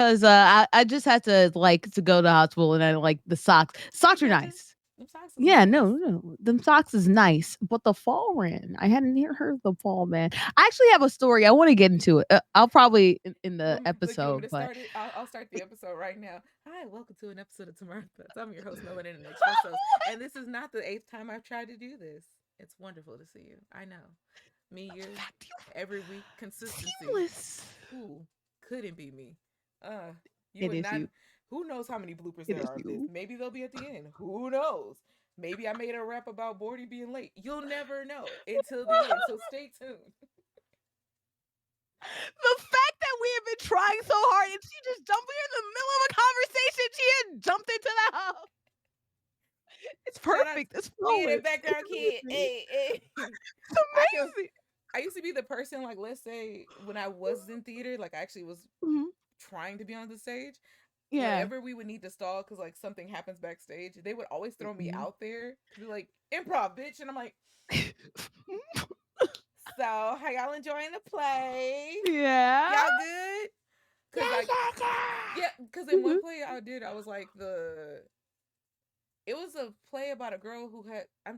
because I just had to like to go to the hospital and I like the socks. I Socks are got you. nice. Them socks is Yeah, nice. no. Them socks is nice, but the fall ran. I hadn't heard the fall, man. I actually have a story. I want to get into it. I'll probably in the You want me episode, to but start it? I'll start the episode right now. Hi, welcome to an episode of Tomorrow Thoughts. I'm your host, Melanin and Expressos. And this is not the eighth time I've tried to do this. It's wonderful to see you. I know. Me, the you, fact every week. Consistency. seamless. Who couldn't be me? Uh, you It would is not. you. Who knows how many bloopers It there is are of this? you. Maybe they'll be at the end. Who knows? Maybe I made a rap about Bordy being late. You'll never know until the end. So stay tuned. The fact that we have been trying so hard and she just jumped here in the middle of a conversation. She had jumped into the house. It's Shout out perfect. It's being a flawless. It's background kid. amazing. Hey, hey. It's I can. amazing. I used to be the person, like, let's say when I was in theater, like I actually was Mhm. trying to be on the stage. Yeah. Whenever we would need to stall because like something happens backstage, they would always throw me Mhm. out there to be like improv, bitch, and I'm like, so how y'all enjoying the play? Yeah. Y'all good? Cause Yeah, like yeah, yeah. yeah, cause in one Mhm. play I did, I was like the it was a play about a girl who had I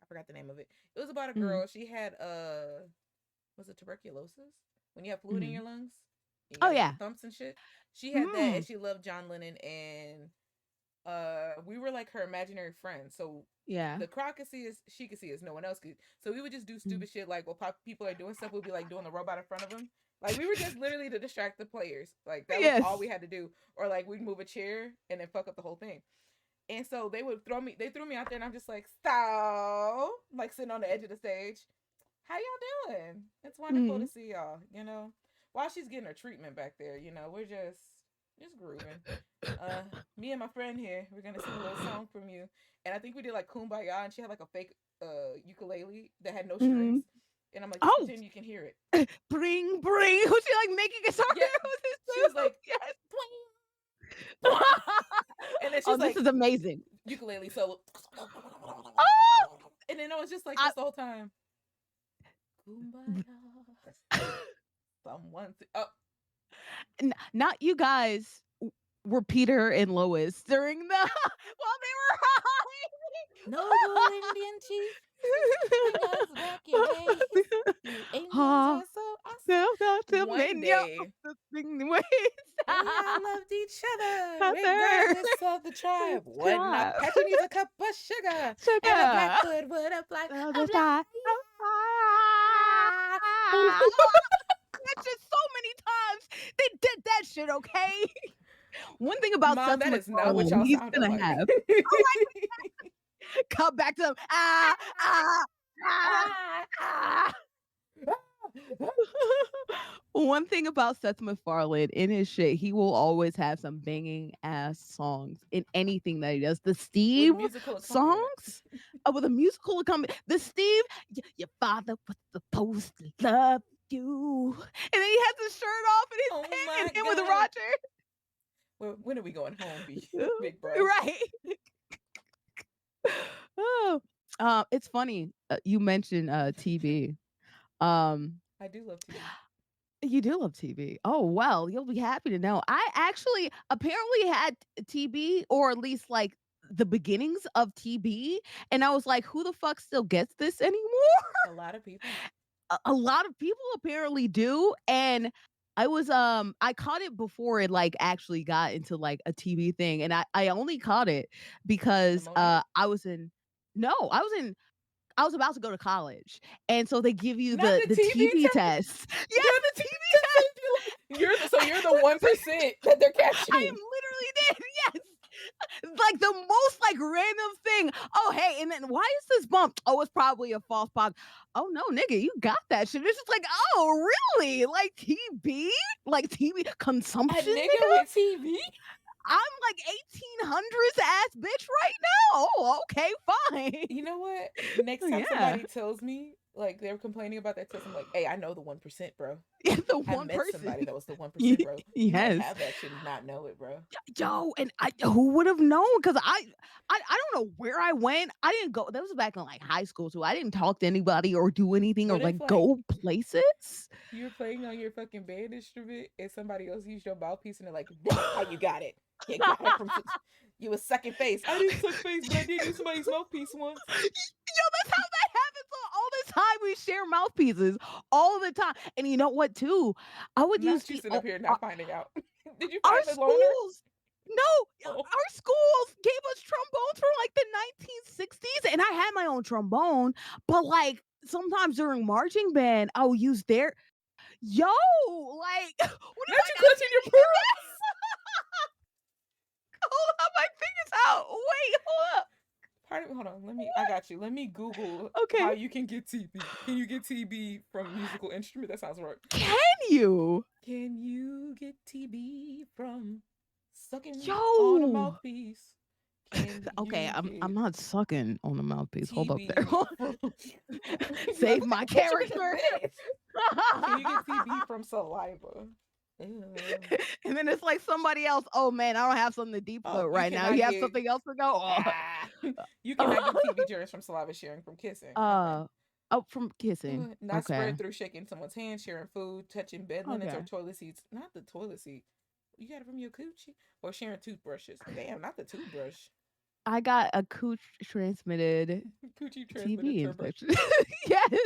forgot the name of it. It was about a Mhm. girl. She had was it tuberculosis? When you have fluid in Mhm. your lungs, you Oh gotta get the yeah. thumps and shit. She had that, and Mm. she loved John Lennon, and we were like her imaginary friends. So Yeah. the crowd could see us, she could see us, no one else could. So we would just do Mhm. stupid shit like while people are doing stuff, we'd be like doing the robot in front of them. Like we were just literally to distract the players. Like that was all we Yes. had to do. Or like we'd move a chair and then fuck up the whole thing. And so they threw me out there, and I'm just like, so, like sitting on the edge of the stage. How y'all doing? It's wonderful to Mhm. see y'all. While she's getting her treatment back there, we're just grooving. Uh, Me and my friend here, we're gonna sing a little song from you, and I think we did like Kumbaya, and she had like a fake ukulele that had no strings, Mhm. and I'm like, just Oh, pretend you can hear it. bring, bring. Was she like making a song? Yeah, she was like, Yes. boing, boing, and then Oh, she's this like is amazing. ukulele solo, Oh, and then it was just like I, this the whole time. Kumbaya, someone. Oh, not you guys were Peter and Lois during the while they were noble Indian chief, bring us back your ways. You Indians high. were so awesome. They'll got to One mend your day, ways. they all loved each other, Other regardless of the tribe. When time. Apache needs a cup of sugar, and a Sugar. blackbird would apply. The sky. That's just so many times they did that shit, okay? One thing about Mom, Seth that is not what MacFarlane, y'all he's sounded gonna like. have come back to him. Ah. One thing about Seth MacFarlane in his shit, he will always have some banging ass songs in anything that he does. The With Steve musical accompaniment. songs, with a musical accompaniment. The Steve, your father was supposed to love you, and then he has his shirt off and Oh he's my hanging with god. Roger. When are we going home, big bro? Right. Oh, it's funny. You mentioned TV. Um, I do love TV. You do love TV. Oh, well, you'll be happy to know. I actually apparently had TB, or at least like the beginnings of TB. And I was like, who the fuck still gets this anymore? A lot of people. A lot of people apparently do. And I caught it before it like actually got into like a TV thing. And I only caught it because Pneumonia? I was in no, I was about to go to college. And so they give you Not the the TV TB test. test. Girl, Yes, the the TV TB test made you like you're the 1% that they're I catching. am literally dead. Yes. Like the most like random thing. Oh, hey, and then why is this bump? Oh, it's probably a false positive. Oh no, nigga, you got that shit. It's just like, oh, really? Like TB? Like TB A consumption, nigga nigga? with TV? I'm like 1800s ass bitch right now. Oh, okay, fine. You know what? Next time Yeah. somebody tells me Like they were complaining about that test. I'm like, hey, I know the 1%, bro. The I one met person. somebody that was the 1%, bro. You might Yes. have that shit and not know it, bro. Yo, and I who would have known? Because I don't know where I went. I didn't go. That was back in like high school, so I didn't talk to anybody or do anything or What like if like go places. you were playing on your fucking band instrument and somebody else used your mouthpiece and they're like, that's how you got it. You got it from you was sucking face. I didn't suck face, but I did use somebody's mouthpiece once. Yo, that's how that happens all the time. We share mouthpieces all the time. And you know what, too? I would use Not you sitting up here our, not finding out. Did you our find the loner? schools. No, Oh, our schools gave us trombones from like the 1960s, and I had my own trombone. But like sometimes during marching band, I'll use their. Yo, like, what if not I you gotta clutching your pearls. hold up my fingers out? Wait, hold up. Hold on. Let me. I got you. Let me Google Okay, how you can get TB. Can you get TB from musical instrument? That sounds right. can you? Can you get TB from sucking on a Yo. mouthpiece? Can Okay, you I'm get not sucking on the mouthpiece. Hold up there. TB from? You're like, Save what my kind of picture is character. this? Can you get TB from saliva? Ew. And then it's like somebody else. Oh man, I don't have something to deep Oh, throat you right now. cannot You have get something else to go. ah. You cannot get TB germs from saliva sharing from kissing. Okay. Uh, oh, from kissing. Not Okay. spread through shaking someone's hand, sharing food, touching bed linens or Okay. toilet seats. Not the toilet seat. You got it from your coochie? Or sharing toothbrushes. Damn, not the toothbrush. I got a cooch transmitted Coochie transmitted TB tuberculosis. infection. Yes,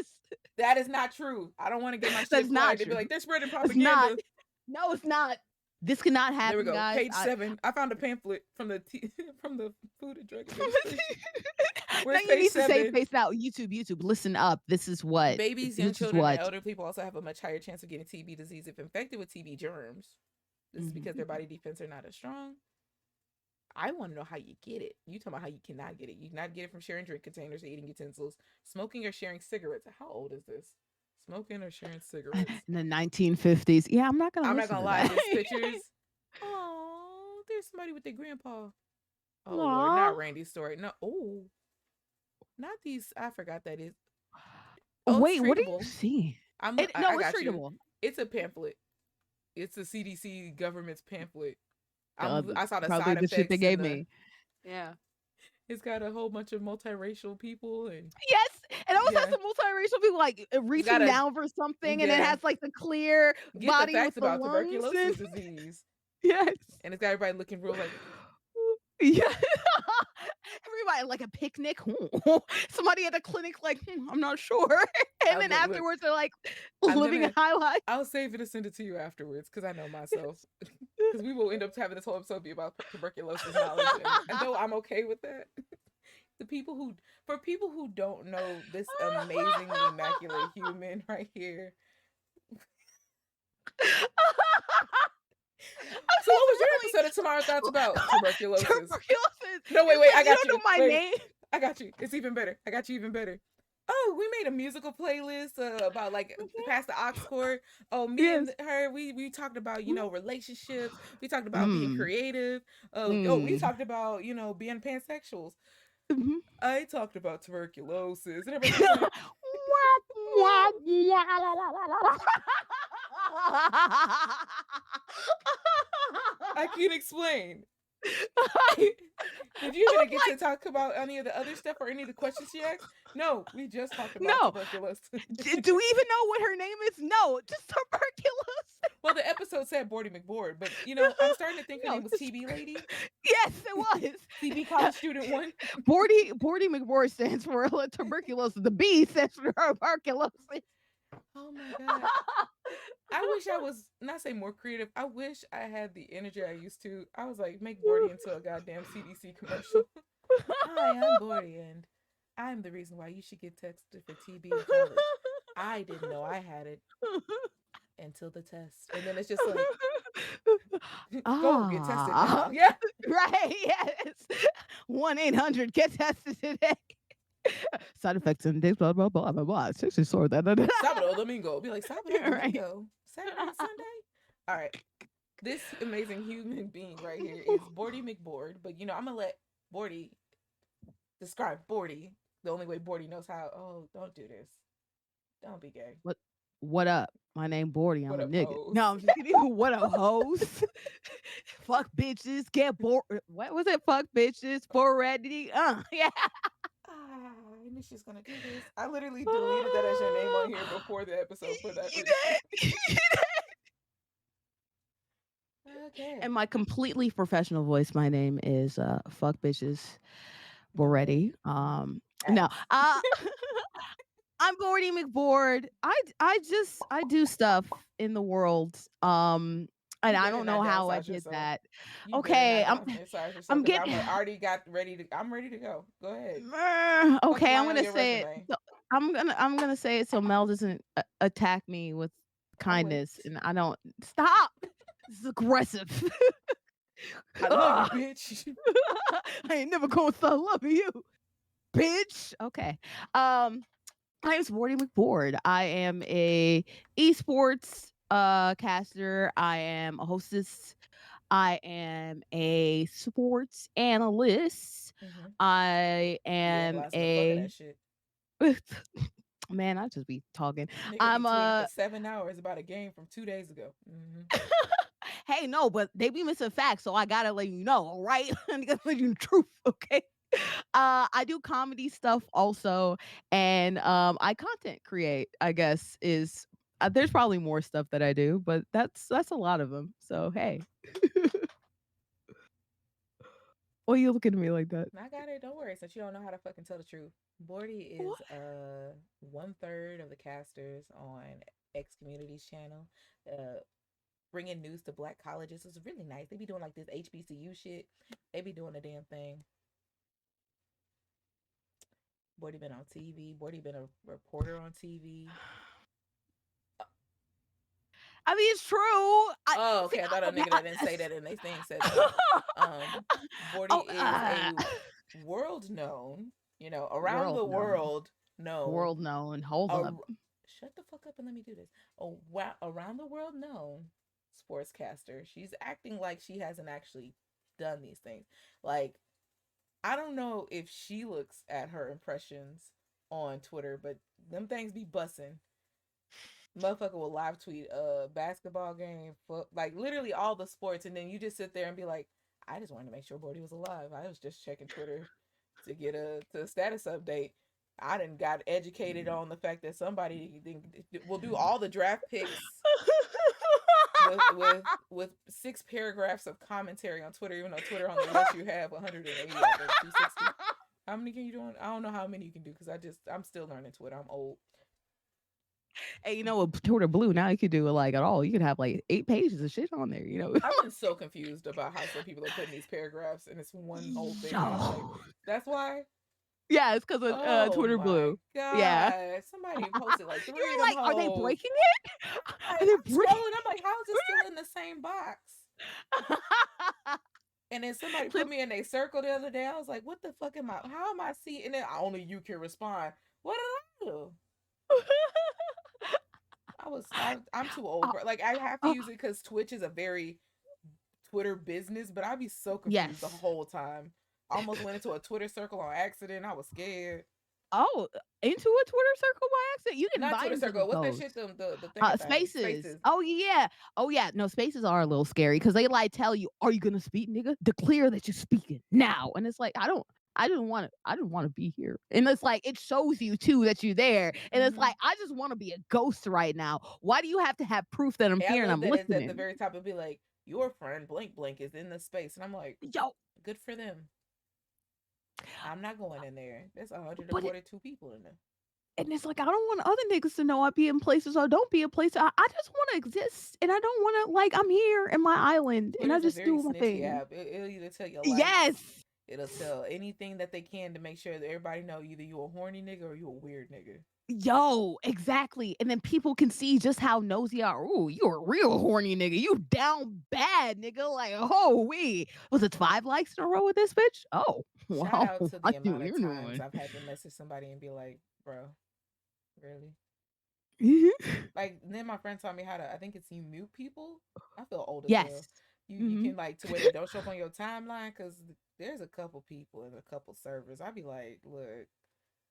That is not true. I don't want to get my that shit is not flagged. They'd be true. like, they're spreading It's not. propaganda. No, it's not. This cannot There we happen, go. guys. Page 7. I found a pamphlet from the from the Food and Drug Administration. Now Where's you page need to say 7? face out. YouTube. Listen up. This is what. Babies, young This is children, and what. elder people also have a much higher chance of getting TB disease if infected with TB germs. This is because Mhm. their body defense are not as strong. I want to know how you get it. You talking about how you cannot get it. You cannot get it from sharing drink containers or eating utensils, smoking or sharing cigarettes. How old is this? Smoking or sharing cigarettes? In the 1950s. Yeah, I'm not gonna I'm not listen gonna to lie. that. This pictures. Oh, there's somebody with their grandpa. Oh Lord, Aw. not Randy's story. No, oh, not these. I forgot that is. Oh, it's Wait, what do you treatable. see? I No, it's got you. treatable. It's a pamphlet. It's a CDC government's pamphlet. The, I saw the probably side the shit they effects and gave the. me. Yeah. It's got a whole bunch of multiracial people and Yes, and always has yeah. some multiracial people like It's got reaching a down for something, and it yeah. has like the clear Get the body with facts the about lungs. And tuberculosis disease, yes, and it's got everybody looking real like yeah. Everybody like a picnic. Somebody at a clinic, like I'm not sure, and then look. afterwards they're like I'm living a gonna. highlight. I'll save it and send it to you afterwards because I know myself. Because we will end up having this whole episode be about tuberculosis knowledge, and though I'm okay with that, the people who, for people who don't know this amazingly immaculate human right here. So, what was your episode of Tomorrow Thoughts about? Tuberculosis. Tuberculosis. No, It's wait. because I you got don't you. know my Wait, name. I got you. It's even better. I got you even better. Oh, we made a musical playlist about like past the aux cord. Oh, me Yes. and her, we talked about relationships. We talked about being Mm. creative. We Mm. talked about being pansexuals. Mhm. I talked about tuberculosis, and everybody's just like, I can't explain. Did you even get to talk about any of the other stuff or any of the questions she asked? No, we just talked about No. tuberculosis. Do we even know what her name is? No, just tuberculosis. Well, the episode said BoredyMcbored, but I'm starting to think her No, name was just TB Lady, yes, it was. TB College Student One. BoredyMcbored stands for tuberculosis. The B stands for tuberculosis. Oh my god. I wish I was not say more creative. I wish I had the energy I used to. I was like, make Bordy into a goddamn CDC commercial. Hi, I'm Bordy, and I'm the reason why you should get tested for TB in college. I didn't know I had it until the test, and then it's just like, go get tested now. Ah, Yeah, right. Yes. 1-800 get tested today. Side effects and days, blah blah blah blah blah. Sexually sore. Da, da, da. Sábado Domingo. Be like Sábado Right. Domingo, Saturday and Sunday. All right, this amazing human being right here is Bordy McBored, but I'm gonna let Bordy describe Bordy the only way Bordy knows how. Oh, don't do this. Don't be gay. What what up? My name Bordy. I'm What a up, nigga. hoes? No, I'm just kidding. What up, hoes? Fuck bitches. Get bored. What was it? Fuck bitches. Boredy. Yeah. Ah, and she's gonna do this. I literally deleted that as your name on here before the episode for that You reason. did. Okay. In my completely professional voice, my name is fuck bitches No. Boredy. No. Ass. I'm BoredyMcbored. I do stuff in the world. And You I better don't not know how I downsize did yourself. that. You better Okay, not downsize yourself I'm because getting already got ready to. I'm ready to go. Go ahead. Fuck okay, I'm lie on gonna your say it. resume. I'm gonna say it so Mel doesn't attack me with I would. kindness, and I don't stop. This is aggressive. I love you, Ah, bitch. I ain't never gonna stop loving you, bitch. Okay. My name's BoredyMcbored. I am a esports caster. I am a hostess. I am a sports analyst. Mm-hmm. I You am analyzing the fuck of that a shit. man. I just be talking. Nigga be I'm tweeting for a 7 hours about a game from 2 days ago. Mm-hmm. hey, no, but they be missing facts, so I gotta let you know. All right, I gotta let you the truth. Okay. I do comedy stuff also, and I content create. I guess is there's probably more stuff that I do, but that's a lot of them. So hey, why are you looking at me like that? I got it. Don't worry. Since you don't know how to fucking tell the truth, Bordy What? is 1/3 of the casters on X Community's channel. Uh, Bringing news to black colleges. It's really nice. They be doing like this HBCU shit. They be doing the damn thing. Bordy been on TV. Bordy been a reporter on TV. I mean, it's true. I Oh, see. okay. I thought a Okay, nigga that didn't say that in their thing said that. oh, Bordy is a world known, around world the known, world known. world known. Hold A, up. Shut the fuck up and let me do this. Around the world known sportscaster. She's acting like she hasn't actually done these things. Like, I don't know if she looks at her impressions on Twitter, but them things be bussing. Motherfucker will live tweet a basketball game, like literally all the sports, and then you just sit there and be like, I just wanted to make sure Brody was alive. I was just checking Twitter to get a status update. I didn't got educated on the fact that somebody will do all the draft picks with 6 paragraphs of commentary on Twitter, even though Twitter only lets you have 180 out of 260. How many can you do? I don't know how many you can do because I'm still learning Twitter. I'm old. Hey, with Twitter Blue now you could do it like at all. You could have like 8 pages of shit on there. I've been so confused about how some people are putting these paragraphs and it's one whole thing, and I'm like, Yo. that's why. Yeah, it's because of Oh Twitter my Blue. Yeah. god! Somebody posted like three of You're them like, are they hoes. breaking it? Are they I'm breaking scrolling. I'm like, how is it still in the same box? it? And then somebody put Clip. me in a circle the other day. I was like, what the fuck am I? How am I seeing? And then only you can respond. What did I do? I'm too old Uh, for like I have to uh, use it because Twitch is a very Twitter business, but I'd be so confused the yes. whole time. I almost went into a Twitter circle on accident. I was scared. Oh, into a Twitter circle by accident? You can Not invite Twitter them to circle. What's that those. shit? The thing thing. Spaces. Spaces. Oh yeah. Oh yeah. No, spaces are a little scary because they like tell you, "Are you gonna speak, nigga? Declare that you're speaking now." And it's like, I don't. I didn't want to. I didn't want to be here. And it's like it shows you too that you're there. And it's Mm-hmm. like I just want to be a ghost right now. Why do you have to have proof that I'm I here and love I'm that it's at the listening? very top. It'd be like your friend blank blank is in the space, and I'm like, Yo, good for them. I'm not going in there. There's but it, 142 people in there. and it's like I don't want other niggas to know I be in places or don't be in places. I just want to exist, and I don't want to like I'm here in my island, and I Twitter's a just very do my snitchy thing. app. It'll either tell your likes, Yes. it'll tell anything that they can to make sure that everybody know either you a horny nigga or you a weird nigga. Yo, exactly. And then people can see just how nosy are. Ooh, you a real horny nigga. You down bad, nigga. Like, oh, we was it 5 likes in a row with this bitch? Oh, Shout wow. out to I the see amount what of you're times doing. I've had to message somebody and be like, bro, really? Mhm. Like then my friend taught me how to. I think it's you mute people. I feel old as Yes. hell. You Hmm. can like to where they don't show up on your timeline because there's a couple people and a couple servers. I'd be like, look,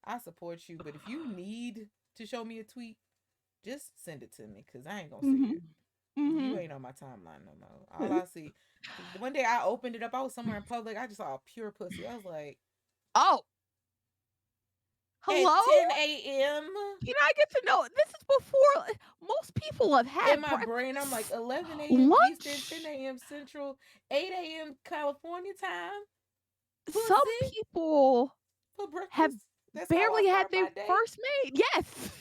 I support you, but if you need to show me a tweet, just send it to me because I ain't gonna see Mhm. it. You Mhm. ain't on my timeline no more. All I see, the one day I opened it up, I was somewhere in public. I just saw a pure pussy. I was like, Oh, at hello? 10 a.m. Can I get to know this is before most people have in had my brain, I'm like breakfast, 11 a.m. Eastern, lunch. 10 a.m. Central, 8 a.m. California time. Some Pussy people for have breakfast. That's how I barely had start their my day. first mate. Yes.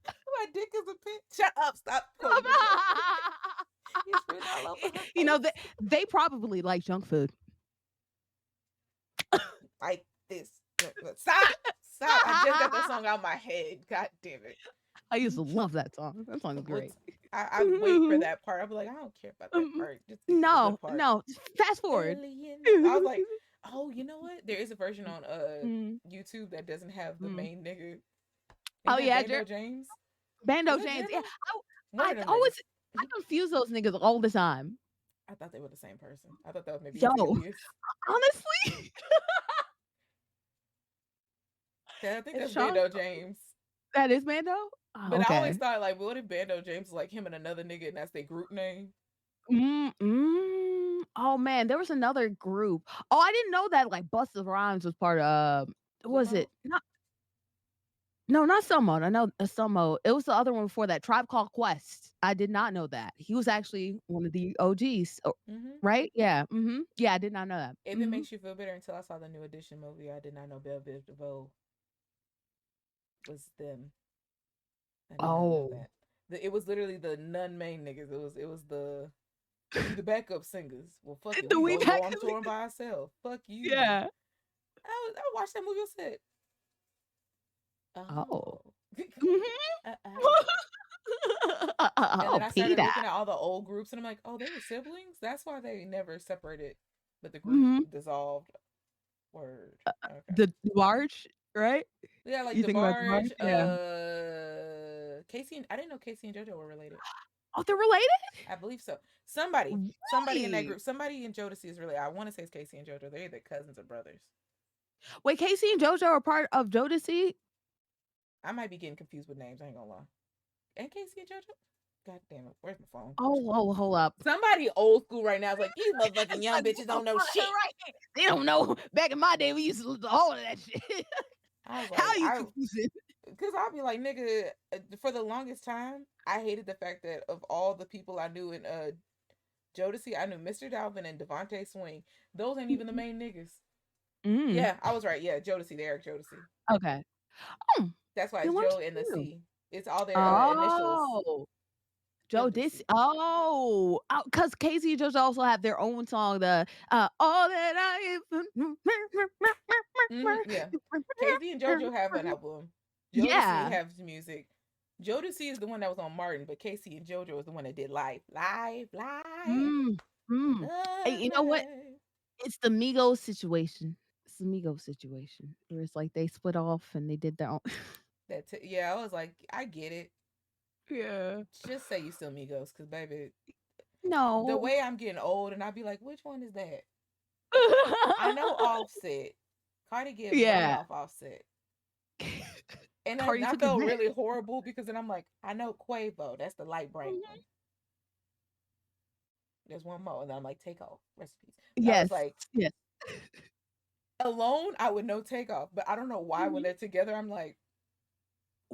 My dick is a pit. Shut up. Stop quoting yourself. It's written all over her You know, face. they probably like junk food. Like this. Stop. Stop. I just got that song out of my head. God damn it. I used to love that song. That song's great. What's I wait for that part. I'll be like, I don't care about that part. Just get to the No, good part. no, fast forward. Alien. I was like, oh, you know what? There is a version on Mm, YouTube that doesn't have the mm. main nigga. Ain't Oh that yeah, Bando James? Is Bando that James. Yeah, Jeremy? One I of them always niggas. I confuse those niggas all the time. I thought they were the same person. I thought that was maybe Yo, his alias. honestly, Yeah, I think it's that's Sean. Bando James. That is Bando. Oh, But I always okay. thought like, what if Bando James is like him and another nigga and that's their group name? Oh man, there was another group. Oh, I didn't know that like Busta Rhymes was part of. Was Samo? it not? No, not Samo. I know Samo. It was the other one before that. Tribe Called Quest. I did not know that he was actually one of the OGs. Mm-hmm. Right? Yeah. Yeah, I did not know that. If it makes you feel better, until I saw the New Edition movie, I did not know Belle Biv DeVoe was them. I did not know Oh, that. It was literally the non main niggas. It was we the backup singers. Well, fuck it. the We We gonna go Back. on tour by ourselves. Fuck you. Yeah. I watched that movie. I said, Oh. oh, Mhm. oh. And then Oh, I started Peter. looking at all the old groups, and I'm like, oh, they were siblings. That's why they never separated, but the group Mhm. dissolved. Word. Okay. The March, right? Yeah, like You think about the March? DeBarge, Yeah. Casey. I didn't know Casey and JoJo were related. Oh, they're related? I believe so. Somebody in that Really? group, somebody in Jodeci is really. I want to say it's Casey and JoJo. They're either cousins or brothers. Wait, Casey and JoJo are part of Jodeci? I might be getting confused with names. I ain't gonna lie. And Casey and JoJo. God damn it! Where's my phone? Oh, hold up. Somebody old school right now is like, these motherfucking It's young like, bitches what don't know the fuck? shit. Right. They don't know. Back in my day, we used to listen to all of that shit. I was How like, you confusing? because I'll be like, nigga, for the longest time, I hated the fact that of all the people I knew in Jodeci, I knew Mr. Dalvin and Devontae Swing. Those ain't even the main niggas. Mm, Yeah, I was right. Yeah, Jodeci, the Eric Jodeci. okay. Oh, That's why you it's learned Joe and the something new. C. It's all their initials. Oh, Joe Dis. JoDC. Oh, because Casey and JoJo also have their own song, the All That I Yeah. Casey and JoJo have an album. Jodeci Yeah. has music. Jodeci is the one that was on Martin, but Casey and JoJo is the one that did live. Live, live, Mm, mm. Hey, live, you know what? live. It's the Migos situation. It's the Migos situation where it's like they split off and they did their own. Yeah, I was like, I get it. Yeah. Just say you still Migos, because baby, the No. way I'm getting old, and I'd be like, which one is that? I know Offset. Cardi gives money Yeah. off Offset. And Cardi I took felt advantage. really horrible because then I'm like, I know Quavo. That's the light bright one. Mhm. There's one more, and then I'm like, take off recipes. But I was Yes. like, Yes. alone, I would know take off. But I don't know why when Mhm. they're together, I'm like,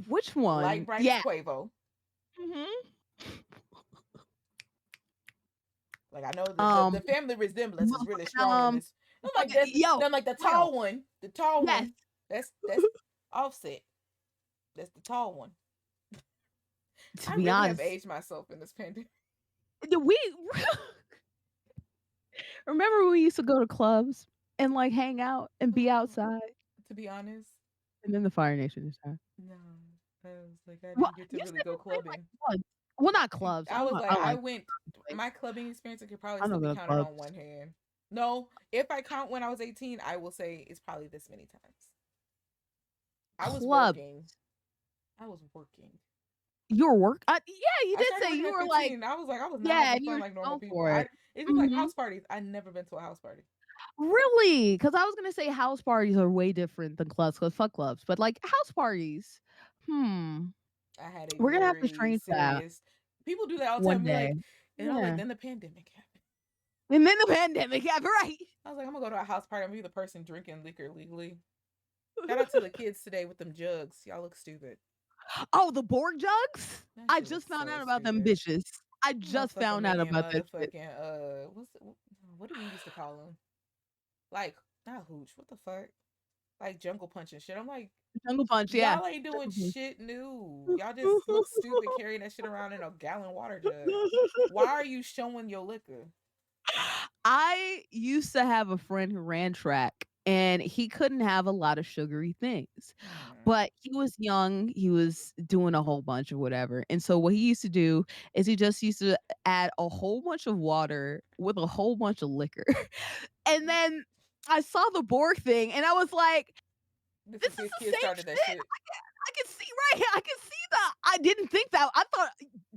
Which light one? bright is Yeah. Quavo. Mhm. Like I know the Um, family resemblance is really strong in motherfucking, this. I'm like that's yo, then I'm like Will. the tall Yes. one. That's Offset. That's the tall one. To I be really have honest, aged myself in this pandemic. we remember when we used to go to clubs and like hang out and be outside, To be honest, and then the Fire Nation is time. no. I was like, I Well, didn't get to you really said go we played like clubbing. once. Well, not clubs. I was I like, don't I like went like my clubbing experience. It could probably I still don't be go to counted on clubs. one hand. No, if I count when I was 18, I will say it's probably this many times. I was Club. working. I was working. Your work? Yeah, you I did started say working you at were like, 15. I was like, I was not yeah, having and you fun were like normal known people. for it. It's just like Mhm. house parties. I never been to a house party. Really? Because I was gonna say house parties are way different than clubs. Because fuck clubs, but like house parties. Hmm. I had a We're gonna have to very change that serious. People do that all the one time. Be day. like, and I was like, Yeah. then the pandemic happened. And then the pandemic happened, right? I was like, I'm gonna go to a house party. I'm gonna be the person drinking liquor legally. Shout out to the kids today with them jugs. Y'all look stupid. Oh, the Borg jugs? That I shit just looks found so out about them stupid. bitches. I just Motherfucker found out making about that shit. motherfucking what do we used to call them? Like not hooch. What the fuck? Like jungle punch and shit. I'm like, Jungle Punch, yeah. y'all ain't doing Jungle shit new. Punch. Y'all just look stupid carrying that shit around in a gallon water jug. Why are you showing your liquor? I used to have a friend who ran track and he couldn't have a lot of sugary things. Hmm. But he was young, he was doing a whole bunch of whatever. And so what he used to do is he just used to add a whole bunch of water with a whole bunch of liquor. And then I saw the Borg thing and I was like, This this is is his the kid same started that shit. shit. I can see right here. I can see that. I didn't think that. I thought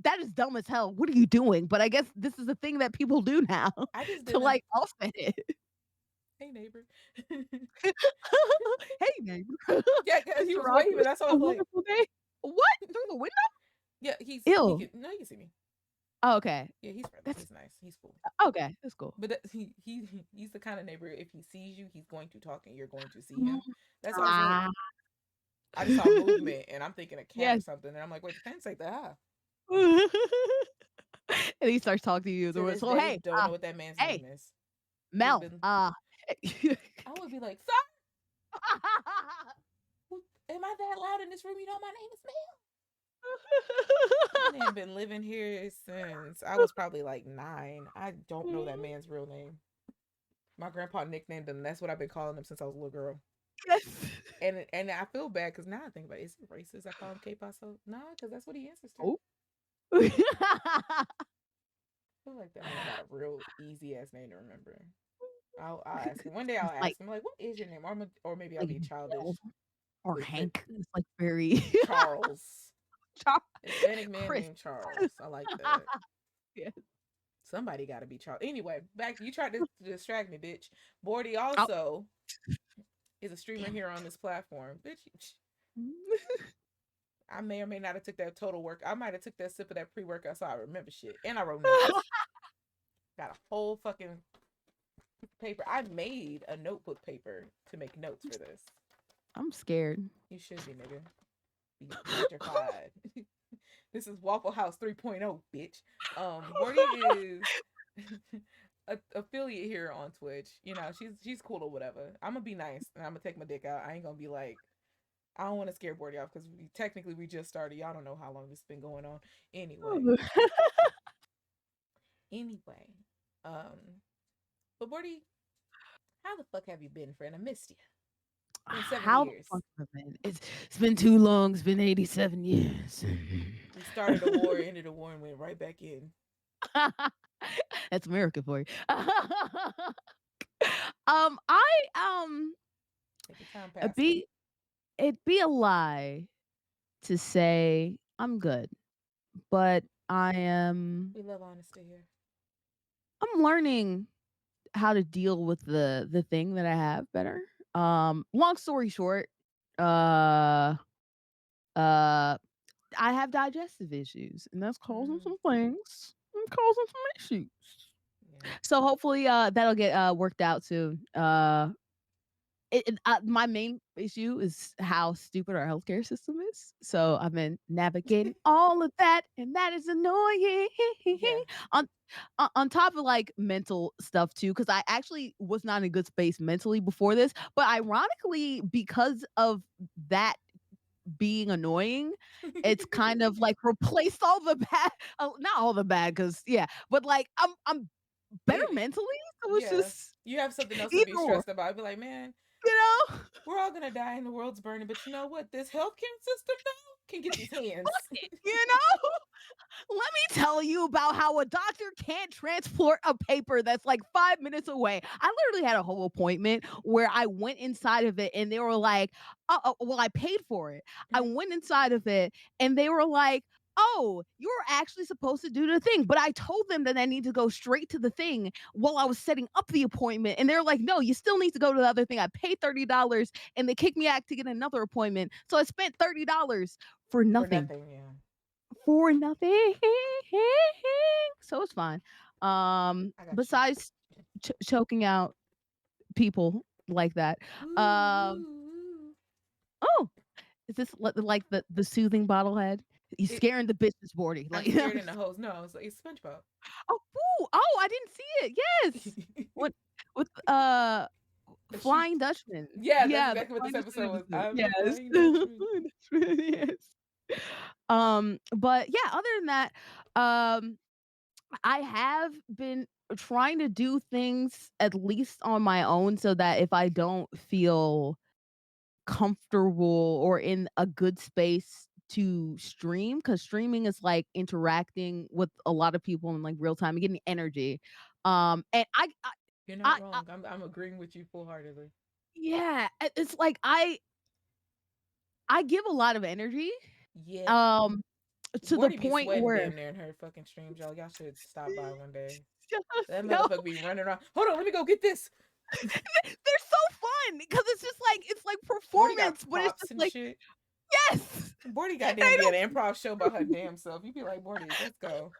that is dumb as hell. What are you doing? But I guess this is a thing that people do now I just to didn't. like offset it. Hey neighbor. Hey, neighbor. Yeah, cause he Mr. was Rogers, waving. That's why I a was like, wonderful day. What? Through the window? yeah, he Ew. can no, he can see me. Oh, okay. Yeah, he's friendly. That's He's nice. He's cool. okay. That's cool. But he's the kind of neighbor. If he sees you, he's going to talk, and you're going to see Mm, him. That's why I was like, ah. I just saw movement, and I'm thinking a cat or Yes. something, and I'm like, wait, the fence like that. Huh? And he starts talking to you. To this So day, hey, don't know what that man's hey, name is. He's Mel. been. I would be like, sir, am I that loud in this room? You know my name is Mel. That man been living here since I was probably like 9. I don't know that man's real name. My grandpa nicknamed him. That's what I've been calling him since I was a little girl. Yes. And I feel bad because now I think about it, is it racist? I call him K Paso. No, because that's what he answers to. Oh. I feel like that man got a real easy ass name to remember. I'll ask him one day. I'll It's like ask him like, what is your name? Or maybe I'll like be childish Bill or with it. Hank. It's like very Charles, Char- Hispanic man Chris. named Charles. I like that. Yeah. Somebody got to be Charles. Anyway, back you tried to distract me, bitch. Bordy Oh. also is a streamer Damn here on this platform, bitch. it. I may or may not have took that total work. I might have took that sip of that pre-workout so I remember shit. And I wrote notes. Got a whole fucking paper. I made a notebook paper to make notes for this. I'm scared. You should be, nigga. Be petrified. This is Waffle House 3.0, bitch. Bordy is a affiliate here on Twitch. You know, she's cool or whatever. I'm gonna be nice and I'm gonna take my dick out. I ain't gonna be like, I don't want to scare Bordy off because technically we just started. Y'all don't know how long this has been going on. Anyway, um, but Bordy, how the fuck have you been, friend? I missed you. It's been seven How the years. fuck have I been? It's been too long. It's been 87 years. We started a war, ended a war, and went right back in. That's America for you. I Take your time, it'd Pastor. be it'd be a lie to say I'm good, but We love honesty here. I'm learning how to deal with the thing that I have better. Long story short, uh uh I have digestive issues and that's causing Mm, some things and causing some issues. yeah. So hopefully that'll get worked out soon. My main issue is how stupid our healthcare system is. So I've been navigating all of that, and that is annoying. Yeah. on on top of like mental stuff too, because I actually was not in a good space mentally before this. But ironically, because of that being annoying, it's kind of like replaced all the bad. Not all the bad, because yeah, but like I'm better it, mentally. So it's yeah. just You have something else to either be or, stressed about. I'd be like, man, you know. we're all gonna die and the world's burning, but you know what? This healthcare system though can get these hands. You know? Let me tell you about how a doctor can't transport a paper that's like 5 minutes away. I literally had a whole appointment where I went inside of it and they were like, oh, well, I paid for it. I Mhm. went inside of it and they were like, oh, you're actually supposed to do the thing. But I told them that I need to go straight to the thing while I was setting up the appointment. And they're like, no, you still need to go to the other thing. I paid $30 and they kicked me out to get another appointment. So I spent $30 for For nothing. nothing, yeah. For nothing. So it's fine. I got you. Besides choking out people like that. Um, Ooh. oh, is this like the soothing bottlehead? He's It, scaring the bitches, Bordy. I'm Like, scared in the hose. No, it's SpongeBob. oh, ooh, oh, I didn't see it. Yes, with with She, Flying Dutchman. yeah, that's Yeah, the exactly what this Flying Dutchman episode was. episode. I'm the Yes. Flying Dutchman. Flying Dutchman, yes. But yeah, other than that, I have been trying to do things at least on my own so that if I don't feel comfortable or in a good space to stream, because streaming is like interacting with a lot of people in like real time and getting energy. And You're not I wrong. I'm agreeing with you full heartedly. yeah, it's like I give a lot of energy, Yeah. um, to the Bordy be point sweating where damn near in her fucking streams, y'all. Y'all should stop by one day. just That no, motherfucker be running around. Hold on, let me go get this. they're so fun because it's like Bordy got performance, but it's props just and like shit. yes, Bordy I goddamn be at don't an improv show by her damn self. You be like, Bordy, let's go.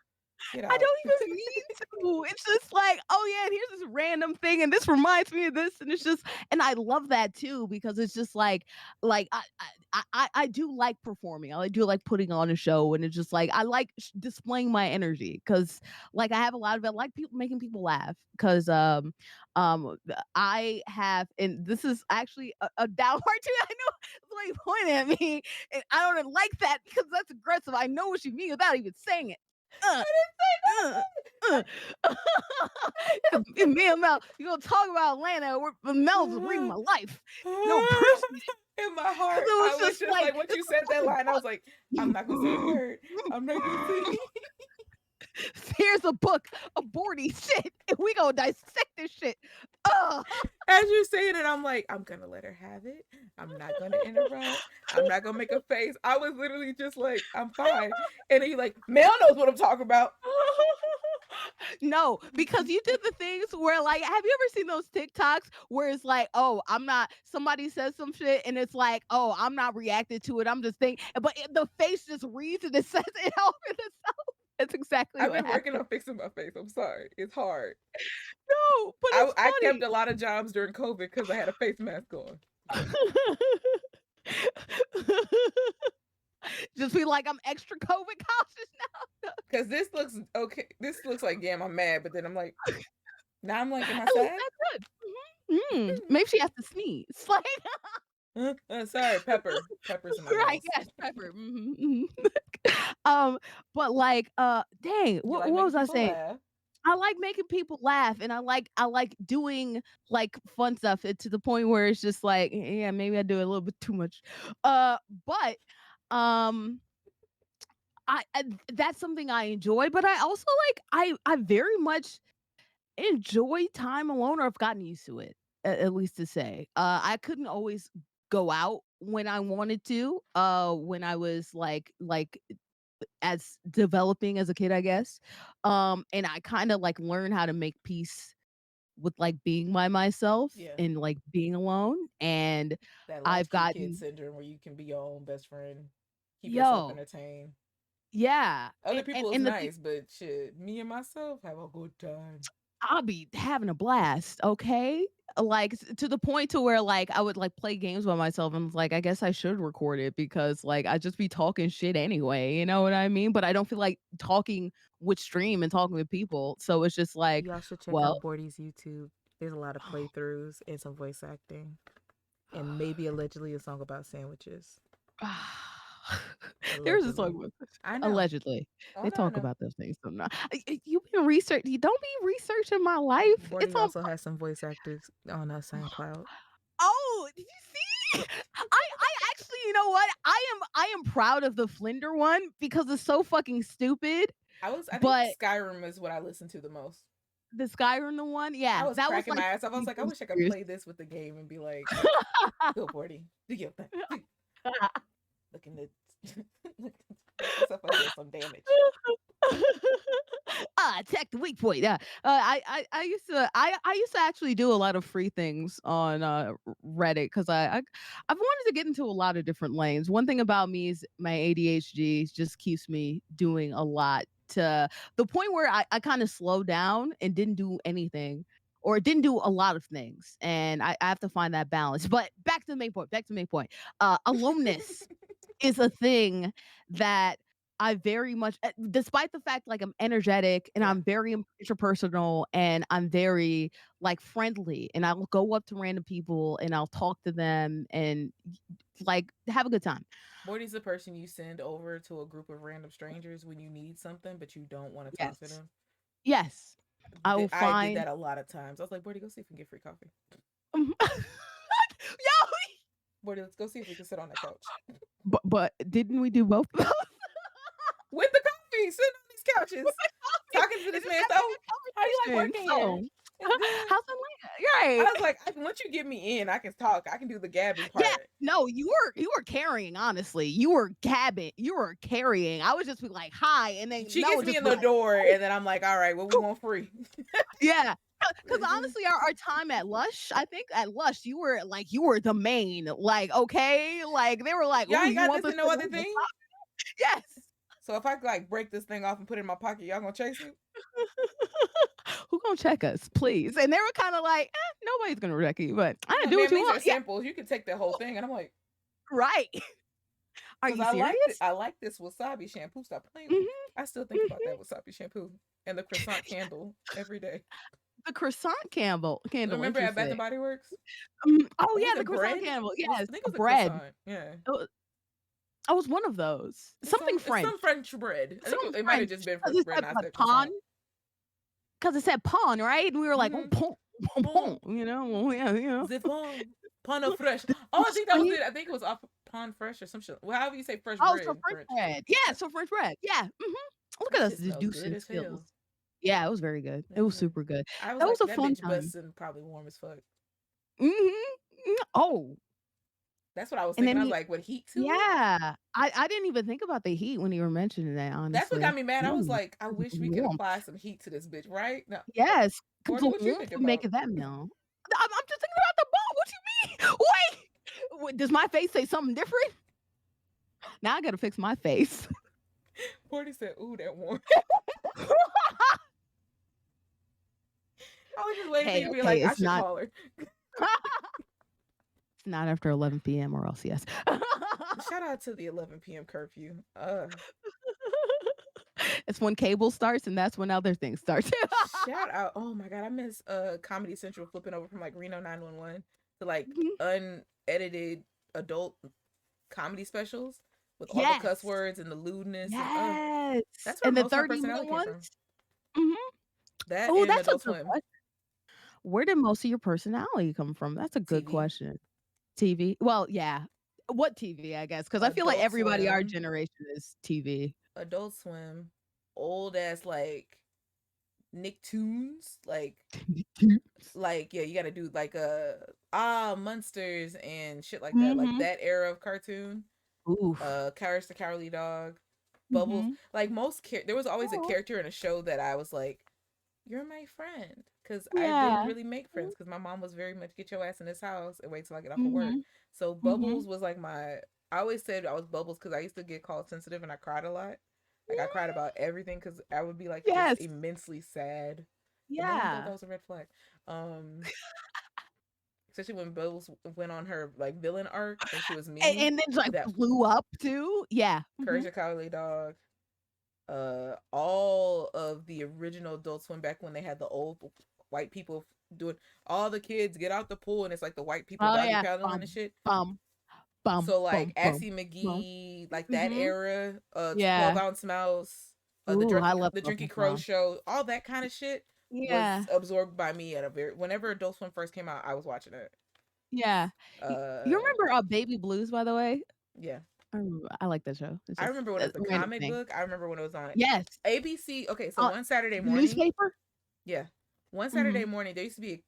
Get I out. don't even mean to. It's just like, oh yeah, and here's this random thing, and this reminds me of this, and it's just, and I love that too because it's just like I do like performing. I do like putting on a show, and it's just like I like displaying my energy because like I have a lot of it. I like people making people laugh because I have, and this is actually a downward too. I know somebody pointing at me, and I don't like that because that's aggressive. I know what you mean without even saying it. Uh, uh, uh. Me and Mel, you gonna talk about Atlanta? Mel's reading my life. No, personally, In my because heart, it was I was just just like like, once it's you said that line, I was like, I'm not gonna say a like word. I'm not gonna say. here's a book of Bordy shit, and we gonna dissect this shit. Oh, As you're saying it, I'm like, I'm gonna let her have it. I'm not gonna interrupt. I'm not gonna make a face. I was literally just like, I'm fine. And then you're like, Mel knows what I'm talking about. no, because you did the things where like, have you ever seen those TikToks where it's like, oh, I'm not. Somebody says some shit, and it's like, oh, I'm not reacting to it. I'm just thinking, but the face just reads and it says it all in itself. That's exactly I've what been working happened. on fixing my face. I'm sorry. It's hard. No, but it's I kept funny. a lot of jobs during COVID because I had a face mask on. Just be like, I'm extra COVID cautious now. Because this looks okay. This looks like, damn, I'm mad. But then I'm like, now I'm like, am I At least sad? that's good. Maybe she has to sneeze. Like, Sorry, Pepper. Pepper's in my right? nose. Yes, pepper. But like, dang, You like what making was I people saying? laugh. I like making people laugh, and I like doing like fun stuff to the point where it's just like, yeah, maybe I do a little bit too much. But um, I that's something I enjoy, but I also like I very much enjoy time alone, or I've gotten used to it, at least to say. I couldn't always go out when I wanted to, when I was like as developing as a kid, I guess. And I kind of like learned how to make peace with like being by myself Yeah. and like being alone. And That I've latchkey kid gotten syndrome where you can be your own best friend, keep yourself yo, entertained. yeah. Other And and, people is and the thing nice, but shit, me and myself have a good time. I'll be having a blast, okay? Like to the point to where like I would like play games by myself and like I guess I should record it because like I just be talking shit anyway, you know what I mean? But I don't feel like talking with stream and talking with people. So it's just like, Y'all should check well, out Bordy's YouTube. There's a lot of playthroughs and some voice acting, and maybe allegedly a song about sandwiches. there's a Allegedly. song with I know. allegedly. Oh They no, I talk know. about those things sometimes. You've been research. You don't be researching my life. It's Bordy on. also has some voice actors on SoundCloud. Oh, did you see? I actually, you know what? I am proud of the Flinder one because it's so fucking stupid. I think But Skyrim is what I listen to the most. the Skyrim the one, I yeah, was that was cracking my like ass off. I was like, I wish I could serious. play this with the game and be like, go Bordy, do your thing. Looking to make myself under some damage. Check the weak point. Yeah, I used to actually do a lot of free things on Reddit because I've wanted to get into a lot of different lanes. One thing about me is my ADHD just keeps me doing a lot to the point where I kind of slowed down and didn't do anything or didn't do a lot of things, and I have to find that balance. But back to the main point. Back to the main point. Aloneness is a thing that I very much despite the fact, like, I'm energetic and Yeah. I'm very interpersonal and I'm very, like, friendly, and I'll go up to random people and I'll talk to them and, like, have a good time. Bordy's the person you send over to a group of random strangers when you need something, but you don't want to talk to Yes. them. Yes. I will I did find that a lot of times. I was like, Bordy, go see if we can get free coffee. Mhm. Yo, Bordy, let's go see if we can sit on that couch. but didn't we do both of those? With the coffee, sitting on these couches, talking to It this just man. had So, to be a how you like conversation, working here? so It's good. how's Atlanta? I Right. was like, once you get me in, I can talk. I can do the gabbing Yeah, part. no, you were carrying, honestly. You were gabbing, you were carrying. I was just be like, "Hi," and then She Mel gets would me just in be the like, door, "Oh, and then I'm like, all right, what we oh." want free? Yeah, because honestly, our time at Lush, I think at Lush, you were the main, like, okay? Like, they were like, Y'all "Oh, ain't you got want this this and no thing other on the thing. top?" Yes. So if I like break this thing off and put it in my pocket, y'all gonna chase me? Who gonna check us, please? And they were kinda like, nobody's gonna wreck you, but I Like, do what ma'am, you these are want." Yeah, samples. You can take that whole thing. And I'm like, right. Are because you serious? I like this wasabi shampoo. Stop playing with me. Mhm, I still think about that mhm. wasabi shampoo and the croissant candle every day. The croissant candle, Remember at Bath and interesting. Body Works? Oh, Or was yeah, the it croissant bread? candle, It was yes, I think it was a bread. croissant. Yeah. I was one of those. Something It's French. some French bread. I think Some it might have French just been because French it bread, said, not like, the pawn, croissant. because it said pawn, right? And we were like, "Oh, Mm-hmm. pawn, pawn, Bon, pawn," you know? Well, yeah, you know? Zifon, Pano Fresh. The Oh, I think that was sweet it. I think it was off Pon Fresh or some shit. Well, however you say fresh oh, bread so in French French. bread. Yeah, so French bread. Yeah, mhm. Look That at us shit smelled good deducing as skills. hell. Yeah, it was very good. It That was joint. super good. I was That was like, a that fun bitch time. busting probably warm as fuck. Mhm. Oh, That's what I was and thinking. then I was he like, with heat to it? yeah. I didn't even think about the heat when you were mentioning that, That's what got honestly. me mad. I was Mm, like, I wish we could warmth. apply some heat to this bitch, right? Now, Yes, 'cause Bordy, the what you warmth thinking would make about? it that meal. I'm just thinking about the ball. What you mean? Wait, does my face say something different? Now I gotta fix my face. Bordy said, ooh, that warm. I was just waiting for Hey, you to be okay, like, I should call her. it's not after 11 p.m. or else, yes. Shout out to the 11 p.m. curfew. It's when cable starts, and that's when other things start. Shout out. Oh my god, I miss Comedy Central flipping over from like Reno 911 to like Mhm. unedited adult comedy specials with all the cuss Yes, words and the lewdness and yes, that's where and the most of my 30-minute personality came from. ones. Mhm. That Oh, and that's a Adult good Swim, question. Where did most of your personality come from? That's a good TV, question. TV? Well, yeah. What TV, I guess? Because I feel like Adult everybody our Swim, generation is TV. Adult Swim, old ass like Nicktoons, like yeah, you got to do like Munsters and shit like that, like Mhm. that era of cartoon. Oof. Courage the Cowardly Dog, Bubbles. Mhm. Like there was always a Oh, character in a show that I was like, "You're my friend," because I didn't yeah. really make friends because my mom was very much get your ass in this house and wait till I get off of work. Mhm. So Mhm. Bubbles was like my. I always said I was Bubbles because I used to get called sensitive and I cried a lot. Like I cried about everything because I would be like just Yes. immensely sad, and no one thought that Yeah. was a red flag. Um, Especially when Bubbles went on her like villain arc and she was mean. And then, like, That blew up too. Yeah. Courage Mhm. the Cowardly Dog, all of the original Adult Swim back when they had the old white people doing all the kids get out the pool and it's like the white people Oh, doggy yeah. paddling and shit. Bum, bum, So like bum, bum, Assy bum. McGee, like that Mhm. era, 12 Yeah. ounce mouse, Ooh, I love the Drinky Buffalo Crow Tom. show, all that kind of shit was Yeah. absorbed by me at a very whenever Adult Swim first came out, I was watching it. Yeah. You Uh remember, Baby Blues, by the way? yeah. I like that show. It's I just remember when it a was the random comic thing. book. I remember when it was on Yes. ABC. Okay, so one Saturday The morning, newspaper? yeah, one Saturday Mhm. morning there used to be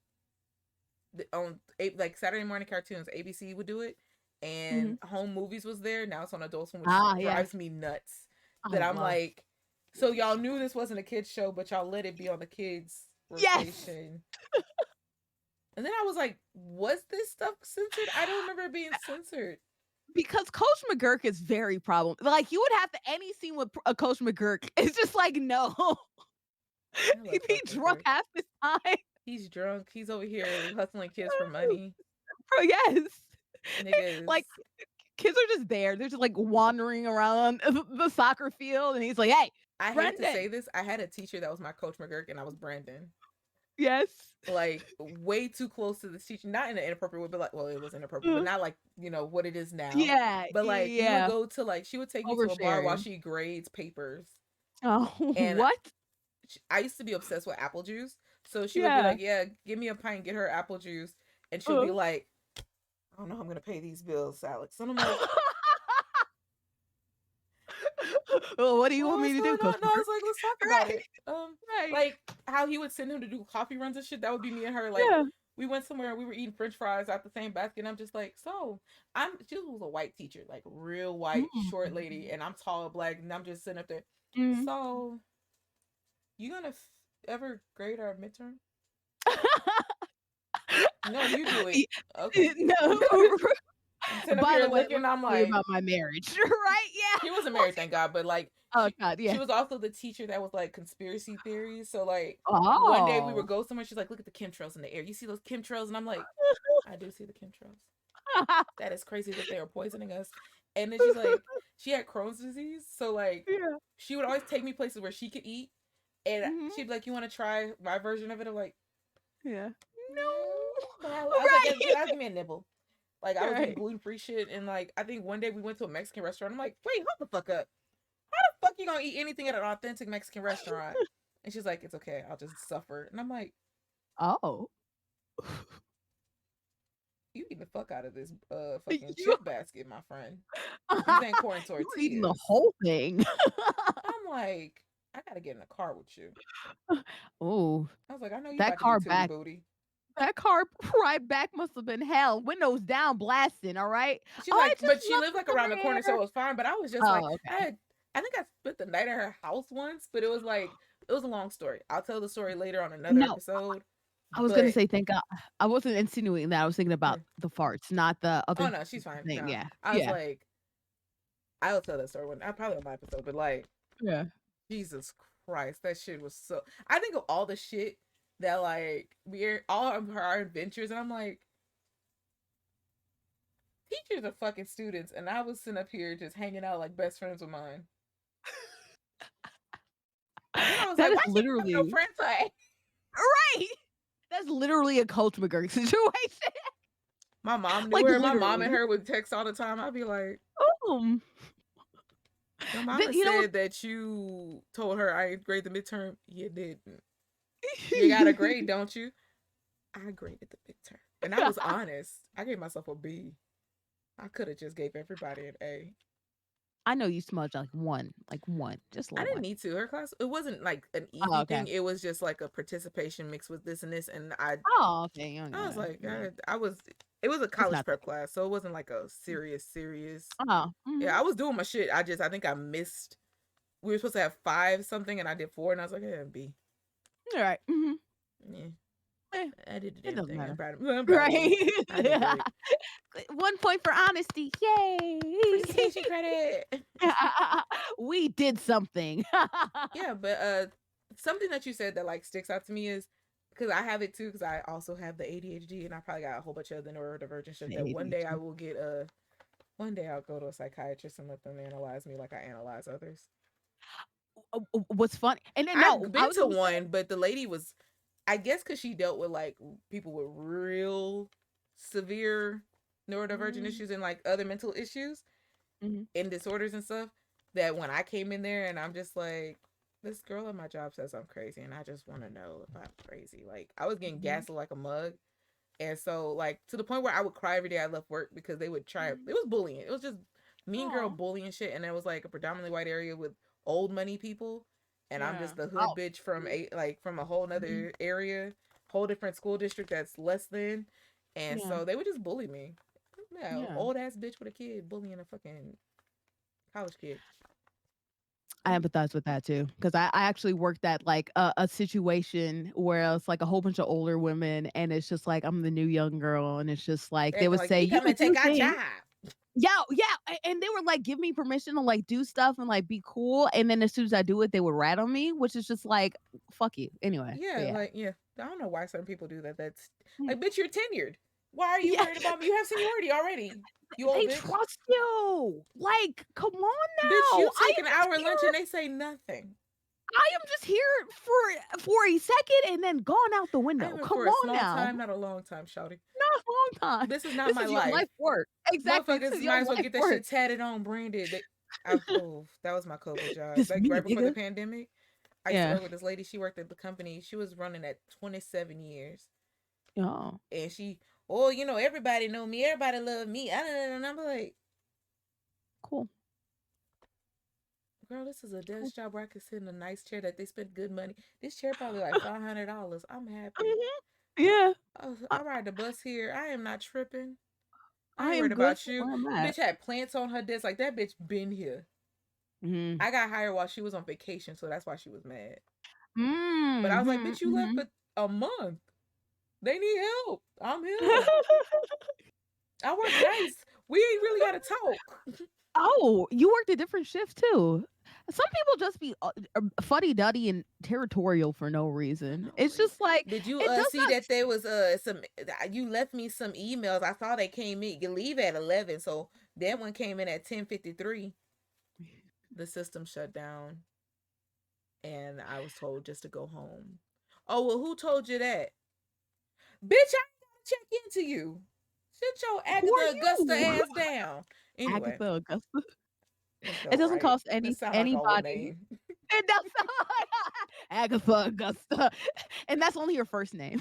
on like Saturday morning cartoons. ABC would do it, and Mhm. Home Movies was there. Now it's on Adult Swim, which Ah, yes. drives me nuts. I That I'm love like, So y'all knew this wasn't a kids show, but y'all let it be on the kids Yes. rotation. And then I was like, was this stuff censored? I don't remember it being censored. Because Coach McGurk is very problem. Like you would have to any scene with a Coach McGurk. It's just like no. I love He'd be Coach drunk McGurk. half the time. He's drunk. He's over here hustling kids for money. Bro, yes. Niggas. Like kids are just there. They're just like wandering around the soccer field, and he's like, "Hey, I hate to say Brendan." this. I had a teacher that was my Coach McGurk, and I was Brandon. Yes. Like way too close to this teacher, not in an inappropriate way, but like, well, it was inappropriate, but Uh, not like what it is now. yeah, But like, we would yeah. go to like, she would take me to a bar while Oversharing. she grades papers, Oh, and what? I used to be obsessed with apple juice. So she would be Yeah. like, "Yeah, give me a pint, get her apple juice," and she'll Uh. be like, "I don't know how I'm gonna pay these bills, Alex." And I'm like, Well, what do you want "Well, me what's to do, going Coach on?" No, I McGurk? was like, "Let's talk about Right, it." right. Like how he would send him to do coffee runs and shit. That would be me and her. Like Yeah. we went somewhere, we were eating French fries out the same basket. And I'm just like, so she was a white teacher, like real white, short lady, Mm. and I'm tall, black, and I'm just sitting up there. Mm. So you gonna ever grade our midterm? No, you do it. Okay. No. I'm sitting up By here the way, let looking. me I'm tell you like, about my marriage, right? Yeah. she wasn't married, thank God, but like Oh god, she yeah. was also the teacher that was like conspiracy theories. So like one day we would Oh. go somewhere, she's like, look at the chemtrails in the air. You see those chemtrails? And I'm like, I do see the chemtrails. That is crazy that they are poisoning us. And then she's like, she had Crohn's disease, so like Yeah. she would always take me places where she could eat, and Mhm. she'd be like, "You want to try my version of it?" I'm like, Yeah. "No," but I was like, No. I'll give me a nibble." Like I Right. was eating Right. gluten free shit, and like I think one day we went to a Mexican restaurant. I'm like, "Wait, hold the fuck up! How the fuck you gonna eat anything at an authentic Mexican restaurant?" And she's like, "It's okay, I'll just suffer." And I'm like, Oh. "You eat the fuck out of this fucking You chip basket, my friend. These ain't corn you were eating the tortillas." whole thing. I'm like, I gotta get in a car with you. Oh, I was like, I know you that about to be car tootie back booty. that car ride back must have been hell. Windows down, blasting, all right? She's "Oh, I like, just but she love lived the like around the corner, so summer it air." was fine. But I was just like, Oh, okay. I think I spent the night at her house once, but it was like, it was a long story. I'll tell the story later on another No, episode. I was gonna But say thank God. I wasn't insinuating that, I was thinking yeah. about the farts, not the Oh other no, she's fine. thing, No, yeah. I was Yeah. like, I'll tell that story when I probably on my episode. But like, Yeah. Jesus Christ, that shit was so. I think of all the shit that like we're all of our adventures, and I'm like, teachers are fucking students, and I was sitting up here just hanging out like best friends with mine. Then I was That like, is why she have no literally friends? Like, right! That's literally a Coach McGurk situation. my mom knew Like, her. My mom and literally. her would text all the time. I'd be like, Um, your then mama you know said that you told her I grade the midterm. You didn't. You got a grade, don't you? I graded the midterm. And I was honest. I gave myself a B. I could have just gave everybody an A. I know you smudged like 1, just a I little didn't one. need to. Her class, it wasn't like an Oh, easy okay. thing. It was just like a participation mixed with this and this. And Oh, okay, you don't I was know. like, Yeah. I was, it was a It's college not prep that class. So it wasn't like a serious. Oh, Yeah, mhm. I was doing my shit. I think I missed. We were supposed to have five something and I did four. And I was like, yeah, B. Alright, mhm. Yeah, Eh, I did the it damn doesn't thing. matter. I'm proud of me. Right? I did great. 1 point for honesty, yay! Appreciation credit. We did something. Yeah, but something that you said that like sticks out to me is because I have it too, because I also have the ADHD and I probably got a whole bunch of the neurodivergent shit that one day I ADHD. will get one day I'll go to a psychiatrist and let them analyze me like I analyze others. What's funny and then no, I've I been was to gonna say one, but the lady was, I guess, because she dealt with like people with real severe neurodivergent mm, issues and like other mental issues mhm. and disorders and stuff. That when I came in there and I'm just like, this girl at my job says I'm crazy, and I just want to know if I'm crazy. Like I was getting Mhm. gaslit like a mug, and so like to the point where I would cry every day I left work because they would try. It Mhm. was bullying. It was just mean girl Aw, bullying shit, and it was like a predominantly white area with old money people, and I'm yeah. just the hood Oh, bitch from from a whole mhm. nother area, whole different school district that's less than, and Yeah, so they would just bully me. Yeah, yeah. old ass bitch with a kid bullying a fucking college kid. I empathize with that too, because I actually worked at like a situation where it's like a whole bunch of older women, and it's just like I'm the new young girl, and it's just like they Acting would like say, you "You come and could take do our things." job. Yeah, yeah, and they would like give me permission to like do stuff and like be cool, and then as soon as I do it, they would rat on me, which is just like, fuck you. Anyway, but Yeah, yeah. like yeah. I don't know why certain people do that. That's Mm, like, bitch, you're tenured. Why are you yeah, worried about me? You have seniority already. You old they bitch. trust you. Like, come on Bitch, now. you take an hour lunch and they say nothing. I am just here for a second and then gone out the I'm window. here Come for a on small now. time, not a long time, shouty. Not a long time. This is not This my is your life. life work. Exactly. This Motherfuckers is your might as well life get that work. shit tatted on, branded. Oh, that was my COVID job. This Like me, right before the nigga. pandemic, I used to Yeah. work with this lady. She worked at the company. She was running at 27 years, Oh, and oh, everybody know me. Everybody love me. And I'm like, cool. girl, this is a Cool. desk job where I could sit in a nice chair that they spent good money. This chair probably like $500. I'm happy. Mhm. Yeah. I, I ride the bus here. I am not tripping. I I ain't am worried good about for you. where I'm The at. bitch had plants on her desk. Like that bitch been here. Mhm. I got hired while she was on vacation, so that's why she was mad. But I was like, Mhm. bitch, you left Mhm. for a month. They need help. I'm here. I work nights. We ain't really got to talk. Oh, you worked a different shift too. Some people just be fuddy duddy and territorial for no For reason. no It's reason. just like Did you it does see not. that there was some you left me some emails. I saw they came in. You leave at 11, so that one came in at 10:53. The system shut down and I was told just to go home. Oh, well, who told you that? Bitch, I ain't gotta check into you. Sit your Who are Agatha Augusta you? ass down. Anyway, Agatha Augusta. it It felt doesn't right. cost It any sound like an old anybody. name. It does Agatha Augusta, and that's only your first name,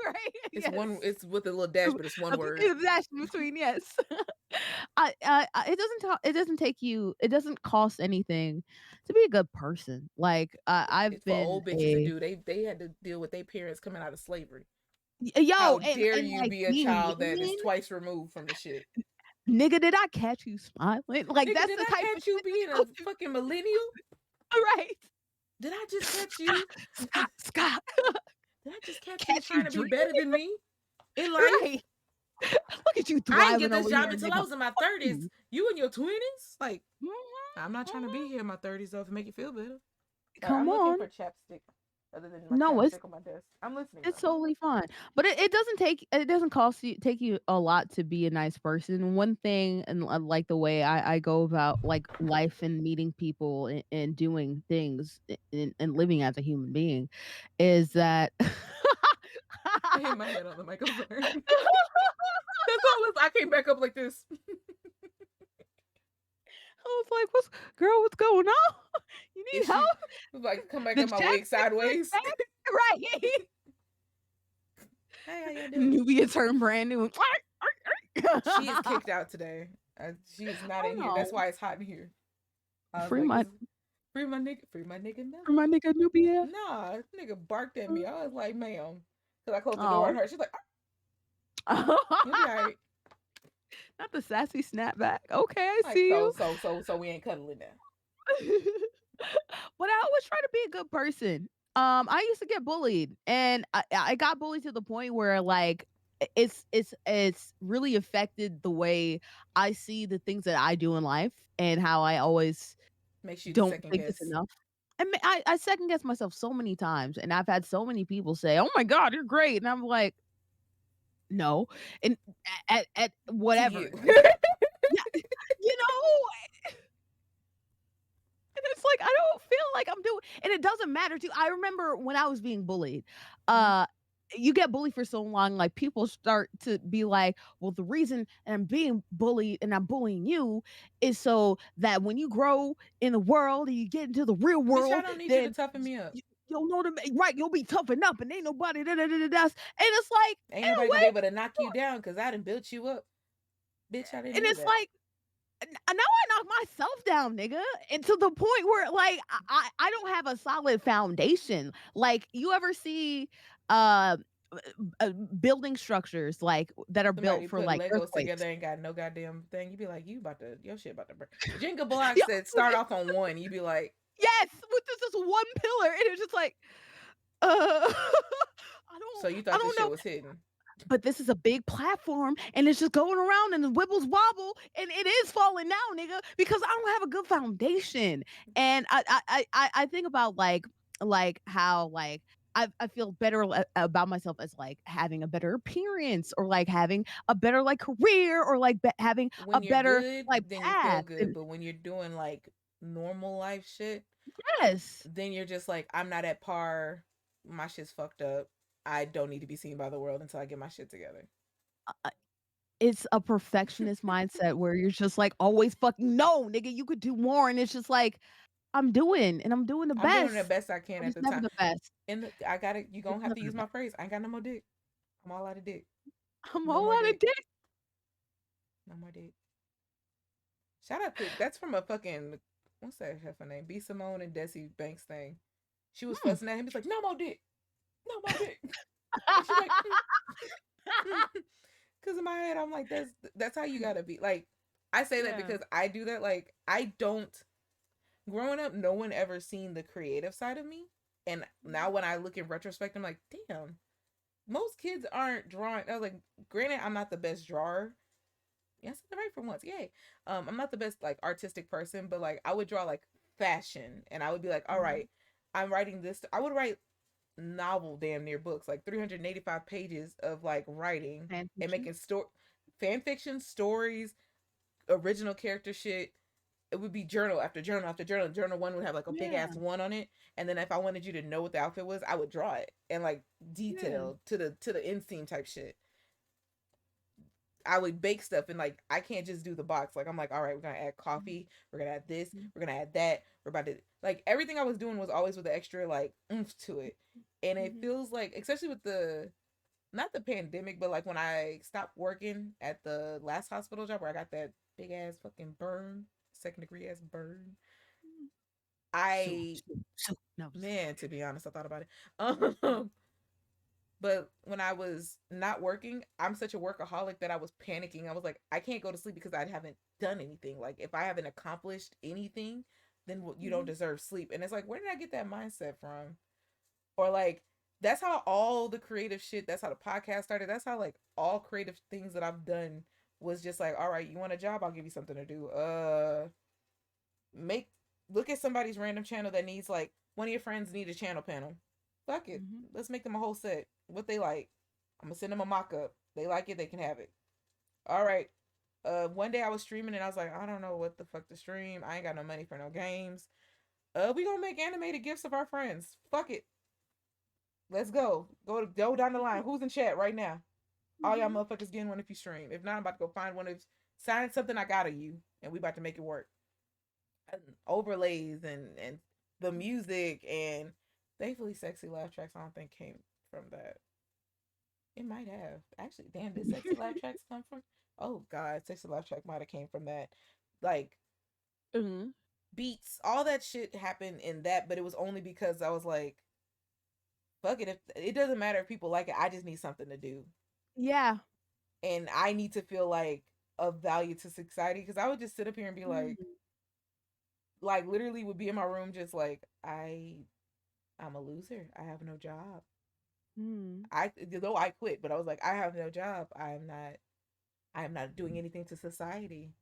right? It's one. Yes. It's with a little dash, but it's one word. That's between yes. It doesn't take you. It doesn't cost anything to be a good person. Like I've It's for been old bitches that a do. They had to deal with their parents coming out of slavery. yo, How dare and you like be a being child that is mean, twice removed from the shit? nigga. Did I catch you smiling? Like Nigga, that's did the I type of catch you shit that being you'll a fucking millennial? do, right? Did I just catch you? Scott, Scott, Scott, Did I just catch you catch you trying to be dreaming, better than me in right? life? Look at you I didn't thriving get this over job here, until I nigga. was in my Fuck 30s. you. You in your 20s? Like, Mhm, I'm not trying to be mhm. here in my 30s though if it make you feel better. All right, Come I'm looking on. for chapstick other than my No, chapstick on my desk. I'm listening it's though. totally fine. But it doesn't cost you take you a lot to be a nice person. One thing and like the way I go about like life and meeting people and doing things and living as a human being is that I hit my head on the microphone. That's all. I came back up like this. I was like, what's going on? You need Is help? she like come back The up my wig chapstick went sideways? bad? Right. Hey, how y'all doing? Nubia turned brand new. She is kicked out today. She is not Oh in here. That's no. why it's hot in here. I was Free like, my "Cause free my nigga free Mello." my nigga Nubia. Nah, this nigga barked at me. I was like, "Ma'am," because I closed the door on Oh. her. She's like, "You'll be alright." Not the sassy snapback. Okay, I Like, see you. so we ain't cuddling now. But I always try to be a good person. I used to get bullied, and I got bullied to the point where like it's really affected the way I see the things that I do in life and how I always Makes you don't second think it's guess. enough. I second guess myself so many times, and I've had so many people say, "Oh my god, you're great," and I'm like, "No," and at To whatever. you. Yeah, you know, and it's like, I don't feel like I'm doing and it doesn't matter too. I remember when I was being bullied, Mhm. uh, you get bullied for so long, like, people start to be like, "Well, the reason I'm being bullied and I'm bullying you is so that when you grow in the world and you get into the real Bitch, I world, don't need you to then toughen me up. you'll know the right, you'll be toughened up and ain't nobody da da da da da." And it's like, Ain't in a nobody gonna be way, able to knock you down because I done built you up. Bitch, I didn't and know it's that. like now I knock myself down, nigga, and to the point where like I don't have a solid foundation. Like you ever see uh, building structures like that are built Somebody for putting like Legos earthquakes. together ain't got no goddamn thing. You be like, your shit about to break. Jenga blocks Yeah, that start off on one, you be like, Yes, with just this one pillar, and it's just like, So you I thought this don't shit know. was hidden. But this is a big platform, and it's just going around, and the wibbles wobble, and it is falling down, nigga, because I don't have a good foundation. And I think about how I feel better about myself as like having a better appearance, or like having a better like career, or like having a When you're better good, like then you feel path. good. And But when you're doing like normal life shit, yes, then you're just like, I'm not at par. My shit's fucked up. I don't need to be seen by the world until I get my shit together. uh, it's a perfectionist mindset where you're just like always fucking no, nigga, you could do more, and it's just like I'm doing the I'm doing the best. best I can I'm at just the never time. the best. And I gotta, you Just gonna have never to the use my best. phrase. I ain't got no more dick. I'm all out of dick. I'm No all more out of dick. dick. No more dick. Shout out to, that's from a fucking, what's that heifer name? B Simone and Desi Banks thing. She was Hmm. fussing at him. He's like, no more dick. No more dick. And she's like, because in my head, I'm like, that's how you gotta be. Like, I say that Yeah. because I do that. Like, I don't, growing up, no one ever seen the creative side of me. And now when I look in retrospect, I'm like, damn, most kids aren't drawing. I was like, granted, I'm not the best drawer. Yes, I'm right for once. Yay. I'm not the best like artistic person, but like I would draw like fashion, and I would be like, all Mhm. right, I'm writing this. I would write novel damn near books, like 385 pages of like writing Fan and fiction. making fan fiction stories, original character shit. It would be journal after journal after journal. Journal one would have like a big Yeah. ass one on it, and then if I wanted you to know what the outfit was, I would draw it and like Yeah. detailed to the inseam type shit. I would bake stuff, and like I can't just do the box. Like I'm like, all right, we're gonna add coffee, we're gonna add this, Mhm. we're gonna add that. We're about to like everything I was doing was always with the extra like oomph to it. And it Mhm. feels like, especially with the not the pandemic, but like when I stopped working at the last hospital job where I got that big ass fucking burn, second degree ass burn. So, I no. man, to be honest, I thought about it. But when I was not working, I'm such a workaholic that I was panicking. I was like, I can't go to sleep because I haven't done anything. Like, if I haven't accomplished anything, then you don't Mhm. deserve sleep. And it's like, where did I get that mindset from? Or like, that's how all the creative shit, that's how the podcast started. That's how like all creative things that I've done was just like, all right, you want a job? I'll give you something to do. Make look at somebody's random channel that needs like one of your friends need a channel panel. Fuck it. Mhm. Let's make them a whole set. What they like. I'm gonna send them a mock up. They like it, they can have it. All right. One day I was streaming and I was like, I don't know what the fuck to stream. I ain't got no money for no games. We gonna make animated gifts of our friends. Fuck it. Let's go. Go down the line. Who's in chat right now? All y'all Mhm. motherfuckers getting one if you stream. If not, I'm about to go find one of sign something I got of you, and we about to make it work. And overlays and the music and thankfully sexy laugh tracks I don't think came from that. It might have. Actually, damn, did sexy laugh tracks come from? Oh god, sexy laugh track might have came from that. Like Mhm. beats, all that shit happened in that, but it was only because I was like, fuck it, if it doesn't matter if people like it, I just need something to do. Yeah. And I need to feel like of value to society because I would just sit up here and be Mhm. like literally would be in my room just like I'm a loser. I have no job. Mhm. I though I quit, but I was like, I have no job. I am not doing anything to society.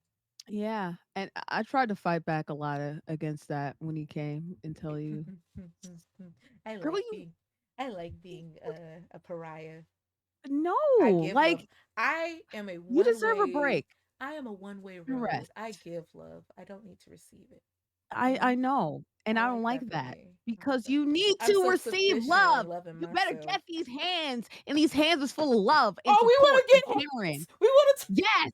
Yeah, and I tried to fight back a lot against that when he came and tell you, I "Girl, like being I like being a pariah. no, I give love. like, I am a you one deserve a way break I am a one way and road. rest." I give love. I don't need to receive it. I know, and I I don't like like that for that me. I like because that. you need I'm to self receive sufficient love. in loving You better myself. get these hands, and these hands is full of love and Oh, we support want to and get caring. hands. We want to. Yes,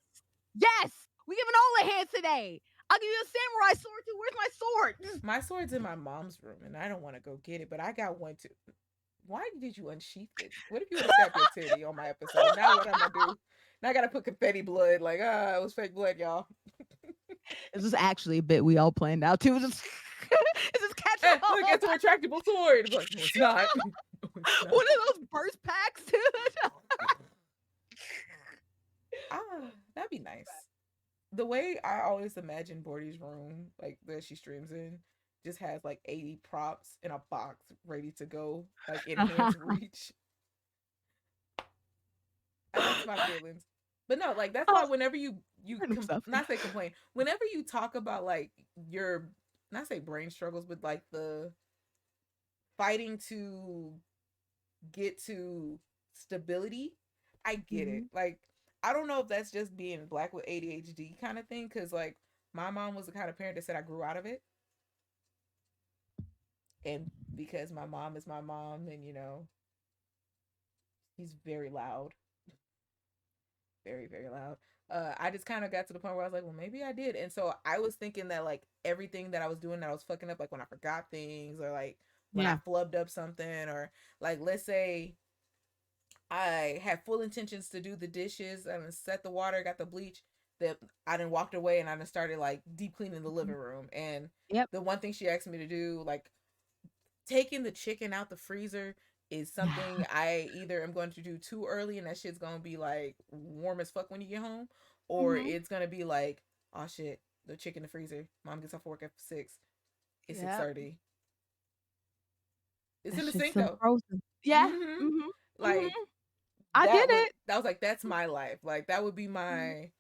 yes, we giving all the hands today. I'll give you a samurai sword too. Where's my sword? My sword's in my mom's room, and I don't want to go get it, but I got one too. Why did you unsheath it? What if you would have stabbed your titty on my episode? Now what I'm gonna do? Now I gotta put confetti blood. Like, it was fake blood, y'all. This is actually a bit we all planned out too. It's just catch them Look, all. it's a retractable sword. It's like, no, it's not. No, it's not. One of those burst packs too. That'd be nice. The way I always imagine Bordy's room, like that she streams in, just has like 80 props in a box ready to go, like in hand's reach. That's my feelings. But no, like that's Oh, why whenever you random stuff. not say complain, whenever you talk about like your not say brain struggles, but like the fighting to get to stability, I get it. Mhm. Like I don't know if that's just being black with ADHD kind of thing, because like my mom was the kind of parent that said I grew out of it, and because my mom is my mom, and she's very loud, very very loud. I just kind of got to the point where I was like, well, maybe I did, and so I was thinking that like everything that I was doing that I was fucking up, like when I forgot things or like when I Yeah. flubbed up something, or like let's say I had full intentions to do the dishes and set the water, got the bleach. That I done walked away and I done started like deep cleaning the living Mhm. room. And Yep. the one thing she asked me to do, like taking the chicken out the freezer, is something I either am going to do too early and that shit's gonna be like warm as fuck when you get home, or Mhm. it's gonna be like, oh shit, the chicken in the freezer. Mom gets off work at 6. It's six Yep. thirty. It's in It's the just sink some though. frozen. Yeah. Mm-hmm. Mhm. Mhm. Like I did it. that was like that's my life. Like that would be my,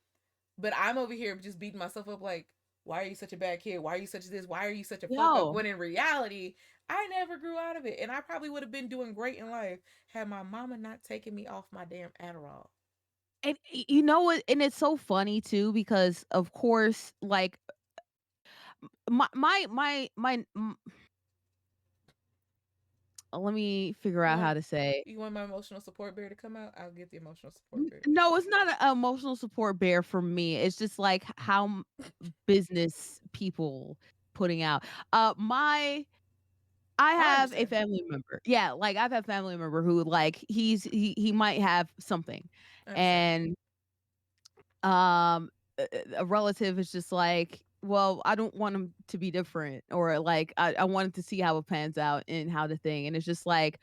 but I'm over here just beating myself up like, why are you such a bad kid? Why are you such this? Why are you such a fuck up? Yo, When in reality, I never grew out of it. And I probably would have been doing great in life had my mama not taken me off my damn Adderall. and you know what? And it's so funny too because of course, like let me figure You out want how to say. you want my emotional support bear to come out? I'll get the emotional support bear. No, it's not an emotional support bear for me. It's just like how business people putting out. My I I have a understand. family member. Yeah, like I've had family member who like he might have something, I understand. and a relative is just like, well, I don't want him to be different, or like I wanted to see how it pans out and how the thing, and it's just like,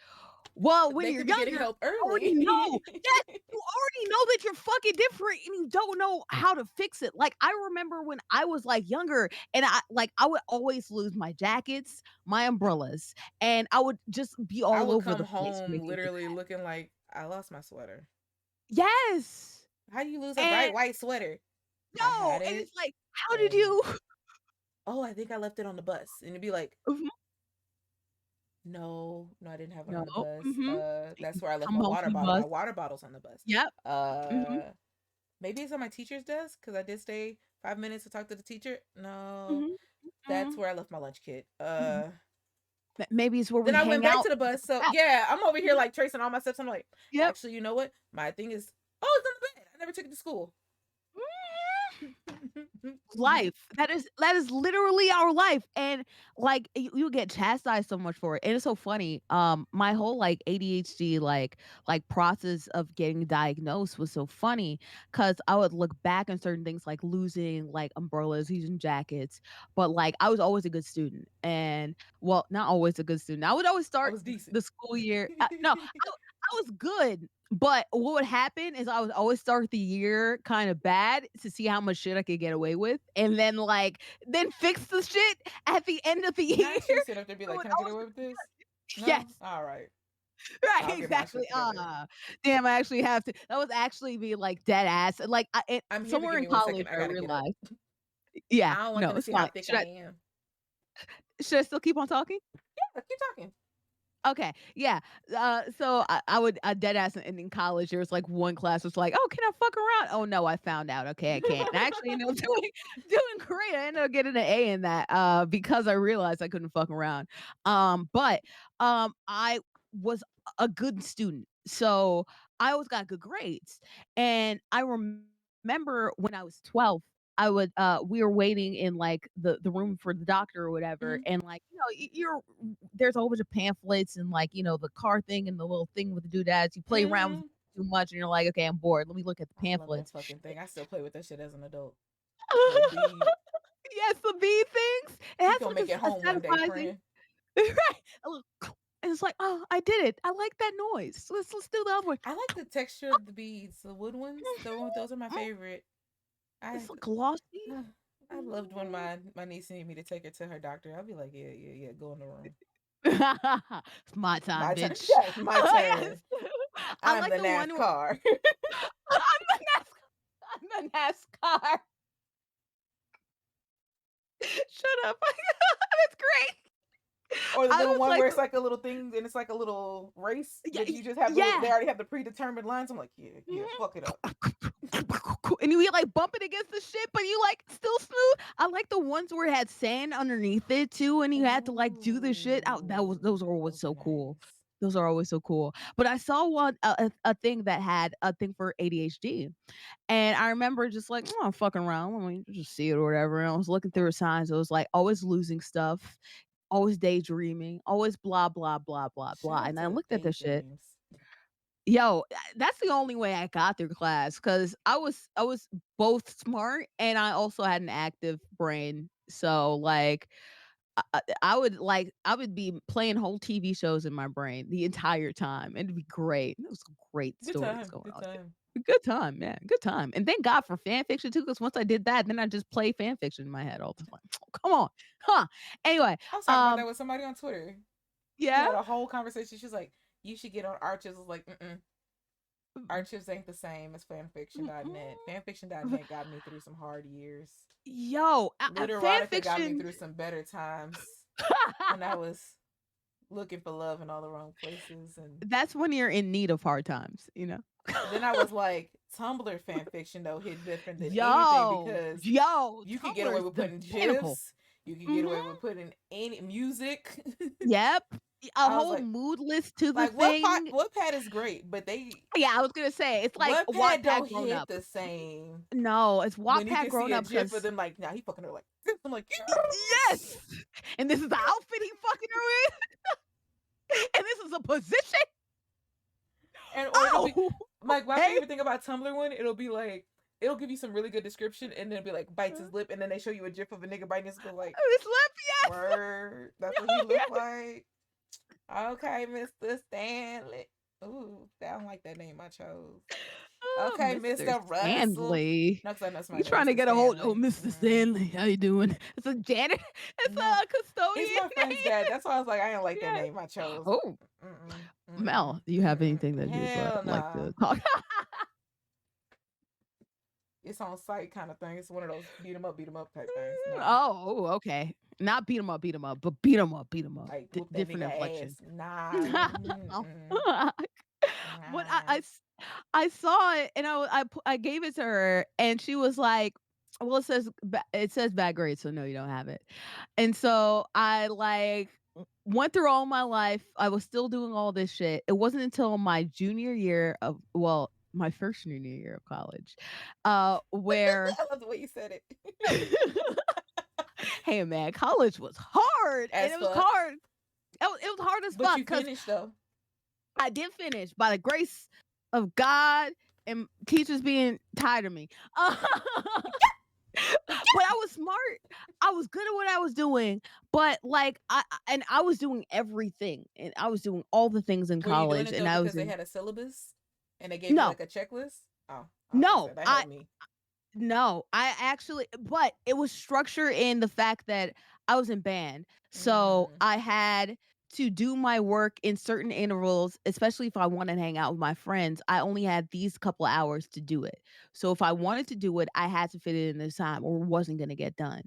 well, when They you're could be getting younger, help you already know. early. Yes, you already know that you're fucking different and you don't know how to fix it. Like I remember when I was like younger and I would always lose my jackets, my umbrellas, and I would just be I all would over come the place when home it came to literally that. looking like I lost my sweater. Yes. How do you lose a And bright white sweater? I no, had and it, it's like, how did and you oh, I think I left it on the bus. And it'd be like, Mhm. no, no, I didn't have it No. on the bus. Mhm. That's where I left Come my home water from the bottle. My bus. water bottle's on the bus. Yep. Mhm. Uh, maybe it's on my teacher's desk because I did stay 5 minutes to talk to the teacher. No, Mhm. that's Mhm. where I left my lunch kit. Mhm. Maybe it's where Then we I went hang back out to the and take bus. a So nap. yeah, I'm over here Mhm. like tracing all my steps. I'm like, Yep. actually, you know what? My thing is, oh, it's on the bed. I never took it to school. Mm. Life. That is literally our life, and, like, you get chastised so much for it, and it's so funny, my whole, like, ADHD, process of getting diagnosed was so funny because I would look back on certain things like losing, like, umbrellas, using jackets, but, like, I was always a good student, and well, not always a good student. I would always I start was decent. the school year no, I was good, but what would happen is I would always start the year kinda bad to see how much shit I could get away with, and then, then fix the shit at the end of the year. Not you sit up there and be So like, it can I get always away with this? yes, No? All right. right, I'll get my exactly, shit together. damn, I actually have to that was actually me, like, dead ass, like, I'm here, but somewhere give in me one college, second. I I gotta get up. realized yeah, I don't want no, them to it's see how fine. thick I am. Should I still keep on talking? Yeah, keep talking. Okay, yeah. So I would dead ass in college. There was like one class was like, "Oh, can I fuck around?" Oh no, I found out. Okay, I can't. And I actually ended up doing great. I ended up getting an A in that because I realized I couldn't fuck around. But I was a good student, so I always got good grades. And I remember when I was 12. I would we were waiting in like the room for the doctor or whatever, Mhm. and like you're there's a whole bunch of pamphlets and like the car thing and the little thing with the doodads. You play around with Mhm. it too much and you're like, okay, I'm bored. Let me look at the I love that pamphlets. fucking thing. I still play with that shit as an adult. Little bead. Yes, the bee things. It You has gonna such a, make it a home one day, satisfying, friend. right? A little, and it's like, oh, I did it. I like that noise. Let's do the other one. I like the texture of the beads, the wood ones. Those are my favorite. I It's so glossy. I loved when my niece needed me to take her to her doctor. I'll be like, yeah, yeah, yeah, go in the room. It's my time, My turn. bitch. Yes, my Yes. turn. I I'm like the the one where NASCAR. I'm the NASCAR. I'm the NASCAR. Shut up. That's great. Or the I little was one like, where it's like a little thing and it's like a little race, yeah, but you just have they yeah. already have the predetermined lines. I'm like, yeah, yeah, Mhm. fuck it up. And you like bumping against the shit, but you like still smooth. I like the ones where it had sand underneath it too, and you had to like do the shit out. That was those Ooh, are always those are so cool. nice. Those are always so cool. But I saw one a thing that had a thing for ADHD, and I remember just like, oh, I'm fucking around. I mean, just see it or whatever. And I was looking through the signs. It was like always losing stuff, always daydreaming, always blah blah blah blah Shout blah. out And I to looked at this shit. daydreams. Yo, that's the only way I got through class because I was both smart and I also had an active brain. So like I would be playing whole TV shows in my brain the entire time. It'd be great. It was great Good stories time. going Good on. time. Good time, man. Good time. And thank God for fan fiction too, because once I did that, then I just play fan fiction in my head all the time. Come on. Huh. Anyway, I was talking about that um, with somebody on Twitter. We yeah. had a whole conversation. She's like, you should get on Arches. I was like, mm-mm. Archives ain't the same as fanfiction.net. Fanfiction.net got me through some hard years. Yo, fan Literotica got me fiction. through some better times when I was looking for love in all the wrong places. And That's when you're in need of hard times, you know? then I was like, Tumblr fanfiction though hit different than anything Yo, because yo, you could get away Tumblr's with the putting pinnacle. gifs, you could get away Mhm. with putting any music. Yep. A I was whole like, mood list to the like thing. Wattpad is great, but they Yeah, I was gonna say, it's like Wattpad Wattpad don't grown hit up. the same No, it's when you Wattpad can see grown a up gif of because them like, now he fucking her like this. I'm like, y yes. yes! And this is the outfit he fucking her in, and this is a position? And or it'll be Oh, like my okay. favorite thing about Tumblr one, it'll be like it'll give you some really good description and then it'll be like bites his lip and then they show you a gif of a nigga biting his lip like This lip, yes. word. That's what he Oh, looked yes. like. Okay, Mr. Stanley. Ooh, I don't like that name I chose. Oh, Okay, Mr. Mr. Russell. Stanley. No, because I know somebody You named trying to Mr. get a hold oh, Stanley. Mr. Mm-mm. Stanley, how you doing? It's a janitor. It's No, a it's custodian my friend's dad. That's why I was like, I didn't like that name. name I chose. Oh, Mm-mm, mm-mm, Mel, do you have anything mm-mm. that you'd Hell like nah. to talk? It's on site kind of thing. It's one of those beat 'em up type things. Nah, Oh, okay. Not beat 'em up, but beat 'em up. like whoop that Different nigga inflection. ass. Nah, mm-mm, When nah. I saw it and I gave it to her and she was like, "Well, it says bad grades, so no, you don't have it." And so I like went through all my life. I was still doing all this shit. It wasn't until my junior year of well, my first junior year of college, where I love the way you said it. hey man, college was hard and As it was fuck. hard. It was hard as But fuck you because finished though. I did finish by the grace of God and teachers being tired of me. But I was smart. I was good at what I was doing, but like I was doing everything, and I was doing all the things in Were you doing college, it and though I because was they in had a syllabus and they gave you no, like a checklist? Oh, I was gonna no, say that I helped me. no, I actually but it was structure in the fact that I was in band. So Mm, I had to do my work in certain intervals, especially if I wanted to hang out with my friends. I only had these couple hours to do it. So if I wanted to do it, I had to fit it in this time or it wasn't going to get done.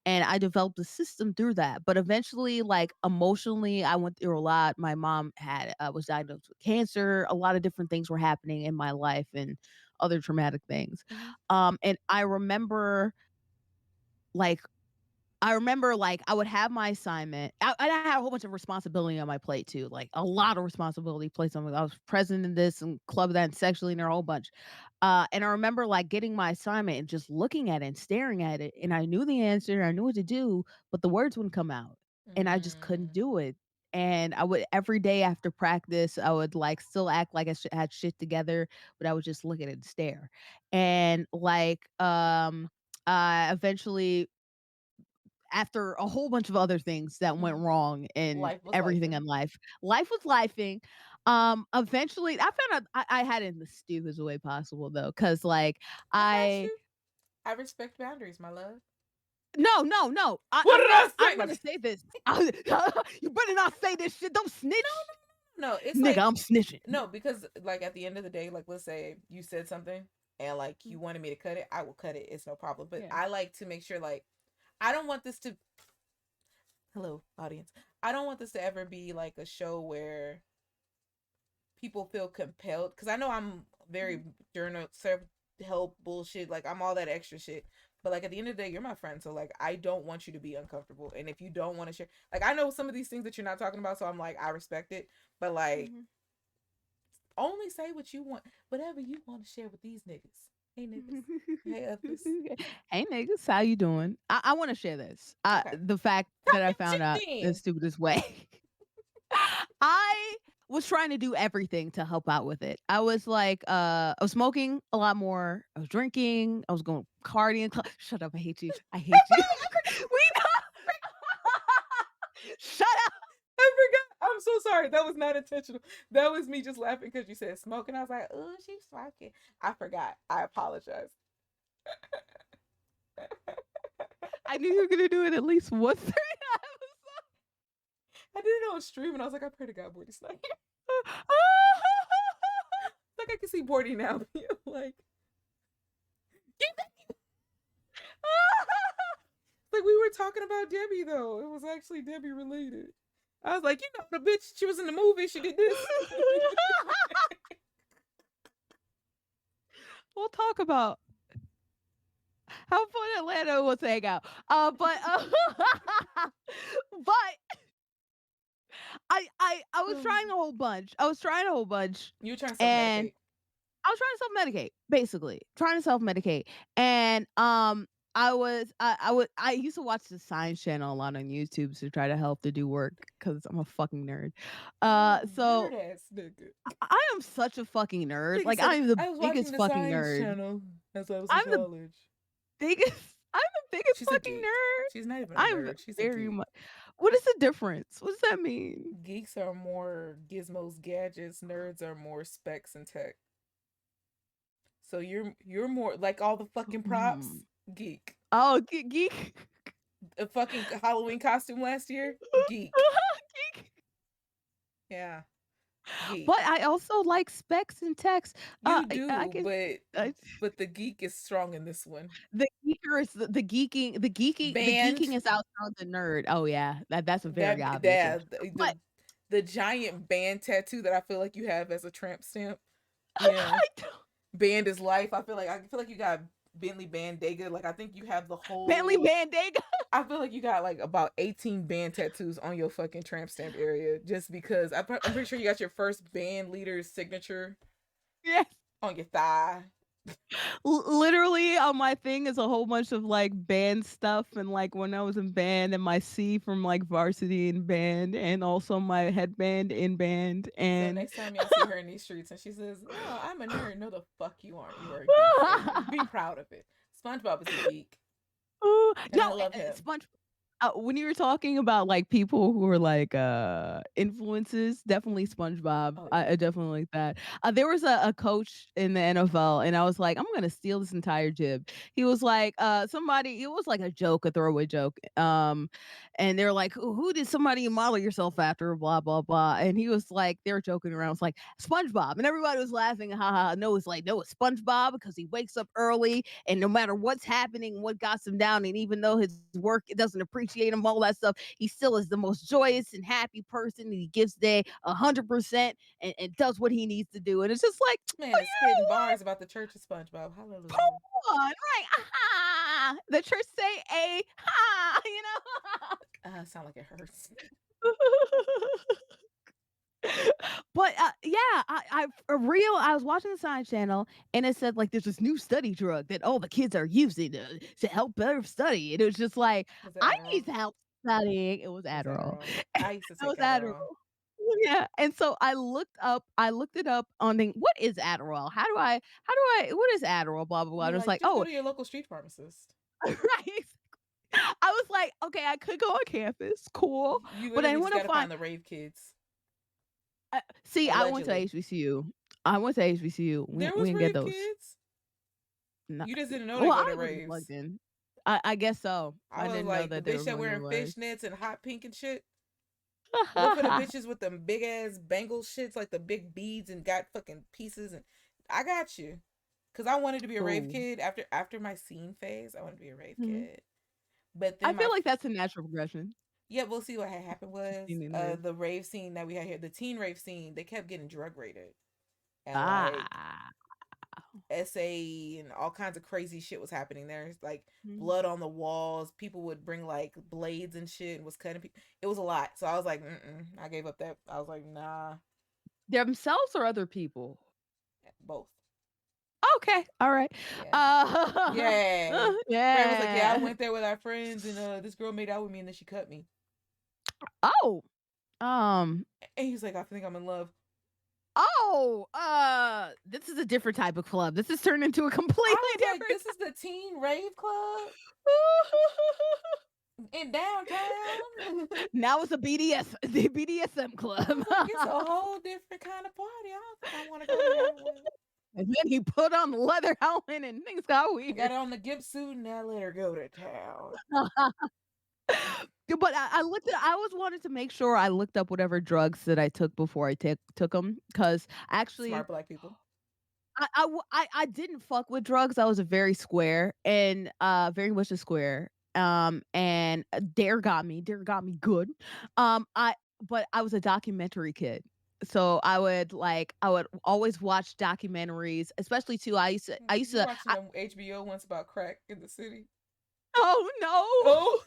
And I developed a system through that. But eventually, like emotionally, I went through a lot. My mom had was diagnosed with cancer. A lot of different things were happening in my life and other traumatic things. mm, And like I remember like I would have my assignment. I had a whole bunch of responsibility on my plate too, like a lot of responsibility placed on me. I was president in this and club that and sexually and a whole bunch. And I remember like getting my assignment and just looking at it and staring at it. And I knew the answer, I knew what to do, but the words wouldn't come out. And I just couldn't mm. do it. And I would every day after practice, I would like still act like had shit together, but I would just look at it and stare. And like eventually after a whole bunch of other things that went Mhm. wrong in Life was life. everything in life. Life was lifing. Eventually, I found out I had it in the stupidest way possible though, because like I got I you. I respect boundaries, my love. No, no, no. What did I say? I'm No, gonna say this. You better not say this shit. Don't snitch, no, it's nigga. like I'm snitching. no, because like at the end of the day, like let's say you said something and like you wanted me to cut it, I will cut it. It's no problem. But Yeah. I like to make sure like I don't want this to hello audience. I don't want this to ever be like a show where people feel compelled because I know I'm very journal self help bullshit. Like I'm all that extra shit. But like at the end of the day, you're my friend, so like I don't want you to be uncomfortable. And if you don't want to share, like I know some of these things that you're not talking about, so I'm like I respect it. But like Mhm. only say what you want, whatever you want to share with these niggas. Hey niggas, hey others. Hey niggas, how you doing? I want to share this. Okay, The fact talk that I your found out shit the then. stupidest way. I was trying to do everything to help out with it. I was like, I was smoking a lot more. I was drinking. I was going partying. Shut up! I hate you. I hate you. We know. Shut up. I forgot. I'm so sorry. That was not intentional. That was me just laughing because you said smoking. I was like, oh, she's smoking. I forgot. I apologize. I knew you were gonna do it at least once. I didn't know it was streaming. I was like, I pray to God, Bordy's not here. Like I can see Bordy now. Like, like we were talking about Debbie though. It was actually Debbie related. I was like, you know, the bitch. She was in the movie. She did this. We'll talk about how fun Atlanta was to hang out. But I was trying a whole bunch. I was trying a whole bunch, You were trying to self and medicate. I was trying to self-medicate, basically. Trying to self-medicate. And I used to watch the Science Channel a lot on YouTube to try to help to do work because I'm a fucking nerd. So Nerd ass nigga. I am such a fucking nerd. Nigga Like said I'm the I was watching biggest the fucking Science nerd. Channel as I was in I'm the college. biggest I'm the biggest She's a fucking geek. nerd. She's not even a I'm nerd. She's a very geek. much. What is the difference? What does that mean? Geeks are more gizmos, gadgets. Nerds are more specs and tech. So you're more like all the fucking props. Hmm. Geek. Oh, geek. A fucking Halloween costume last year. Geek. Geek. Yeah. But Geek. I also like specs and text. You I do, can. but I, but the geek is strong in this one. the geeker is the geeking. The Band geeking is outside the nerd. Oh yeah, that's a very that obvious one. that But the giant band tattoo that I feel like you have as a tramp stamp. Yeah. I don't. Band is life. I feel like you got Bentley Bandega. Like I think you have the Bentley whole Bandega. I feel like you got like about 18 band tattoos on your fucking tramp stamp area just because I'm pretty sure you got your first band leader's signature Yes. on your thigh. Literally on my thing is a whole bunch of like band stuff and like when I was in band and my C from like varsity in band and also my headband in band So and next time y'all see her in these streets and she says, "No, I'm a nerd." No, the fuck you aren't. You are a geek, and be proud of it. SpongeBob is a geek, Ooh, and no, I love him. Sponge when you were talking about like people who were like influences, definitely SpongeBob. Oh I yeah, definitely like that. There was a coach in the NFL, and I was like, I'm gonna steal this entire jib. He was like, somebody. It was like a joke, a throwaway joke. And they're like, who did somebody model yourself after? Blah blah blah. And he was like, they were joking around. It's like SpongeBob, and everybody was laughing. Ha ha. No, it's like no, it's SpongeBob because he wakes up early and no matter what's happening, what got him down, and even though his work doesn't appreciate him, all that stuff, he still is the most joyous and happy person. And he gives day 100% and does what he needs to do. And it's just like, man oh, is spitting bars about the church of SpongeBob. Hallelujah. come on, right? Ah, the church say a ha, you know. Sound like it hurts. But yeah, I for real. I was watching the Science Channel, and it said like there's this new study drug that all the kids are using to help better study. And it was just like Was it I Adderall? need help studying. It was It was Adderall. Adderall. I used to It take was Adderall. Adderall. Yeah, and so I looked it up on the what is Adderall? What is Adderall? Blah blah blah. You're And it's like, like, just go oh, to your local street pharmacist. right. I was like, okay, I could go on campus, cool, You but I literally just want to got to find. find the rave kids. See, I went to Allegedly, HBCU. I went to HBCU. there We was didn't get rave those. kids. No. You just didn't know they Well, go to I wasn't raves. plugged in. I guess so. I I was didn't know like, the that they bitch were that going to wearing bars. fishnets and hot pink and shit. Look for the bitches with them big ass bangle shits, like the big beads and got fucking pieces. And I got you, cause I wanted to be a rave Ooh. kid after my scene phase. I wanted to be a rave Mhm. kid, but I then feel like that's a natural progression. yeah, we'll see what had happened was Seen in rave. the rave scene that we had here, the teen rave scene. They kept getting drug rated and like Ah. SA and all kinds of crazy shit was happening there. It's like Mhm. blood on the walls. People would bring like blades and shit and was cutting people. It was a lot. So I was like, I gave up that. I was like, nah, Themselves or other people? both. Okay, alright. Yeah. Uh, Yeah. Friend was like, yeah, I yeah. went there with our friends and this girl made out with me and then she cut me. Oh, um, And he's like, I think I'm in love. this is a different type of club. This has turned into a completely I was like, different this is the teen rave club in downtown. Now it's a BDS the BDSM I club. was like, it's a whole different kind of party. I don't think I want to go to that one. And then he put on the leather helmet and things got I got weird. on the gimp suit and I let her go to town. But I looked at I always wanted to make sure I looked up whatever drugs that I took before I took them because actually Smart black people. I didn't fuck with drugs. I was a very square and, very much a square. And Dare got me good. I but I was a documentary kid. So I would always watch documentaries, especially too. I used You to watching I, them HBO once about crack in the city? oh Oh,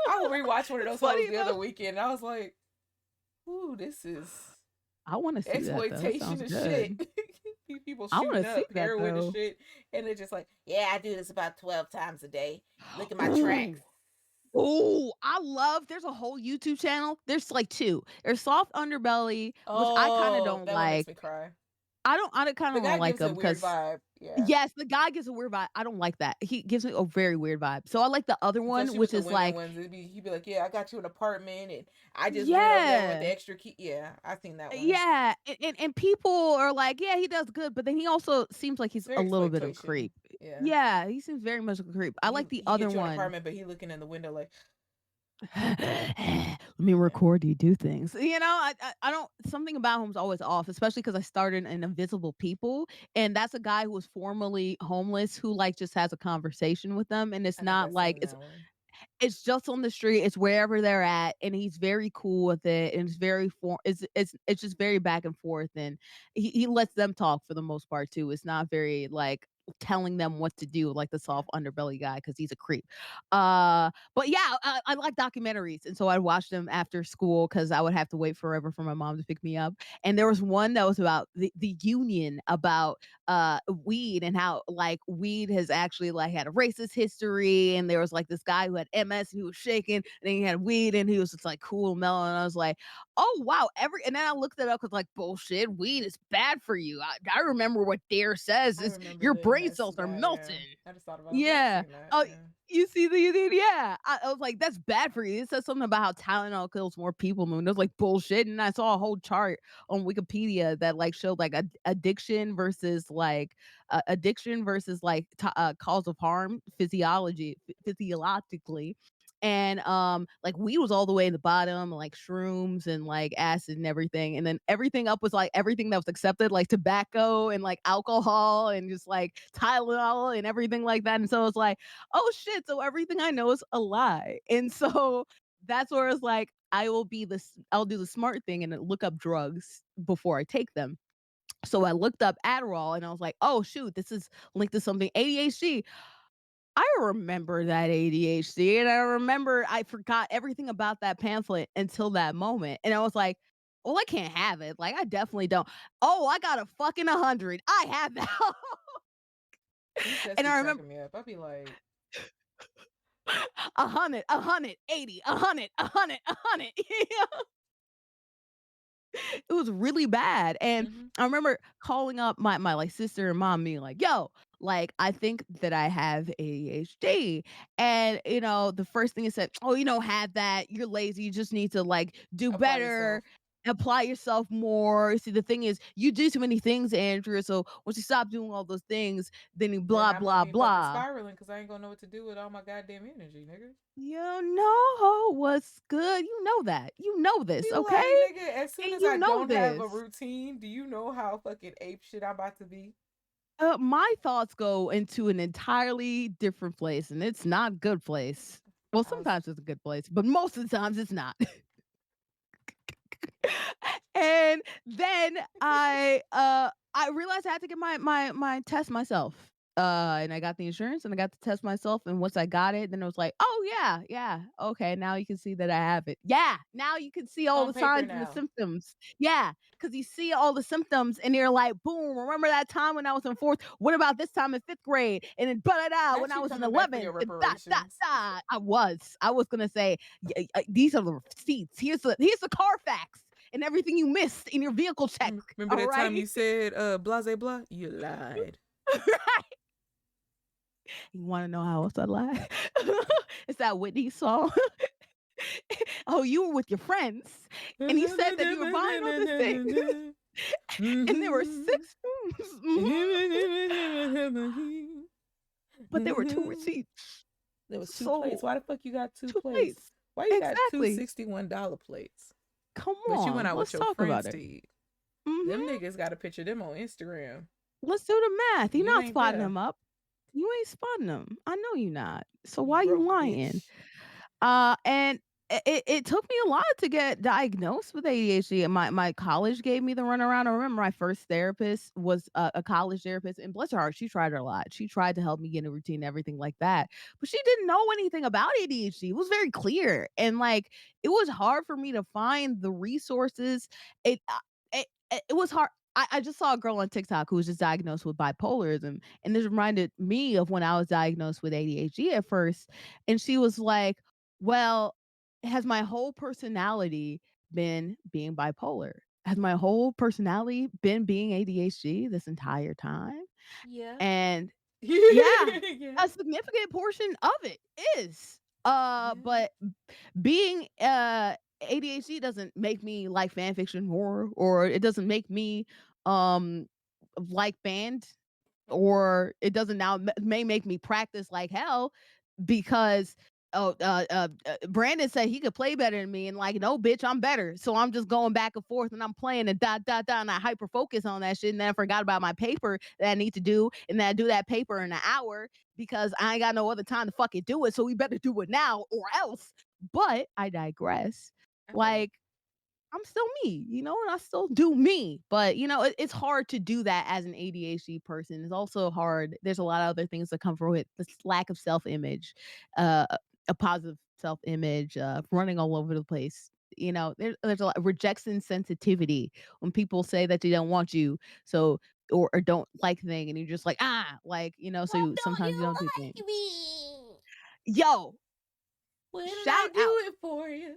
I will rewatch one of no. those Funny hoes the enough, other weekend. I was like, ooh, this is I want to see that though. That exploitation sounds and shit. good. People I want shooting to see up that heroin and though. shit, and they're just like, yeah, I do this about 12 times a day. Look at my tracks. Ooh. Oh, I love there's a whole YouTube channel. There's like 2. There's Soft Underbelly, which I kinda Oh, don't that one makes like. me cry. I kinda The don't guy like gives a them weird because vibe. Yeah. yes, the guy gives a weird vibe. I don't like that. He gives me a very weird vibe. So I like the other one, Especially with which the is women like ones, he'd be like, "Yeah, I got you an apartment, and I just went over there with the yeah. extra key." Yeah, I seen that one. Yeah, and people are like, "Yeah, he does good," but then he also seems like It's he's very a little bit of a exploitation. creep. Yeah, Yeah, he seems very much like a creep. I he like the he other get you an one. apartment, but he looking in the window like, Let me yeah, record you do things. You know, I don't something about him's always off, especially because I started in Invisible People, and that's a guy who was formerly homeless who like just has a conversation with them, and it's I think I not like seen that one. it's just on the street, it's wherever they're at, and he's very cool with it, and it's very it's just very back and forth, and he lets them talk for the most part too. It's not very, like, telling them what to do like the Yeah, soft underbelly guy because he's a creep. But yeah, I like documentaries, and so I'd watch them after school because I would have to wait forever for my mom to pick me up, and there was one that was about the union about weed and how like weed has actually like had a racist history, and there was like this guy who had MS and he was shaking, and then he had weed and he was just like cool mellow, and I was like, oh wow, every and then I looked it up because like bullshit, weed is bad for you. I remember what Dare says I is remember your the brain MS cells are guy. Yeah, melting. I just thought about. It. I was like, I Yeah. seen that. Oh, Yeah, you see the you did? Yeah. I was like, that's bad for you. It says something about how Tylenol kills more people. And it was like bullshit. And I saw a whole chart on Wikipedia that like showed like addiction versus like cause of harm physiologically. And like weed was all the way in the bottom, like shrooms and like acid and everything, and then everything up was like everything that was accepted, like tobacco and like alcohol and just like Tylenol and everything like that. And so it's like, oh shit, so everything I know is a lie. And so that's where it's like I'll do the smart thing and look up drugs before I take them. So I looked up Adderall and I was like, oh shoot, this is linked to something ADHD. I remember that ADHD, and I forgot everything about that pamphlet until that moment, and I was like, "Well, I can't have it, like, I definitely don't. Oh, I got a fucking 100. I have that." these tests And be I remember cracking me up. I'd be like, 100, 100, 80, 100, 100, 100. It was really bad, and mm-hmm. I remember calling up my, like, sister and mom being like, "Yo, like, I think that I have ADHD," and, the first thing it said, "Oh, you don't have that, you're lazy, you just need to, like, do Apply better." yourself. apply yourself more. See, the thing is, you do too many things, Andrea. So once you stop doing all those things, then you Then blah I'm gonna blah be fucking blah. spiraling because I ain't gonna know what to do with all my goddamn energy, nigga. You know what's good. You know that. You know Be this, okay? like, nigga, as soon And as you I know don't have a this. routine, do you know how fucking ape shit I'm about to be? My thoughts go into an entirely different place, and it's not a good place. Well, I was sometimes it's a good place, but most of the times it's not. And then I realized I had to get my test myself. And I got the insurance and I got to test myself. And once I got it, then it was like, oh yeah, yeah, okay, now you can see that I have it. Yeah, now you can see all on the paper signs and the now. symptoms. Yeah, because you see all the symptoms and you're like, boom, remember that time when I was in fourth? What about this time in fifth grade? And then da da da when Not I you was in coming back for 11th your and da da reparations. da. I was gonna say, these are the receipts. Here's the Carfax and everything you missed in your vehicle check. Remember All that time right. you said blase blah? You lied. Right. You want to know how else I lie? It's that Whitney song. Oh, you were with your friends and you said that you were buying all this thing and there were six rooms. But there were two receipts. There was two plates. So Why the fuck you got two two plates? plates. Why you got two Exactly. $61 plates? Come But you went on. out with Let's your talk about friends it. to eat. Them Hmm. niggas got a picture of them on Instagram. Let's do the math. You're You not ain't spotting there. them up. You ain't spotting them. I know you're not. So You why you broke lying? bitch. And it took me a lot to get diagnosed with ADHD. And my college gave me the runaround. I remember my first therapist was a college therapist, and bless her heart, she tried a lot. She tried to help me get a routine, everything like that. But she didn't know anything about ADHD. It was very clear, and like it was hard for me to find the resources. It it was hard. I just saw a girl on TikTok who was just diagnosed with bipolarism, and this reminded me of when I was diagnosed with ADHD at first. And she was like, well, has my whole personality been being bipolar? Has my whole personality been being ADHD this entire time? Yeah. And yeah, Yeah. a significant portion of it is. Yeah. But being ADHD doesn't make me like fan fiction horror, or it doesn't make me um like band, or it doesn't now may make me practice like hell because Brandon said he could play better than me, and like, no, bitch, I'm better. So I'm just going back and forth, and I'm playing and dot dot dot, and I hyper focus on that shit, and then I forgot about my paper that I need to do, and then I do that paper in an hour because I ain't got no other time to fucking do it. So we better do it now or else. But I digress. Okay. Like, I'm still me, and I still do me. But it's hard to do that as an ADHD person. It's also hard. There's a lot of other things that come from it. This lack of self image, uh, a positive self image, running all over the place. There's a lot rejection sensitivity when people say that they don't want you, so or don't like thing, and you're just like like so Why don't sometimes you you don't do like things. me? Yo, When I shout out. do it for you.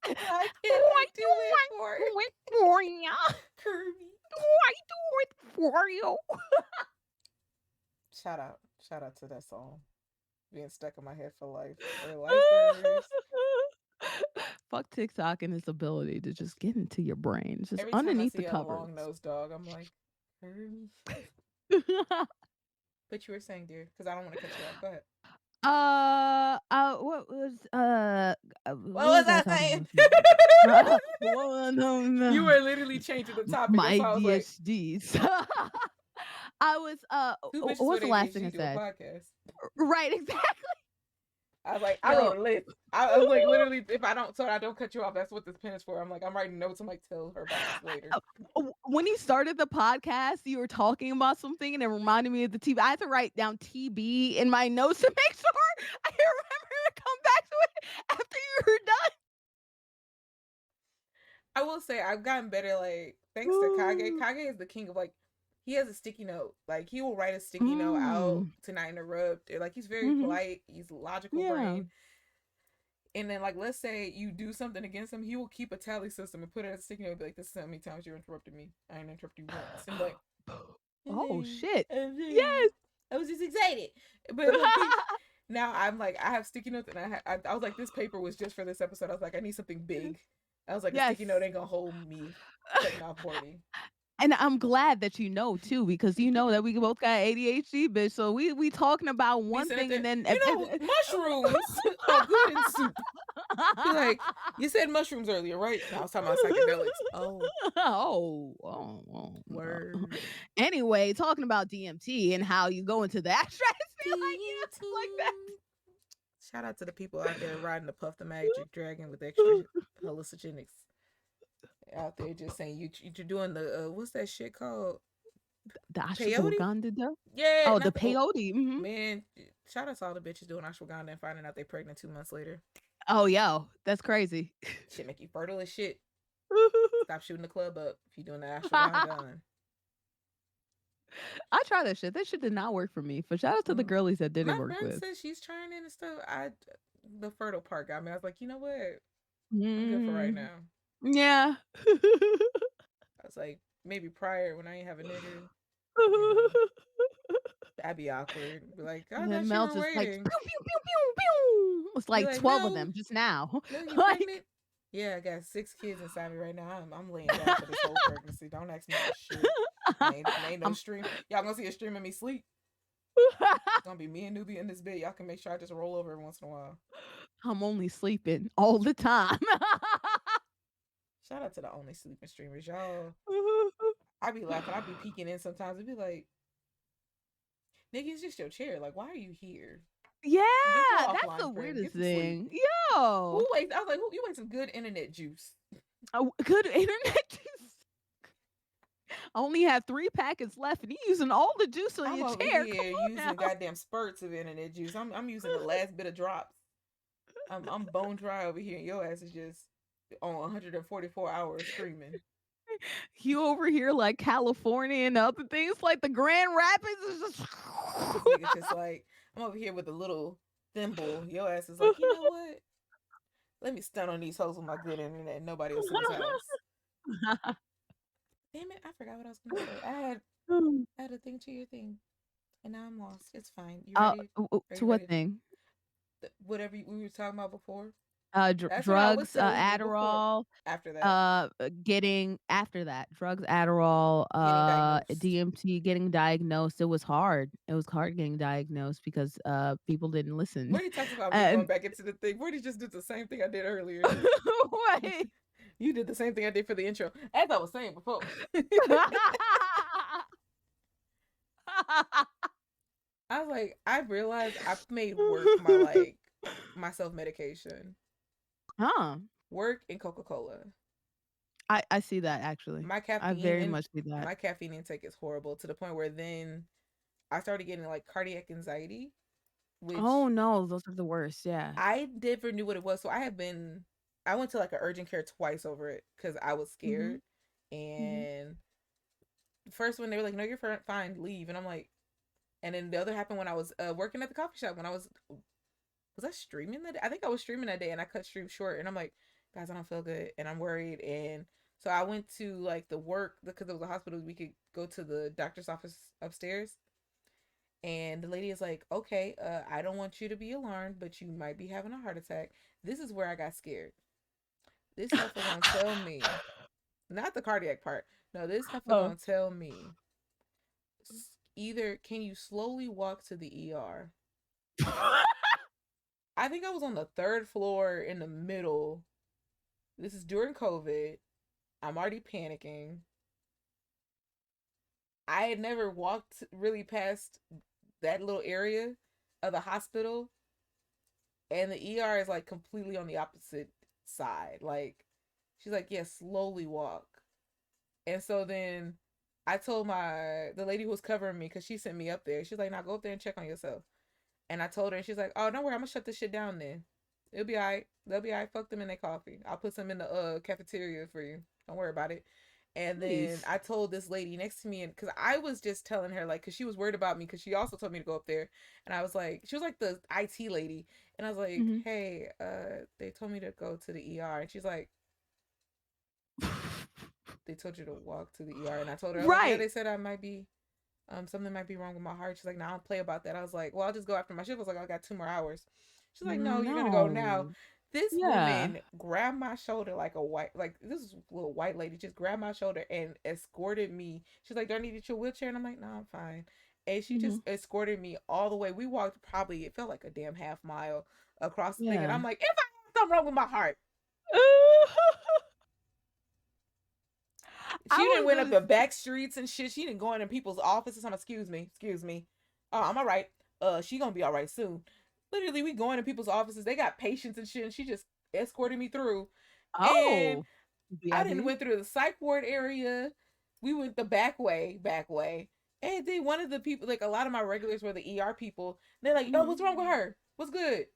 Why can't I Why do do it I for do you? it for ya? Kirby. Why do it for you? Shout out. Shout out to that song. Being stuck in my head for life. For lifers. Fuck TikTok and its ability to just get into your brain. It's just Every time I underneath the see a long covers. nosed dog, I'm like, Kirby. But you were saying, dear, because I don't want to cut you off. Go ahead. What What was was I I talking saying? about? Well, no, You no. were literally changing the topic. My That's why I was like, ADHDs. I was two bitches what's with the last thing I ADHD do a said? podcast. Right, exactly. I was like, I Yo, wrote a list. I was like, literally, if I don't, so I don't cut you off. That's what this pen is for. I'm like, I'm writing notes. I'm like, tell her about this later. when you started the podcast, you were talking about something and it reminded me of the TB. I had to write down TB in my notes to make sure I remember to come back to it after you were I will say I've gotten better. Like thanks to Kage. done. Kage is the king of like. He has a sticky note. Like he will write a sticky note out Mm, to not interrupt. Or, like he's very mm-hmm. polite. He's a logical Yeah. brain. And then like let's say you do something against him, he will keep a tally system and put it as a sticky note. And be like, this is how many times you interrupted me. I didn't interrupt you once. And like, Oh shit. I Yes. was just excited. But like now I'm like I have sticky notes and I was like this paper was just for this episode. I was like I need something big. I was like, a Yes. sticky note ain't gonna hold me cutting off Bordy. And I'm glad that you know too, because you know that we both got ADHD, bitch. So we talking about Be one sitting up thing there, and then mushrooms are good in soup. Be like, you said mushrooms earlier, right? No, I was talking about psychedelics. Oh, word. Anyway, talking about DMT and how you go into that stratosphere, like like that. DMT. Shout out to the people out there riding the Puff the Magic Dragon with extra hallucinogenics out there, just saying you're doing the what's that shit called? The Peyote? ashwagandha though? Yeah, Oh, the not the oh peyote. man. Shout out to all the bitches doing ashwagandha and finding out they pregnant 2 months later. Oh, yo, that's crazy. Shit make you fertile as shit. Stop shooting the club up if you're doing the ashwagandha. I tried that shit. That shit did not work for me. But shout out to the Mm. girlies that did it My work friend with. said she's trying it and stuff. The fertile part got me. I was like, you know what? I'm good for right Mm, now. yeah. I was like, maybe prior when I ain't have a nigga, you know, that'd be awkward. Be like, I And then thought you Mel were just like waiting. pew pew pew pew pew. It's Be like like, 12 of Mel, them just now. Mel, you Like pregnant? Yeah, I got 6 kids inside me right now. I'm laying down for this whole pregnancy. Don't ask me for shit. Ain't no I'm stream. Y'all gonna see a stream of me sleep. It's gonna be me and Newbie in this bed. Y'all can make sure I just roll over every once in a while. I'm only sleeping all the time. Shout out to the only sleeping streamers, y'all. I be laughing. I be peeking in sometimes. It be like, nigga, it's just your chair. Like, why are you here? Yeah, Get your that's the offline friend. weirdest Get to sleep. thing. Yo. Who waits? I was like, who you want some good internet juice? Good internet juice. I only have 3 packets left and you using all the juice on I'm your over chair. Come here on now. using goddamn spurts of internet juice. I'm using the last bit of drops. I'm bone dry over here, and your ass is just on 144 hours screaming. You over here like California and other things like the Grand Rapids is just This nigga just like I'm over here with a little thimble. Your ass is like, you know what? Let me stun on these hoes with my good internet. And nobody else in this house. Damn it! I forgot what I was gonna say. I had a thing to your thing, and now I'm lost. It's fine. You ready? Are to you what ready? thing? Whatever we were talking about before. That's what I was Drugs, telling you before. Adderall, After that, getting after that, drugs, Adderall, getting diagnosed. DMT, getting diagnosed. It was hard. It was hard getting diagnosed because people didn't listen. Brady talks about me going And back into the thing. Brady just did the same thing I did earlier. wait. You did the same thing I did for the intro, as I was saying before. I was like, I realized I've made work my self medication. Huh. Work and Coca-Cola. I see that actually. My I caffeine very and much see that. my caffeine intake is horrible to the point where then I started getting like cardiac anxiety, Oh which no, those are the worst. Yeah. I never knew what it was. So I went to like an urgent care twice over it because I was Mhm. scared. Mhm. And first one they were like, "No, you're fine, leave." And I'm like, and then the other happened when I was working at the coffee shop when I was I streaming that day? I think I was streaming that day and I cut stream short and I'm like, guys, I don't feel good and I'm worried. And so I went to like the work because it was a hospital. We could go to the doctor's office upstairs. And the lady is like, okay, I don't want you to be alarmed, but you might be having a heart attack. This is where I got scared. This heifer gonna tell me, not the cardiac part. No, this heifer Oh. gonna tell me either can you slowly walk to the ER. I think I was on the third floor in the middle. This is during COVID. I'm already panicking. I had never walked really past that little area of the hospital, and the ER is like completely on the opposite side. Like, she's like, yeah, slowly walk. And so then I told the lady who was covering me because she sent me up there. She's like, now go up there and check on yourself. And I told her, and she's like, oh, don't worry, I'm gonna shut this shit down then. It'll be all right. They'll be all right. Fuck them in their coffee. I'll put some in the cafeteria for you. Don't worry about it. And then Jeez. I told this lady next to me, and because I was just telling her, like, because she was worried about me, because she also told me to go up there. And I was like, she was like the IT lady. And I was like, Mhm. hey, they told me to go to the ER. And she's like, they told you to walk to the ER. And I told her, I was like, yeah, Right. they said I might be something might be wrong with my heart. She's like, no, I don't play about that. I was like, well, I'll just go after my shift. I was like, I got 2 more hours. She's like, no, you're gonna go now. No. This Yeah. woman grabbed my shoulder like a white, like this little white lady just grabbed my shoulder and escorted me. She's like, "Do I need to get your wheelchair?" And I'm like, "No, I'm fine." And she Mhm. just escorted me all the way. We walked probably, it felt like a damn half mile across the thing. And Yeah. I'm like, if I have something wrong with my heart, I she didn't was went up gonna the back streets and shit. She didn't go into people's offices. I'm like, excuse me. I'm all right. She gonna be all right soon. Literally, we go into people's offices. They got patients and shit, and she just escorted me through. And Oh, I didn't VIP. went through the psych ward area. We went the back way. And then one of the people, like a lot of my regulars were the ER people. They're like, "Oh, Mhm. what's wrong with her? What's good?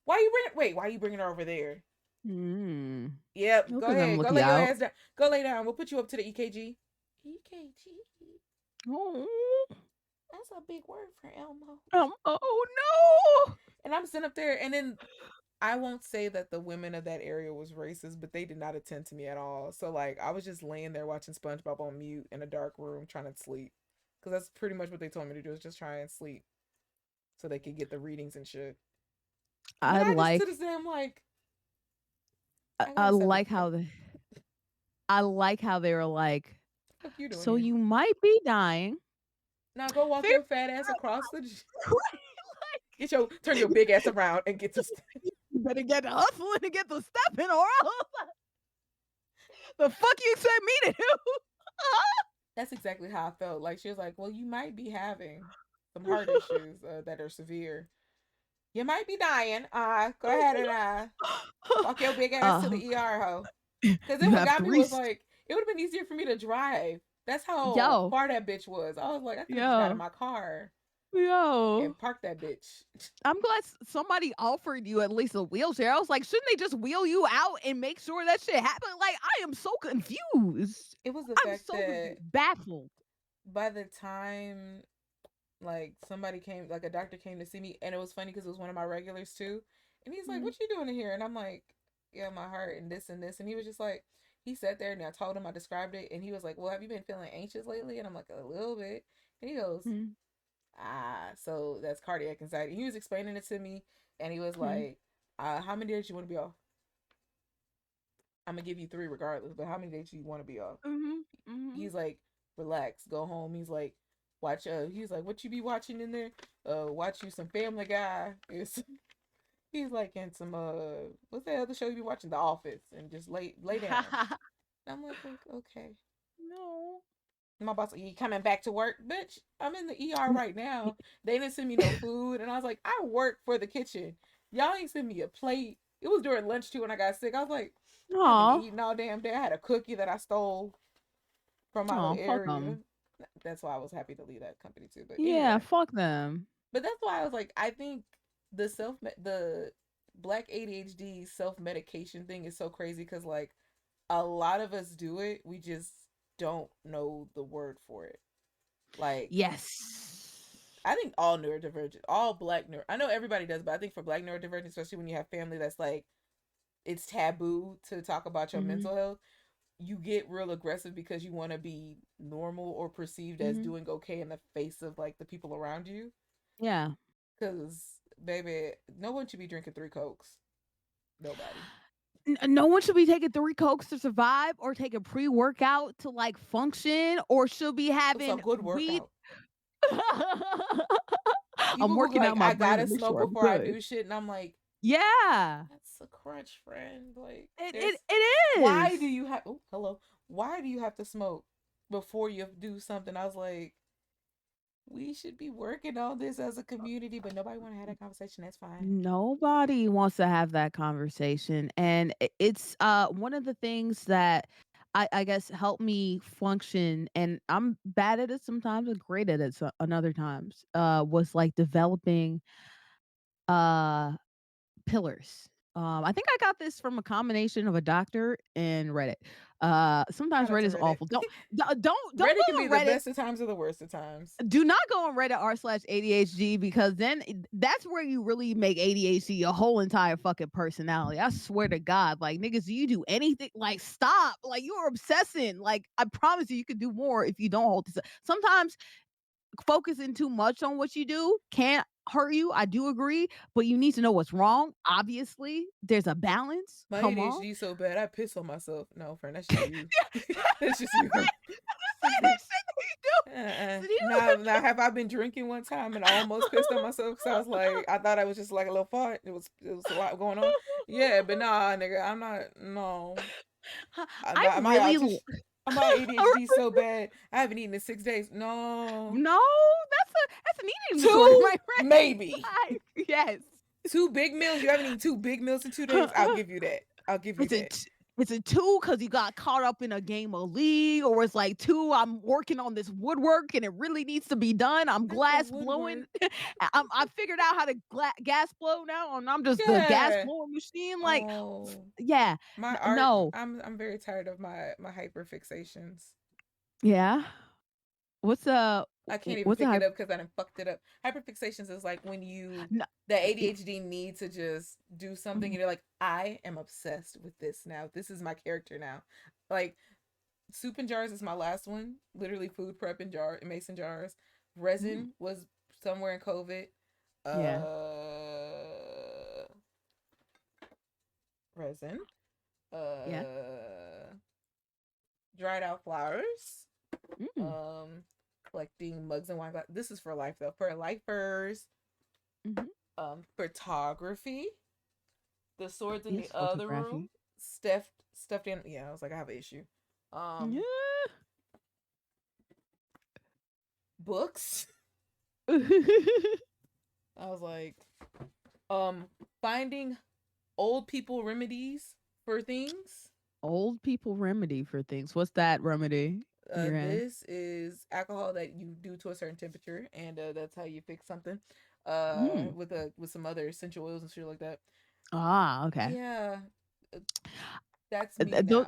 Why you bring? Wait, why you bringing her over there? Mm. Yep, Look go at them ahead, go looking lay your out. ass down. Go lay down. We'll put you up to the EKG. EKG. Oh, That's a big word for Elmo. oh no. And I'm sitting up there, and then I won't say that the women of that area was racist, but they did not attend to me at all. So like I was just laying there watching SpongeBob on mute in a dark room trying to sleep. Cause that's pretty much what they told me to do is just try and sleep so they could get the readings and shit. But I I just to like this day I'm like, I, I got I a separate like how brain. they I like how they were like, What you doing so here? you might be dying. Now go walk Figure your fat ass it across the out, right? get your turn your big ass around and get to You better get to hustling and get to stepping, or else the fuck you expect me to do? That's exactly how I felt. Like she was like, "Well, you might be having some heart issues that are severe. You might be dying. Go ahead and walk your big ass to uh, the ER, ho." Because you then what have got me three. was like, it would have been easier for me to drive. That's how Yo, far that bitch was. I was like, I could have just got in yo, my car yo. and parked that bitch. I'm glad somebody offered you at least a wheelchair. I was like, shouldn't they just wheel you out and make sure that shit happen? Like, I am so confused. It was the I'm fact so that confused, baffled. by the time like somebody came, like a doctor came to see me, and it was funny because it was one of my regulars too, and he's like, Mhm, "What you doing in here?" And I'm like, "Yeah, my heart and this and this," and he was just like, he sat there and I told him, I described it, and he was like, "Well, have you been feeling anxious lately?" And I'm like, "A little bit," and he goes, mhm, so that's cardiac anxiety. He was explaining it to me, and he was mhm, like, "How many days you want to be off? I'm gonna give you three regardless, but how many days do you want to be off?" mhm, mhm. He's like, "Relax, go home." He's like, "Watch." He's like, "What you be watching in there? Watch you some Family Guy." It's he's like, "And some what's that other show you be watching? The Office," and just lay down. I'm like, Okay." No. My boss like, "You coming back to work, bitch? I'm in the ER N- right now. They didn't send me no food," and I was like, "I work for the kitchen. Y'all ain't send me a plate." It was during lunch too when I got sick. I was like, "I haven't Aw, eaten all damn day. I had a cookie that I stole from my aw, little fuck area." them. That's why I was happy to leave that company too. But Yeah, anyway, fuck them. but that's why I was like, I think the black ADHD self medication thing is so crazy because like a lot of us do it, we just don't know the word for it. Like Yes. I think all neurodivergent, all black neuro. I know everybody does, but I think for black neurodivergent, especially when you have family that's like it's taboo to talk about your Mhm, mental health, you get real aggressive because you want to be normal or perceived as mhm. doing okay in the face of like the people around you. Yeah. Cause baby, no one should be drinking three cokes. Nobody. No one should be taking 3 Cokes to survive or taking pre-workout to, like, function or should be It's a having good weed. workout. I'm People who working like out my I brain to gotta make smoke sure I'm before I good. do shit, and I'm like, Yeah. that's a crunch, friend. Like, It there's it it why do is. you have? Oh, hello. Why do you have to smoke before you do something? I was like, we should be working on this as a community, but nobody want to have that conversation. That's fine. Nobody wants to have that conversation, and it's, one of the things that I guess help me function, and I'm bad at it sometimes and great at it and other times, was, like, developing, uh pillars. I think I got this from a combination of a doctor and Reddit. Sometimes Shout out Reddit to is Reddit. awful. Don't Reddit can go be on the Reddit. best of times or the worst of times. Do not go on Reddit r/ADHD because then that's where you really make ADHD your whole entire fucking personality. I swear to God, like niggas, do you do anything? Like stop. Like you're obsessing. Like I promise you, you could do more if you don't hold this. Sometimes focusing too much on what you do can't hurt you. I do agree, but you need to know what's wrong. Obviously, there's a balance. My Come on. ADHD is so bad I piss on myself. No, friend, that's just you. That's just you. Say that shit that you do. So Now, have I been drinking one time and I almost pissed on myself because I was like, I thought I was just like a little fart. It was a lot going on. Yeah, but nah, nigga, I'm not. No, I my really autism, my ADHD so bad. I haven't eaten in 6 days. No, no, that's an eating disorder, two my friend. maybe Yes. two big meals. You haven't eaten two big meals in 2 days. I'll give you that. I'll give you Is that. it is it two because you got caught up in a game of league, or it's like two? I'm working on this woodwork and it really needs to be done. I'm Not the glass blowing. woodwork. I figured out how to gas blow now, and I'm just the gas Yeah. blowing machine. Like, Oh, yeah, my art. no, I'm very tired of my hyper fixations. yeah. What's I can't even what's pick the it up because I done fucked it up. Hyperfixations is like when you no, the y- ADHD need to just do something mhm, and you're like, I am obsessed with this now. This is my character now. Like soup in jars is my last one. Literally food prep in mason jars. mm, Resin was somewhere in COVID. yeah, Uh Resin. yeah. Uh dried out flowers. Mm, Collecting mugs and wine glass. This is for life though. For lifers. mm-hmm. Photography. The swords in the Yes, other room. photography. Stuffed in. Yeah, I was like, I have an issue. Yeah. Books. I was like, finding old people remedies for things. Old people remedy for things. What's that remedy you're in? This is alcohol that you do to a certain temperature, and that's how you fix something. Mm. With some other essential oils and shit like that. Ah, okay. Yeah, uh, that's me Those,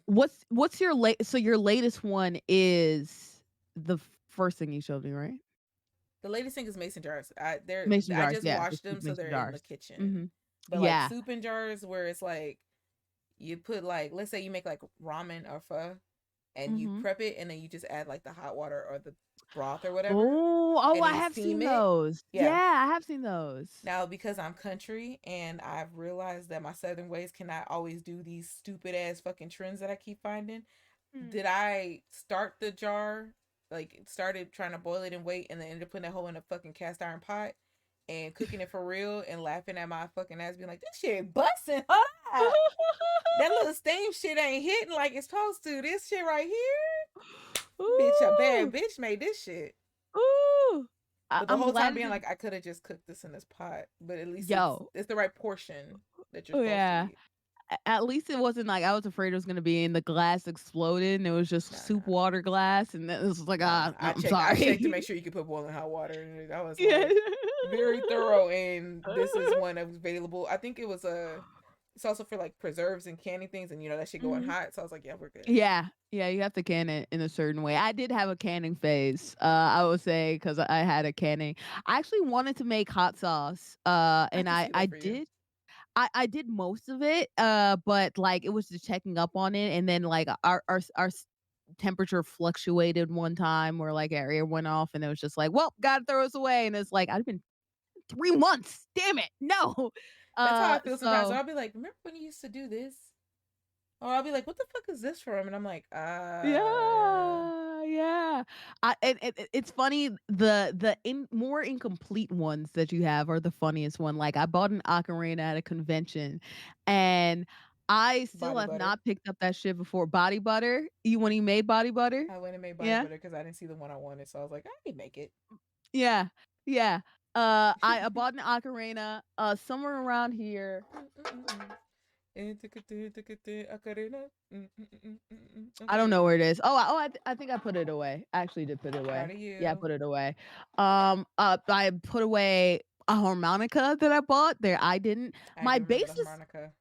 now. what's your so your latest one is the first thing you showed me, right? The latest thing is mason jars. Mason I jars, just yeah, the washed them soup so mason they're in the jars. kitchen. Hmm. But like Yeah. soup in jars where it's like you put like let's say you make like ramen or pho and you Hmm. prep it and then you just add like the hot water or the broth or whatever Oh, and I then you have steam seen it. those. Yeah, Yeah. I have seen those. Now because I'm country and I've realized that my southern ways cannot always do these stupid ass fucking trends that I keep finding, Mm. did I start the jar, like started trying to boil it and wait, and then ended up putting that whole in a fucking cast iron pot and cooking it for real and laughing at my fucking ass, being like, "This shit busting, huh? That little steam shit ain't hitting like it's supposed to. This shit right here, bitch, a bad Ooh, bitch made this shit." ooh. But the I'm whole time glad being it. like, I could have just cooked this in this pot, but at least Yo, it's the right portion that you're oh supposed to yeah. eat. At least it wasn't like I was afraid it was gonna be in the glass exploded and it was just No, soup no, water glass and then it was like, nah. no, I'm I checked to sorry. make sure you could put boiling hot water in it. I was Yeah. like very thorough, and this is one that was available. I think it was a. It's also for like preserves and canning things, and that should go on Mhm. hot. So I was like, yeah, we're good. Yeah. Yeah, you have to can it in a certain way. I did have a canning phase, I would say, because I had a canning. I actually wanted to make hot sauce, I and can see I that for you. did. I did most of it, but like it was just checking up on it, and then like temperature fluctuated one time where like area went off, and it was just like, well, gotta throw this away, and it's like I've been 3 months, damn it, no. That's how I feel sometimes. So So I'll be like, remember when you used to do this? Or I'll be like, what the fuck is this from? And I'm like, yeah. yeah, yeah. It's funny. The more incomplete ones that you have are the funniest one. Like I bought an ocarina at a convention, and I still Body have butter. not picked up that shit before. Body butter. You when you made body butter? I went and made body Yeah, butter because I didn't see the one I wanted. So I was like, I can make it. yeah, yeah. I bought an ocarina somewhere around here. I don't know Okay. where it is. I think I put it away. I actually did put it Proud away. of Yeah, I you. put it away. I put away a harmonica that I bought. There, I didn't. I ain't My even remember the bases, harmonica.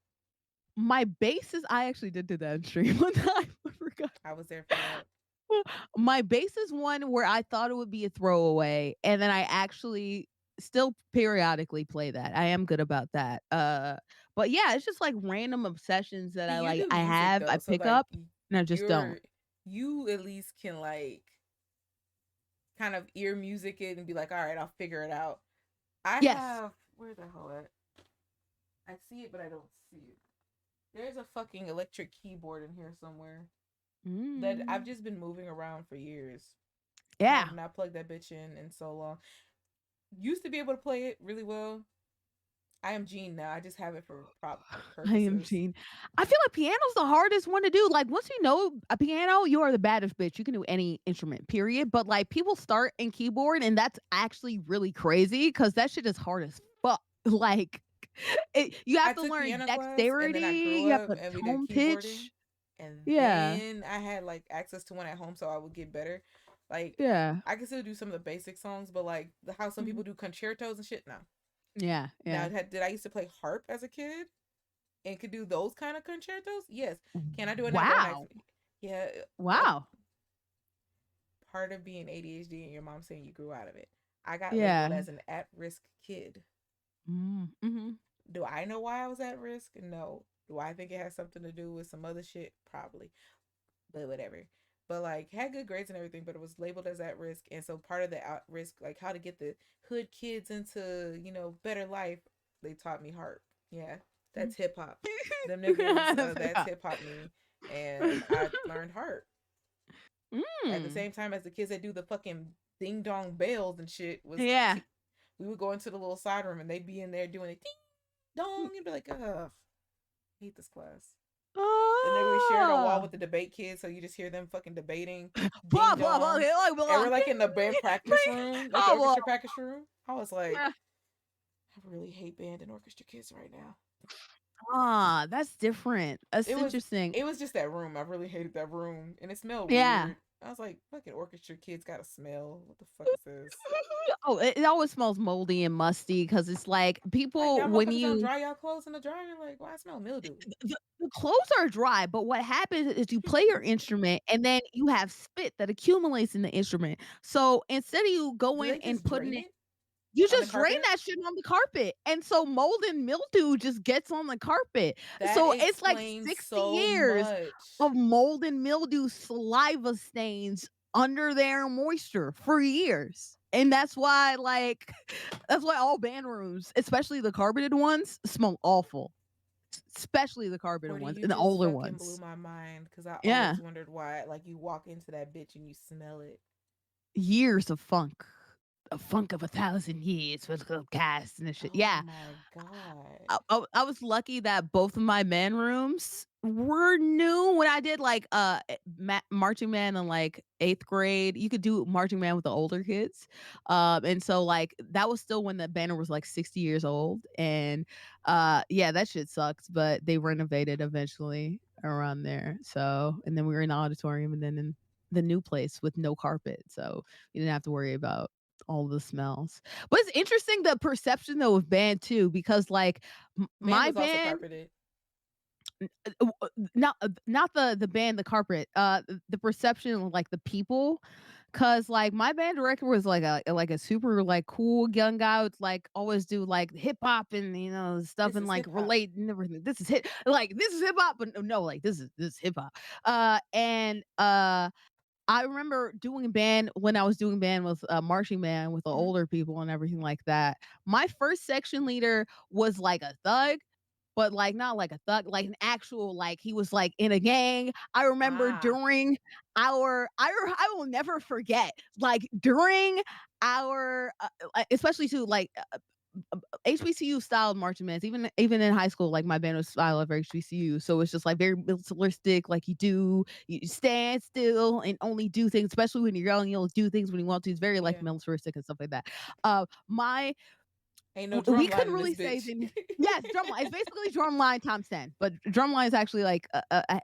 my bases. I actually did do that in stream one time. I forgot. I was there for that. My base is one where I thought it would be a throwaway, and then I actually still periodically play that. I am good about that. But yeah, it's just like random obsessions that See, I you like. do I music have, I though, so pick like up, and I just don't. you at least can like kind of ear music it and be like, all right, I'll figure it out. I Yes. have where the hell at? I see it, but I don't see it. There's a fucking electric keyboard in here somewhere that I've Mm. just been moving around for years. I Yeah. have not plugged that bitch in so long. Used to be able to play it really well. I am Gene now. I just have it for prop I am purposes. Gene. I feel like piano's the hardest one to do. Like once you know a piano, you are the baddest bitch. You can do any instrument, period. But like people start in keyboard, and that's actually really crazy because that shit is hard as fuck. Like you I have to took learn piano class and then I dexterity. grew You have up to and we did tone keyboarding. pitch. And Yeah. then I had like access to one at home so I would get better. Like Yeah. I can still do some of the basic songs, but like how some Mhm. people do concertos and shit. No. Yeah. Now, Yeah. did I used to play harp as a kid and could do those kind of concertos? Yes. Can I do it now? Don't ask Wow. me. Yeah. Uh, Wow. Part of being ADHD and your mom saying you grew out of it. I got labeled Yeah. as an at-risk kid. Mm-hmm. Do I know why I was at risk? No. Do I think it has something to do with some other shit? Probably. But whatever. But like had good grades and everything, but it was labeled as at risk. And so part of the at risk, like how to get the hood kids into, better life, they taught me harp. Yeah. That's hip hop. Them niggas, that's hip hop me. And I learned harp. At the Mm. same time as the kids that do the fucking ding dong bells and shit Yeah. we would go into the little side room and they'd be in there doing a ding dong and be like, ugh, I hate this class. And then we shared a wall Oh. with the debate kids, so you just hear them fucking debating ding Blah blah blah. dong. Okay, like And blah. we're like in the band practice room, like the Oh well. orchestra practice room. I was like, Yeah. I really hate band and orchestra kids right now. Ah, that's different. That's It was interesting. it was just that room. I really hated that room. And it smelled Yeah. weird. I was like, fucking orchestra kids got a smell. What the fuck is this? Oh, it always smells moldy and musty because it's like Like people y'all when motherfuckers don't you dry y'all clothes in the dryer. Like, why I smell mildew? the clothes are dry, but what happens is you play your instrument and then you have spit that accumulates in the instrument. So instead of you Do going they and just putting drain it, it you on the just drain carpet? that shit on the carpet. And so mold and mildew just gets on the carpet. That So it's like explains 60 so years much. of mold and mildew saliva stains under their moisture for years. And that's why, like, that's why all band rooms, especially the carpeted ones, smell awful. Especially the carpeted Bordy, ones you and the just older fucking blew ones. my mind because I Yeah. always wondered why, like, you walk into that bitch and you smell it. Years of funk. A funk of 1,000 years for the cast and the shit. Oh Yeah. my God. I was lucky that both of my band rooms were new when I did like marching band in like 8th grade. You could do marching band with the older kids. And so like that was still when the banner was like 60 years old. And yeah, that shit sucks, but they renovated eventually around there. So and then we were in the auditorium and then in the new place with no carpet. So you didn't have to worry about all the smells. But it's interesting the perception though of band too, because like Man my was also band, carpeted. not the band, the carpet, the perception of like the people. Cause like my band director was like a super like cool young guy would like always do like hip hop and stuff This and is like hip hop. relate and everything. This is hip hop, but no, like this is hip hop. And I remember doing band when I was doing band with marching band with the Hmm. older people and everything like that. My first section leader was like a thug, but like not like a thug, like an actual like he was like in a gang. I remember Ah. during I will never forget like during our especially to like HBCU style marching bands, even in high school, like my band was style of HBCU. So it's just like very militaristic, like you stand still and only do things, especially when you're young, you'll do things when you want to. It's very like Yeah. militaristic and stuff like that. My Ain't no we drum line couldn't in really this say bitch. the yes, drumline. It's basically drumline times 10, but drumline is actually like a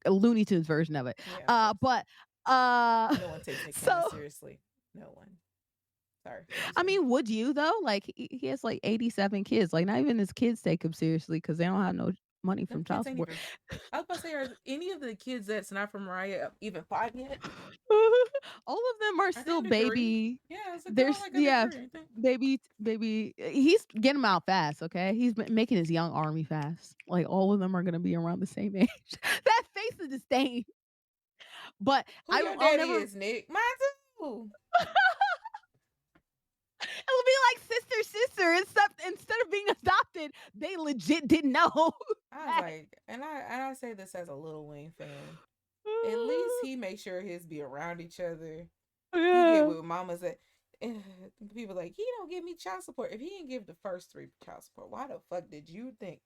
Looney Tunes version of it. Yeah, of course. But uh No one takes Nick Cannon so seriously. No one. Sorry. What you I saying? mean, would you though? Like he has like 87 kids. Like not even his kids take him seriously because they don't have no money Them from kids child ain't support. even. I was about to say, are any of the kids that's not from Mariah even five yet? All of them are Are they still under three? baby. Yeah, it's like they're all There's like under yeah, three, ain't they? baby. He's getting them out fast. Okay, he's making his young army fast. Like all of them are gonna be around the same age. That face of disdain. But Who your I'll daddy never. is, Nick? Mine too. It'll be like sister, happened, they legit didn't know I was that. like, and I say this as a Lil Wayne fan. At least he make sure his be around each other. He get Yeah. with mamas that people like he don't give me child support. If he didn't give the first three child support, why the fuck did you think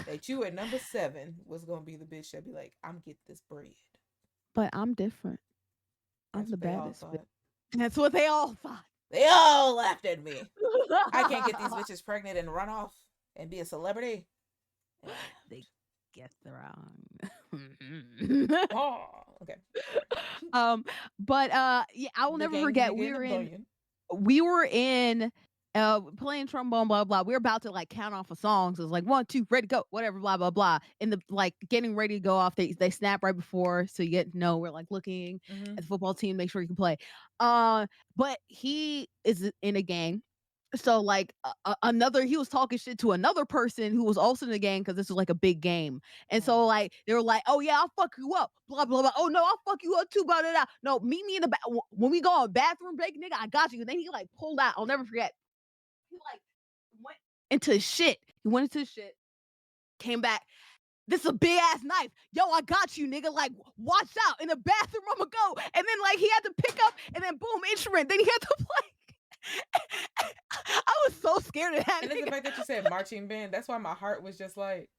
that you at number seven was gonna be the bitch that be like, I'm get this bread? But I'm different. I'm That's the what they all baddest bitch. thought. That's what they all thought. They all laughed at me. I can't get these bitches pregnant and run off and be a celebrity. Eh, They guessed wrong. oh, okay. um, but yeah, I will The never gang forget. nigga in a billion. We were in playing trombone, blah blah. We were about to like count off of songs. It was like one, two, ready, go, whatever, blah blah blah. And the like getting ready to go off, they snap right before, so you get to know we're like looking Mm-hmm. at the football team, make sure you can play. Uh, but he is in a gang. So like another, he was talking shit to another person who was also in the game because this was like a big game, and so Oh. like they were like, "Oh yeah, I'll fuck you up," blah blah blah. "Oh no, I'll fuck you up too," blah blah blah. "No, meet me in the back when we go on bathroom break, nigga. I got you." And then he like pulled out. I'll never forget. He like went into his shit. He went into his shit. Came back. "This is a big ass knife. Yo, I got you, nigga. Like, watch out. In the bathroom, I'ma go." And then like he had to pick up and then boom, instrument. Then he had to play. I was so scared of that And it's the nigga. fact that you said marching band. That's why my heart was just like,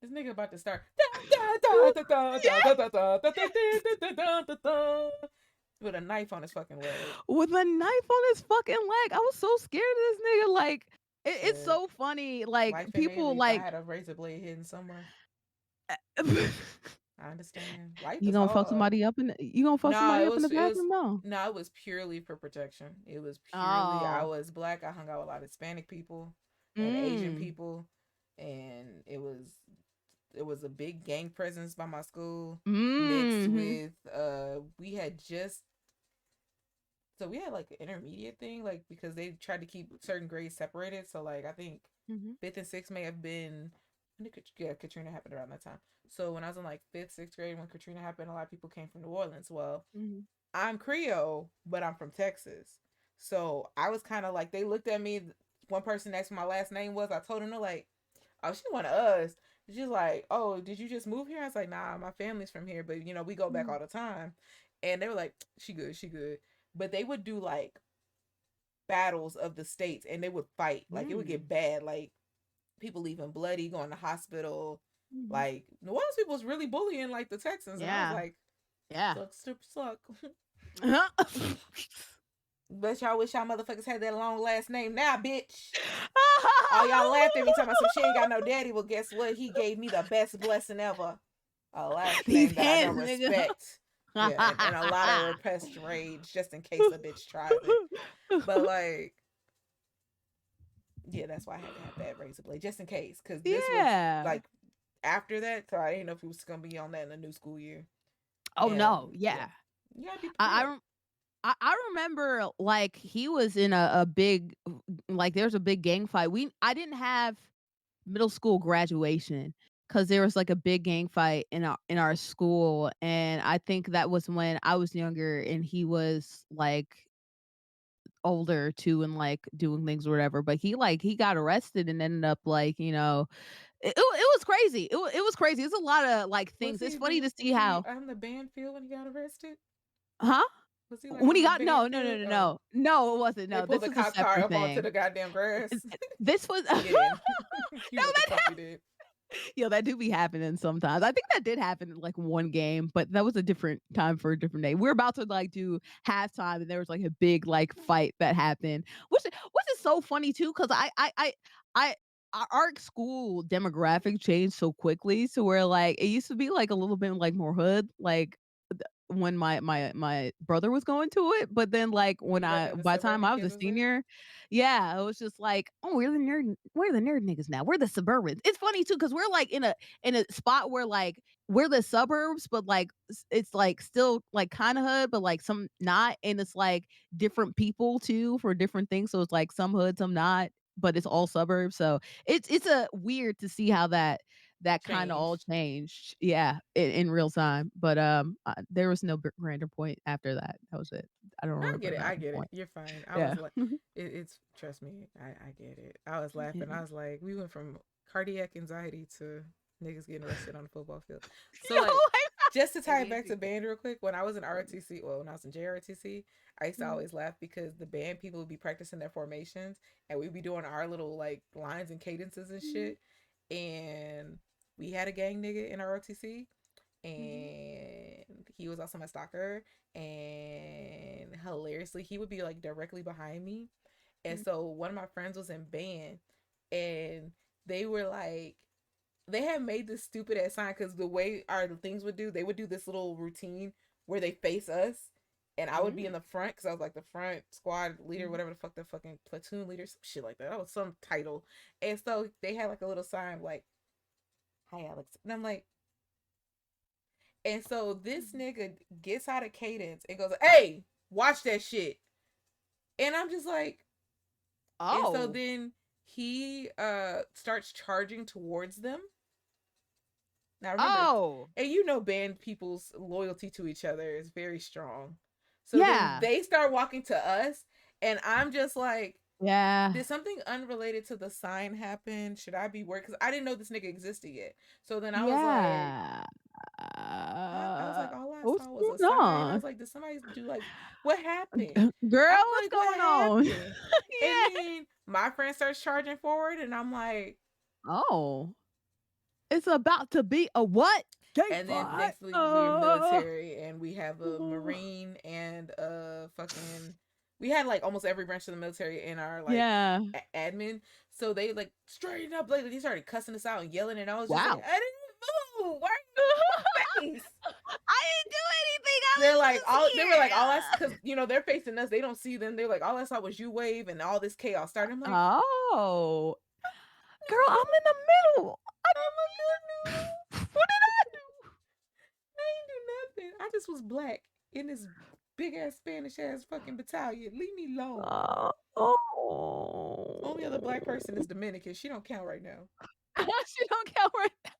this nigga about to start Yeah, with a knife on his fucking leg. with a knife on his fucking leg. I was so scared of this nigga. Like, it's Shit. so funny. Like, Life in me, at people least I like, had a razor blade hidden somewhere. I understand. Life you is gonna fuck hard. somebody up in the, you gonna fuck No, somebody it up in was the it was bathroom? No. no, it was purely for protection. It was purely I Oh. was black. I hung out with a lot of Hispanic people and Asian Mm. people, and it was a big gang presence by my school mixed Mm-hmm. with we had just so we had like an intermediate thing like because they tried to keep certain grades separated. So like I think Mm-hmm. fifth and sixth may have been when did yeah Katrina happened around that time. So when I was in like fifth, sixth grade when Katrina happened, a lot of people came from New Orleans. Well, Mm-hmm. I'm Creole, but I'm from Texas. So I was kind of like they looked at me. One person asked what my last name was. I told them they're like, "Oh, she one of us." She's like, "Oh, did you just move here?" I was like, "Nah, my family's from here, but we go back Mm-hmm. all the time." And they were like, "She good, she good." But they would do like battles of the states, and they would fight. Like it would Mm. get bad. Like people leaving bloody, going to hospital. Mm-hmm. Like New Orleans people was really bullying like the Texans, and I was Yeah. like, Yeah. "Suck, suck, suck." Bet y'all wish y'all motherfuckers had that long last name now, bitch. All y'all laughed at me talking about some she ain't got no daddy. Well, guess what? He gave me the best blessing ever. A last These name that I don't hands, nigga. respect. Yeah, and a lot of repressed rage just in case a bitch tries it. But like, yeah, that's why I had to have that razor blade just in case. Cause this was Yeah. like after that, so I didn't know if he was gonna be on that in the new school year. Oh no. And yeah, Yeah. you gotta be I, I prepared. rem- I remember like he was in a big like there's a big gang fight. I didn't have middle school graduation because there was like a big gang fight in our school, and I think that was when I was younger and he was like older too and like doing things or whatever. But he got arrested and ended up like it was crazy. It was crazy. It's a lot of like Was things. It's he funny to the see was he how on the band field when he got arrested? huh. Was he like When on he the got band no, no, no, field? no, Oh, no. No, it wasn't. they No, pulled this the was a cop car separate up onto thing. the goddamn grass. This was You didn't. You no, know what the that fuck you did. yo, that do be happening sometimes. I think that did happen in like one game, but that was a different time for a different day. We're about to like do halftime, and there was like a big like fight that happened, which is so funny too, because I our school demographic changed so quickly to where like it used to be like a little bit like more hood, like when my brother was going to it, but then like when You about I that the by the time suburban I was a kids was there? senior, yeah, it was just like, oh, we're the nerd niggas now. We're the suburbans. It's funny too because we're like in a spot where like we're the suburbs, but like it's like still like kind of hood, but like some not, and it's like different people too for different things. So it's like some hood, some not, but it's all suburbs. So it's a weird to see how that kind of all changed. changed. Yeah, in real time. But there was no grander point after that. That was it. I don't I get remember it. I another get it. point. You're fine. I was Yeah. like, it's trust me. I get it. I was laughing. I was like, we went from cardiac anxiety to niggas getting arrested on the football field. So Yo, like, just to tie it back to amazing. band real quick, when I was in ROTC, well, when I was in JROTC, I used to Mhm, always laugh because the band people would be practicing their formations and we'd be doing our little like lines and cadences and mhm, shit. And we had a gang nigga in ROTC mhm, and he was also my stalker, and hilariously he would be like directly behind me. And mhm, so one of my friends was in band, and they were like, they had made this stupid ass sign because the way our things would do, they would do this little routine where they face us, and I would be in mhm, the front because I was like the front squad leader, mhm. whatever the fuck, the fucking platoon leader, some shit like that. That was some title. And so they had like a little sign like, "Hi Alex," and I'm like, and so this nigga gets out of cadence and goes, "Hey, watch that shit." And I'm just like, and so Oh. then he starts charging towards them. Now remember, Oh. and you know band people's loyalty to each other is very strong. So then Yeah. they start walking to us, and I'm just like, Yeah. did something unrelated to the sign happen? Should I be worried? Because I didn't know this nigga existed yet. So then I was like, Yeah. I was like, all I What's saw was a going sign. I was on? like, did somebody do like, what happened? Girl, I'm what's like, what going on? happened? And Yeah. then my friend starts charging forward, and I'm like, Oh. It's about to be a what? Gay and then fight. next week we're military, and we have a Marine and a fucking. We had like almost every branch of the military in our like Yeah. admin, so they like straightened up. Like they started cussing us out and yelling, and I was just like, Wow. I didn't move. Why are you in my face? I didn't do anything. I They're was like just all they were like all us here. because you know they're facing us. They don't see them. They're like all I saw was you wave and all this chaos started. I'm like, Oh. Girl, I'm in the middle. I I'm a good didn't noodle. what did I ain't do nothing. I just was black in this big ass Spanish ass fucking battalion. Leave me alone. I do? Only other black Oh. person is Dominican. She don't count right now. She don't count right now.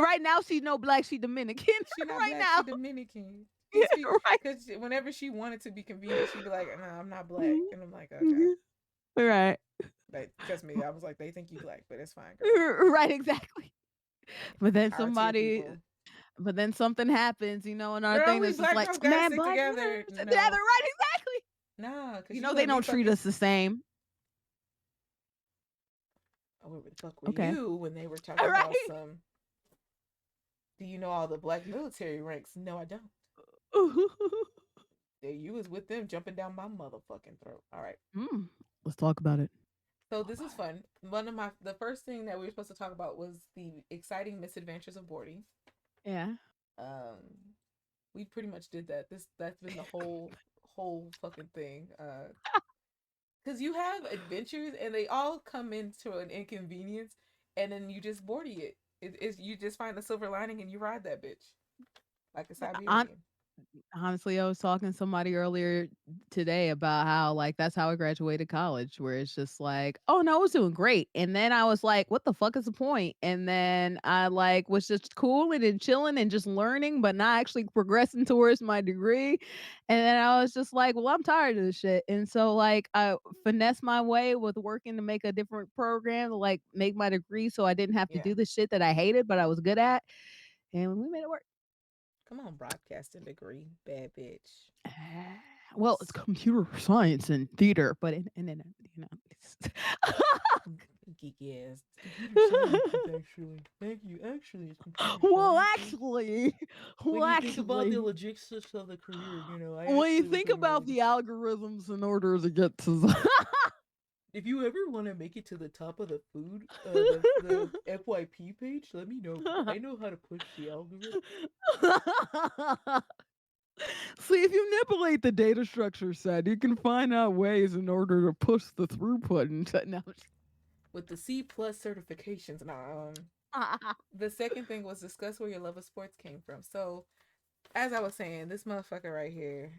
Right now, she no black, she Dominican. She not Right black. She now. Dominican. Yeah, Cause she, right. cause whenever she wanted to be convenient, she'd be like, "Nah, I'm not black," Mhm, and I'm like, "Okay." mhm. Right. But trust me, I was like, "They think you black, but it's fine, girl." Right, exactly. But then Our tier somebody people. but then something happens, and our Girl, thing we is just black like, girls gotta "Man, stick black together. lives together." No, Right, exactly. nah, cause You you know they let me don't treat fucking. us the same. Oh, where the fuck were Okay. you when they were talking All about right. some? Do you know all the black military ranks? No, I don't. Yeah, you was with them jumping down my motherfucking throat. All right. Mm, let's talk about it. So Talk this is about it. fun. One of my the first thing that we were supposed to talk about was the exciting misadventures of Bordy. Yeah. We pretty much did that. That's been the whole fucking thing. Because you have adventures and they all come into an inconvenience, and then you just Bordy it. It's you just find the silver lining and you ride that bitch like a I, Siberian. Honestly, I was talking to somebody earlier today about how, like, that's how I graduated college, where it's just like, "Oh, no, I was doing great." And then I was like, "What the fuck is the point?" And then I, like, was just cooling and chilling and just learning, but not actually progressing towards my degree. And then I was just like, "Well, I'm tired of this shit." And so, like, I finessed my way with working to make a different program to, like, make my degree so I didn't have to Yeah. do the shit that I hated, but I was good at, and we made it work. Come on, broadcasting degree, bad bitch. Well, it's computer science and theater, but it's Geeky ass. Computer science is actually. Thank you. Actually, it's computer well, science. actually, When well, you think about the actually, logistics of the career, I when you actually was think doing about really good. the algorithms in order to get to If you ever want to make it to the top of the food, the FYP page, let me know. I know how to push the algorithm. see, if you manipulate the data structure set, you can find out ways in order to push the throughput into no. With the C plus certifications. Now, the second thing was discuss where your love of sports came from. So as I was saying, this motherfucker right here.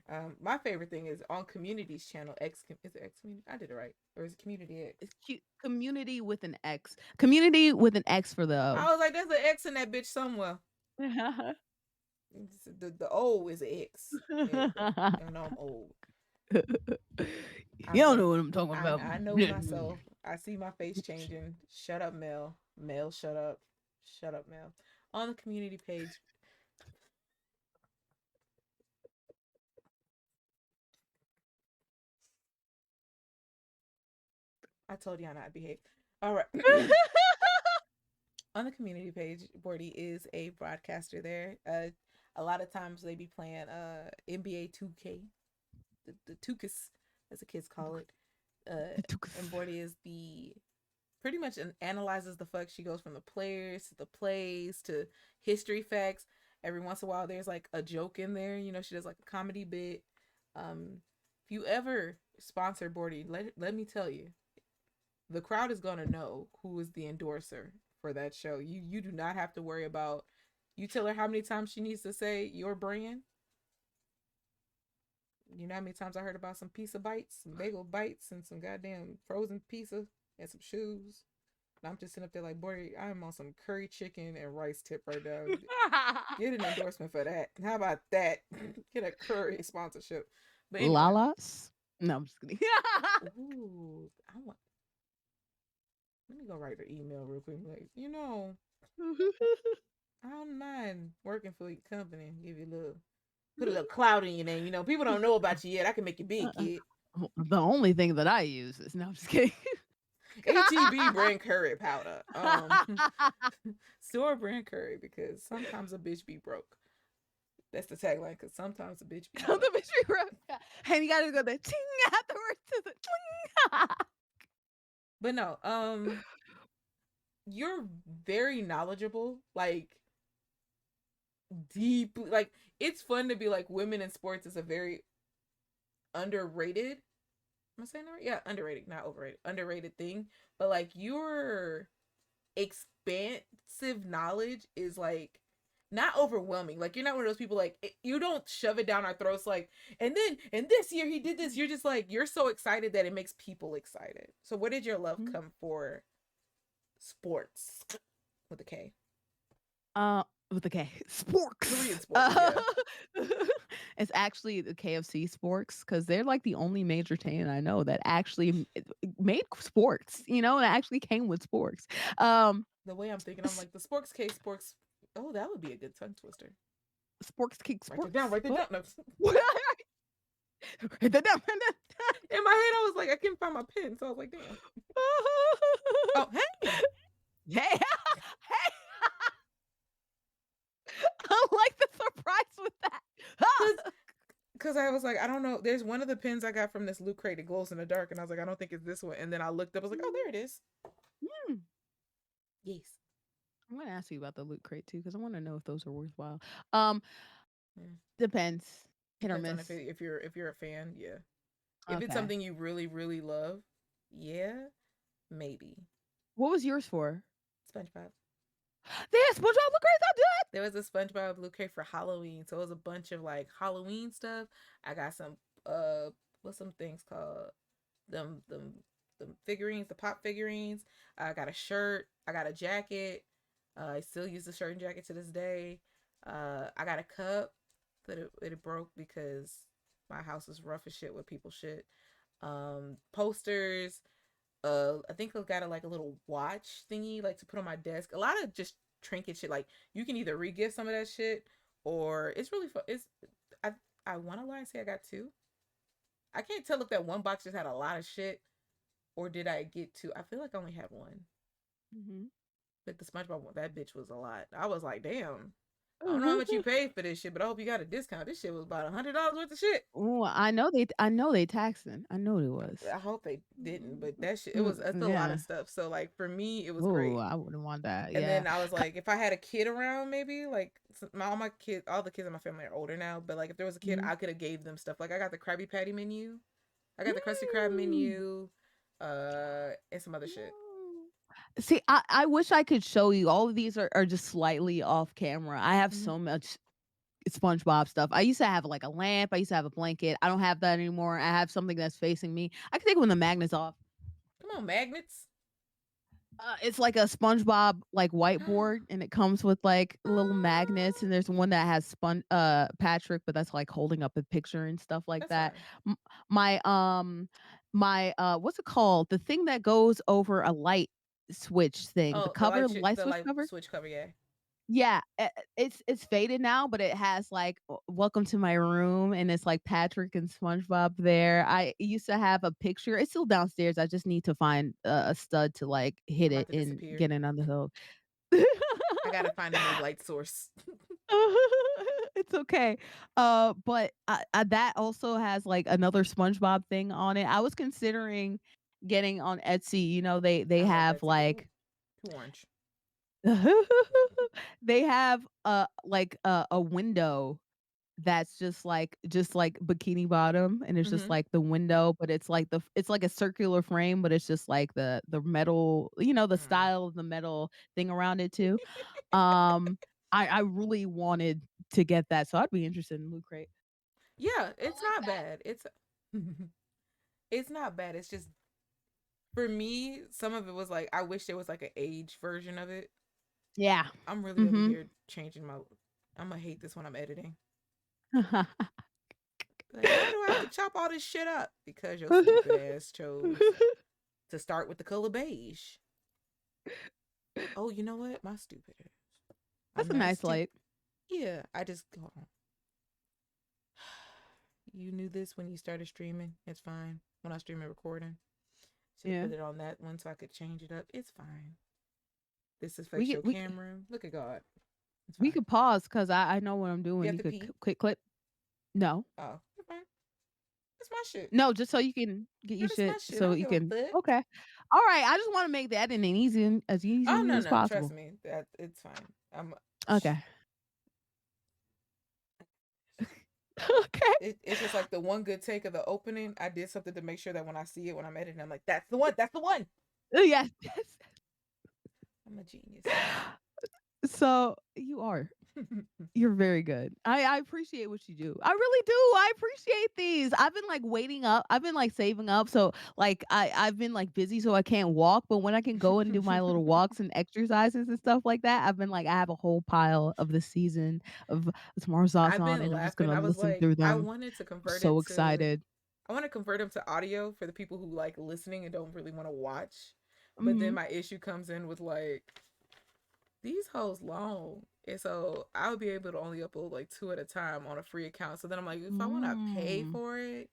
My favorite thing is on Community's channel. Is it X Community? I did it right, or is it Community X? It's cute. Community with an X. Community with an X for the O. I was like, there's an X in that bitch somewhere. The O is an X. Yeah, I know I'm old. You I'm don't like, know what I'm talking about. I know myself. I see my face changing. Shut up, Mel. Mel, shut up. Shut up, Mel. On the community page, I told Yana I'd behave. All right. On the community page, Bordy is a broadcaster there. A lot of times they be playing NBA 2K, the Tukas, as the kids call it. And Bordy is the pretty much analyzes the fuck. She goes from the players to the plays to history facts. Every once in a while, there's like a joke in there. You know, she does like a comedy bit. If you ever sponsor Bordy, let me tell you, the crowd is gonna know who is the endorser for that show. You do not have to worry about. You tell her how many times she needs to say your brand. You know how many times I heard about some pizza bites, some bagel bites, and some goddamn frozen pizza and some shoes. And I'm just sitting up there like, boy, I'm on some curry chicken and rice tip right now. Get an endorsement for that. How about that? Get a curry sponsorship. But anyway, Lalas? No, I'm just kidding. ooh, I want. Let me go write her email real quick. Like, I don't mind working for your company. Give you a little, put a little cloud in your name. You know, people don't know about you yet. I can make you big, kid. The only thing that I use is no, I'm just kidding. HEB brand curry powder. Store brand curry because sometimes a bitch be broke. That's the tagline. Because sometimes a bitch be broke. The bitch be broke. And you gotta go the ting afterwards to the ting. But no, you're very knowledgeable. Like deep. Like it's fun to be like women in sports is a very underrated. Am I saying that right? Yeah, underrated, not overrated. Underrated thing. But like your expansive knowledge is like not overwhelming. Like you're not one of those people like you don't shove it down our throats like and this year he did this. You're just like you're so excited that it makes people excited. So where did your love come for sports with a K? Uh, with the K, Korean sporks. sports, yeah. It's actually the KFC sporks because they're like the only major chain I know that actually made sporks. You know, and actually came with sporks. Um, The way I'm thinking, I'm like the sports K sports. Oh, that would be a good tongue twister. sporks kick Write that down. sporks. Write that down. What? No. Write that down. In my head, I was like, I couldn't find my pen, so I was like, damn. Oh, hey. Hey, hey! I like the surprise with that. Because I was like, I don't know. There's one of the pins I got from this loot crate. It glows in the dark, and I was like, I don't think it's this one. And then I looked up. I was like, oh, there it is. Hmm. Yes. I'm gonna ask you about the loot crate too because I want to know if those are worthwhile. Um, Yeah. depends, hit or Depends on miss. if you're a fan, yeah. If it's Okay. something you really really love, yeah, maybe. What was yours for? SpongeBob. This SpongeBob look great. I did. There was a SpongeBob loot crate for Halloween, so it was a bunch of like Halloween stuff. I got some what's some things called them figurines, the pop figurines. I got a shirt. I got a jacket. I still use the shirt and jacket to this day. I got a cup, but it broke because my house is rough as shit with people shit. Posters. I think I got like a little watch thingy like to put on my desk. A lot of just trinket shit. Like you can either re-gift some of that shit or it's really fun. It's I I want to lie and say I got two. I can't tell if that one box just had a lot of shit or did I get two. I feel like I only had one. Mm-hmm. But the SpongeBob one, that bitch was a lot. I was like, damn. I don't know how much you Mm-hmm. paid for this shit, but I hope you got a discount. This shit was about $100 worth of shit. Oh, I know they taxing. I know it was. I hope they didn't, but that shit, it's a lot of Yeah. stuff. So like for me, it was Oh, great. I wouldn't want that. And Yeah. then I was like, if I had a kid around, maybe like all my kids, all the kids in my family are older now. But like, if there was a kid, Mhm. I could have gave them stuff. Like I got the Krabby Patty menu, I got the Krusty Krab Mm. menu, and some other shit. See, I wish I could show you. All of these are just slightly off camera. I have Mm-hmm. so much. SpongeBob stuff. I used to have like a lamp. I used to have a blanket. I don't have that anymore. I have something that's facing me. I can take when the magnets off. Come on, magnets. It's like a SpongeBob like whiteboard, and it comes with like little magnets. And there's one that has Patrick, but that's like holding up a picture and stuff like That's that. fine. M- my what's it called? The thing that goes over a light switch thing, the Oh, cover, light the switch light cover. switch cover. Yeah, Yeah, it's faded now, but it has like "Welcome to my room," and it's like Patrick and SpongeBob there. I used to have a picture. It's still downstairs. I just need to find a stud to like hit I'm about it to and disappear. get it on the hook. I gotta find a new light source. It's okay. But that also has like another SpongeBob thing on it. I was considering getting on Etsy. They I love have Etsy. Ooh, like too orange. they have like a window that's just like Bikini Bottom, and it's just Mm-hmm. like the window, but it's like a circular frame, but it's just like the metal, the Mm. style of the metal thing around it too. Um, I really wanted to get that, so I'd be interested in Loot Crate. Yeah, I it's like not that. bad. It's it's not bad. It's just for me, some of it was like I wish there was like an age version of it. Yeah. I'm really over Mhm. here changing my. I'm gonna hate this when I'm editing. Like, why do I have to chop all this shit up? Because your stupid ass chose to start with the color beige. Oh, you know what? My stupid ass. I'm That's a not a nice stupid. light. Yeah, I just hold on. You knew this when you started streaming. It's fine. When I stream and recording, should have Yeah. put it on that one so I could change it up. It's fine. This We affects could your we could camera. Look at God. It's we fine. could pause because I know what I'm You doing. have You to could pee. quick clip. No. Oh, it's fine. It's my shit. No, just so you can get No, your that's my shit shit. I so don't you give a can fuck. okay. Alright, I just wanna make the editing Oh easy no, as no, trust possible. me. That it's fine. I'm. Okay. Okay. It's just like the one good take of the opening. I did something to make sure that when I see it when I'm editing, I'm like, that's the one. That's the one. Yes. I'm a genius. So, you are. You're very good. I appreciate what you do. I really do. I appreciate these. I've been like waiting up. I've been like saving up. So like I've been like busy so I can't walk. But when I can go and do my little walks and exercises and stuff like that, I've been like I have a whole pile of the season of Tamar I've Zasan, been and I'm just laughing. gonna I was listen like, through them. I'm so excited. I want to convert them to audio for the people who like listening and don't really want to watch. But then Mhm. my issue comes in with like these hoes long. And so I would be able to only upload like two at a time on a free account. So then I'm like, if I want to pay Mm. for it,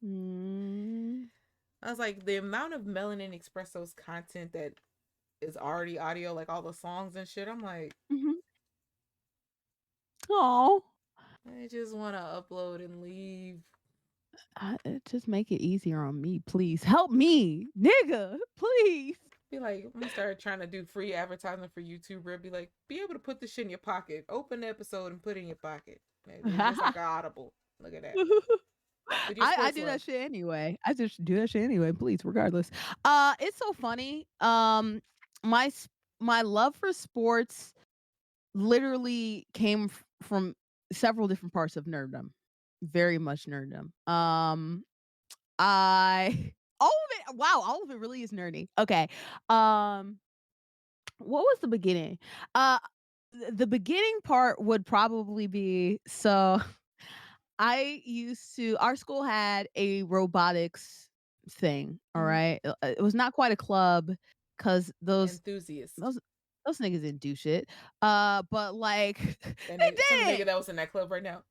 Mm. I was like, the amount of Melanin Espresso's content that is already audio, like all the songs and shit, I'm like, Mhm. Aw. I just want to upload and leave. Just make it easier on me, please. Help me, nigga, please. Be like, I'm gonna start trying to do free advertising for YouTube. Where be like, be able to put this shit in your pocket. Open the episode and put it in your pocket. It's just like an audible. Look at that. With your I sports do that love. shit anyway. I just do that shit anyway, please, regardless. It's so funny. My my love for sports literally came from several different parts of nerddom. Very much nerddom. I all of it. Wow, all of it really is nerdy. Okay. Um, what was the beginning? Uh, the beginning part would probably be so. I used to our school had a robotics thing, all Mm-hmm. right? It was not quite a club because Enthusiast. those those niggas didn't do shit. But like That they nigga, some did nigga it. that was in that club right now.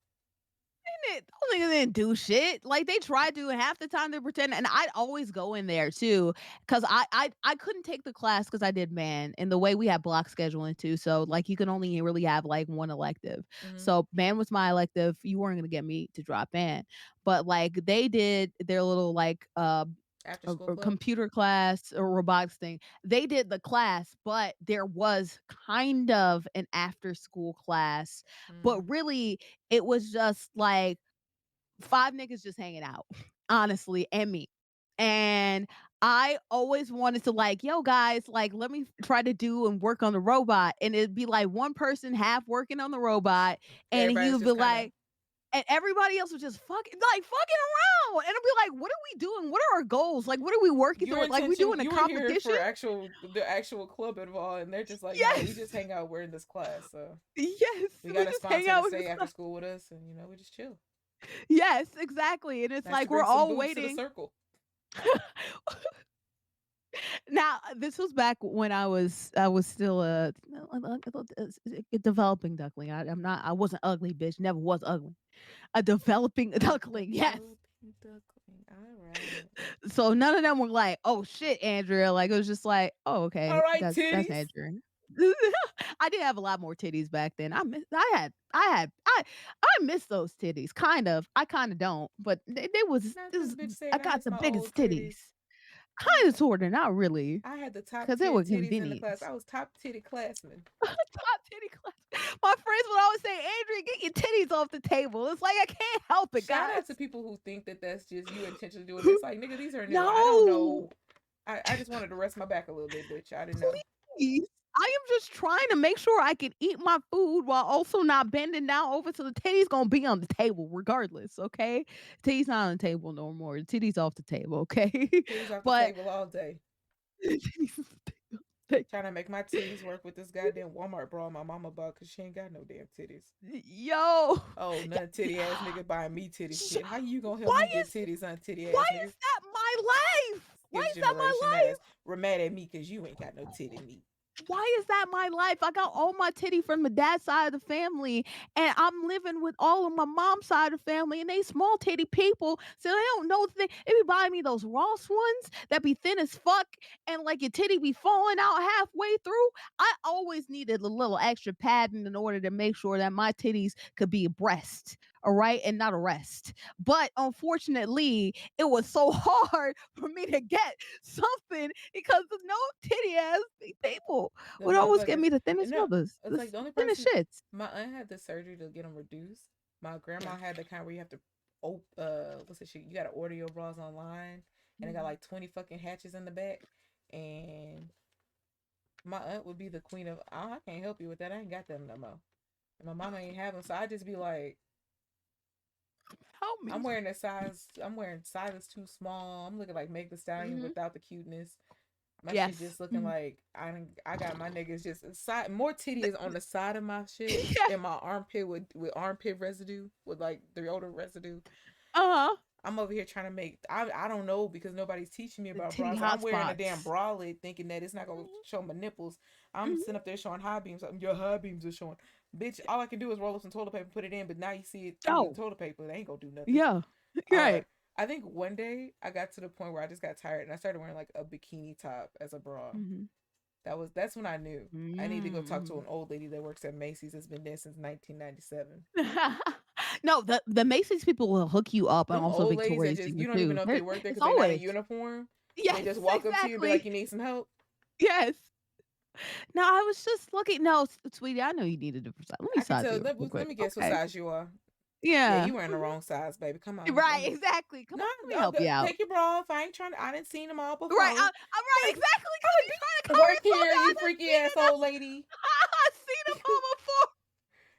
Those niggas didn't do shit. Like they tried to, and half the time they pretend. And I'd always go in there too, because I couldn't take the class because I did man, and the way we had block scheduling too. So like you can only really have like one elective. Mm-hmm. So man was my elective. You weren't gonna get me to drop in, but like they did their little like After school a club. computer class or robotics thing. They did the class, but there was kind of an after school class, Mm. but really it was just like 5 niggas just hanging out, honestly, and me. And I always wanted to like, yo guys, like let me try to do and work on the robot. And it'd be like one person half working on the robot, and he Everybody's would be just kind of like, and everybody else was just fucking around. And I'd be like, what are we doing? What are our goals? Like, what are we working your towards? Like, we intention. doing a You were here competition? for the actual club involved, and they're just like, no, we Yes. just hang out. We're in this class, so Yes. we We got a just hang sponsor to out with stay this after class. school with us, and we just chill. Yes, exactly. And it's Nice to like we're bring some all boobs to the waiting. circle. Now, this was back when I was still a developing duckling. I wasn't ugly, bitch. Never was ugly. A developing A duckling. Yes. developing duckling. All right. So none of them were like, "Oh shit, Andrea." Like it was just like, "Oh, All okay, right, that's titties. Andrea." I did have a lot more titties back then. I miss those titties. Kind of. I kind of don't, but they was Not this this. bitch I saying I got miss the my biggest old titties. titties. I Kind of, sort of, not really, I had the top because they 10 were titties in the class. convenience. I was top titty classman. Top titty class. My friends would always say, "Andrea, get your titties off the table." It's like I can't help it, Shout guys. out to people who think that that's just you intentionally doing this. Like, nigga, these are new. I don't No. know. I just wanted to rest my back a little bit, bitch. I didn't know. Please. I am just trying to make sure I can eat my food while also not bending down over so the titty's gonna be on the table regardless, okay? Titty's not on the table no more. The titty's off the table, okay? Titties off the But table all day. titties off the table. Trying to make my titties work with this goddamn Walmart bra my mama bought because she ain't got no damn titties. Yo. Oh, Yeah, none titty ass nigga buying me titty sh- shit. How you gonna help why me get is titties on titty why ass nigga? is that my life? Why Skip is that my generation ass. life? We're mad at me because you ain't got no titty meat. Why is that my life? I got all my titty from the dad side of the family, and I'm living with all of my mom's side of the family, and they small titty people, so they don't know the thing. They be buying me those Ross ones that be thin as fuck, and like your titty be falling out halfway through. I always needed a little extra padding in order to make sure that my titties could be a breast, all right, and not a rest. But unfortunately, it was so hard for me to get something because of no titty ass people The would always get motherfuckers. me the thinnest No, mothers, it's the like the only thinnest person. shits. My aunt had the surgery to get them reduced. My grandma had the kind where you have to, what's the shit? You got to order your bras online, and it got like 20 fucking hatches in the back. And my aunt would be the queen of. Oh, I can't help you with that. I ain't got them no more. And my mama ain't have them, so I just be like, Help me. I'm wearing a size. I'm wearing sizes too small. I'm looking like Meg the Stallion Mhm. without the cuteness. My shit Yes. just looking Mhm. like I got my niggas just side more titty is on the side of my shit Yeah. and my armpit with armpit residue with like the odor residue. Uh-huh. I'm over here trying to make I don't know because nobody's teaching me The about titty bras. I'm hot wearing a damn spots. bralette thinking that it's not gonna show my nipples. I'm sitting Mhm. up there showing high beams. Your high beams are showing. Bitch, all I can do is roll up some toilet paper and put it in, but now you see it through the Oh, toilet paper. They ain't gonna do nothing. yeah. Uh, Right. I think one day I got to the point where I just got tired and I started wearing like a bikini top as a bra. Mhm. That's when I knew I need to go talk to Mm. an old lady that works at Macy's that's been there since 1997. No, the Macy's people will hook you up, and Them also old ladies that Victoria's just Secret you don't even too. know if they work there It's because they're not in always. uniform, and they Yes, just walk up to you and be like, exactly. "You need some help." Yes. No, I was just looking. No, sweetie, I know you needed a size. Let me I can size tell. you up Let, real let quick. me guess what Okay. size you are. Yeah, Yeah. you wearing the wrong size, baby. Come on, let Right, me. exactly. Come No, on, let me no, help you out. take your bra off. I ain't trying to. I didn't seen them all Right, before. I'm right, Like, exactly. I'm Because like, you trying to you cover work here, something I you done freaky seen ass it. old lady. I seen them all before.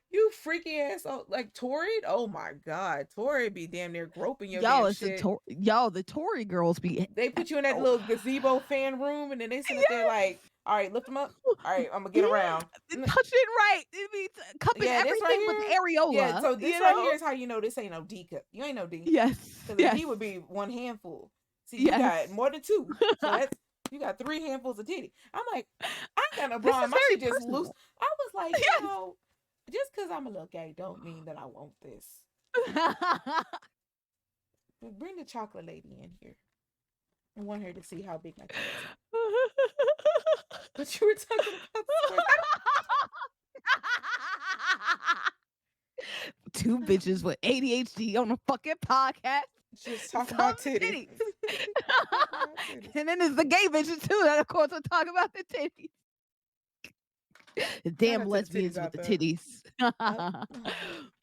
You freaky ass old like Tori. Oh my god, Tori be damn near groping your Yo, damn it's shit. the Tory girls be They put you in that oh, little gazebo fan room, and then they sit up there yes. like, all right, lift them up. All right, I'm gonna get Mhm. around. Touch it right. It be cupping Yeah, this right everything but the here. Yeah, areola, so you this right know? here is how you know this ain't no D cup. You ain't no D. Yes, Because a D yes, would be one handful. See, you got yes. more than two. So that's you got three handfuls of titty. I'm like, I ain't got no This bra and is my very shit just loose. personal. I was like, Yes. just because I'm a little gay don't mean that I want this. Bring the chocolate lady in here. I want her to see how big my titties are. But you were talking about sports. I Two bitches with ADHD on a fucking podcast. just Some talk about titties. titties. Just talk about titties. And then there's the gay bitches too that of course will talk about the titties. Shout Damn out to the titties lesbians with out the there. titties. I,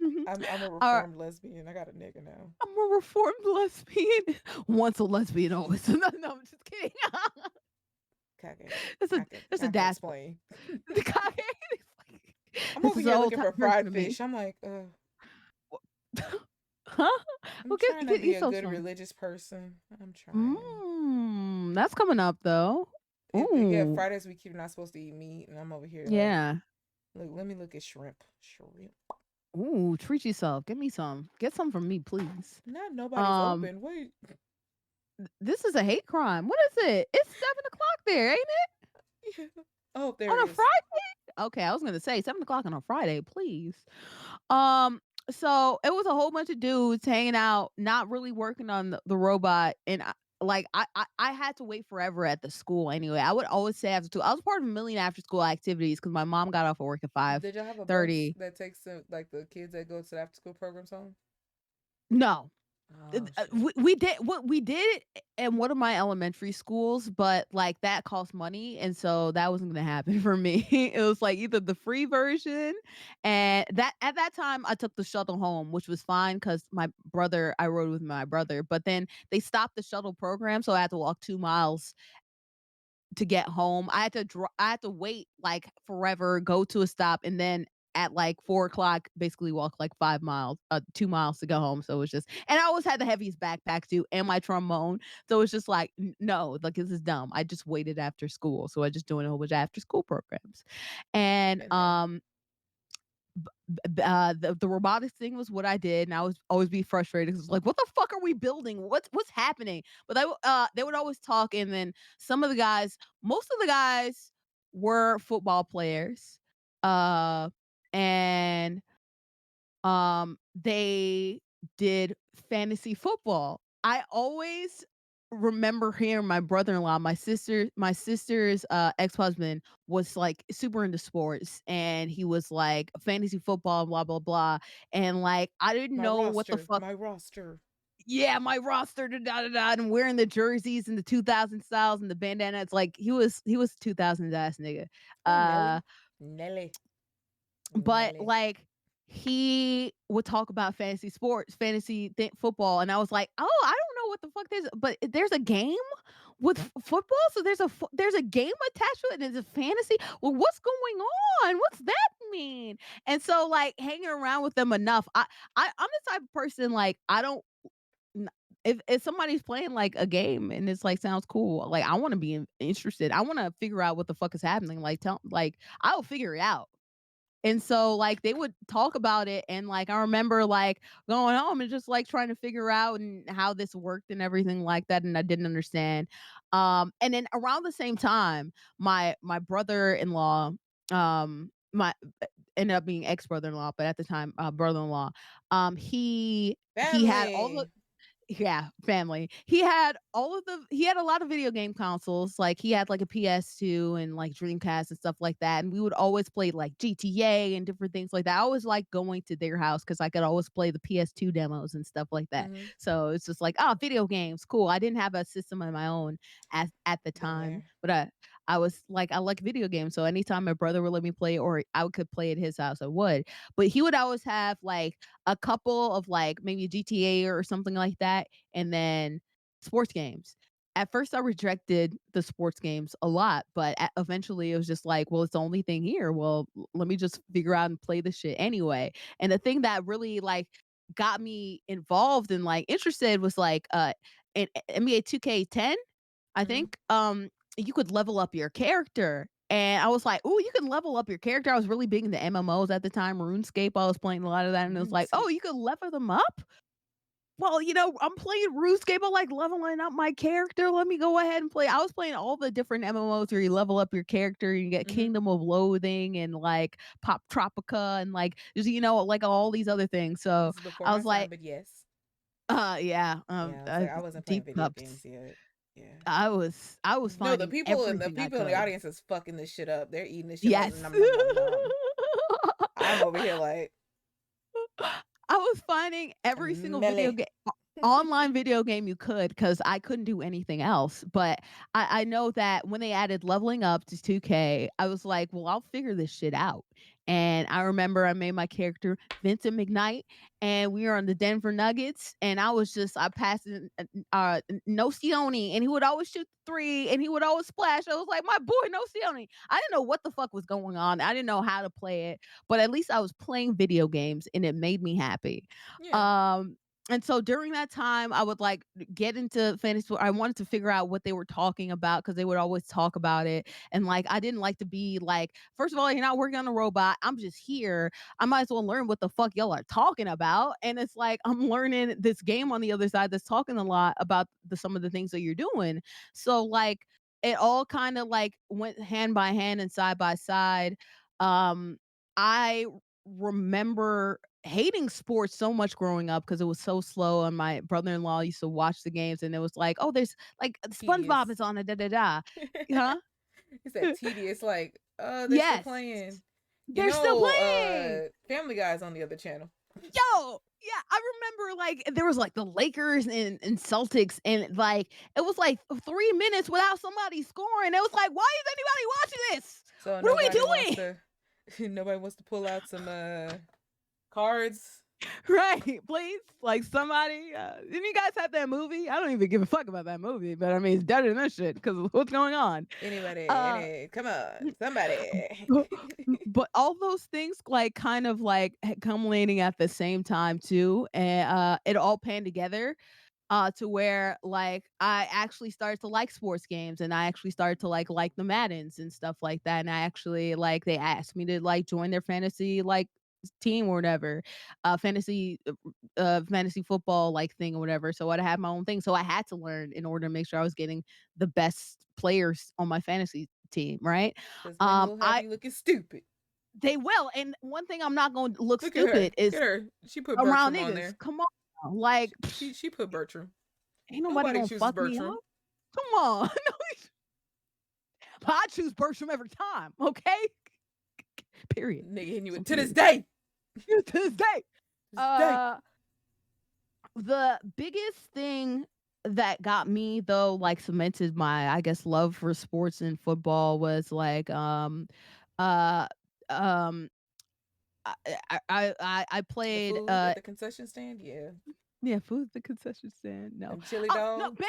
Mhm. I'm a Or reformed lesbian. I got a nigga now. I'm a reformed lesbian. Once a lesbian, always. No, no, I'm just kidding. Caca, It's a caca, there's a caca. dash. Explain. The cock. I'm This over is the here old looking time for version fried of me. fish. I'm like, Huh? I'm Well, trying to get be a yourself good some. religious person. I'm trying. That's coming up though. Yeah, Ooh, Fridays we keep not supposed to eat meat, and I'm over here like, yeah. look, let me look at shrimp. Shrimp. Ooh, treat yourself. Give me some. Get some from me, please. Not nobody's Um, open. Wait. this is a hate crime. What is it? It's 7 o'clock there, ain't it? Oh, there On it a is. Friday? Okay, I was gonna say 7 o'clock on a Friday, please. Um, so it was a whole bunch of dudes hanging out, not really working on the robot, and I had to wait forever at the school anyway. I would always say after school. I was part of a million after school activities because my mom got off of work at five Did y'all have a bus thirty. that takes like the kids that go to the after school programs home? No, Oh shit. we did what we did in one of my elementary schools, but like that cost money, and so that wasn't gonna happen for me. It was like either the free version, and that at that time I took the shuttle home, which was fine because my brother I rode with my brother, but then they stopped the shuttle program, so I had to walk 2 miles to get home. I had to wait like forever, go to a stop, and then at like 4 o'clock, basically walk like 5 miles, 2 miles to go home. So it was just, and I always had the heaviest backpack too, and my trombone. So it's just like, no, like this is dumb. I just waited after school, so I just doing a whole bunch of after school programs, and Been there. the robotics thing was what I did, and I was always be frustrated because like, what the fuck are we building? What's happening? But they would always talk, and then some of the guys, most of the guys were football players, uh, and they did fantasy football. I always remember hearing my brother-in-law, my sister's ex-husband was like super into sports, and he was like fantasy football, blah blah blah. And like I didn't My know what the roster. fuck. My roster. Yeah, my roster, da da da da, and wearing the jerseys and the 2000 styles and the bandana. It's like he was 2000s ass nigga. Oh Uh Nelly. Nelly. but, Nelly. like, he would talk about fantasy sports, football, and I was like, "Oh, I don't know what the fuck this, but there's a game with football? So there's a game attached to it, and it's a fantasy? Well, what's going on? What's that mean?" And so, like, hanging around with them enough, I'm the type of person, like, I don't n if somebody's playing, like, a game and it's, like, sounds cool, like, I wanna be interested. I wanna figure out what the fuck is happening, like, I'll figure it out. And so, like, they would talk about it, and, like, I remember, like, going home and just, like, trying to figure out and how this worked and everything like that, and I didn't understand. And then around the same time, my brother-in-law, my ended up being ex-brother-in-law, but at the time, brother-in-law, he had all the Family. yeah, family. He had a lot of video game consoles, like, he had, like, a PS2 and, like, Dreamcast and stuff like that, and we would always play, like, GTA and different things like that. I always liked going to their house because I could always play the PS2 demos and stuff like that. Mm-hmm. So, it's just like, "Oh, video games, cool." I didn't have a system of my own at the Been time, there. but I was like, I like video games, so anytime my brother would let me play or I could play at his house, I would. But he would always have, like, a couple of like maybe GTA or something like that, and then sports games. At first, I rejected the sports games a lot, but eventually it was just like, well, it's the only thing here. Well, let me just figure out and play this shit anyway. And the thing that really like got me involved and like interested was like in NBA 2K10, I Mm-hmm. think you could level up your character. And I was like, "Oh, you can level up your character." I was really big into MMOs at the time, RuneScape. I was playing a lot of that, and it was like, "Oh, RuneScape. you could level them up." Well, I'm playing RuneScape. I like leveling up my character. Let me go ahead and play. I was playing all the different MMOs where you level up your character. You get Mm-hmm. Kingdom of Loathing and like Pop Tropica and like just like all these other things. So This is before I my was time, like, but yes. yeah, Yeah, I was like, I wasn't playing deep video cups. games yet. Yeah. I was No, the finding people and the everything I people in the could. audience is fucking this shit up. They're eating this shit like Yes. nom nom nom nom. I'm over here like I was finding every single video melee. game. online video game you could because I couldn't do anything else. But I know that when they added leveling up to 2K, I was like, well, I'll figure this shit out. And I remember I made my character Vincent McKnight, and we were on the Denver Nuggets, and I passed no Sione, and he would always shoot three, and he would always splash. I was like, my boy, no Sione. I didn't know what the fuck was going on. I didn't know how to play it, but at least I was playing video games, and it made me happy. Yeah. Um, and so during that time, I would like get into fantasy. I wanted to figure out what they were talking about because they would always talk about it. And like, I didn't like to be like, first of all, you're not working on a robot. I'm just here. I might as well learn what the fuck y'all are talking about. And it's like, I'm learning this game on the other side that's talking a lot about some of the things that you're doing. So like, it all kind of like went hand by hand and side by side. I remember hating sports so much growing up because it was so slow, and my brother-in-law used to watch the games, and it was like, "Oh, there's like SpongeBob Tedious. is on it, da da da." Huh? It's that tedious, like, they're still Yes. playing. They're still playing. Family Guy's on the other channel. Yo, yeah, I remember like there was like the Lakers and Celtics, and like it was like 3 minutes without somebody scoring. It was like, why is anybody watching this? So What are we nobody wants doing? to nobody wants to pull out some cards. Right, please, like somebody. Didn't you guys have that movie? I don't even give a fuck about that movie, but I mean, it's better than this shit because what's going on. Uh, Come on, somebody. but, but all those things, like, kind of like culminating at the same time too, and it all panned together to where like I actually started to like sports games, and I actually started to like the Maddens and stuff like that. And I actually like they asked me to like join their fantasy like team or whatever, fantasy football like thing or whatever. So I'd have my own thing. So I had to learn in order to make sure I was getting the best players on my fantasy team, right? Because men will have I you looking stupid. They will. And one thing I'm not going to look Look at her. stupid Look is at her. She put around Bertram on niggas. there. Come on. Like She put Bertram. ain't nobody Nobody gonna chooses fuck me Bertram. up. Come on. I choose Bertram every time, okay? Period. Nigga hitting you So with to this period. day. To this day. This day. Uh the biggest thing that got me though, like cemented my, I guess, love for sports and football was like uh um I The played food at the concession stand, yeah. yeah, food at the concession stand. No. Them chili Oh, no, dogs.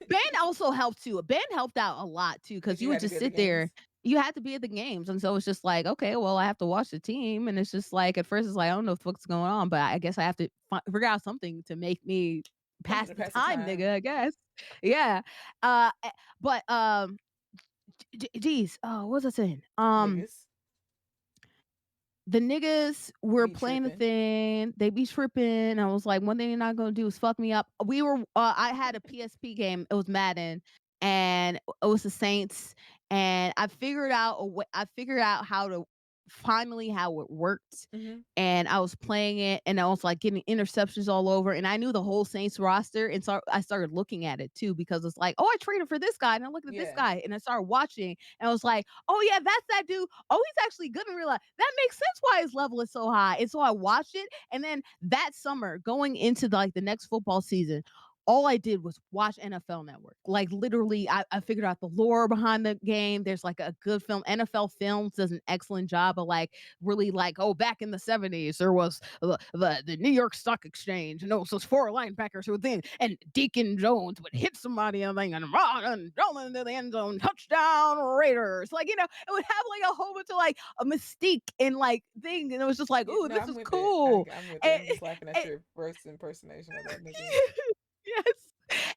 band also helped too. Band helped out a lot too because Because you you would had to just be at the sit there. games. You had to be at the games, and so it's just like, okay, well, I have to watch the team, and it's just like at first it's like I don't know what's going on, but I guess I have to figure out something to make me Something pass to the pass the time, time. nigga. I guess, yeah. But geez, oh, what was I saying? Niggas The niggas were be playing the tripping. thing. They be tripping. I was like, one thing you're not gonna do is fuck me up. I had a PSP game. It was Madden, and it was the Saints. And I figured out a way. I figured out how it worked. Hmm. And I was playing it, and I was like getting interceptions all over. And I knew the whole Saints roster, and so I started looking at it too because it's like, oh, I traded for this guy, and I looked at this Yeah. guy, and I started watching, and I was like, oh yeah, that's that dude. Oh, he's actually good in real life. That makes sense why his level is so high. And so I watched it. And then that summer, going into like the next football season, all I did was watch NFL Network. Like literally, I figured out the lore behind the game. There's like a good film. NFL Films does an excellent job of like really like, oh, back in the 70s, there was the New York Stock Exchange, and those four linebackers who then and Deacon Jones would hit somebody and thing and run and roll into the end zone, touchdown Raiders. Like, it would have like a whole bunch of like a mystique and like thing. And it was just like, Yeah, ooh, no, this I'm is with it. cool. I'm with it. And, I'm just laughing at and your first impersonation of that nigga. yes.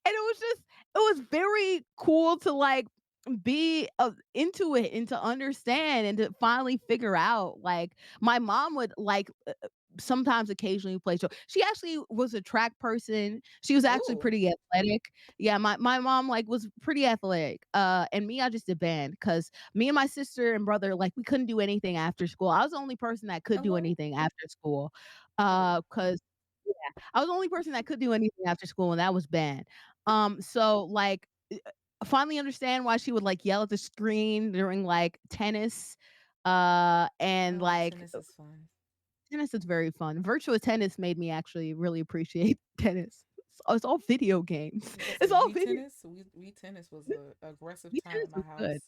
And it was very cool to like be into it and to understand and to finally figure out. Like my mom would like sometimes occasionally play show. She actually was a track person. She was actually Ooh. pretty athletic. Yeah, my mom like was pretty athletic. And me, I just did band because me and my sister and brother, like we couldn't do anything after school. I was the only person that could do Hello? anything after school. Period. Cause I was the only person that could do anything after school, and that was band. So like finally understand why she would like yell at the screen during like tennis. And Oh, like tennis is fun. tennis is very fun. Virtual tennis made me actually really appreciate tennis. It's all video games. I was gonna It's say all Wii video. tennis. Wii tennis was a aggressive Wii time tennis in my was good. house,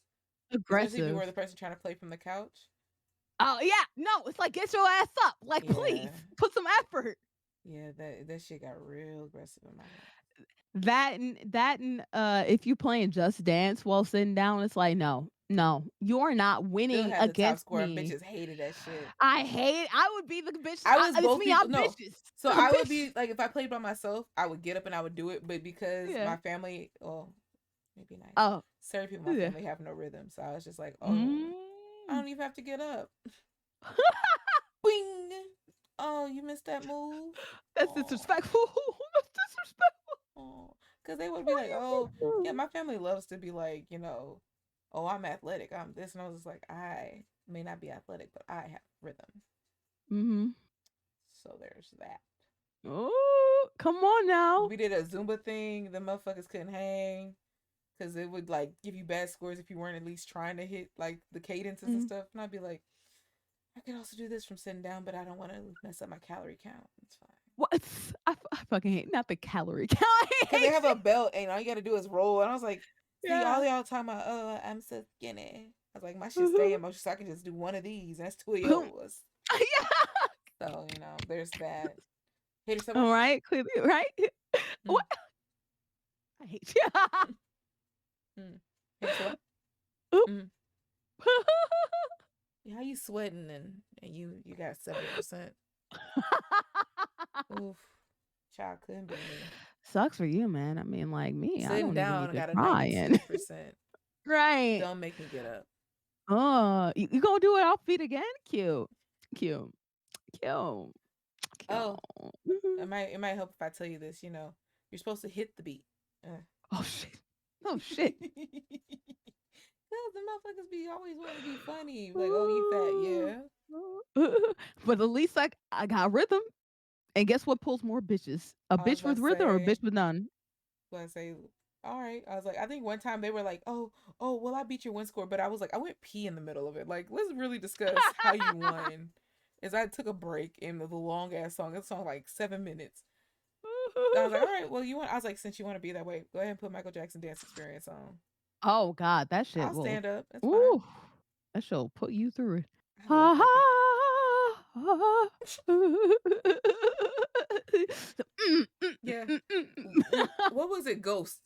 especially if you were Aggressive. the person trying to play from the couch. Oh yeah, no, it's like get your ass up. Like please Yeah, put some effort. yeah, that shit got real aggressive in my house. That and if you playing Just Dance while sitting down, it's like no, no, you're not Still winning had the top against score, and me. bitches hated that shit. I hate. I would be the bitch. I was It's both me. people. I'm No, bitches. so I'm I would bitches. be like, if I played by myself, I would get up and I would do it. But because Yeah. my family, well, maybe nice. Oh Certain people in my yeah. family have no rhythm, so I was just like, oh, I Mm. don't even have to get up. Bing. Oh, you missed that move. That's Oh, disrespectful. That's disrespectful. oh, because they would be like, oh, What are yeah, you my family loves to be like, oh, I'm athletic, I'm this, and I was just like, I may not be athletic, but I have rhythm. doing? So there's that. Oh, come on now. We did a Zumba thing. The motherfuckers couldn't hang because it would like give you bad scores if you weren't at least trying to hit like the cadences and Mm. stuff. And I'd be like, I could also do this from sitting down, but I don't want to mess up my calorie count. It's fine. What? I fucking hate not the calorie count. I Because they hate have it. a belt and all you got to do is roll. And I was like, see, all Yeah. y'all talking about, oh, I'm so skinny. I was like, my shit stay in motion, so I can just do one of these. And that's two of Boom. yours. Yeah. So, there's that. Hit her somewhere? All right. Clearly, right? Hmm. What? I hate you. Hmm. Hit her somewhere? Oop. Hmm. How you sweating and you got 70%? Oof. Child couldn't be me. Sucks for you, man. I mean, like me, I Sitting don't even down, need I to got a try. And 96%. right. Don't make me get up. Oh, you gonna do it off feet again? Cute. Cute. Cute. Oh, Cute. it might help if I tell you this. You're supposed to hit the beat. Uh. Oh shit. Oh shit. Cause the motherfuckers be always wanting to be funny. Like, oh, you fat, yeah. But at least I got rhythm. And guess what pulls more bitches? A I was bitch about with to rhythm or a say, bitch with none? I was about to say, all right. I was like, I think one time they were like, oh, well, I beat your win score, but I was like, I went pee in the middle of it. Like, let's really discuss how you won. As I took a break in the long ass song. It's song like 7 minutes. I was like, all right, well, you want? I was like, since you want to be that way, go ahead and put Michael Jackson Dance Experience on. Oh God, that shit I'll will. stand up. It's fine. Ooh, that shit will put you through it. I look Ha like it. ha. Ha. Yeah. What was it? Ghost.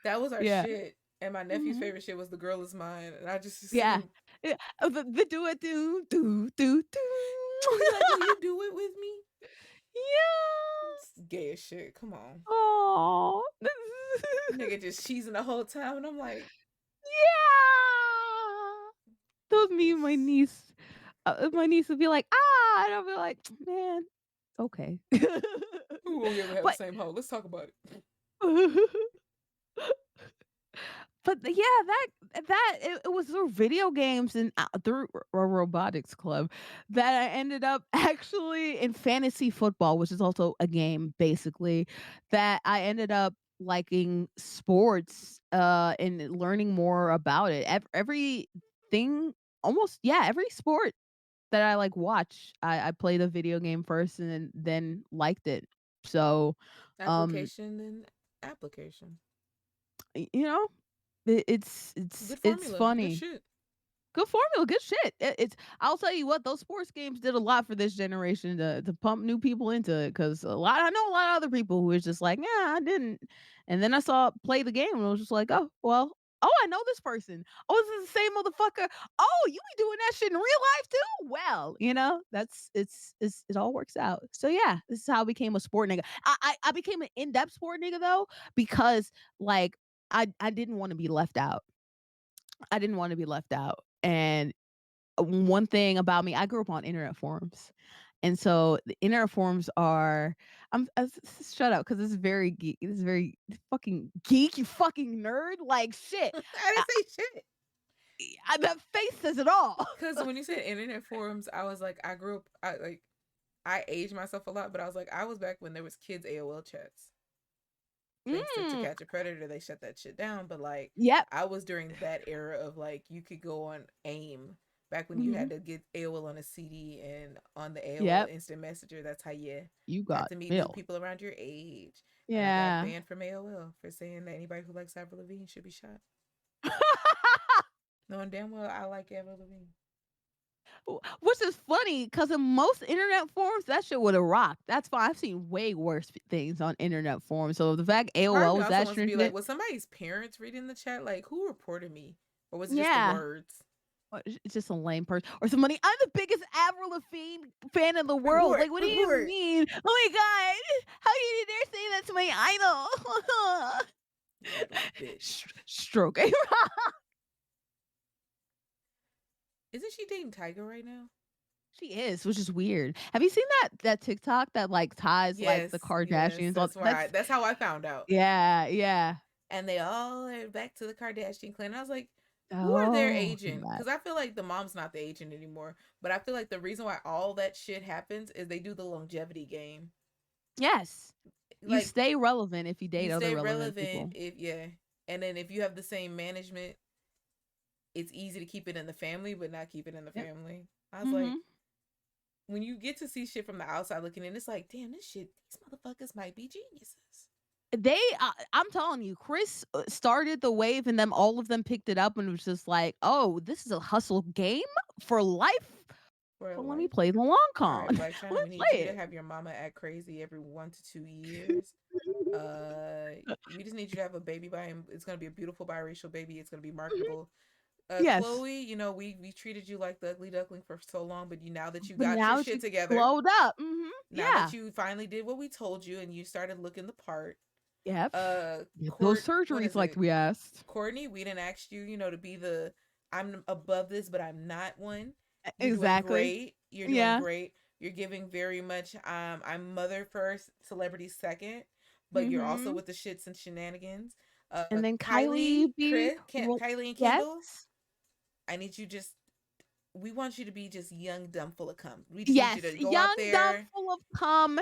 That was our Yeah. shit. And my nephew's Mhm. favorite shit was The Girl Is Mine. And I just Yeah. assumed, Yeah. The do it do. he like, will you do it with me? Yeah. It's gay as shit. Come on. Oh. Nigga just cheesing the whole time. And I'm like, Yeah. Those me and my this. niece. My niece would be like, ah, and I'll be like, man, okay. Who will we ever have the but same hoe? Let's talk about it. but yeah, it was through video games and through a robotics club that I ended up actually in fantasy football, which is also a game basically, that I ended up liking sports and learning more about it. Everything almost yeah, every sport that I like watch, I played a video game first and then liked it. So um Application and application. you know, Good it's formula. Good funny. shit. Good formula, good shit. It's I'll tell you what, those sports games did a lot for this generation to pump new people into it. Cause I know a lot of other people who was just like, yeah, I didn't. And then I saw play the game and I was just like, oh, well, oh, I know this person. Oh, this is the same motherfucker. Oh, you be doing that shit in real life too? Well, it all works out. So yeah, this is how I became a sport nigga. I became an in-depth sport nigga though, because like I didn't want to be left out. I didn't want to be left out. And one thing about me, I grew up on internet forums. And so the internet forums are shut up because it's very geek. It's very fucking geek, you fucking nerd. Like shit. I I, didn't say shit. that face says it all. Because when you said internet forums, I was like, I grew up, I aged myself a lot, but I was like, I was back when there was kids AOL chats. Thanks to Mm, Catch a Predator, they shut that shit down. But like, yep. I was during that era of like, you could go on AIM Back when you had Mhm. to get AOL on a CD and on the AOL Yep. Instant Messenger, that's how you You got got to meet new milk. people around your age. And I got Yeah. banned from AOL for saying that anybody who likes Avril Lavigne should be shot. Knowing damn well I like Avril Lavigne. Which is funny because in most internet forums, that shit would have rocked. That's fine. I've seen way worse things on internet forums. So the fact Part of AOL me was also that wants to be like, stringent, was somebody's parents reading the chat? Like, who reported me? Or was it just the yeah. words? It's just a lame person or somebody. I'm the biggest Avril Lavigne fan in the world. Report, Like, what do you report. mean? Oh my god, how you dare say that to my idol? Your idol's a bitch. Stroke. Isn't she dating Tiger right now? She is, which is weird. Have you seen that TikTok that like ties like Yes, the yes. Kardashians on? That's why. That's That's how I found out. yeah, yeah. And they all are back to the Kardashian clan. I was like, who are their Oh, come agent? back. Because I feel like the mom's not the agent anymore. But I feel like the reason why all that shit happens is they do the longevity game. Yes. You Like, stay relevant if you date you other stay relevant relevant people. if, yeah. And then if you have the same management, it's easy to keep it in the family, but not keep it in the Yep. family. I was like, Mhm. when you get to see shit from the outside looking in, it's like, damn, this shit, these motherfuckers might be geniuses. I'm telling you, Chris started the wave and then all of them picked it up and was just like, "Oh, this is a hustle game for life. For So let me life. play the long All con. right, let Black me China, we need you play to it." have your mama act crazy every 1 to 2 years. We just need you to have a baby by him. It's gonna be a beautiful biracial baby. It's gonna be Mhm. marketable. Yes. Chloe, we treated you like the ugly duckling for so long, but now that you But got your now shit she together, glowed up. Mhm. now that Yeah. you finally did what we told you and you started looking the part, Yep. Get those Court, what surgeries is like it? we asked. Courtney, we didn't ask you, to be the I'm above this, but I'm not one. You're doing Exactly. great. You're doing Yeah. great. You're giving very much I'm mother first, celebrity second, but you're also Mhm. with the shits and shenanigans. And then Kylie, Kylie be Chris, well, Kylie and Kendall, yes. I need you just we want you to be just young, dumb, full of cum. We just need you Yes, to go out young, dumb, there. full of cum,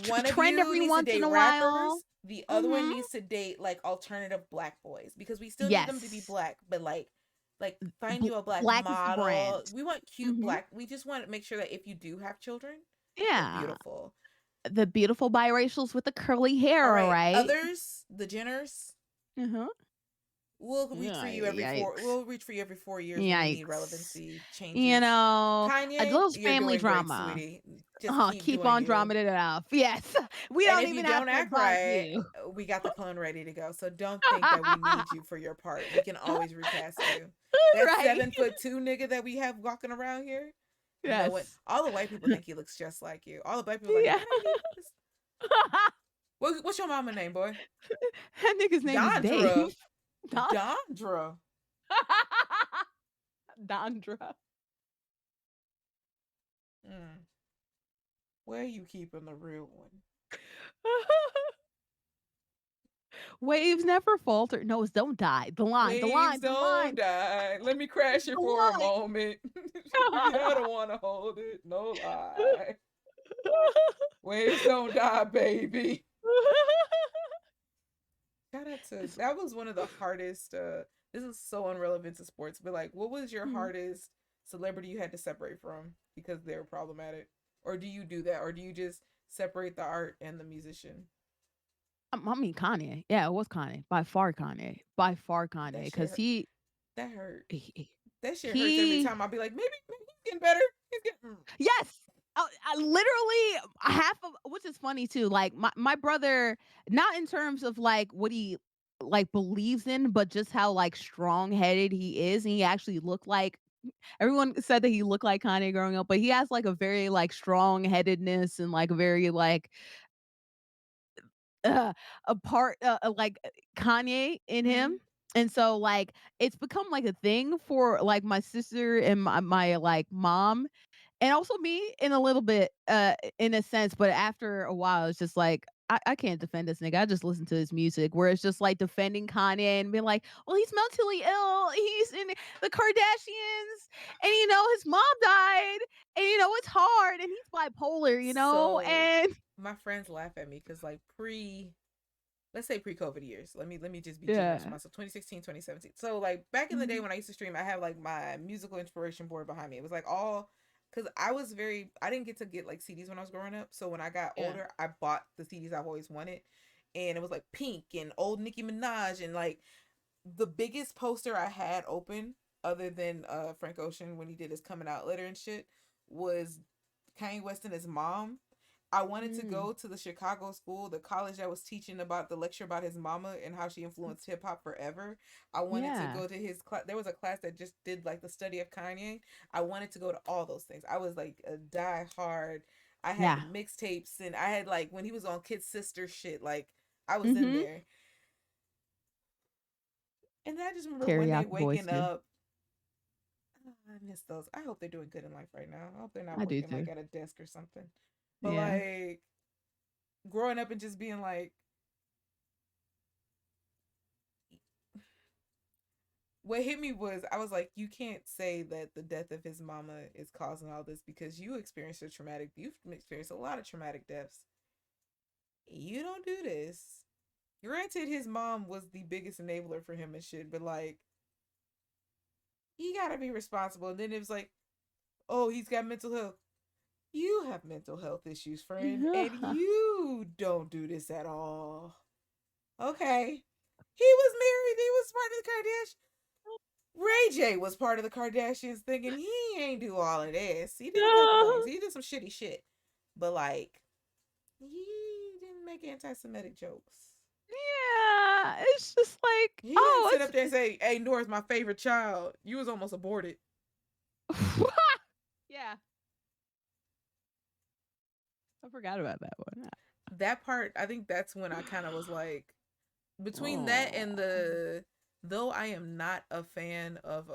One of trend you every needs to once date in a while. rappers. The other one Mhm. needs to date like alternative black boys because we still need them to be Yes. black, but like find you a black Black is the model. brand. We want cute Mhm. black. We just want to make sure that if you do have children, they're Yeah. beautiful. The beautiful biracials with the curly All hair, all right, right? others, the Jenners, Uh-huh. we'll reach for Yeah, you every four. yikes. We'll reach for you every 4 years when we need Yikes. relevancy You changes. know, Kanye, those you're family doing great, drama. sweetie. Just keep Keep doing on you. drumming it up. Yes. We And don't if you even have don't to act advise right, you. we got the clone ready to go. So don't think that we need you for your part. We can always recast you. That Right. 7'2" nigga that we have walking around here. No one. Yes. All the white people think he looks just like you. All the black people are like, Yeah. no, he. What's your mama name, boy? That nigga's name is Dondra. Dave. Don Dondra. Dondra. Mm. Where you keeping the real one? Waves never falter. No, it's don't die. The line, the Waves line, the don't line, die. Let me crash it the for a line. moment. I don't want to hold it. No lie. Waves don't die, baby. Shout out to that was one of the hardest. This is so unrelevant to sports, but like, what was your Mhm. hardest celebrity you had to separate from because they were problematic, or do you do that, or do you just separate the art and the musician? I mean, Kanye. Yeah, it was Kanye. By far Kanye. By far Kanye. That shit, Because he, that hurt. he, That shit hurts every he time. I'll be like, maybe he's getting better. He's getting. yes. I literally half of which is funny too. Like my brother, not in terms of like what he like believes in, but just how like strong headed he is. And he actually looked like everyone said that he looked like Kanye growing up, but he has like a very like strong headedness and like a very like uh, a part like Kanye in him. Mm-hmm. And so like it's become like a thing for like my sister and my like mom and also me in a little bit in a sense, but after a while it's just like I can't defend this nigga. I just listen to his music where it's just like defending Kanye and being like, well, he's mentally ill. He's in the Kardashians and his mom died and it's hard and he's bipolar, So and my friends laugh at me because like let's say pre-COVID years. Let me just be generous for Yeah. myself. 2016, 2017. So like back in the day Mhm. when I used to stream, I have like my musical inspiration board behind me. It was like all because I didn't get like CDs when I was growing up. So when I got Yeah. older, I bought the CDs I've always wanted, and it was like Pink and old Nicki Minaj and like the biggest poster I had open, other than Frank Ocean when he did his coming out letter and shit, was Kanye West and his mom. I wanted to Mm. go to the Chicago school, the college that was teaching about the lecture about his mama and how she influenced hip hop forever. I wanted to Yeah. go to his class. There was a class that just did like the study of Kanye. I wanted to go to all those things. I was like a die hard. I had the Yeah. mixtapes and I had like when he was on Kid Sister shit, like I was in Mhm. there. And I just remember one day Teriyaki boys waking too. up. "Oh, I miss those. I hope they're doing good in life right now. I hope they're not I do working like too. at a desk or something. But Yeah. like growing up and just being like, what hit me was I was like, you can't say that the death of his mama is causing all this because you've experienced a lot of traumatic deaths. You don't do this. Granted, his mom was the biggest enabler for him and shit, but like, you gotta be responsible. And then it was like, oh, he's got mental health. You have mental health issues, friend, and you don't do this at all. Okay. He was married, he was part of the Kardashians. Ray J was part of the Kardashians thinking he ain't do all of this. He did a couple things. No. He did some shitty shit. But like he didn't make anti Semitic jokes. Yeah. It's just like, He didn't oh, sit up there and say, hey, Nora's my favorite child. You was almost aborted. yeah. I forgot about that one. That part, I think that's when I kind of was like, between that Oh. and the though I am not a fan of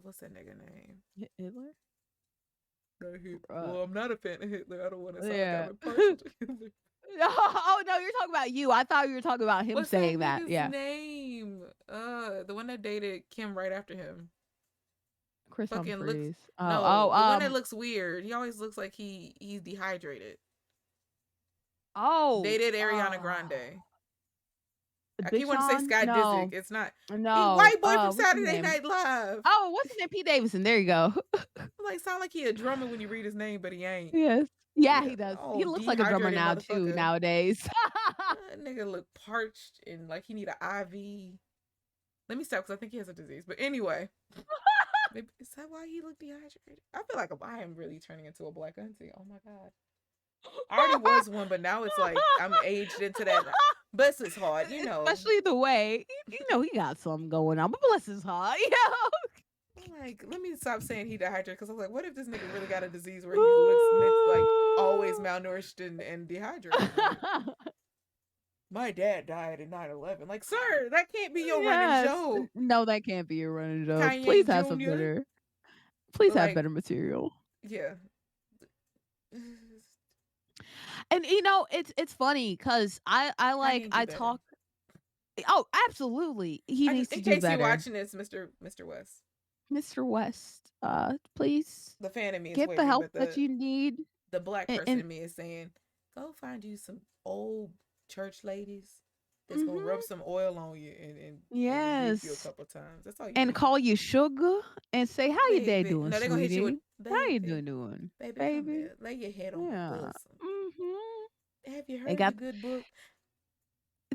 what's that nigga name? Hitler? Well, I'm not a fan of Hitler. I don't want to sound like I'm Yeah. impartial to Hitler. Oh no, you're talking about you. I thought you were talking about him What's that saying that. nigga's Yeah. name? The one that dated Kim right after him. Chris Fucking looks Humphreys. no, the one that looks weird. He always looks like he's dehydrated. Oh, Dated Ariana Grande. I Big keep wanting to say Sean? Scott Disick. No. It's not. He No. white boy from What's his Saturday name? Night Live. Oh, what's his name? Pete Davidson. There you go. Like sound like he a drummer when you read his name, but he ain't. Yes. Yeah, Yeah, he does. He oh looks like a drummer dehydrated now too motherfucker. nowadays. Nigga look parched and like he need an IV. Let me stop because I think he has a disease. But anyway, maybe is that why he looked dehydrated? I feel like I am really turning into a black auntie. Oh my god. I already was one, but now it's like I'm aged into that. Bless his heart, you know. Especially the way he got something going on. But bless his heart, Like, let me stop saying he dehydrated because I was like, what if this nigga really got a disease where he looks like always Ooh. malnourished and dehydrated? Like, my dad died in 9/11. Like, sir, that can't be your running Yes. joke. No, that can't be your running joke. Kanye Please have some Jr. better. Please But have like, better material. yeah. And it's funny because Kanye do I better. talk. Oh, absolutely, he I needs just to in do case you're better, watching this, Mr. West. Mr. West. Please The fan in me is get the waving, help but that you need. the black person And in me is saying, go find you some old church ladies that's gonna rub mhm, some oil on you and rebuke you a yes, couple times. That's all you and need. call you sugar and say, "How your day Baby. doing, No, they're gonna hit you with sweetie? How you baby. doing, Baby, come baby?" here. Lay your head on my Yeah. bosom. Mhm. Have you They heard the got good book?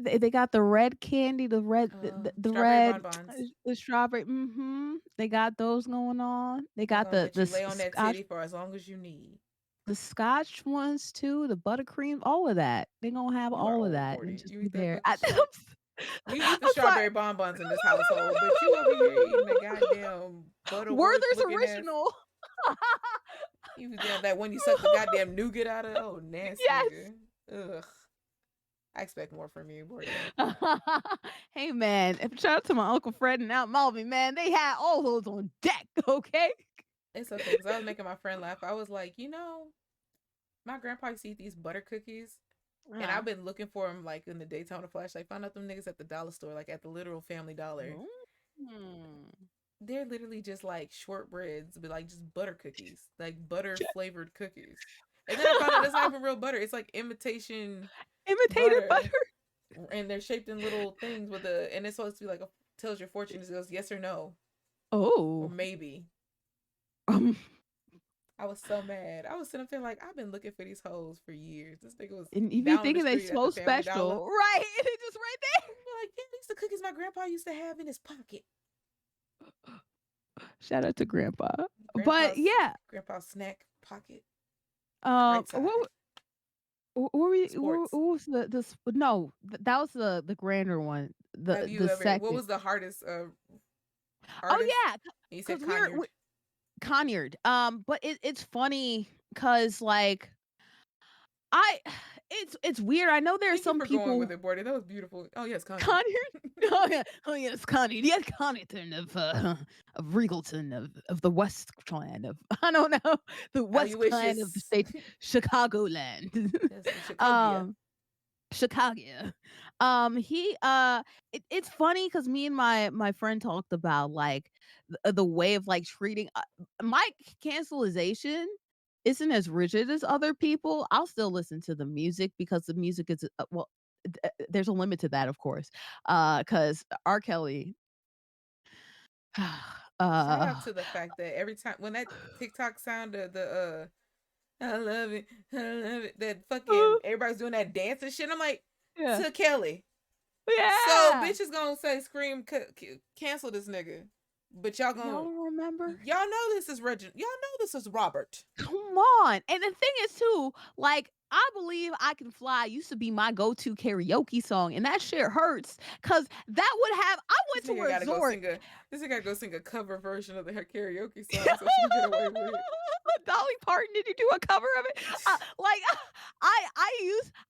they got the red candy, the red the Strawberry red bonbons. the strawberry. Mhm. They got those going on. They They're got gonna let you lay on that scotch titty for as long as you need. the scotch ones too, the buttercream, all of that. They gonna have You are all of old, that and Bordy. just You be eat that there. good shit. We eat the I'm sorry. strawberry bonbons in this household, but you over here eating the goddamn Butterworth Werther's looking ass. original. You was down that one you suck the goddamn nougat out of. Oh, nasty Yes. nigga. Ugh. I expect more from you, Bordy. Hey man, shout out to my Uncle Fred and Aunt Melvin, man. They had all those on deck, okay? It's okay because I was making my friend laugh. I was like, my grandpa used to eat these butter cookies, and Uh-huh. I've been looking for them like in the Daytona flashlight. Found out them niggas at the dollar store, like at the literal Family Dollar. Mm. They're literally just like shortbreads, but like just butter cookies, like butter flavored cookies. And then I found out that's not even real butter. It's like imitation Imitated butter. butter. and they're shaped in little things with a, and it's supposed to be like a tells your fortune. It goes yes or no or Oh. maybe. Um, I was so mad. I was sitting up there like I've been looking for these hoes for years. This nigga was and you be down the thinking they street at the so Family Dollar. special, right? And they just right Like, yeah, these the cookies my grandpa used to have in his pocket. there. Shout out to Grandpa. But Grandpa's yeah, grandpa's snack pocket. um, Right what side. what were we? Sports. What was the? No, that was the grander one. Have you The ever? What second. was the hardest Oh artist? yeah, And you said because Conyard. we're Conyard. But it's funny because like I, it's weird. I know there are Thank you some for going with people. it, Bordy. That was beautiful. Oh yes, Conyard. Conyard. Oh yeah, oh yes, Conyard. Yes, Connington of Regalton of the West Clan of I don't know the West Clan of the Aloysius. state Chicagoland. Yes, the Chicagia. um, Chicago. He it's funny because me and my friend talked about like the way of like treating my cancelization isn't as rigid as other people. I'll still listen to the music because the music is well. There's a limit to that, of course, because R. Kelly, Shout uh, out to the fact that every time when that TikTok sound of the I love it, I love it, that fucking everybody's doing that dance and shit. I'm like, yeah, to Kelly. So yeah. bitches gonna say scream cancel this nigga, but Y'all don't remember? y'all know this is Regin, y'all know this is Robert. Come on. And the thing is too, like I believe I Can Fly used to be my go-to karaoke song, and that shit hurts because that would have I This went to nigga a gotta go resort. sing a this nigga gotta go sing a cover version of the karaoke song so she can get away with it. Dolly Parton, did you do a cover of it? Like I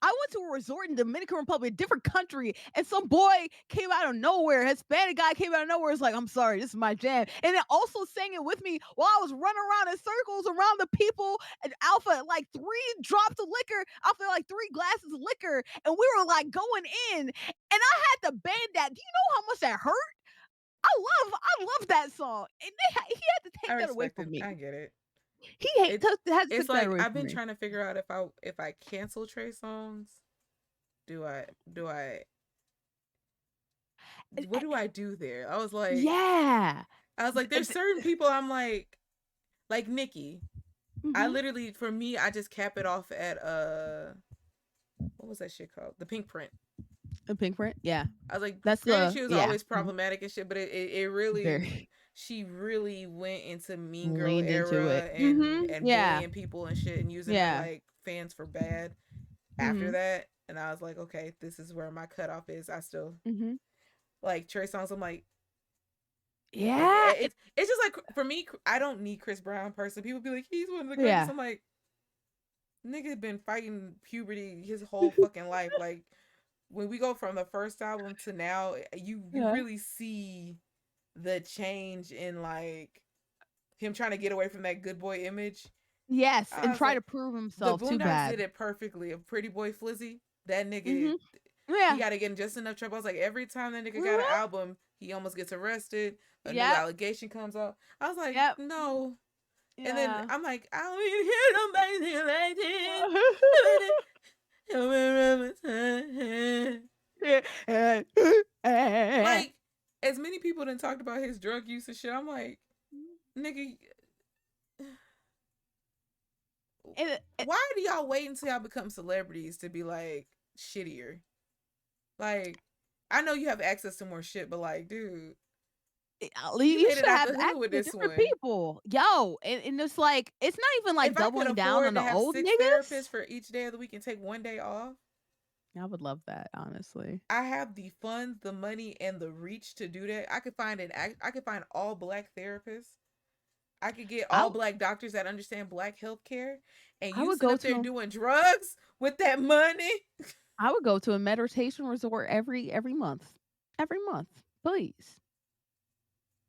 went to a resort in Dominican Republic, a different country, and some boy came out of nowhere. Hispanic guy came out of nowhere. It's like, I'm sorry, this is my jam, and then also sang it with me while I was running around in circles around the people. And Alpha like 3 drops of liquor, Alpha like 3 glasses of liquor, and we were like going in, and I had to band that. Do you know how much that hurt? I love that song, and he had to I take that away respect from it. me. I get it. He It had to it's take that like away I've from been me. trying to figure out if I cancel Trey songs, do I And what do I do there? yeah. I was like, there's certain people I'm like Nikki. I Mhm. literally for me I just cap it off at what was that shit called? The Pink Print. A pink print? Yeah. I was like, That's granted, the she was yeah. always Mhm. problematic and shit, but it really, Very she really went into Mean Girl leaned into it. era Mhm. and Yeah. bullying people and shit and using her Yeah. like fans for bad after Mhm. that. And I was like, okay, this is where my cutoff is. I still Mhm. like Trey songs. I'm like Yeah. it's just like for me, I don't need Chris Brown person. People be like, he's one of the greatest. Yeah. I'm like, nigga been fighting puberty his whole fucking life. Like when we go from the first album to now, you Yeah. really see the change in like him trying to get away from that good boy image. Yes, I and was try like, to prove the himself too Boondocks did bad. it perfectly. A Pretty Boy Flizzy, that nigga, Mhm. he Yeah. got to get in just enough trouble. I was like, every time that nigga got an Mhm. album, he almost gets arrested. A new Yep. allegation comes out. I was like, Yep. no. And then Yeah. I'm like, I don't even hear nobody like this. Yeah. Like, as many people done talked about his drug use and shit, I'm like, nigga, And why do y'all wait until y'all become celebrities to be like shittier? Like, I know you have access to more shit, but like, dude, you you made it should out have the hood access with to this different one. people. Yo, and it's like it's not even like If I could doubling down on afford to the have old 6 therapists niggas. for each day of the week and take one day off, I would love that, honestly. I have the funds, the money, and the reach to do that. I could find all black therapists. I could get I all black doctors that understand black healthcare, and I you would sit go up to there 'em doing drugs with that money. I would go to a meditation resort every month. Every month, please.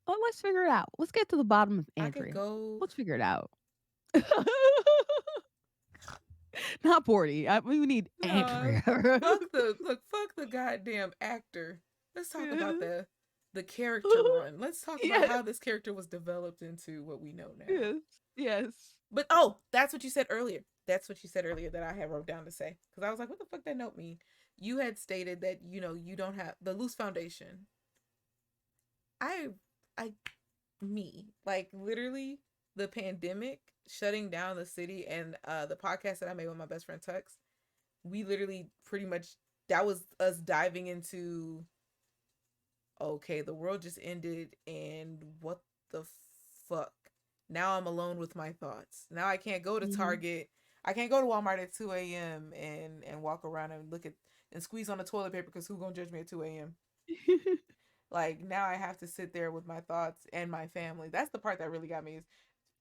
Well, let's figure it out. Let's get to the bottom of I could Andrea. go. Let's figure it out. Not Bordy. We need No, Andrea. fuck the goddamn actor. Let's talk about Yeah. the character run. Let's talk about Yes. how this character was developed into what we know now. Yes. Yes. But oh, that's what you said earlier. That's what you said earlier that I had wrote down to say because I was like, what the fuck that note mean? you had stated that you don't have the loose foundation. I I me like literally the pandemic shutting down the city and the podcast that I made with my best friend Tux. We literally pretty much that was us diving into okay, the world just ended and what the fuck? Now I'm alone with my thoughts. Now I can't go to Mhm. Target. I can't go to Walmart at 2 a.m. and walk around and look at and squeeze on the toilet paper because who gonna judge me at 2 a.m. Like now I have to sit there with my thoughts and my family. That's the part that really got me is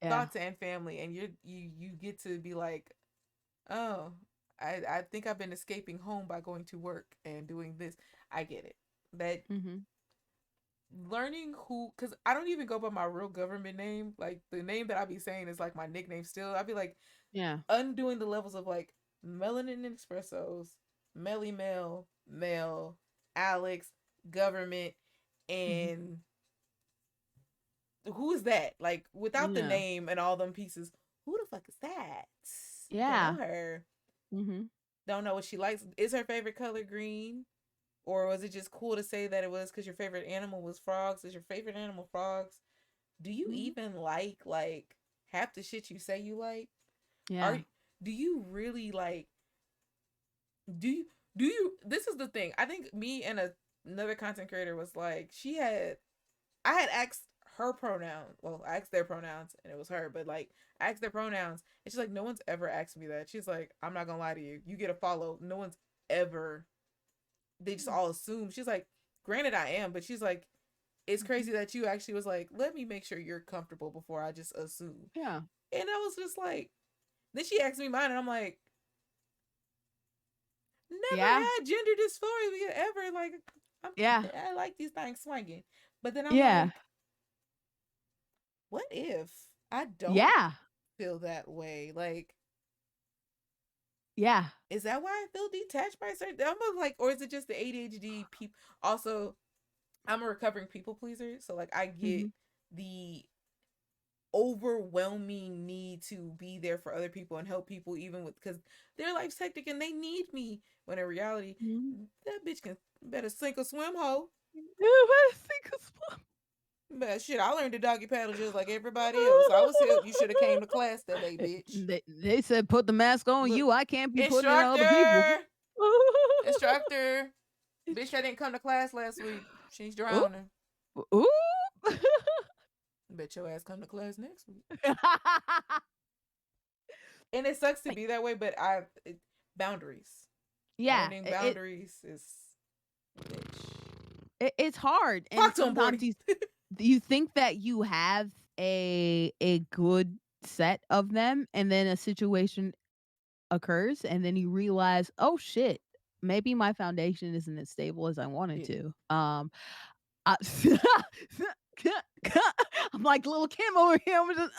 Yeah. thoughts and family, and you get to be like, oh, I think I've been escaping home by going to work and doing this. I get it. That Mhm. learning who, because I don't even go by my real government name. Like the name that I be saying is like my nickname still. I'd be like Yeah. undoing the levels of like Melanin Expressos, Melly Mel, Mel, Alex, government, Mhm. and who is that? Like without the Yeah. name and all them pieces, who the fuck is that? Don't know Yeah. her. Mhm. Don't know what she likes. Is her favorite color green? Or was it just cool to say that it was because your favorite animal was frogs? Is your favorite animal frogs? Do you Mhm. even like half the shit you say you like? Are Yeah. do you really like do you do you this is the thing. I think me and another content creator was like I had asked her pronouns. Well, I asked their pronouns and it was her, but like I asked their pronouns and she's like, no one's ever asked me that. She's like, I'm not gonna lie to you. You get a follow. No one's ever they just all assume. She's like, granted I am, but she's like, it's Mhm. crazy that you actually was like, let me make sure you're comfortable before I just assume. Yeah. And I was just like, then she asked me mine, and I'm like, never Yeah. had gender dysphoria ever. Like, Yeah. I like these things swinging. But then I'm Yeah. like, what if I don't Yeah. feel that way? Like, Yeah. is that why I feel detached by certain? I'm like, or is it just the ADHD people? Also, I'm a recovering people pleaser, so like I get Mhm. the overwhelming need to be there for other people and help people even with because their life's hectic and they need me when in reality Mhm. that bitch can better sink or swim hoe. But shit, I learned to doggy paddle just like everybody else. I was helped. You should have came to class that day, bitch. They said put the mask on Look, you. I can't be putting it on other people. instructor, instructor, bitch that didn't come to class last week. She's Ooh. drowning. Ooh. Bet your ass come to class next week. And it sucks to Like, be that way, but boundaries. yeah, Learning boundaries is bitch. it's hard, and Talk to him, sometimes Bordy. you think that you have a good set of them, and then a situation occurs, and then you realize, oh shit, maybe my foundation isn't as stable as I wanted Yeah. to. I, I'm like little Kim over here. I'm just,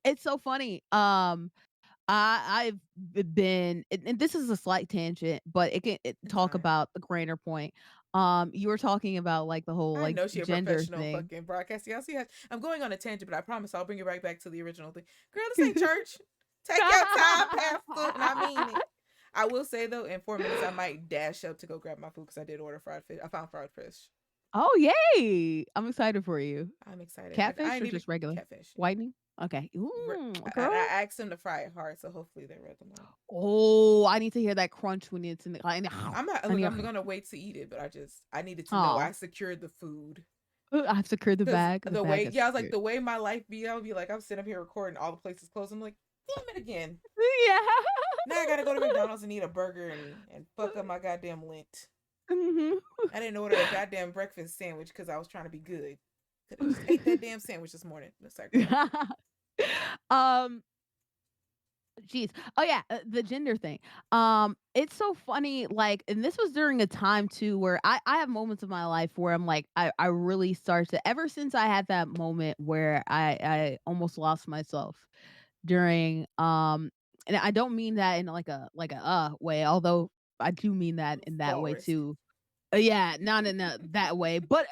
it's so funny. I've been, and this is a slight tangent, but it can It's talk fine. about the grainer point. You were talking about like the whole I like know she a gender professional thing. fucking broadcaster. Y'all see how I'm going on a tangent, but I promise I'll bring it right back to the original thing. Girl, this ain't church. Take your time, Pastor, and I mean it. I will say though, in 4 minutes I might dash up to go grab my food because I did order fried fish. I found fried fish. Oh yay! I'm excited for you. I'm excited. I Catfish ain't or even just regular catfish. whitening? Okay. I Girl. asked them to fry it hard, so hopefully they read them out. Oh, I need to hear that crunch when it's in the. I'm not I look. need. I'm gonna wait to eat it, but I needed to know I Oh, secured the food. I've secured the Cause bag. The the bag way, is yeah, I was like, secured. the way my life be, I'll be like, I'm sitting up here recording, all the places closed. I'm like, damn it again. Yeah. Now I gotta go to McDonald's and eat a burger and fuck up my goddamn Lent. Mhm. I didn't order a goddamn breakfast sandwich because I was trying to be good. Could have just ate that damn sandwich this morning. No, sorry, go ahead. um Jeez. Oh yeah, the gender thing. It's so funny, like, and this was during a time too where I have moments of my life where I'm like, I really start to, ever since I had that moment where I almost lost myself during, and I don't mean that in like a way, although I do mean that in that Fall way risk. too. Yeah, not in that way, but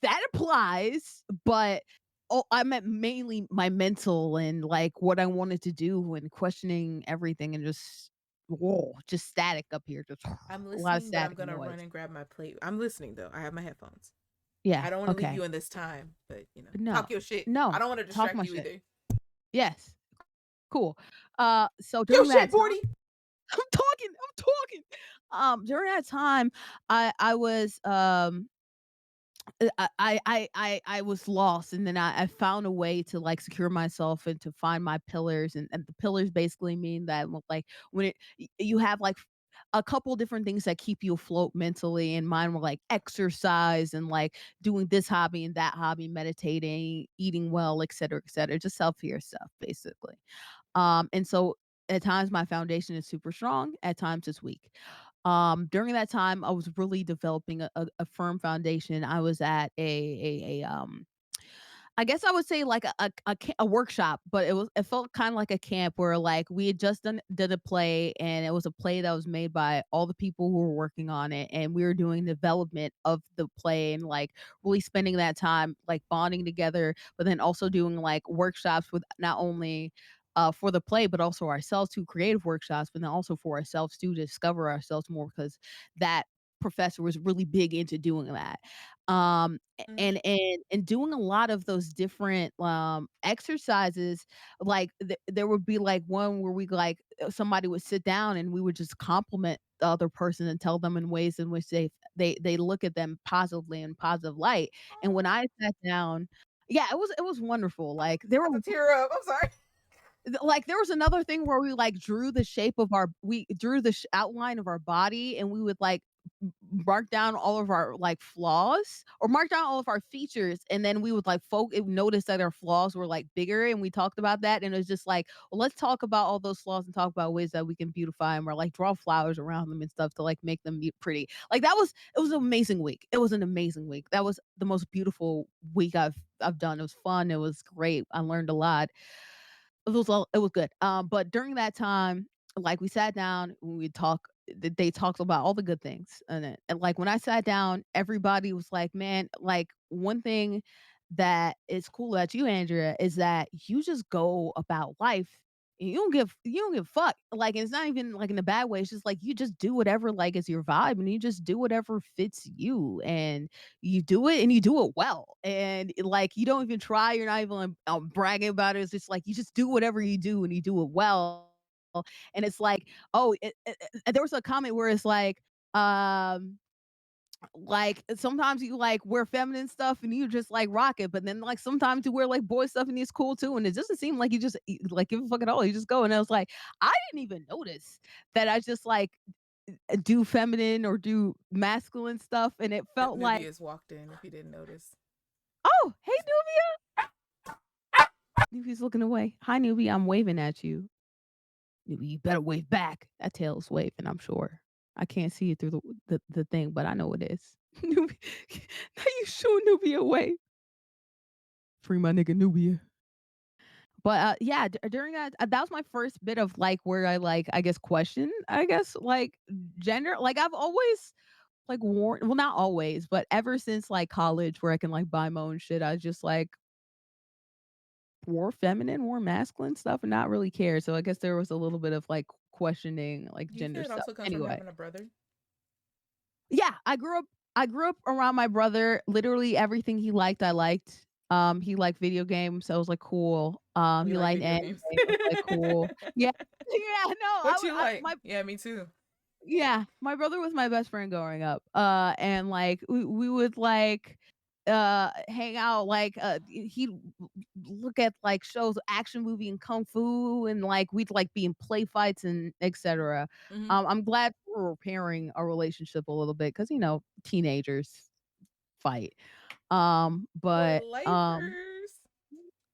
that applies. But I meant mainly my mental and like what I wanted to do and questioning everything and just whoa, just static up here, just I'm a lot of listening, but I'm static gonna noise. run and grab my plate. I'm listening though. I have my headphones. Yeah, I don't want to leave okay. you in this time, but No, talk your shit. I no, don't want to talk distract my you shit. either. Yes, cool. So Yo, during that shit, time, Bordy. I'm talking. During that time, I was I was lost, and then I found a way to like secure myself and to find my pillars, and the pillars basically mean that like when you have like a couple different things that keep you afloat mentally, and mine were like exercise and like doing this hobby and that hobby, meditating, eating well, et cetera, just self-care stuff basically. And so at times my foundation is super strong, at times it's weak. During that time, I was really developing a firm foundation. I was at I guess I would say like a workshop, but it felt kind of like a camp where like we had just did a play, and it was a play that was made by all the people who were working on it, and we were doing development of the play and like really spending that time like bonding together, but then also doing like workshops with not only for the play, but also ourselves, to creative workshops, but then also for ourselves to discover ourselves more, because that professor was really big into doing that. Hmm. And doing a lot of those different, exercises, like, there would be, like, one where we, like somebody would sit down and we would just compliment the other person and tell them in ways in which they look at them positively in positive light, and when I sat down, yeah, it was wonderful, like, there About were to tear up. I'm sorry. like, there was another thing where we, like, drew the shape of our we drew the outline of our body, and we would, like, mark down all of our, like, flaws, or mark down all of our features, and then we would, like, notice that our flaws were, like, bigger, and we talked about that, and it was just like, "Well, let's talk about all those flaws and talk about ways that we can beautify 'em, or, like, draw flowers around them and stuff to, like, make them be pretty." Like, it was an amazing week. It was an amazing week. That was the most beautiful week I've done. It was fun, it was great. I learned a lot. It was good. But during that time, like, we sat down, we talk they talked about all the good things, and, like, when I sat down, everybody was like, "Man," like, one thing that is cool about you, Andrea, is that you just go about life, and you don't give a fuck. Like, it's not even, like, in a bad way, it's just, like, you just do whatever, like, is your vibe, and you just do whatever fits you, and you do it, and you do it well, and, like, you don't even try, you're not even, like, bragging about it, it's just, like, you just do whatever you do, and you do it well, and it's like, oh, there was a comment where it's like, sometimes you, like, wear feminine stuff and you just, like, rock it, but then, like, sometimes you wear, like, boy stuff and it's cool too, and it doesn't seem like you just, like, give a fuck at all, you just go, and I was like, I didn't even notice that I just, like, do feminine or do masculine stuff, and it felt like, Nubia's walked in. If you didn't notice. "Oh, hey, Nubia." Nubia's looking away. "Hi, Nubia, I'm waving at you." "Nubia, you better wave back." That tail's waving, I'm sure. I can't see it through the thing, but I know it is. Nubia, now you show Nubia away. "Free my nigga Nubia." But, yeah, during that was my first bit of, like, where I, like, I guess, question, I guess, like, gender. Like, I've always, like, worn, well, not always, but ever since, like, college where I can, like, buy my own shit, I just, like, wore feminine, wore masculine stuff and not really care. So I guess there was a little bit of, like, questioning, like, Do you gender think it stuff. also comes from Anyway. having a brother? Yeah, I grew up around my brother. Literally everything he liked, I liked. He liked video games, so I was like, "Cool." We He like liked video anime, games. I was like, "Cool." Yeah. Yeah, no, What you like? Yeah, me too. yeah, my brother was my best friend growing up, and, like, we would, like, hang out, like, he'd look at, like, shows, action movie and kung fu, and, like, we'd, like, be in play fights and etcetera. Hmm. I'm glad we're repairing our relationship a little bit because, teenagers fight. For But, lifers.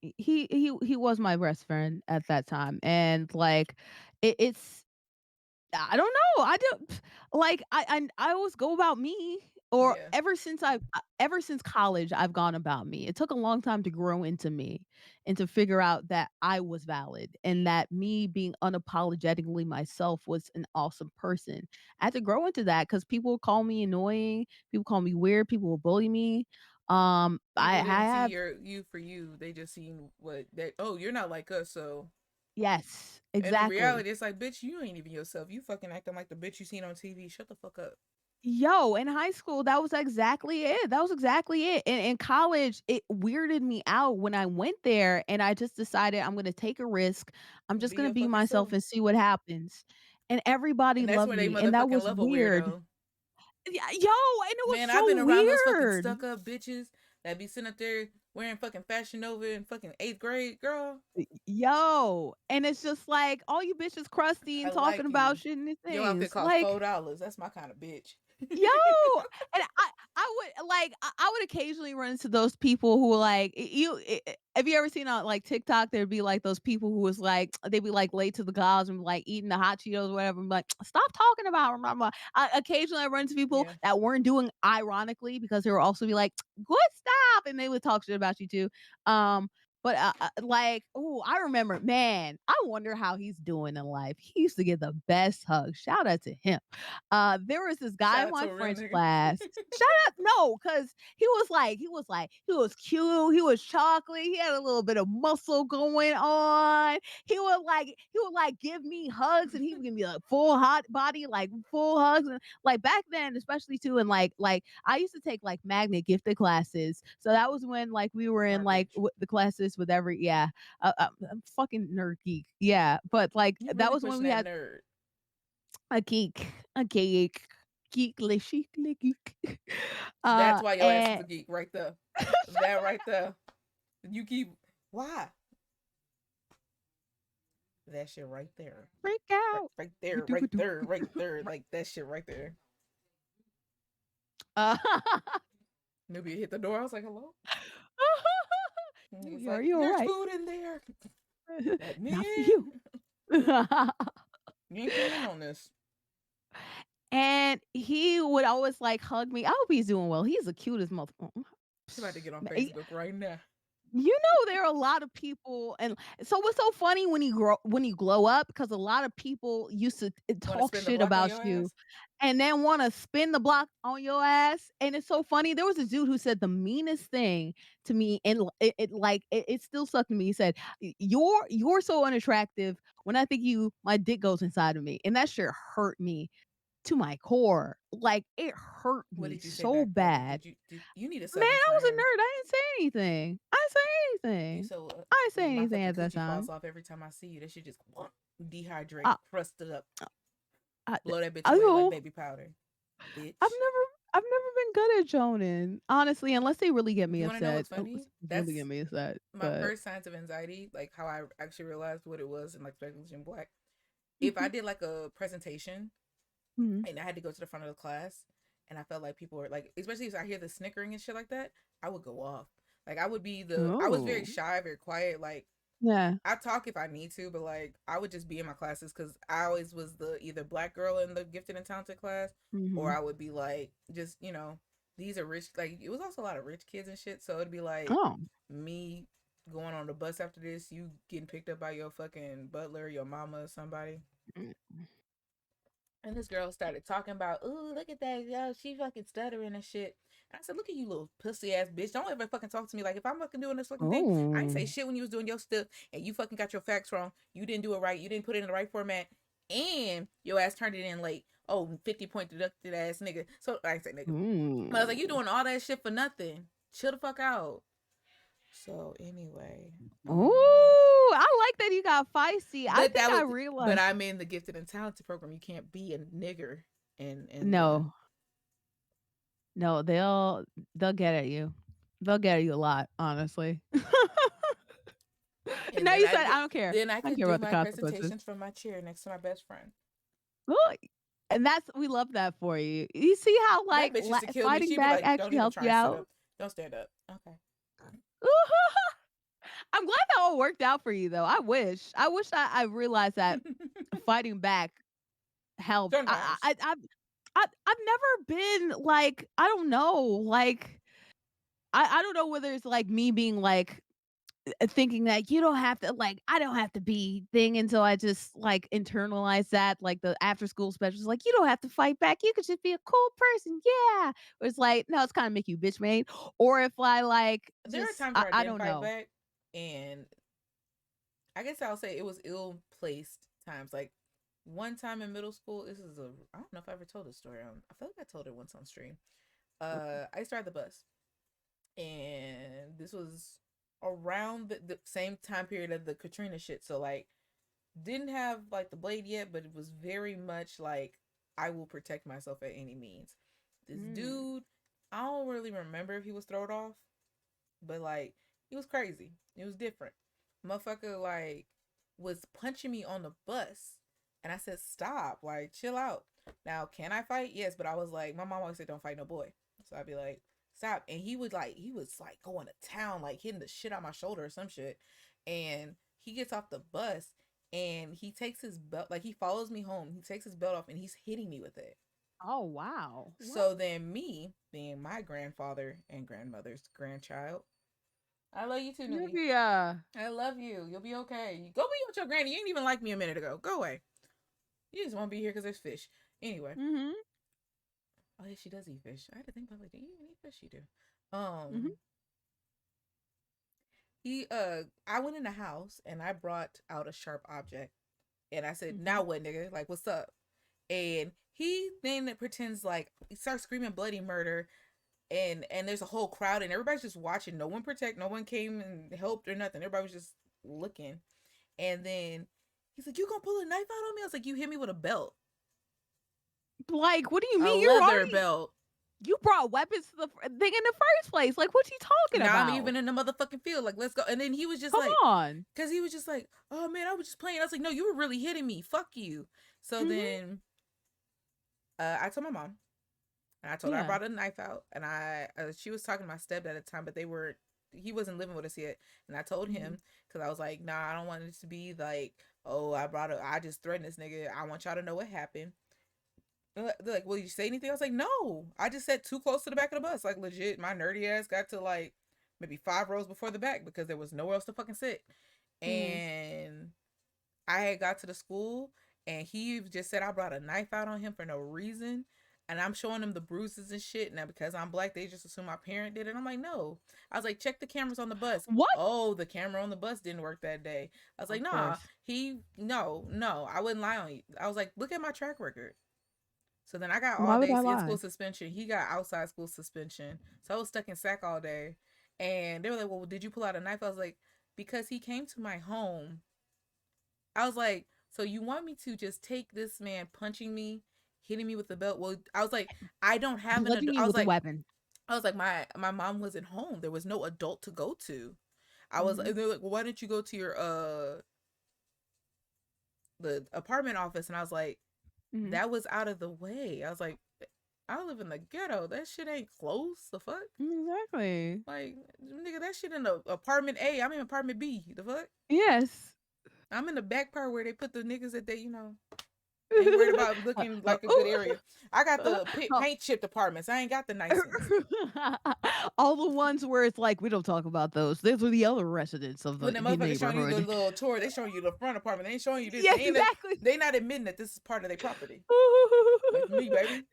he was my best friend at that time, and, like, it's I don't know. I don't like, I always go about me, or Yeah. ever since college, I've gone about me. It took a long time to grow into me and to figure out that I was valid and that me being unapologetically myself was an awesome person. I had to grow into that because people call me annoying, people call me weird, people will bully me. I People didn't see have you for you. They just seen what they. Oh, you're not like us, so. Yes, And in exactly. reality, it's like, bitch, you ain't even yourself. You fucking acting like the bitch you seen on TV. Shut the fuck up. Yo, in high school, that was exactly it. That was exactly it. And in college, it weirded me out when I went there and I just decided I'm gonna take a risk. I'm just Be gonna your be fucking myself self. and see what happens. And everybody And that's loved where they me, and that motherfucking was love a weird. weirdo. Yeah, yo, and it was Man, I've been so around those fucking weird. stuck up bitches that be sitting up there wearing fucking Fashion Nova in fucking eighth grade, girl. Yo, and it's just like all you bitches crusty I and talking like about you. shit and Your outfit things. cost Like, $4. That's my kind of bitch. yo, and I would like I would occasionally run into those people who like have you ever seen on like TikTok there'd be like those people who was like they'd be like late to the gods and like eating the hot Cheetos or whatever. I'm like, stop talking about them. Occasionally I run into people Yeah. that weren't doing ironically because they were also be like, good stop, and they would talk shit about you too. Um but like, oh, I remember, man. I wonder how he's doing in life. He used to get the best hugs. Shout out to him. There was this guy Shout in out to my a real French nigga. class. Shut up, no, because he was cute, he was chocolate, he had a little bit of muscle going on. He would like give me hugs, and he would give me like full hot body, like full hugs, and like back then, especially too, and like I used to take like magnet gifted classes, so that was when like we were in Smart like bitch. the classes with every yeah, I'm fucking nerd geek, yeah, but like You that really was when pushing we that had nerd. a geek, a geek, geekly chicly geek. That's why your ass is And a geek right there. That right there. You keep why? That shit right there. freak Right out. right there, right there, right there. Like that shit right there. Uh, Newbie hit the door. I was like, hello? And he's Are like, you all there's right? food in there. Let me Not for in. you. You ain't coming in on this. And he would always like hug me. I hope he's doing well. He's the cutest mother. She's about to get on Facebook right now. You know, there are a lot of people, and so what's so funny when you glow up because a lot of people used to Want to talk spin the shit block on about your you, ass? and then want to spin the block on your ass. And it's so funny. There was a dude who said the meanest thing to me, and it still stuck to me. He said, You're so unattractive. When I think you, my dick goes inside of me," and that shit hurt me to my core. Like it hurt What me did you say so back, brother? bad. Did you need a Man, sub in I front was of a him? nerd. I didn't say anything. I didn't say You anything. so I didn't say man, my anything fucking at that coochie falls time. off every time I see you. That shit just dehydrate, I, crusted up, I, blow that bitch I away like know. baby powder, I've bitch. never, I've never been good at joning. Honestly, unless they really get me You want to know upset. what's funny? Really That's get me upset. my But first signs of anxiety, like how I actually realized what it was in like Spectacles in Black. If I mhm, did like a presentation mhm. and I had to go to the front of the class and I felt like people were like, especially if I hear the snickering and shit like that, I would go off. Like I was very Oh, shy, very quiet. Like yeah. I talk if I need to, but like I would just be in my classes because I always was the either black girl in the gifted and talented class, or Hmm. I would be like just these are rich. Like it was also a lot of rich kids and shit, so it'd be like Oh. me going on the bus after this, you getting picked up by your fucking butler, your mama, or somebody. Mm. And this girl started talking about, ooh, look at that, yo, she fucking stuttering and shit. And I said, look at you, little pussy ass bitch. Don't ever fucking talk to me. Like, if I'm fucking doing this fucking thing, I ain't say Oh. shit when you was doing your stuff and you fucking got your facts wrong. You didn't do it right. You didn't put it in the right format. And your ass turned it in late. Oh, 50-point deducted ass nigga. So, I ain't say nigga. But I was like, you Mm. doing all that shit for nothing. Chill the fuck out. So, anyway. Ooh, I like that you got feisty. I But think that I was, but realized. I'm in the gifted and talented program. You can't be a nigger in the No, no, they'll get at you. They'll get at you a lot, honestly. and No, you said I don't care. then I I don't could care do about the my consequences. presentations from my chair next to my best friend. Look, and that's we love that for you. You see how That like bitch used to kill me. fighting She'd be back like, "Don't actually even helped try you and sit out. up. Don't stand up." Okay. I'm glad that all worked out for you though. I wish I realized that fighting back helped. Sometimes I've never been like I don't know like I don't know whether it's like me being like thinking that you don't have to like I don't have to be thing until I just like internalize that like the after school specials like you don't have to fight back you could just be a cool person yeah it's like no it's kind of make you bitch made or if I like there are just times where I I didn't don't fight know back, and I guess I'll say it was ill placed times. Like one time in middle school, this is a I don't know if I ever told this story. I feel like I told it once on stream. I used to ride the bus, and this was around the same time period of the Katrina shit. So like, didn't have like the blade yet, but it was very much like I will protect myself at any means. This Mm. dude, I don't really remember if he was thrown off, but like he was crazy. It was different. Motherfucker like was punching me on the bus, and I said, "Stop! Like, chill out." Now, can I fight? Yes, but I was like, my mom always said, "Don't fight no boy." So I'd be like, "Stop!" And he was like going to town, like hitting the shit on my shoulder or some shit. And he gets off the bus and he takes his belt, like he follows me home. He takes his belt off and he's hitting me with it. Oh wow. What? So then me, being my grandfather and grandmother's grandchild, I love you too, You Newbie. be I love you. You'll be okay. Go be with your granny. You ain't even like me a minute ago. Go away. You just won't be here because there's fish. Anyway. mm-hmm. Oh yeah, she does eat fish. I had to think about like, do you even eat fish? You do. Mm-hmm. He I went in the house and I brought out a sharp object and I said, Mm-hmm. now what, nigga? Like, what's up? And he then pretends like he starts screaming bloody murder, and there's a whole crowd and everybody's just watching. No one protect, no one came and helped or nothing. Everybody was just looking. And then he's like, "You gonna pull a knife out on me?" I was like, "You hit me with a belt, Like, what do you a mean? You're leather already belt." you brought weapons to the thing in the first place. Like, what you talking Now I'm about? even in the motherfucking field. Like, let's go. And then he was just Come like, on. because he was just like, "Oh man, I was just playing." I was like, "No, you were really hitting me. Fuck you." So Mm-hmm. then I told my mom, and I told her I Yeah. brought a knife out, and she was talking to my stepdad at the time, but he wasn't living with us yet, and I told Mm-hmm. him because I was like, "Nah, I don't want it to be like, oh, I just threatened this nigga. I want y'all to know what happened." They're like, "Will you say anything?" I was like, "No, I just sat too close to the back of the bus. Like legit, my nerdy ass got to like maybe 5 rows before the back because there was nowhere else to fucking sit." Mm-hmm. And I had got to the school and he just said I brought a knife out on him for no reason. And I'm showing him the bruises and shit. Now, because I'm black, they just assume my parent did it. I'm like, no. I was like, check the cameras on the bus. What? Oh, the camera on the bus didn't work that day. I was like, Of nah, course. no, I wouldn't lie on you. I was like, look at my track record. So then I got all Why would I days in school lie? suspension. He got outside school suspension. So I was stuck in SAC all day. And they were like, well, did you pull out a knife? I was like, because he came to my home. I was like, so you want me to just take this man punching me, hitting me with the belt? Well, I was like, I don't have an Bludgeoning adult. you with a weapon. I was like, my mom wasn't home. There was no adult to go to. I was, Mm-hmm. and they're like, well, why don't you go to your the apartment office? And I was like, Mm-hmm. that was out of the way. I was like, I live in the ghetto. That shit ain't close. The fuck? Exactly. Like, nigga, that shit in the apartment A. I'm in apartment B. The fuck? Yes. I'm in the back part where they put the niggas that they, ain't worried about looking like a good Ooh. area. I got the Oh. paint chipped apartments. I ain't got the nice ones. All the ones where it's like we don't talk about those. Those are the other residents of When the the motherfuckers showing you the neighborhood. little tour, they showing you the front apartment. They ain't showing you this. Yes, exactly. They not admitting that this is part of their property. Like me, baby.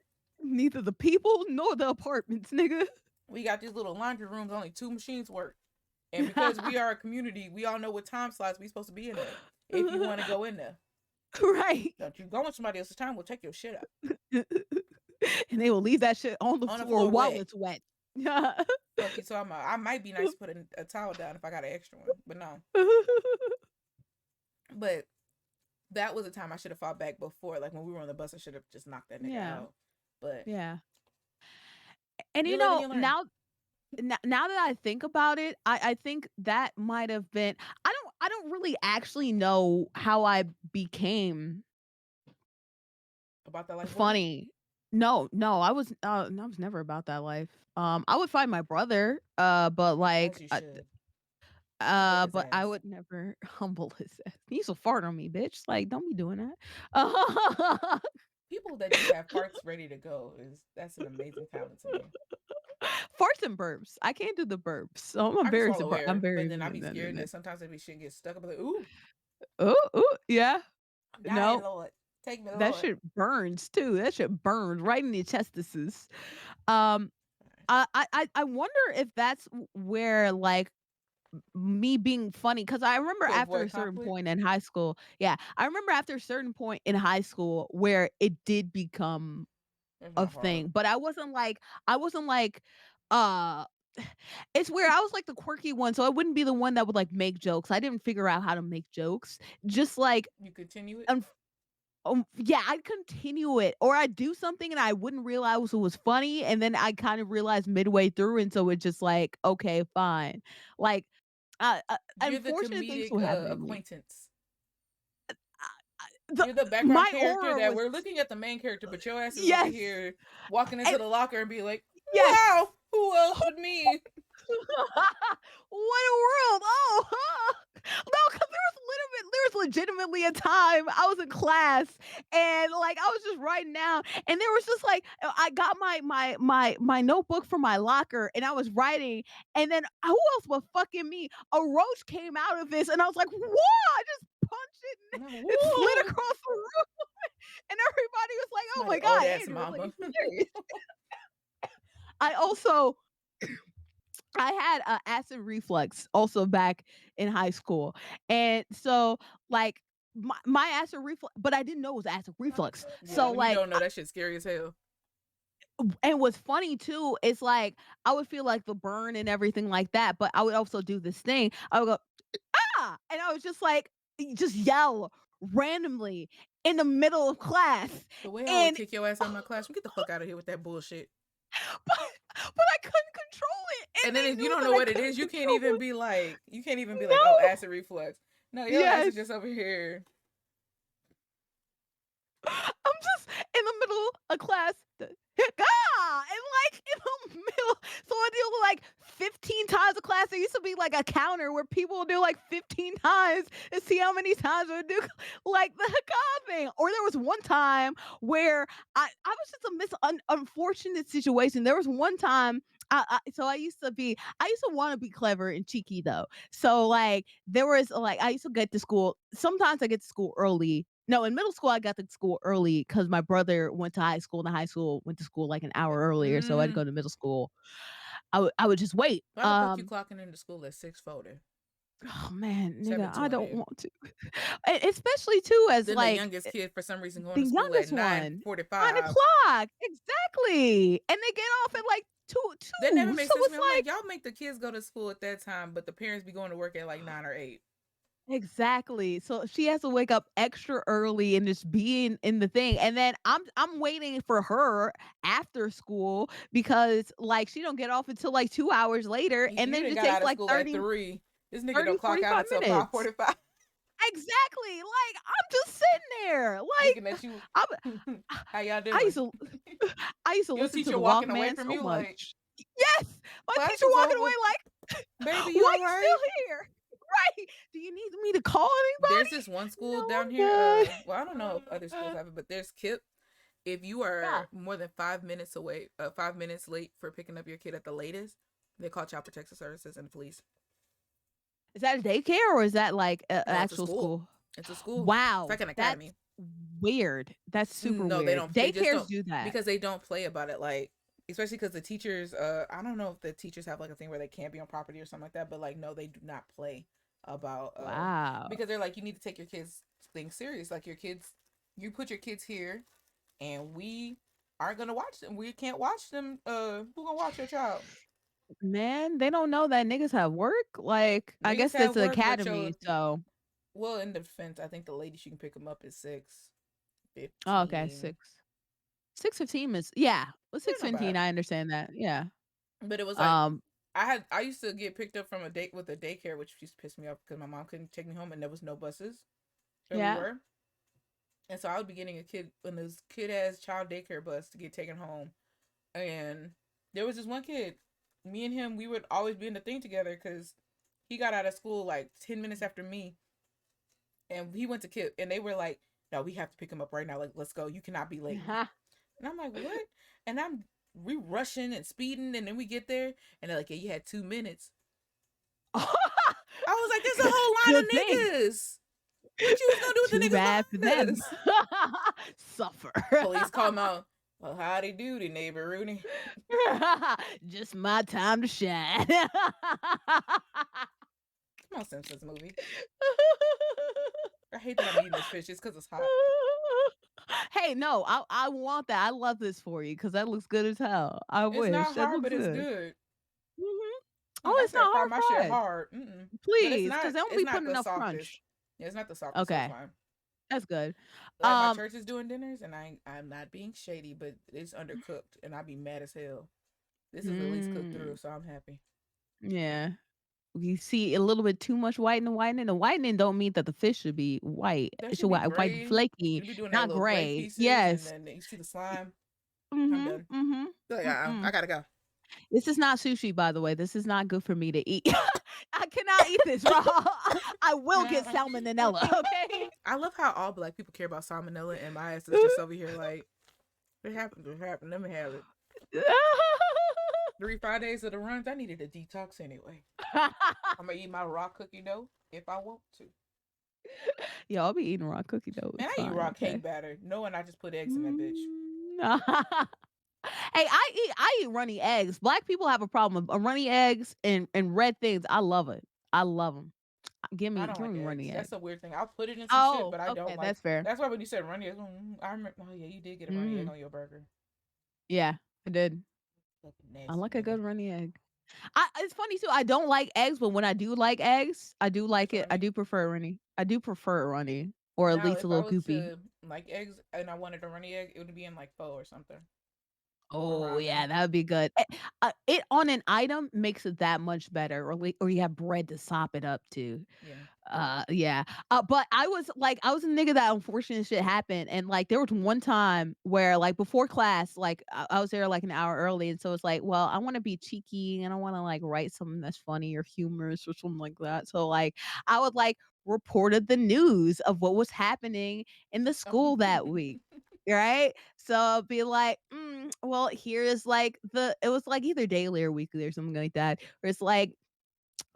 Neither the people nor the apartments, nigga. We got these little laundry rooms. Only two machines work. And because we are a community, we all know what time slots we supposed to be in there. If you want to go in there, Right. don't you go in somebody else's time? We'll check your shit out And they will leave that shit on the on the floor floor while wet. it's wet. Fuck you. So I might be nice to put a towel down if I got an extra one, but no. But that was a time I should have fought back before. Like when we were on the bus, I should have just knocked that nigga Yeah. out. But Yeah. And you live and you learn. now that I think about it, I think that might have been I don't really actually know how I became About that life border? funny. No, I was never about that life. I would find my brother, but As you should. Humble his but I ass. would never humble his ass. He's a fart on me, bitch. Like, don't be doing that. People that just have farts ready to go is that's an amazing talent to me. Farts and burps. I can't do the burps. So I can swallow I'm air, very but then I be scared that sometimes if shit gets stuck, I'll be like, ooh, ooh, ooh, yeah. I'm dying, No, Lord. Take me, that Lord. shit burns too. That shit burns right in the testices. Um, I wonder if that's where like me being funny because I remember To after avoid a certain conflict? point in high school, yeah, I remember after a certain point in high school where it did become It's a not hard. thing, but I wasn't like, uh it's weird. I was like the quirky one, so I wouldn't be the one that would like make jokes. I didn't figure out how to make jokes. Just like You continue it? unf yeah, I'd continue it or I'd do something and I wouldn't realize it was funny, and then I kind of realized midway through, and so it's just like, "Okay, fine." Like, You're the unfortunate things comedic will happen to me. acquaintance. The You're the background my character aura that was we're looking at the main character, but your ass is over yes, here walking into and the locker and be like, yes. "Wow, who else but me?" What a world! Oh, huh. No, because there was legitimately a time I was in class and like I was just writing down, and there was just like I got my notebook from my locker, and I was writing, and then who else but fucking me? A roach came out of this, and I was like, "Whoa!" I just punched it, and No, it slid whoa, across the room, and everybody was like, "Oh somebody my old god, ass Andrew!" It's like, "Are mama. you serious?" I also I had acid reflux also back in high school. And so like my acid reflux, but I didn't know it was acid reflux. Yeah, So when you like don't know, that shit's scary as hell. and what's funny too is like I would feel like the burn and everything like that, but I would also do this thing. I would go, ah, and I was just like just yell randomly in the middle of class. The way I would And kick your ass out of my classroom, get the fuck out of here with that bullshit. but I couldn't control it. And And then they if you knew don't that know I what it couldn't is, control it. you can't even be like, oh, No. acid reflux. No, your ass is Yes. just over here. I'm just in the middle of class. And like in the middle. So I do like 15 times a class. There used to be like a counter where people will do like 15 times and see how many times I do like the God thing. Or there was one time where I was just a unfortunate situation. There was one time so I used to want to be clever and cheeky though. So like there was like I used to get to school. Sometimes I get to school early. No, in middle school I got to school early because my brother went to high school and the high school went to school like an hour earlier. So I'd Mm. go to middle school. I would just wait. Why the fuck you clocking into school at 6:40? Oh man, nigga, Seven I don't twenty. want to. Especially too as Then the like youngest kid for some reason going the to school at youngest nine one. forty 9 five. o'clock. Exactly. And they get off at like 2 That 2. never So makes sense to me. it's I'm like, like y'all make the kids go to school at that time, but the parents be going to work at like 9 or 8. exactly. So she has to wake up extra early and just be in the thing. And then I'm waiting for her after school because like she don't get off until like 2 hours later and You then it done just got takes out of like school at 30 3. This nigga 30 don't clock out 45 until five minutes. forty five. Exactly. Like I'm just sitting there. Like Looking at you. I'm How y'all I used doing? to I used to Your listen to teacher the walking away Walkman from so you like, much. Yes, my class teacher is walking away over. like, Baby, you "Why all you right? still here?" Right? "Do you need me to call There's this anybody?" one school "No, down I'm here. good." Well, I don't know if other schools have it, but there's KIP. If you Yeah. are more than 5 minutes away, 5 minutes late for picking up your kid at the latest, they call Child Protective Services and the police. Is that a daycare or is that like a No, it's a actual school. school? It's a school. It's Wow, like an that's academy. weird. That's super No, they weird. don't. They just Daycares don't do that. because they don't play about it. Like, especially because the teachers. I don't know if the teachers have like a thing where they can't be on property or something like that. But like, no, they do not play about. Wow. Because they're like, you need to take your kids things serious. Like your kids, you put your kids here, and we aren't gonna watch them. We can't watch them. Who gonna watch your child? Man, they don't know that niggas have work? Like, I Niggas guess that's have the work, but academy, so well, in defense, I think the lady she can pick them up is six oh, okay, fifteen. 6. 6:15 is yeah. Well, Yeah, not 6:15, bad. I understand that. Yeah. But it was like Um, I used to get picked up from a date with a daycare, which used to piss me off because my mom couldn't take me home and there was no buses where we yeah. were. And so I would be getting a kid when this kid ass child daycare bus to get taken home. And there was this one kid, me and him, we would always be in the thing together because he got out of school like 10 minutes after me, and he went to kid, and they were like, "No, we have to pick him up right now. Like, let's go. You cannot be late." And I'm like, "What?" And we rushing and speeding, and then we get there, and they're like, "Yeah, you had 2 minutes." I was like, "There's a good, whole line good of thing. niggas. What you was gonna do with the Too niggas bad for behind them. us?" Suffer. Police come out. Well, howdy doody, neighbor Rooney. Just my time to shine. on Simpsons movie. I hate that I'm eating this fish just because it's hot. Hey, no, I want that. I love this for you because that looks good as hell. I It's wish not that hard, looks but it's good. good. Hmm. Like Oh, I it's said, not fry hard my shit fried. hard. Mm-mm. But Please, because they don't it's be not putting the enough softest. crunch. Yeah, it's not the softest, so it's Okay, fine. that's good. Like my Um, church is doing dinners, and I'm not being shady, but it's undercooked, and I'd be mad as hell. This is at least cooked through, mm, so I'm happy. yeah. You see a little bit too much whitening. Whitening. The whitening don't mean that the fish should be white. That It should should be white, gray. flaky, You be doing that not little gray gray. pieces, and Yes. then you see the slime. I'm Mhm. done. Mhm. Like, I Mm-mm. gotta go. This is not sushi, by the way. This is not good for me to eat. I cannot eat this raw. I will get salmonella. Okay. I love how all black people care about salmonella, and my ass is just over here like, it happened, it happened. Let me have it. 3 5 days of the runs, I needed a detox anyway. I'm gonna eat my raw cookie dough if I want to. Yeah, I'll be eating raw cookie dough. Man, It's I eat fine. raw Okay. cake batter, knowing I just put eggs in that bitch. Mm. Hey, I eat runny eggs. Black people have a problem with runny eggs and red things. I love it. I love them. I don't Give like me eggs. runny eggs. That's a weird thing. I'll put it in some shit, Oh, but I don't okay, like. that's fair. That's why when you said runny eggs, I remember. Oh yeah, you did get a runny egg Mm, on your burger. yeah, I did. Fucking I nasty like a nigga. good runny egg. It's funny too. I don't like eggs, but when I do like eggs, I do It's like it. I runny. do prefer runny. I do prefer runny, or at Now, least a if I little was goopy. to like eggs and I wanted a runny egg, it would be in like pho or something or Oh yeah, ramen. that would be good. It on an item makes it that much better, or you have bread to sop it up too. Yeah. Yeah. But I was a nigga that unfortunate shit happened, and like there was one time where like before class, like I was there like an hour early, and so it's like, well, I want to be cheeky and I want to like write something that's funny or humorous or something like that. So like I would like reported the news of what was happening in the school that week. Right. So I'll be like, well, here is like it was like either daily or weekly or something like that. Where it's like,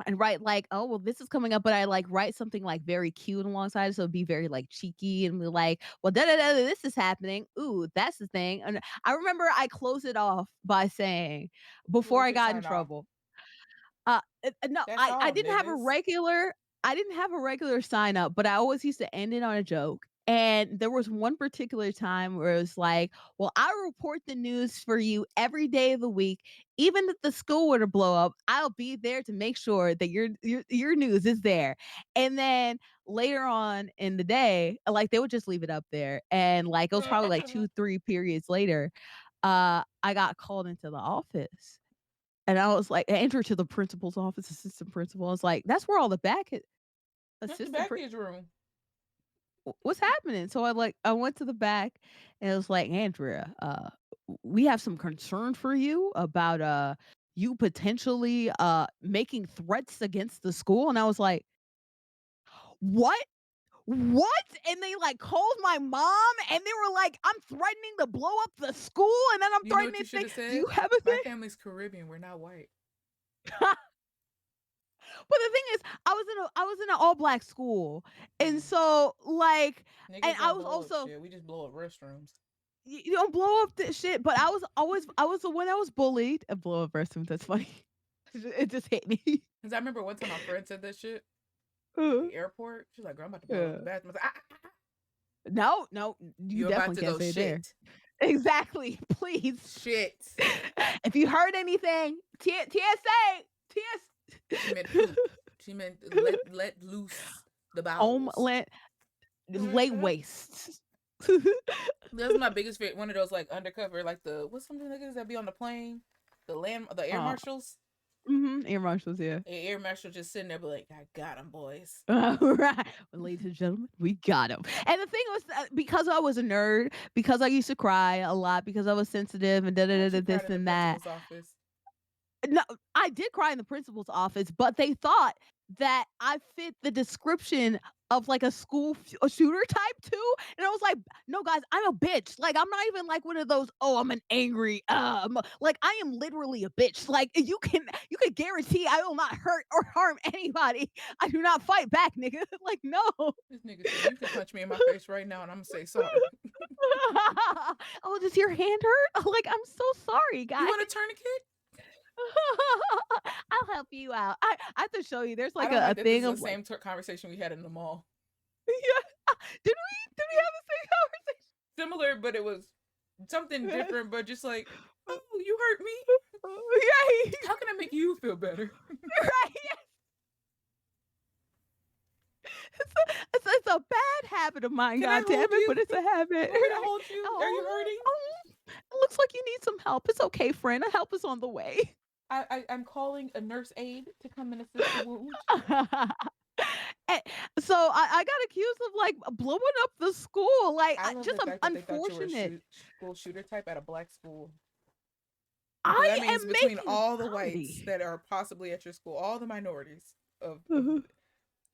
and write like, "Oh, well, this is coming up," but I like write something like very cute alongside, so it'd be very like cheeky and be like, "Well, da da da, this is happening. Ooh, that's the thing." And I remember I closed it off by saying, What before was I your got in sign off? trouble, no, That's I all, didn't have a niggas. regular I didn't have a regular sign up, but I always used to end it on a joke. And there was one particular time where it was like, "Well, I report the news for you every day of the week, even if the school were to blow up. I'll be there to make sure that your news is there." And then later on in the day, like they would just leave it up there, and like it was probably like 2 3 periods later, I got called into the office. And I was like, I entered to the principal's office, assistant principal. I was like, "That's where all the That's the assistant baggage room. what's happening?" So I went to the back and it was like, "Andrea, we have some concern for you about you potentially making threats against the school." And I was like, "What? What?" And they like called my mom and they were like, "I'm threatening to blow up the school." And then I'm You know what threatening you to should think, have "Do said? you have a My thing?" family's Caribbean. We're not white. But the thing is, I was in an all black school, and Mm. so like, and Niggas I don't was blow up also shit. We just blow up restrooms. you don't blow up this shit. But I was the one that was bullied and blow up restrooms. That's funny. It just hit me. Cause I remember one time my friend said that shit at Uh, the airport. She's like, "Girl, I'm about to blow up yeah. the bathroom." I was like, No, no, you "You about definitely to can't go say it there. shit, Exactly. Please. shit." If you heard anything, TSA, She meant poop. She meant let loose the bowels. homeland lay waste. That's my biggest fear. One of those like undercover, like the what's some of the niggas that be on the plane, the air Oh, marshals. air marshals, yeah. The air marshal just sitting there, be like, "I got him, boys." Right. Well, ladies and gentlemen, we got him. And the thing was, because I was a nerd, because I used to cry a lot, because I was sensitive and da da da Not da you cried this in the and that. principal's office. No, I did cry in the principal's office, but they thought that I fit the description of like a shooter type too. And I was like, "No, guys, I'm a bitch. Like, I'm not even like one of those, oh, I'm an angry, like I am literally a bitch. Like you can guarantee I will not hurt or harm anybody. I do not fight back, nigga." Like, no. This nigga said, "You can punch me in my face right now, and I'm gonna say sorry." Oh, does your hand hurt? Like, I'm so sorry, You guys. want a tourniquet? I'll help you out. I have to show you. There's I like don't a like that this thing is the of like, same conversation we had in the mall. yeah. Did we have the same Similar, but it was something conversation? different, but just like, oh, you hurt me. Right. How can I make you feel better? Right. It's a bad habit of mine, Can I god damn hold it, you? but it's a habit. Want me to Right? hold you? Are you Oh, hurting? it looks like you need some help. It's okay, friend. Help is on the way. I'm calling a nurse aide to come and assist the wound. Eh, so I got accused of like blowing up the school. Like I love the just fact that they thought you were a unfortunate. school shooter type at a black school. So I that am means between making all the whites comedy. that are possibly at your school, all the minorities of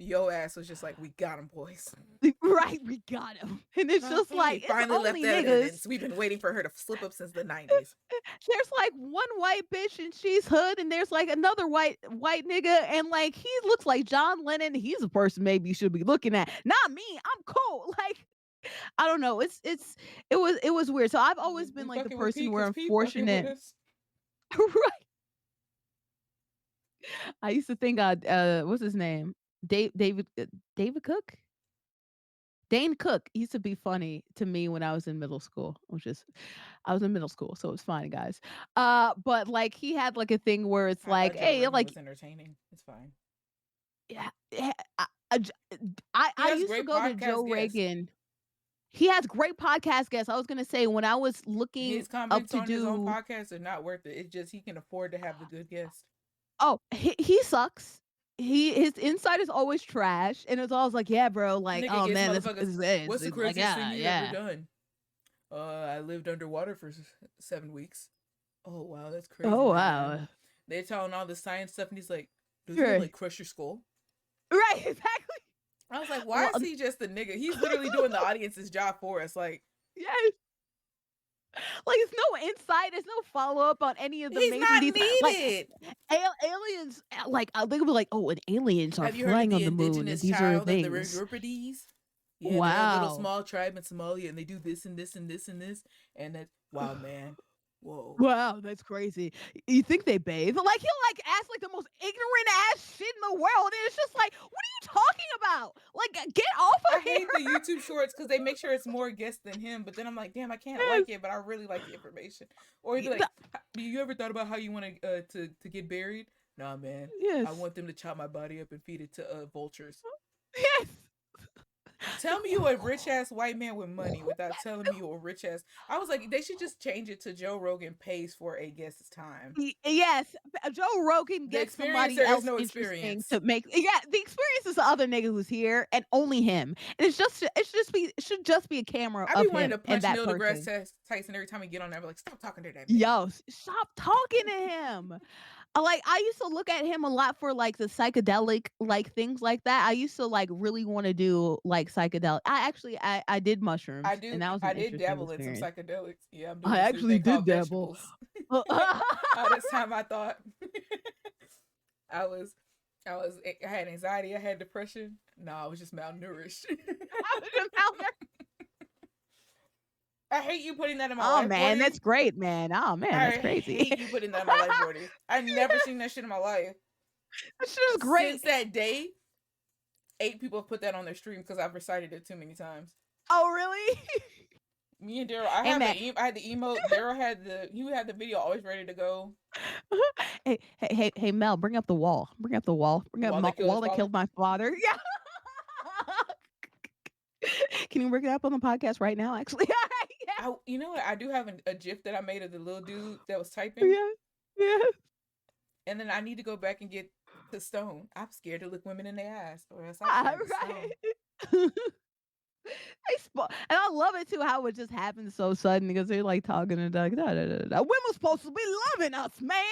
yo ass was just like, we got them, boys. Right, we got him. And it's just He like it's finally left only evidence. niggas. We've been waiting for her to slip up since the 90s. There's like one white bitch and she's hood, and there's like another white nigga, and like he looks like John Lennon. He's a person maybe you should be looking at. Not me. I'm cool. Like I don't know. It was weird. So I've always been We like the fucking with P person where because P fucking with unfortunate. us. Right. I used to think what's his name? David Cook? Dane Cook used to be funny to me when I was in middle school, which is I was in middle school, so it's fine, guys. But like he had like a thing where it's I like, thought Joe hey, Rogan like was entertaining. It's fine. yeah, yeah, I, j- I He I has used to great go to podcast Joe guests. Rogan. He has great podcast guests. I was gonna say when I was looking His up comments to on his own do podcast are not worth it. It's just he can afford to have the good guest. oh he sucks. His insight is always trash, and it's always like, yeah, bro, like, Nigga oh gets man, motherfuckers. What's the it's like, craziest thing yeah, you've ever yeah. done? I lived underwater for 7 weeks. Oh wow, that's crazy, Oh man. wow. They're telling all the science stuff, and he's like, "Doesn't it Right. like crush your skull?" Right, exactly. I was like, "Why Well, is he just the nigga? He's literally doing the audience's job for us. Like, yes. Like, it's no insight, there's no follow-up on any of the he's amazing not deeds. Like, needed." aliens, like, they could be like, "Oh, and aliens are Have you heard of flying on the the moon, and indigenous these are child of the things." Euripides? Yeah, they're a little Wow. small tribe in Somalia, and they do this and this and this and this, and that's wow, man. Whoa. Wow, that's crazy. You think they bathe? Like, he'll, like, ask, like, the most ignorant ass shit in the world, and it's just like, "What are you talking about? Like, get off I of here." hate the YouTube shorts because they make sure it's more guests than him, but then I'm like, damn, I can't Yes. like it, but I really like the information. Or he'd be like, The You ever thought about how you want to get buried? Nah, man, I yes. want them to chop my body up and feed it to vultures. Yes. Tell me you a rich ass white man with money without telling me you a rich ass. I was like, they should just change it to Joe Rogan pays for a guest's time. Yes, Joe Rogan The gets experience, somebody there is else no interesting experience. to make. Yeah, the experience is the other nigga who's here and only him. And it should just be a camera I be of wanting him to and punch that Neil deGrasse person. Tyson every time we get on there. I be like, stop talking to that man. Yo, stop talking to him. Like I used to look at him a lot for like the psychedelic like things like that. I used to like really want to do like psychedelic. I did mushrooms and that was I an did interesting dabble in some experience. psychedelics. Yeah, I'm doing I this new actually thing did called dabble. vegetables. All this time I thought I was I had anxiety, I had depression. No, I was just malnourished. I was just out there. I hate you putting that in my Oh life, man, Bordy. that's great, man. Oh man, that's I crazy. hate you putting that in my life, Bordy. I never seen that shit in my life. That shit is Since great. that day, 8 people have put that on their stream because I've recited it too many times. Oh really? Me and Daryl, Hey man. I had the emote. Daryl had the video always ready to go. Hey, Mel, bring up the wall. Bring up the wall. Bring The up wall that killed his wall that father. killed my father. Yeah. Can you bring it up on the podcast right now? Actually, yeah, You know what? I do have a GIF that I made of the little dude that was typing, yeah, yeah. and then I need to go back and get the stone. I'm scared to look women in the ass, or else I All grab the stone. right. And I love it too how it just happens so sudden because they're like talking and like da, da, da, da. Women's supposed to be loving us, man.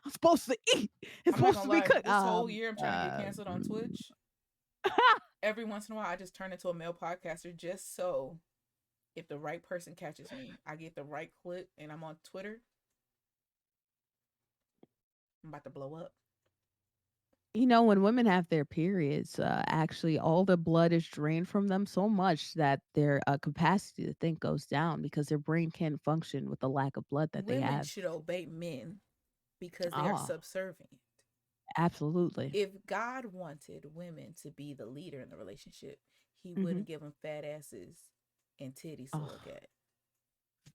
I'm supposed to eat. It's I'm not supposed gonna to be lie. cooked. This whole year, I'm trying to get canceled on Mm. Twitch. Every once in a while, I just turn into a male podcaster just so if the right person catches me, I get the right clip, and I'm on Twitter. I'm about to blow up. You know, when women have their periods, actually, all the blood is drained from them so much that their capacity to think goes down because their brain can't function with the lack of blood that they Women have. should obey men. because they are Oh, subservient. absolutely. If God wanted women to be the leader in the relationship, he Mhm. wouldn't give them fat asses and titties to Oh, look at.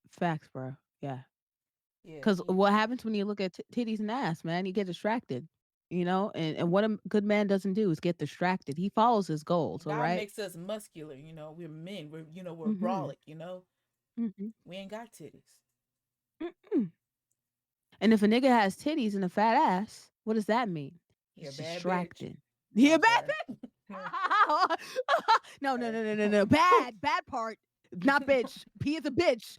facts, bro. Yeah. Yeah, Because he what happens when you look at titties and ass, man? You get distracted, and what a good man doesn't do is get distracted. He follows his goals, all God right? makes us muscular, we're men, we're Mhm. brolic. Mhm. We ain't got titties. Mm-mm. And if a nigga has titties and a fat ass, what does that mean? You're a He's bad bitch. distracted. He a I'm bad sorry. bitch. No, No, no, sorry. no, no, no, no. Bad part. Not bitch. He is a bitch.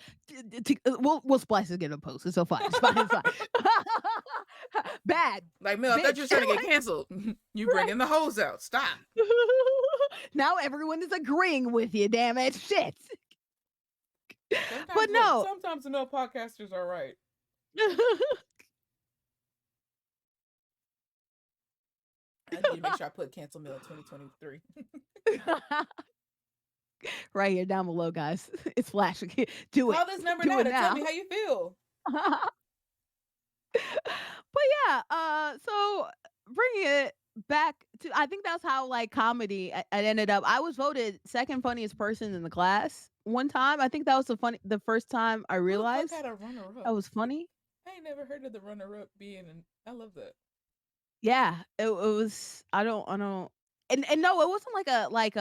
We'll splice it in a post. It's so fine. It's fine. It's fine. Bad Like, Mel, I thought you were bitch. trying to get canceled. You Right. bringing the hoes out. Stop. Now everyone is agreeing with you. Damn it. Shit. But Sometimes, look, no. sometimes the no podcasters are right. I need to make sure I put cancel Mel 2023. Right here down below, guys. It's flashing. Do it. Call this number Do now it to tell now. me how you feel. But yeah, so bringing it back to, I think that's how like comedy I ended up. I was voted second funniest person in the class one time. I think that was the first time I Who the fuck realized had a runner that up? was funny. I ain't never heard of the runner up being an. I love that. Yeah, it was. I don't. And no, it wasn't like a like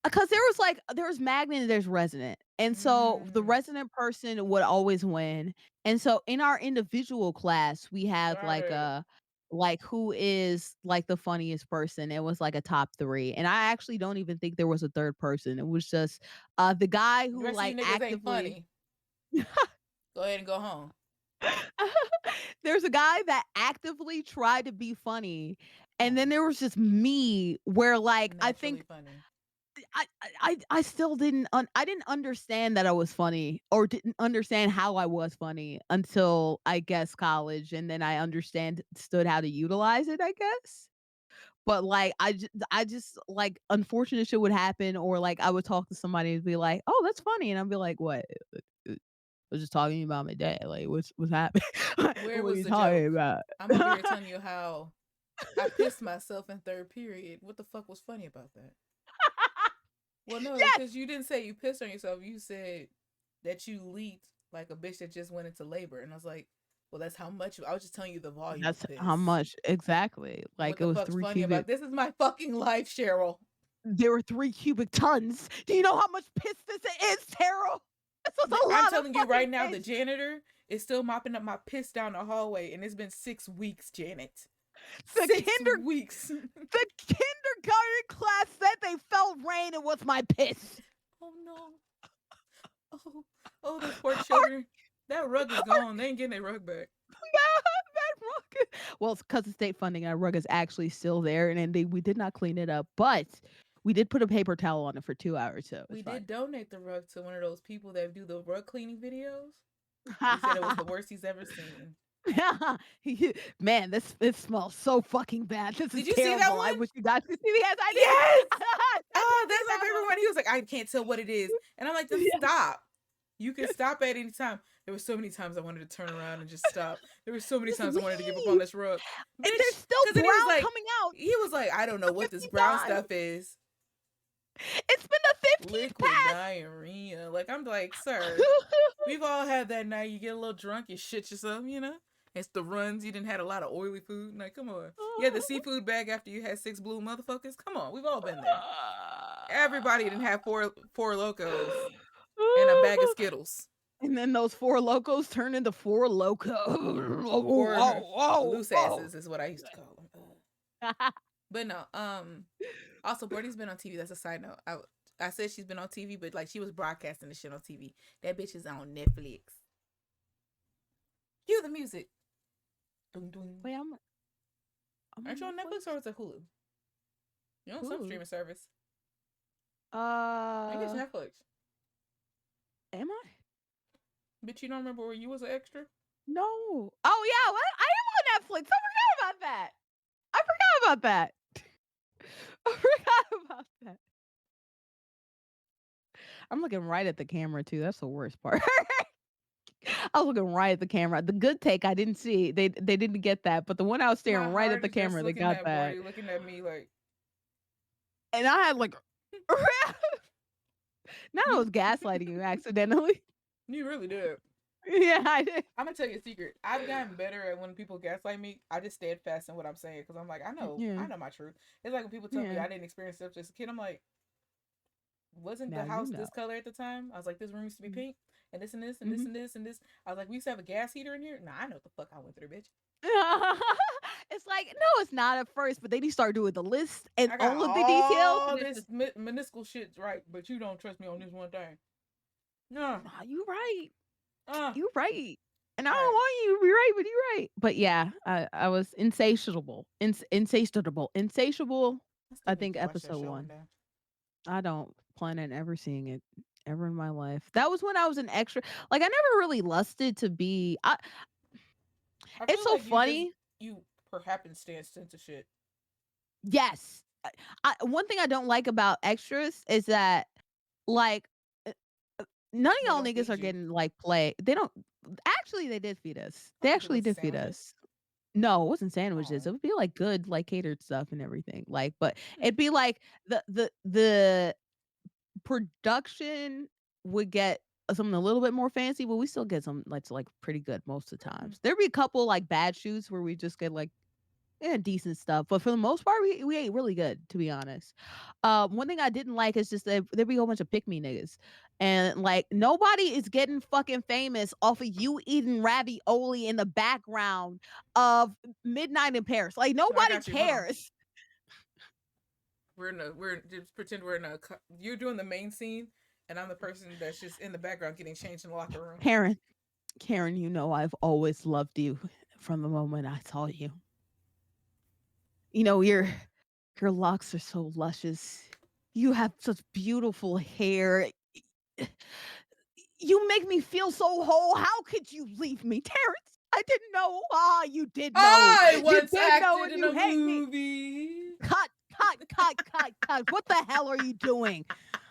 because there was magnet and there's resonant. And so the Mm, resonant person would always win. And so in our individual class, we have got like it. a like who is like the funniest person. It was like a top 3. And I actually don't even think there was a third person. It was just the guy The who rest of you like niggas ain't actively funny. Go ahead and go home. there's a guy that actively tried to be funny. And Oh, then there was just me where like I naturally think funny. I still I didn't understand that I was funny or didn't understand how I was funny until I guess college, and then I understood how to utilize it, I guess. But like I just like unfortunate shit would happen, or like I would talk to somebody and be like, "Oh, that's funny," and I'd be like, "What? I was just talking about my day. Like, what's happening? Where What are was you the talking joke? about?" I'm over here telling you how I pissed myself in third period. What the fuck was funny about that? Well, no, Yes, because you didn't say you pissed on yourself. You said that you leaked like a bitch that just went into labor. And I was like, well, that's how much. I was just telling you the volume of that's how piss. much exactly. What Like it the was fuck's three funny about cubic this? Is my fucking life, Cheryl. There were 3 cubic tons. Do you know how much piss this is, Terrell? This was a I'm lot of telling you fucking right now, the piss. janitor is still mopping up my piss down the hallway, and it's been 6 weeks, Janet. The Six kinder weeks. the kindergarten class said they felt rain. It was my piss. Oh no. Oh, oh, those poor Are, children. That rug is gone. They ain't getting their rug back. that rug. Well, it's because of state funding. Our rug is actually still there, and then we did not clean it up, but we did put a paper towel on it for 2 hours, so it's We fine. did donate the rug to one of those people that do the rug cleaning videos. He said it was the worst he's ever seen. Man, this smells so fucking bad. This is Did you see that terrible. I one? wish you guys could see. Yes, I did. Yes. I Oh, did see that's my that favorite one. one. He was like, I can't tell what it is. And I'm like, then Yes. stop. You can stop at any time. There were so many times I wanted to turn around and just stop. There were so many Just times I wanted to give up on leave. this rug. And there's Bitch. still Cause then brown coming out he was like, I don't know what this 15 brown times. stuff is. It's been the 15th Liquid pass. diarrhea. Like, I'm like, sir, we've all had that night. You get a little drunk, you shit yourself. It's the runs. You didn't had a lot of oily food. Like, come on. You had the seafood bag after you had 6 blue motherfuckers. Come on, we've all been there. Everybody didn't have four locos and a bag of Skittles. And then those four locos turn into four locos. Four Whoa, loose whoa, asses is what I used to call them. whoa. But no, also Brody's been on TV. That's a side note. I said she's been on TV, but like she was broadcasting the shit on TV. That bitch is on Netflix. Cue the music. Dun, dun. Wait, I'm on Aren't you on Netflix or Netflix. is it Hulu? You're on some Hulu. streaming service. I think it's Uh, Netflix. am I? But you don't remember where you was an extra? No. Oh yeah, what? I am on Netflix. I forgot about that. I forgot about that. I forgot about that. I'm looking right at the camera too. That's the worst part. I was looking right at the camera. The good take I didn't see. They didn't get that, but the one I was My staring right at heart the is just camera, they looking got at that. Boredy, looking at me like And I had like, now I was gaslighting you accidentally. you really did. Yeah, I did. I'm gonna tell you a secret. I've gotten better at when people gaslight me. I just steadfast in what I'm saying because I'm like, Yeah, I know my truth. It's like when people tell me yeah. I didn't experience stuff as a kid. I'm like, wasn't the Now you house know. this color at the time? I was like, this room used to be pink, and this and this and this Mhm. and this and this. I was like, we used to have a gas heater in here. Nah, I know what the fuck I went through, bitch. It's like, no, it's not at first, but then you start doing the list and I got all of the details, all and it's this just, minuscule shit right, but you don't trust me on this one thing. No. nah, you right. Uh, You right. And I all right. don't want you to be right, but you right. But yeah, I was insatiable. Insatiable. I still I need think to watch that episode show one one. day. I don't plan on ever seeing it ever in my life. That was when I was an extra. Like I never really lusted to be. I It's feel so like funny. you per happenstance into shit. Yes. One thing I don't like about extras is that like uh, none of They y'all don't niggas feed are you. getting like play. They don't. Actually, they did feed us. I They think it actually was did feed sandwiches. us. No, it wasn't sandwiches. Oh. It would be like good, like catered stuff and everything. Like, but Hmm. it'd be like the production would get something a little bit more fancy, but we still get some that's like pretty good most of the Hmm. times. There'd be a couple like bad shoots where we just get like yeah, decent stuff. But for the most part, we ate really good, to be honest. One thing I didn't like is just that there'd be a whole bunch of pick me niggas. And like nobody is getting fucking famous off of you eating ravioli in the background of Midnight in Paris. Like I nobody got you. Hold on. cares. We're just pretend we're in a. You're doing the main scene, and I'm the person that's just in the background getting changed in the locker room. Karen, Karen, you know I've always loved you from the moment I saw you. You know, your locks are so luscious. You have such beautiful hair. You make me feel so whole. How could you leave me, Terrence? I didn't know. Ah, you did know. I You once did know acted and in you a hate me. movie. Cut, cut, cut, cut, cut. What the hell are you doing?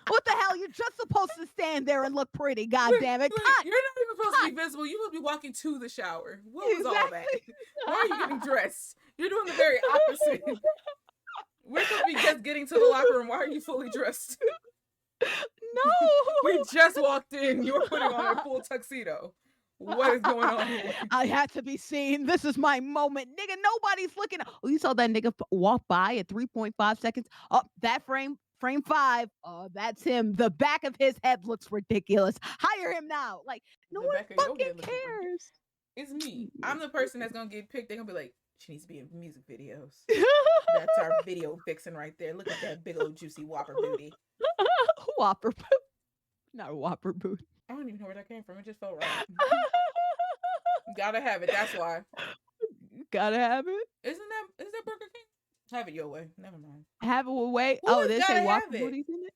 What the hell? You're just supposed to stand there and look pretty. God Look, damn it. look, Cut, you're not even supposed to be cut. visible. You're supposed to be walking to the shower. What was all that? Exactly. Why are you getting dressed? You're doing the very opposite. We're supposed to be just getting to the locker room. Why are you fully dressed? We just walked in. You're putting on a No. full tuxedo. What is going on here? I had to be seen. This is my moment. Nigga, nobody's looking. Oh, you saw that nigga walk by at 3.5 seconds. Oh, that frame five. Oh, that's him. The back of his head looks ridiculous. Hire him now. Like, no The back of one your fucking head looking ridiculous. cares. It's me. I'm the person that's gonna get picked. They're gonna be like, she needs to be in music videos. That's our video vixen right there. Look at that big old juicy whopper booty. Whopper boot. Not a whopper boot. I don't even know where that came from. It just felt right. Gotta have it. That's why. Gotta have it. Is that Burger King? Have it your way. Never mind. Have it away. Who Oh, is they say gotta whopper have it? booties in it?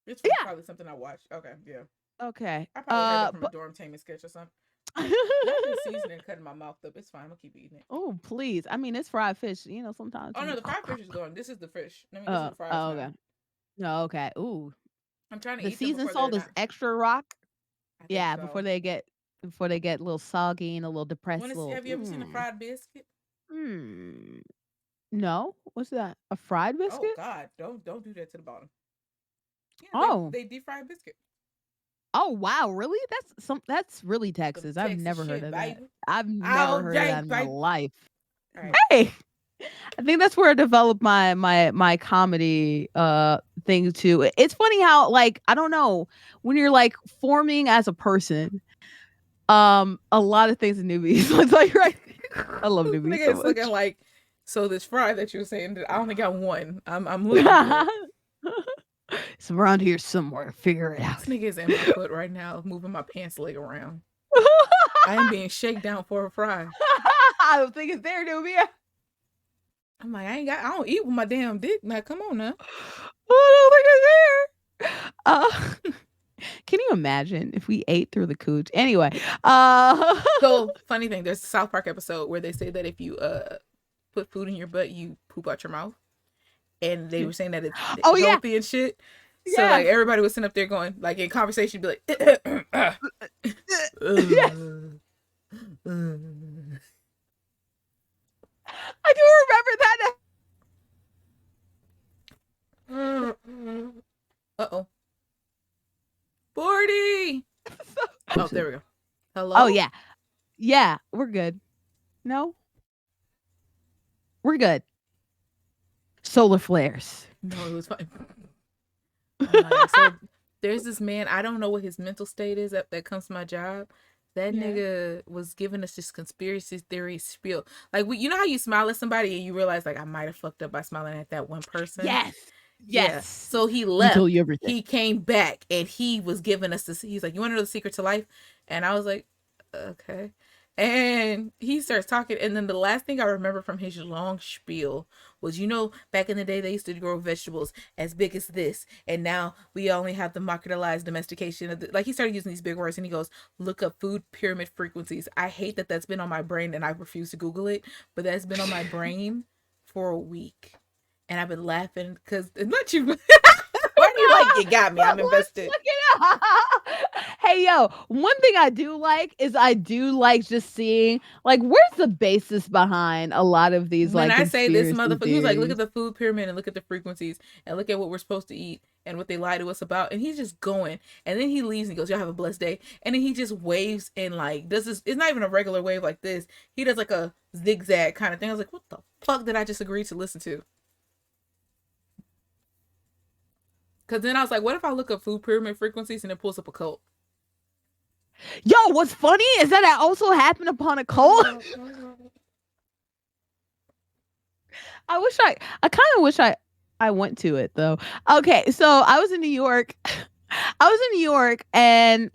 It's from Yeah. probably something I watched. Okay, yeah. Okay. I probably heard that from a But dorm taming sketch or something. I've been seasoning, cutting my mouth up. It's fine. I'm gonna keep eating it. oh, please. I mean, it's fried fish. You know, sometimes Oh you no, be the fried fish is gone. This is the fish. I mean, this is oh, the fries oh, now. okay. No, okay. Ooh, I'm trying to the eat them seasoned before they're salt is not. extra rock. I think Yeah, so. before they get a little soggy and a little Want depressed. to see? Little Have you ever seen a fried biscuit? mm. No, what's that? A fried Oh biscuit? God, don't do that to the bottom. Yeah, Oh, they deep fried biscuit. oh wow, really? That's really Some Texas. I've Texas never heard shit, of that. baby. I've never All heard of day, that in my baby. life. All right. Hey, I think that's where I developed my comedy thing too. It's funny how like I don't know when you're like forming as a person. A lot of things in newbies. It's like right. I love newbies Nigga so is looking much. like so this fry that you were saying. I only got one. I'm looking for it. It's around here somewhere. Figure it This out. nigga is in my foot right now, moving my pants leg around. I am being shaken down for a fry. I don't think it's there, newbie. I'm like, I don't eat with my damn dick. Now, come on now. I don't think it's there. Can you imagine if we ate through the cooch? Anyway, So, funny thing, there's a South Park episode where they say that if you put food in your butt, you poop out your mouth. And they were saying that it's oh yeah, healthy and shit. So like Yes. everybody was sitting up there going like in conversation, be like, Yes. I do remember that. uh oh, Boredy. Oh, there we go. Oh Hello. yeah. Yeah, we're good. No, we're good. Solar flares. No, it was fine. Oh my god. So there's this man. I don't know what his mental state is that comes to my job. That Yeah. nigga was giving us this conspiracy theory spiel. Like you know how you smile at somebody and you realize like I might have fucked up by smiling at that one person. Yes. Yeah. Yes. So he He told left. you everything. He came back and he was giving us this. He's like, "You want to know the secret to life?" And I was like, "Okay." And he starts talking, and then the last thing I remember from his long spiel was, back in the day they used to grow vegetables as big as this, and now we only have the marketized domestication of like he started using these big words, and he goes, "Look up food pyramid frequencies." I hate that that's been on my brain, and I refuse to Google it, but that's been on my brain for a week, and I've been laughing because not you. Why do you like you got me? I'm Let's invested. look it up. Hey yo, one thing I do like is I do like just seeing like where's the basis behind a lot of these When like I say this conspiracy motherfucker, he was like, look theories. at the food pyramid and look at the frequencies and look at what we're supposed to eat and what they lie to us about. And he's just going. And then he leaves and he goes, y'all have a blessed day. And then he just waves and like does this. It's not even a regular wave like this. He does like a zigzag kind of thing. I was like, what the fuck did I just agree to listen to? Because then I was like, what if I look up food pyramid frequencies and it pulls up a cult? Yo, what's funny is that I also happened upon a cult. I kind of wish I went to it though. Okay, so I was in New York. I was in New York and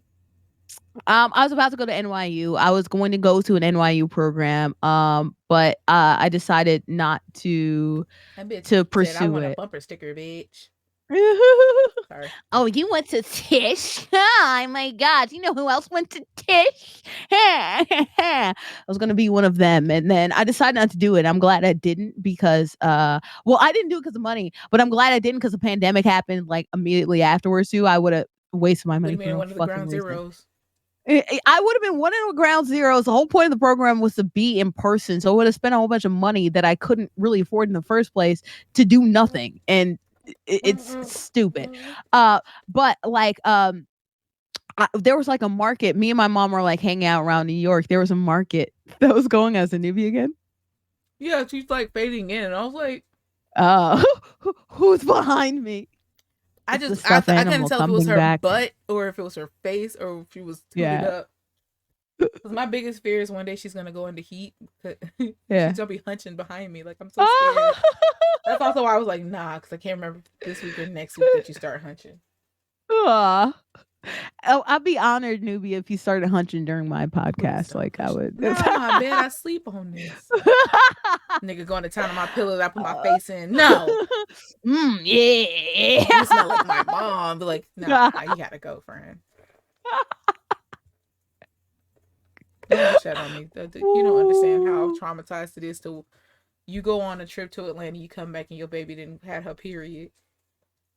I was about to go to NYU. I was going to go to an NYU program, but I decided not That bitch to said, I pursue want a it. bumper sticker, bitch. Sorry. Oh, you went to Tish? Oh my God! You know who else went to Tish? I was gonna be one of them, and then I decided not to do it. I'm glad I didn't because, well, I didn't do it because of money, but I'm glad I didn't because the pandemic happened like immediately afterwards too. I would have wasted my Would money have for been no one of the fucking ground reason. zeros. I would have been one of the ground zeros. The whole point of the program was to be in person. So I would have spent a whole bunch of money that I couldn't really afford in the first place to do nothing. And it's stupid. Uh, but like, there was like a market. Me and my mom were like hanging out around New York. There was a market that was going as a newbie again. Yeah, she's like fading in. And I was like, Uh, who's behind me? It's the stuffed I couldn't animal tell if it was coming her back. butt or if it was her face or if she was tooted Yeah. up. Because my biggest fear is one day she's gonna go into heat. She's Yeah. gonna be hunching behind me. Like I'm so scared. That's also why I was like, nah, because I can't remember this week or next week that you start hunching. Aw. Oh, I'd be honored, newbie, if you started hunching during my Please podcast. don't Like I hunch. would. Not on my bed. I sleep on this. Nigga going to town on my pillow that I put my face in. No. You smell like my mom. Be like, nah, you gotta go, friend. Don't wish that on me. You don't understand how traumatized it is to you go on a trip to Atlanta, you come back and your baby didn't had her period.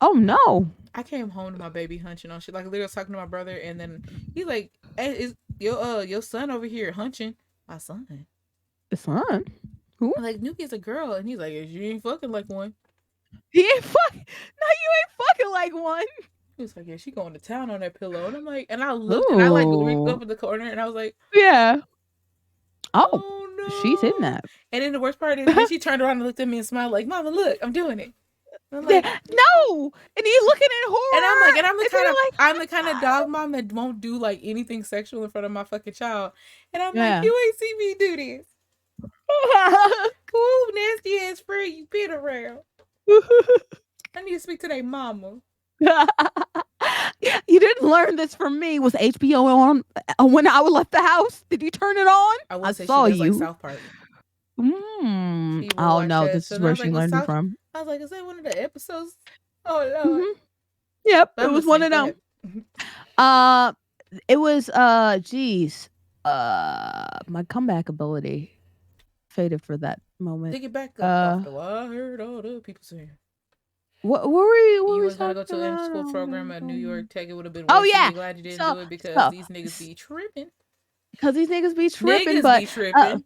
Oh no. I came home to my baby hunching on shit. Like literally, I was talking to my brother, and then he's like, "Hey, is your son over here hunching?" My son. The son? Who? I'm like, Nuki's a girl, and he's like, "You ain't fucking like one." He ain't fuck. No, you ain't fucking like one. He was like, "Yeah, she going to town on that pillow," and I'm like, and I looked, and I like reached Ooh. up in the corner, and I was like, Yeah. Oh, "Oh she's in no!" that. And then the worst part is, then she turned around and looked at me and smiled like, "Mama, look, I'm doing it." And I'm Yeah, like, no. And he's looking in and I'm like, horror. and And you're like, I'm the kind of dog mom that won't do like anything sexual in front of my fucking child. And I'm like, yeah. you ain't see me do this. Ooh, nasty ass Fred, you been around. I need to speak to their mama. You didn't learn this from me. Was HBO on when I left the house? Did you turn it on? I will I say she saw does like you. South Park. She will Oh watch no, that. this So is then I where was she like, was learned it South? from. I was like, is that one of the episodes? Oh Lord. Hmm. Yep, But it I'm was one listening. of Go them. ahead. Uh, it was geez, my comeback ability faded for that moment. Dig it back up off Uh, the wall. I heard all the people saying. You What were we was gonna talking go to a about? school program at New York Tech. It would have been Oh worse for yeah. you. Glad you didn't So do it because so these niggas so be tripping. because these niggas be tripping, Niggas but be uh, tripping.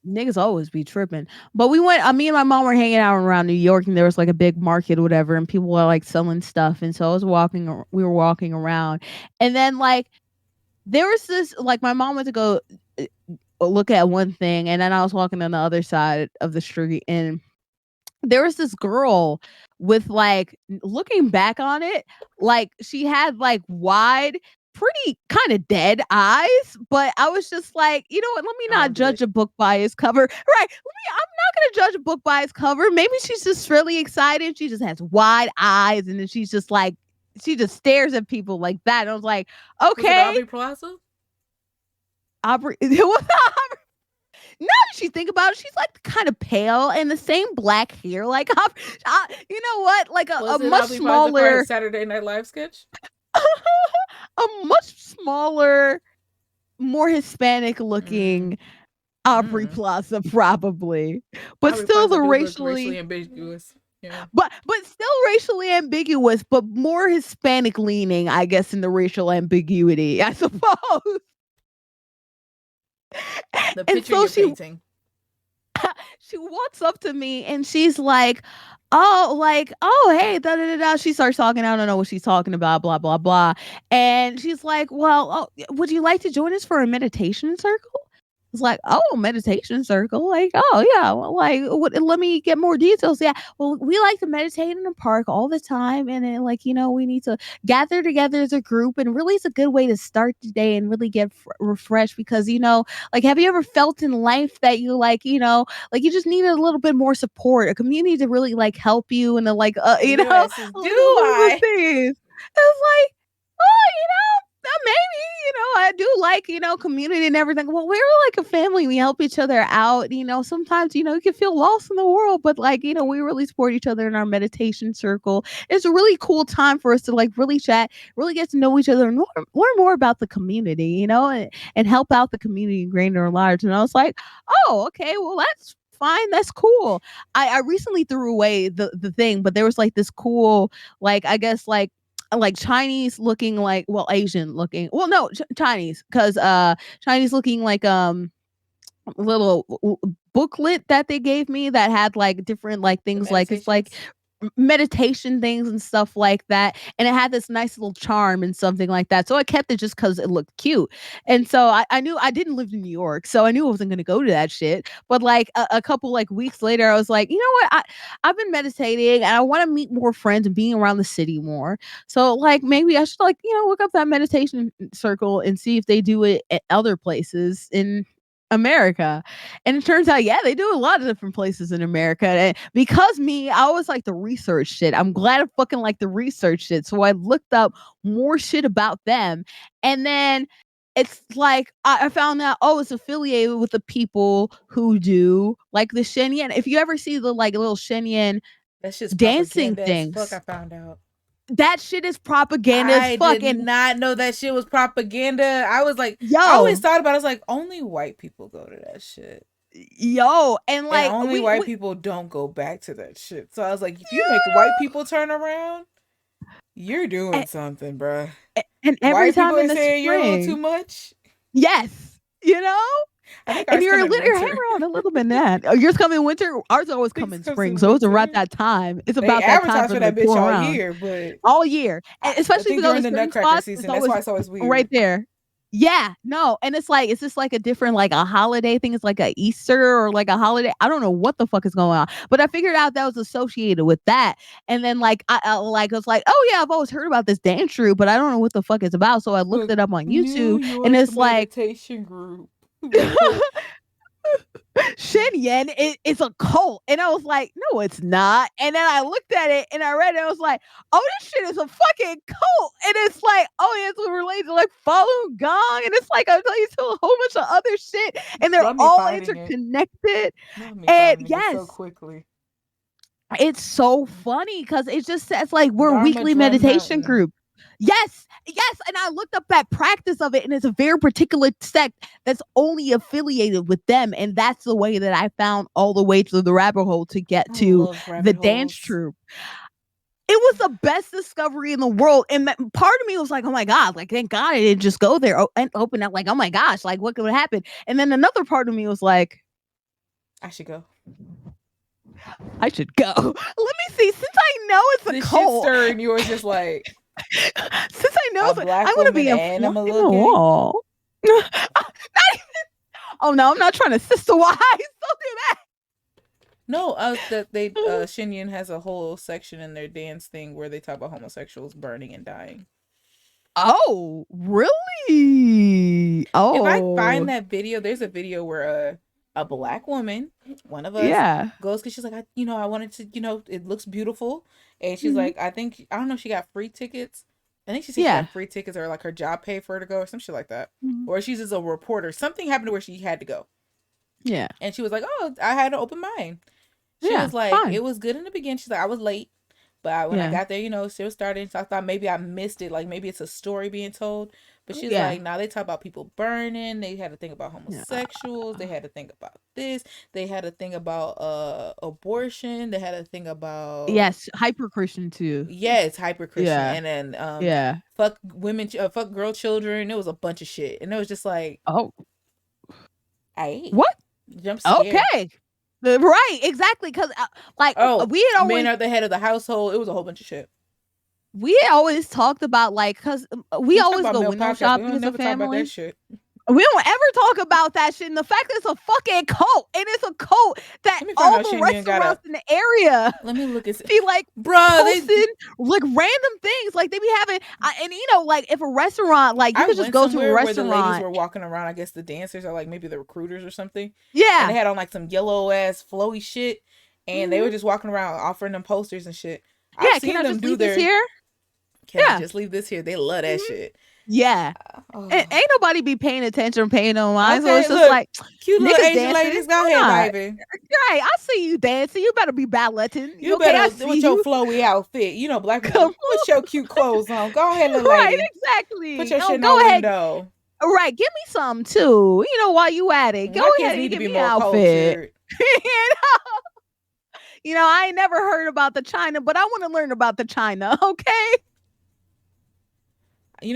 niggas always be tripping. But we went. Me and my mom were hanging out around New York, and there was like a big market or whatever, and people were like selling stuff. And so I was walking. We were walking around, and then like there was this like my mom went to go uh, look at one thing, and then I was walking on the other side of the street, and there was this girl with like looking back on it, like she had like wide, pretty kind of dead eyes, but I was just like, you know what, let me I not don't do judge it. a book by its cover. Right. I'm not gonna judge a book by its cover. Maybe she's just really excited. She just has wide eyes and then she's just like she just stares at people like that. And I was like, Was it okay, Aubrey Plaza? Aubrey. It was not. Now that you think about it, she's like kind of pale and the same black hair. Like, you know what? Like a Was it much Aubrey Plaza for her smaller, Saturday Night Live sketch? a much smaller, more Hispanic Mm. looking Aubrey Mm. Plaza, probably, but Aubrey still Plaza the do look racially racially, ambiguous. Yeah. but still racially ambiguous, but more Hispanic leaning, I guess, in the racial ambiguity, I suppose. The And picture so you're she painting. she walks up to me and she's like, oh, hey, da da da da. She starts talking. I don't know what she's talking about, blah, blah, blah. And she's like, well, would you like to join us for a meditation circle? It's like, oh, meditation circle. Like, oh, yeah. Well, like, let me get more details. Yeah. Well, we like to meditate in the park all the time. And then, like, we need to gather together as a group. And really, it's a good way to start the day and really get refreshed because, like, have you ever felt in life that you, like you just needed a little bit more support, a community to really like help you and to like And your ass is, do little I? things. It's like, oh, maybe, I do like, community and everything. Well, we're like a family. We help each other out. Sometimes, you can feel lost in the world, but like, we really support each other in our meditation circle. It's a really cool time for us to like really chat, really get to know each other and learn more about the community, and help out the community greater and large. And I was like, oh, okay, well, that's fine. That's cool. I recently threw away the thing, but there was like this cool, like, I guess like Chinese looking like well Asian looking well no Chinese because Chinese looking like little booklet that they gave me that had like different like The things like it's like meditations? meditation things and stuff like that, and it had this nice little charm and something like that, so I kept it just because it looked cute. And so I knew I didn't live in New York, so I knew I wasn't going to go to that shit. But like a couple like weeks later I was like, you know what, I've been meditating and I want to meet more friends and being around the city more, so like maybe I should like look up that meditation circle and see if they do it at other places in America. And it turns out, yeah, they do a lot of different places in America. And because me, I always like the research shit. I'm glad I fucking like the research shit. So I looked up more shit about them. And then it's like I found out, oh, it's affiliated with the people who do like the Shenyang. If you ever see the like little Shenyang That shit's dancing propaganda as fuck, I things, found out. that shit is propaganda as I fuck. did And not know that shit was propaganda. I was like, I always yo, thought about it, I was like, only white people go to that shit. and And like only white we people don't go back to that shit. So I was like, if you make white people turn around, you're doing something, bruh. and every White people time in are the saying you're a little too spring. much. Your I think ours come in hair winter. on a little bit that. Oh, yours come in winter. Ours always come Things in comes spring, in so it's around winter. that time. It's They about that time advertise for for them to that bitch pour all around year, but all year, and I especially if think you go during to the certain Nutcracker spots. It's season, that's always why it's always right weird. there. Yeah, no, and it's just like a different like a holiday thing. It's like a Easter or like a holiday. I don't know what the fuck is going on, but I figured out that was associated with that. And then like I was like, oh yeah, I've always heard about this dance troupe, but I don't know what the fuck it's about. So I looked Look, it up on New YouTube, and York it's like meditation group. What? Shen is a cult. And I was like, no, it's not. And then I looked at it and I read it. I was like, oh, this shit is a fucking cult. And it's like, oh, yeah, it's related to like Falun Gong. And it's like, I'll tell you to a whole bunch of other shit. And they're Love me all finding it. interconnected. Love me And finding it so yes, quickly. it's so funny because it just says like we're a Dharma weekly Drum meditation Mountain. group. Yes. And I looked up that practice of it, and it's a very particular sect that's only affiliated with them. And that's the way that I found all the way to the rabbit hole to get I to love the rabbit dance holes. troupe. was the best discovery in the world. And part of me was like, oh my God, like, thank God I didn't just go there and open up, like, oh my gosh, like, what could happen? And then another part of me was like, I should go. I should go. Let me see. Since I know it's a This shit cult, stirring yours just like since I know a it's I black want to woman be a and fly I'm a in the looking. wall. Oh no, I'm not trying to sister wives. Don't do that. No, that they Shenyun has a whole section in their dance thing where they talk about homosexuals burning and dying. Oh, really? If I Oh, find that video, there's a video where a black woman, one of us, yeah. goes because she's like, I wanted to, it looks beautiful, and she's Hmm. like, I don't know, she got free tickets. I think she said she Yeah. got free tickets or like her job paid for her to go or some shit like that, Mhm. or she's just a reporter. Something happened to where she had to go, Yeah. and she was like, oh, I had an open mind. She Yeah. was like, Fine. it was good in the beginning. She's like, I was late. But when I Yeah. got there, still started. So I thought maybe I missed it. Like maybe it's a story being told. But she's Yeah. like, now they talk about people burning. They had to think about Yeah. homosexuals. They had to think about this. They had to think about abortion. They had to think about, Yes. Hyper Christian too. yes, hyper Christian. Yeah. And then Yeah. fuck women, fuck girl children. It was a bunch of shit. And it was just like, Oh, I what? jump scare. Okay. Right. Exactly. Because like Oh, we had men always are the head of the household. It was a whole bunch of shit. talked about like because we We talk always about go male window podcasts. We shopping don't as a never talk about that family. shit. We don't ever talk about that shit. And the fact that it's a fucking cult, and it's a cult that Let me find all out the Shin got a. restaurants in the area Let me look at. be like Bruh, they. posting like random things. Like they be having, and like if a restaurant, like you I could just went go to a somewhere where the ladies restaurant. were walking around. I guess the dancers are like maybe the recruiters or something, and they Yeah. had on like some yellow ass flowy shit, and they Hmm. were just walking around offering them posters and shit. I've Yeah. Can seen I them just do leave this their. here? Can I Yeah. just leave this here? They love that Hmm. shit. Yeah. Oh. Ain't nobody be paying attention, paying no mind. So Okay, it's just look, like cute little niggas Asian dancing. ladies, go Why ahead, not? baby. Right. I see you dancing. You better be balleting. You Okay. I better see with your you. flowy outfit. Black Come people, put your cute clothes on. Go ahead, little right. lady. Put Exactly. your Oh, shit in go our ahead. window. Right. Give me some too. While you at it, go My kids ahead need and to give be me an more outfit. cultured. I ain't never heard about the China, but I want to learn about the China. Okay.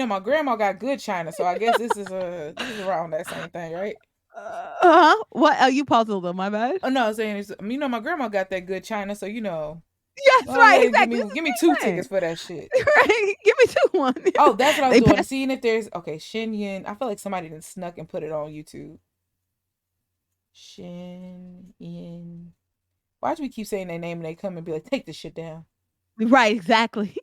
My grandma got good china, so I guess this is around that same thing, right? What? Oh, you paused a little. My bad. Oh no, I'm saying my grandma got that good china, so Yes. go Right. ahead and give Exactly. me It's give me the two same thing. tickets for that shit. Right. Give me two one. Oh, that's what I was They doing. pass. Seeing if there's Shin Yin. I feel like somebody done snuck and put it on YouTube. Shin Yin. Why do we keep saying their name and they come and be like, take this shit down? Right. Exactly.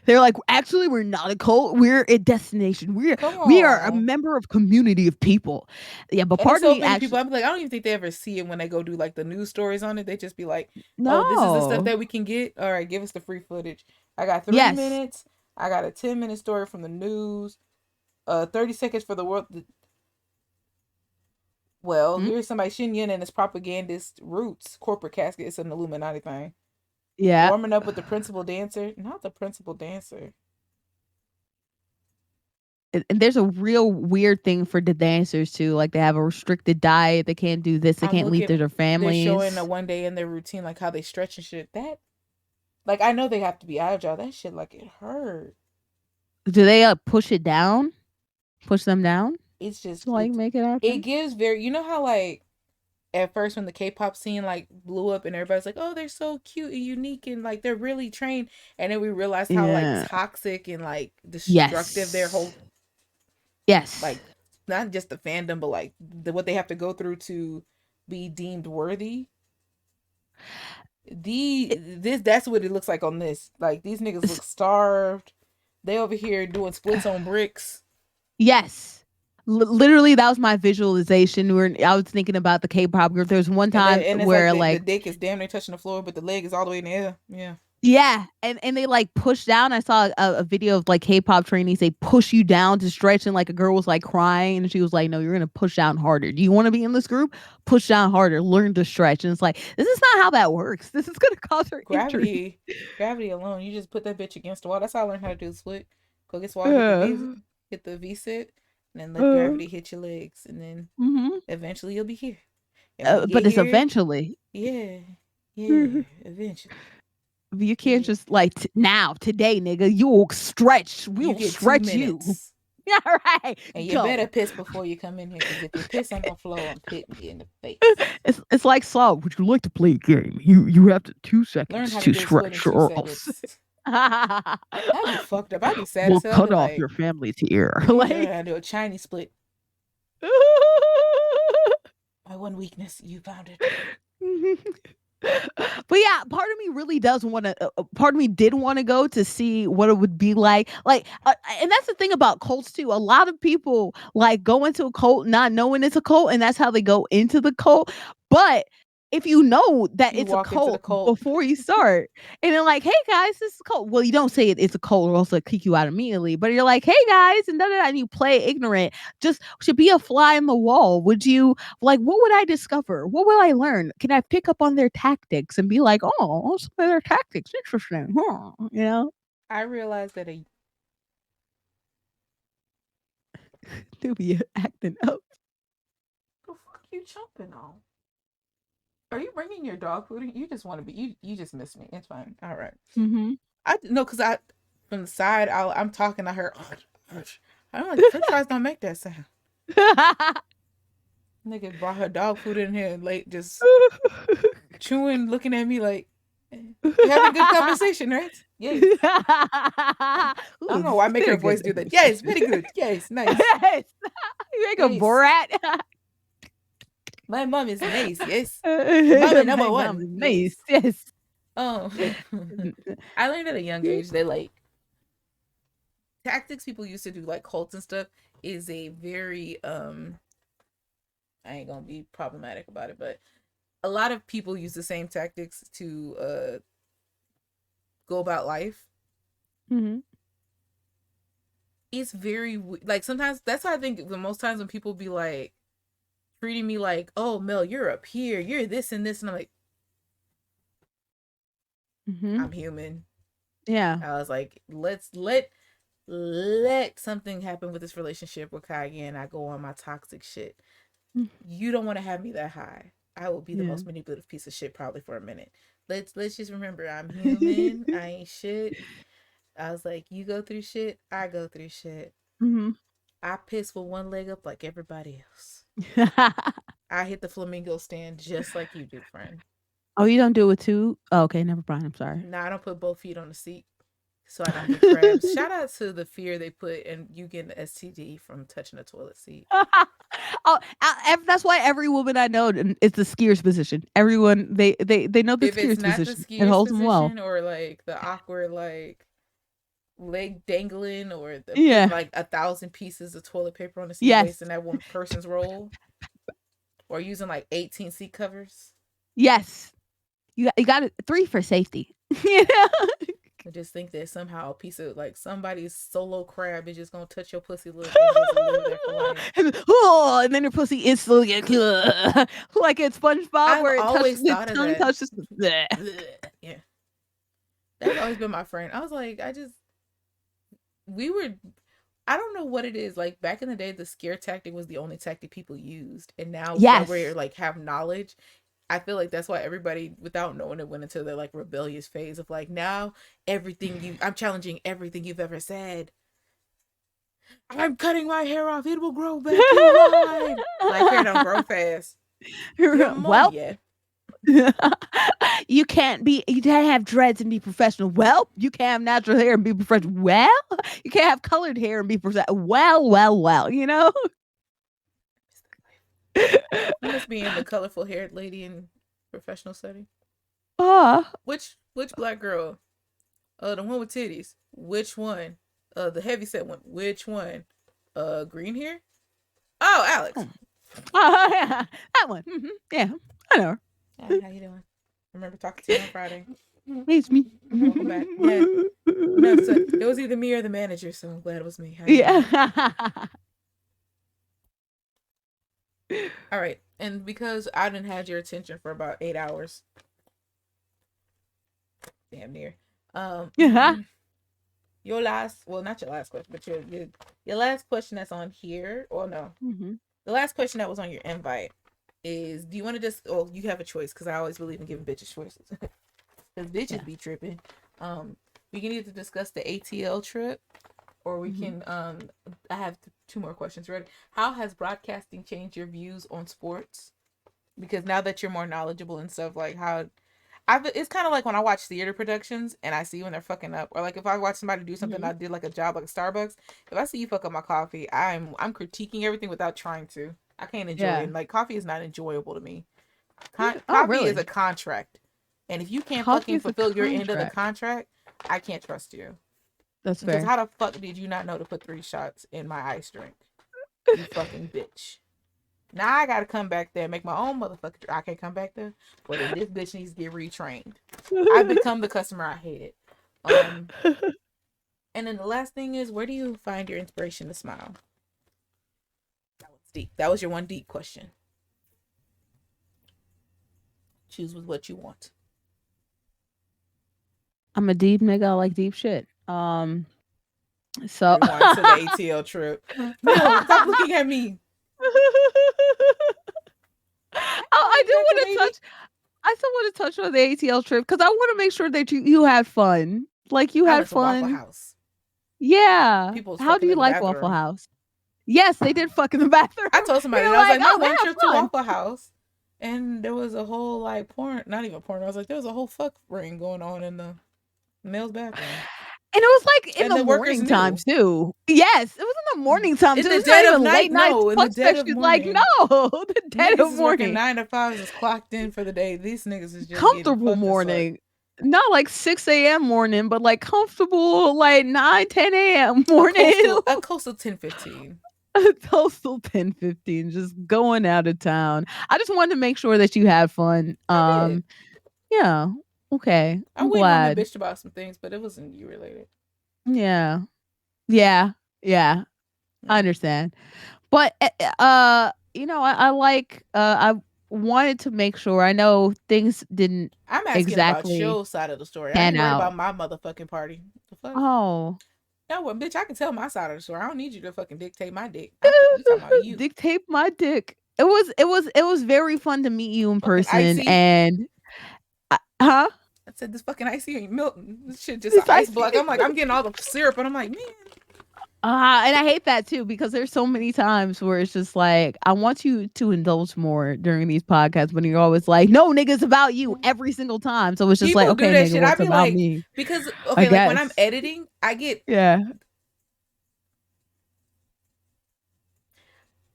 They're like, actually, we're not a cult. We're a destination. Come We are a on. member of community of people. Yeah, but And there's part of so me many people. actually I'm like, I don't even think they ever see it when they go do like the news stories on it. They just be like, "Oh, this is the stuff no. that we can get. All right, give us the free footage. I got 3 Yes. minutes. I got a 10-minute story from the news. 30 seconds for the world. Well, Mm, here's somebody Shin Yin and his propagandist roots. Corporate casket. It's an Illuminati thing. yeah. Warming up with the principal dancer. Not the principal dancer. And there's a real weird thing for the dancers too. Like they have a restricted diet. They can't do this. They I'm can't leave looking. their They're showing a families. one day in their routine, like how they stretch and shit. That, like, I know they have to be agile. That shit, like, it hurt. Do they push it down? Push them down It's just to like make it it happen? gives very, how like at first when the K-pop scene like blew up and everybody's like, oh, they're so cute and unique and like they're really trained, and then we realized how like Yeah. toxic and like destructive their Yes. whole, Yes. like, not just the fandom but like what they have to go through to be deemed worthy. That's what it looks like on this. Like these niggas look starved. They over here doing splits on bricks. Yes. Literally, that was my visualization. Where I was thinking about the K-pop group. There's one time And it's like where the like dick is damn near touching the floor, but the leg is all the way in the air. Yeah. yeah, and they like push down. I saw a video of like K-pop trainees. They push you down to stretch, and like a girl was like crying, and she was like, "No, you're gonna push down harder. Do you want to be in this group? Push down harder. Learn to stretch." And it's like this is not how that works. This is gonna cause her injury. Gravity alone. You just put that bitch against the wall. That's how I learned how to do the split. Go against the wall, Yeah. hit the V sit, and then let Uh, gravity hit your legs, and then mm-hmm. eventually you'll be here. And when you But get it's here, eventually. yeah, yeah, eventually. You can't You, just like now, today, nigga. You will stretch. We you will get 2 stretch you. minutes. Yeah, right. And you better Go. piss before you come in here, because if you piss on the floor, I'm hitting you in the face. It's like Saw. Would you like to play a game? You have to two Learn seconds how to to do a split in stretch, two or else seconds. I'd be fucked up. I'd be sad we'll as hell. I'd be cut off like, your family's ear. let me learn Like, how to do a Chinese split. My one weakness, you found it. but yeah, part of me really does want to. Part of me did want to go to see what it would be like. And that's the thing about cults too. A lot of people like go into a cult not knowing it's a cult, and that's how they go into the cult. But if you know that You it's a walk into the cult cult. before you start, and they're like, "Hey guys, this is a cult." Well, you don't say it's a cult, or else they'll kick you out immediately. But you're like, "Hey guys," and and you play ignorant. Just should be a fly in the wall. Would you like, what would I discover? What will I learn? Can I pick up on their tactics and be like, oh, some of their tactics interesting, huh? You know, I realized that a to be acting up. the fuck you chomping on? Are you bringing your dog food? You just want to be you just miss me. It's fine. All right. Mm-hmm. I no, cause I from the side I'm talking to her. I'm like, French fries don't make that sound. Nigga brought her dog food in here and late just chewing, looking at me like, you having a good conversation, right? Yes. I don't know why I make her Very voice good do that. Yes, very conversation. good. Yes, nice. Yes. You make a Yes. Borat. My mom is nice. Yes. Mommy My number mom one. is Yes. nice. Yes. Um, I learned at a young age that like tactics people used to do like cults and stuff is a very I ain't gonna be problematic about it, but a lot of people use the same tactics to go about life. Mm-hmm. It's very like sometimes that's why I think the most times when people be like treating me like, oh Mel, you're up here, you're this and this, and I'm like, Mm-hmm. I'm human. Yeah. I was like, let something happen with this relationship with Kai and I go on my toxic shit. You don't want to have me that high. I will be the Yeah. most manipulative piece of shit probably for a minute. Let's just remember I'm human. I ain't shit. I was like, you go through shit, I go through shit. Mm-hmm. I piss with one leg up like everybody else. I hit the flamingo stand just like you do, friend. Oh, you don't do it too? Oh, okay, never mind. I'm sorry. Now I don't put both feet on the seat so I don't get crabs. Shout out to the fear they put in you getting an STD from touching a toilet seat. Oh, that's why every woman I know is the skier's position. Everyone they know the If it's skier's not the position. It skier's holds them well. position or like the awkward like leg dangling or the putting Yeah. like 1,000 pieces of toilet paper on the seat Yes. wasting that one person's roll or using like 18 seat covers. Yes. You got it. 3 for safety. You know? I just think that somehow a piece of like somebody's solo crab is just gonna touch your pussy a little bit and just live there for life. And then your pussy instantly gets like it's SpongeBob I've where it touches always the thought of tongue that. touches. Yeah, that's always been my friend. I was like, we were. I don't know what it is. Like back in the day, the scare tactic was the only tactic people used, and now that we're Yes. like have knowledge, I feel like that's why everybody, without knowing it, went into their like rebellious phase of like now I'm challenging everything you've ever said. I'm cutting my hair off. It will grow back. You lied. My hair don't grow fast. Your mom, Well, yeah. you can't have dreads and be professional. Well, you can't have natural hair and be professional. Well, you can't have colored hair and be professional. Well, you know? You must be in the colorful haired lady in professional setting. Ah. Which black girl? The one with titties. Which one? The heavy set one. Which one? Green hair? Oh, Alex. Yeah. That one. Mm-hmm. Yeah. I know. Hi, how you doing? Remember talking to you on Friday. It's me. Welcome back. Yeah. No, so it was either me or the manager, so I'm glad it was me. How you doing? Yeah. All right. And because I didn't have your attention for about 8 hours. Damn near. Yeah. Your last, well, not your last question, but your last question that's on here, or no, Mm-hmm. the last question that was on your invite is: do you want to just? Oh, you have a choice because I always believe in giving bitches choices. because bitches Yeah. be tripping. Um, we can either discuss the ATL trip, or we Hmm. can. I have two more questions ready. How has broadcasting changed your views on sports? Because now that you're more knowledgeable and stuff, like how it's kind of like when I watch theater productions and I see when they're fucking up, or like if I watch somebody do something, Hmm. I did like a job like Starbucks. If I see you fuck up my coffee, I'm critiquing everything without trying to. I can't enjoy it. Yeah. And like coffee is not enjoyable to me. Oh, Coffee is really? a contract, and if you can't Coffee fucking is a fulfill your end of the contract. contract, I can't trust you. That's Because fair. how the fuck did you not know to put 3 shots in my ice drink? You fucking bitch. Now I gotta come back there and make my own motherfucker. I can't come back there. Well, then this bitch needs to get retrained. I become the customer I hated. Um, and then the last thing is, where do you find your inspiration to smile? That was deep. That was your one deep question. Choose with what you want. I'm a deep nigga. I like deep shit. So Rewind to the ATL trip. No, stop looking at me. Oh, How I you do got your want to lady? touch. I still want to touch on the ATL trip because I want to make sure that you had fun. Like you I had went to Waffle fun. House. Yeah. People was How do fucking you in the like Waffle bathroom. House? Yes, they did fuck in the bathroom. I told somebody, You're and I was like, like, my oh, they one trip to had fun. Waffle House, and there was a whole like porn, not even porn. I was like, there was a whole fuck ring going on in the male's bathroom, And it was like in and the the workers morning time knew. too. Yes, it was in the morning time In too. the It's not dead of even late night, night no, in the fuck dead sex. of She's like, morning. no, the dead Niggas of is working morning. 9 to 5s, is clocked in for the day. These niggas is just getting Comfortable fucked as fuck. morning. Not like 6 a.m. morning, but like comfortable like 9, 10 a.m. morning. A coastal 10-15. Postal 10-15, just going out of town. I just wanted to make sure that you had fun. I did. Yeah. Okay. I I'm went home and glad. bitched about some things, but it wasn't you related. Yeah. Yeah. Yeah. I Yeah. understand. But I like I wanted to make sure. I know things didn't I'm asking about exactly your side of the story. I pan ain't worried out. about my motherfucking party. The fuck? Oh. No, well, bitch, I can tell my side of the story. I don't need you to fucking dictate my dick. We talking about you. Dictate my dick. It was very fun to meet you in Fucking person icy. and huh? I said this fucking icy ain't milk. This shit just an This ice icy. block. I'm like, I'm getting all the syrup, and I'm like, man. And I hate that too because there's so many times where it's just like I want you to indulge more during these podcasts when you're always like, "No, nigga, it's about you" every single time. So it's just like, People do "Okay, that nigga, shit. I'd what's be about like, me?" because I okay, like when I'm guess. editing, Yeah.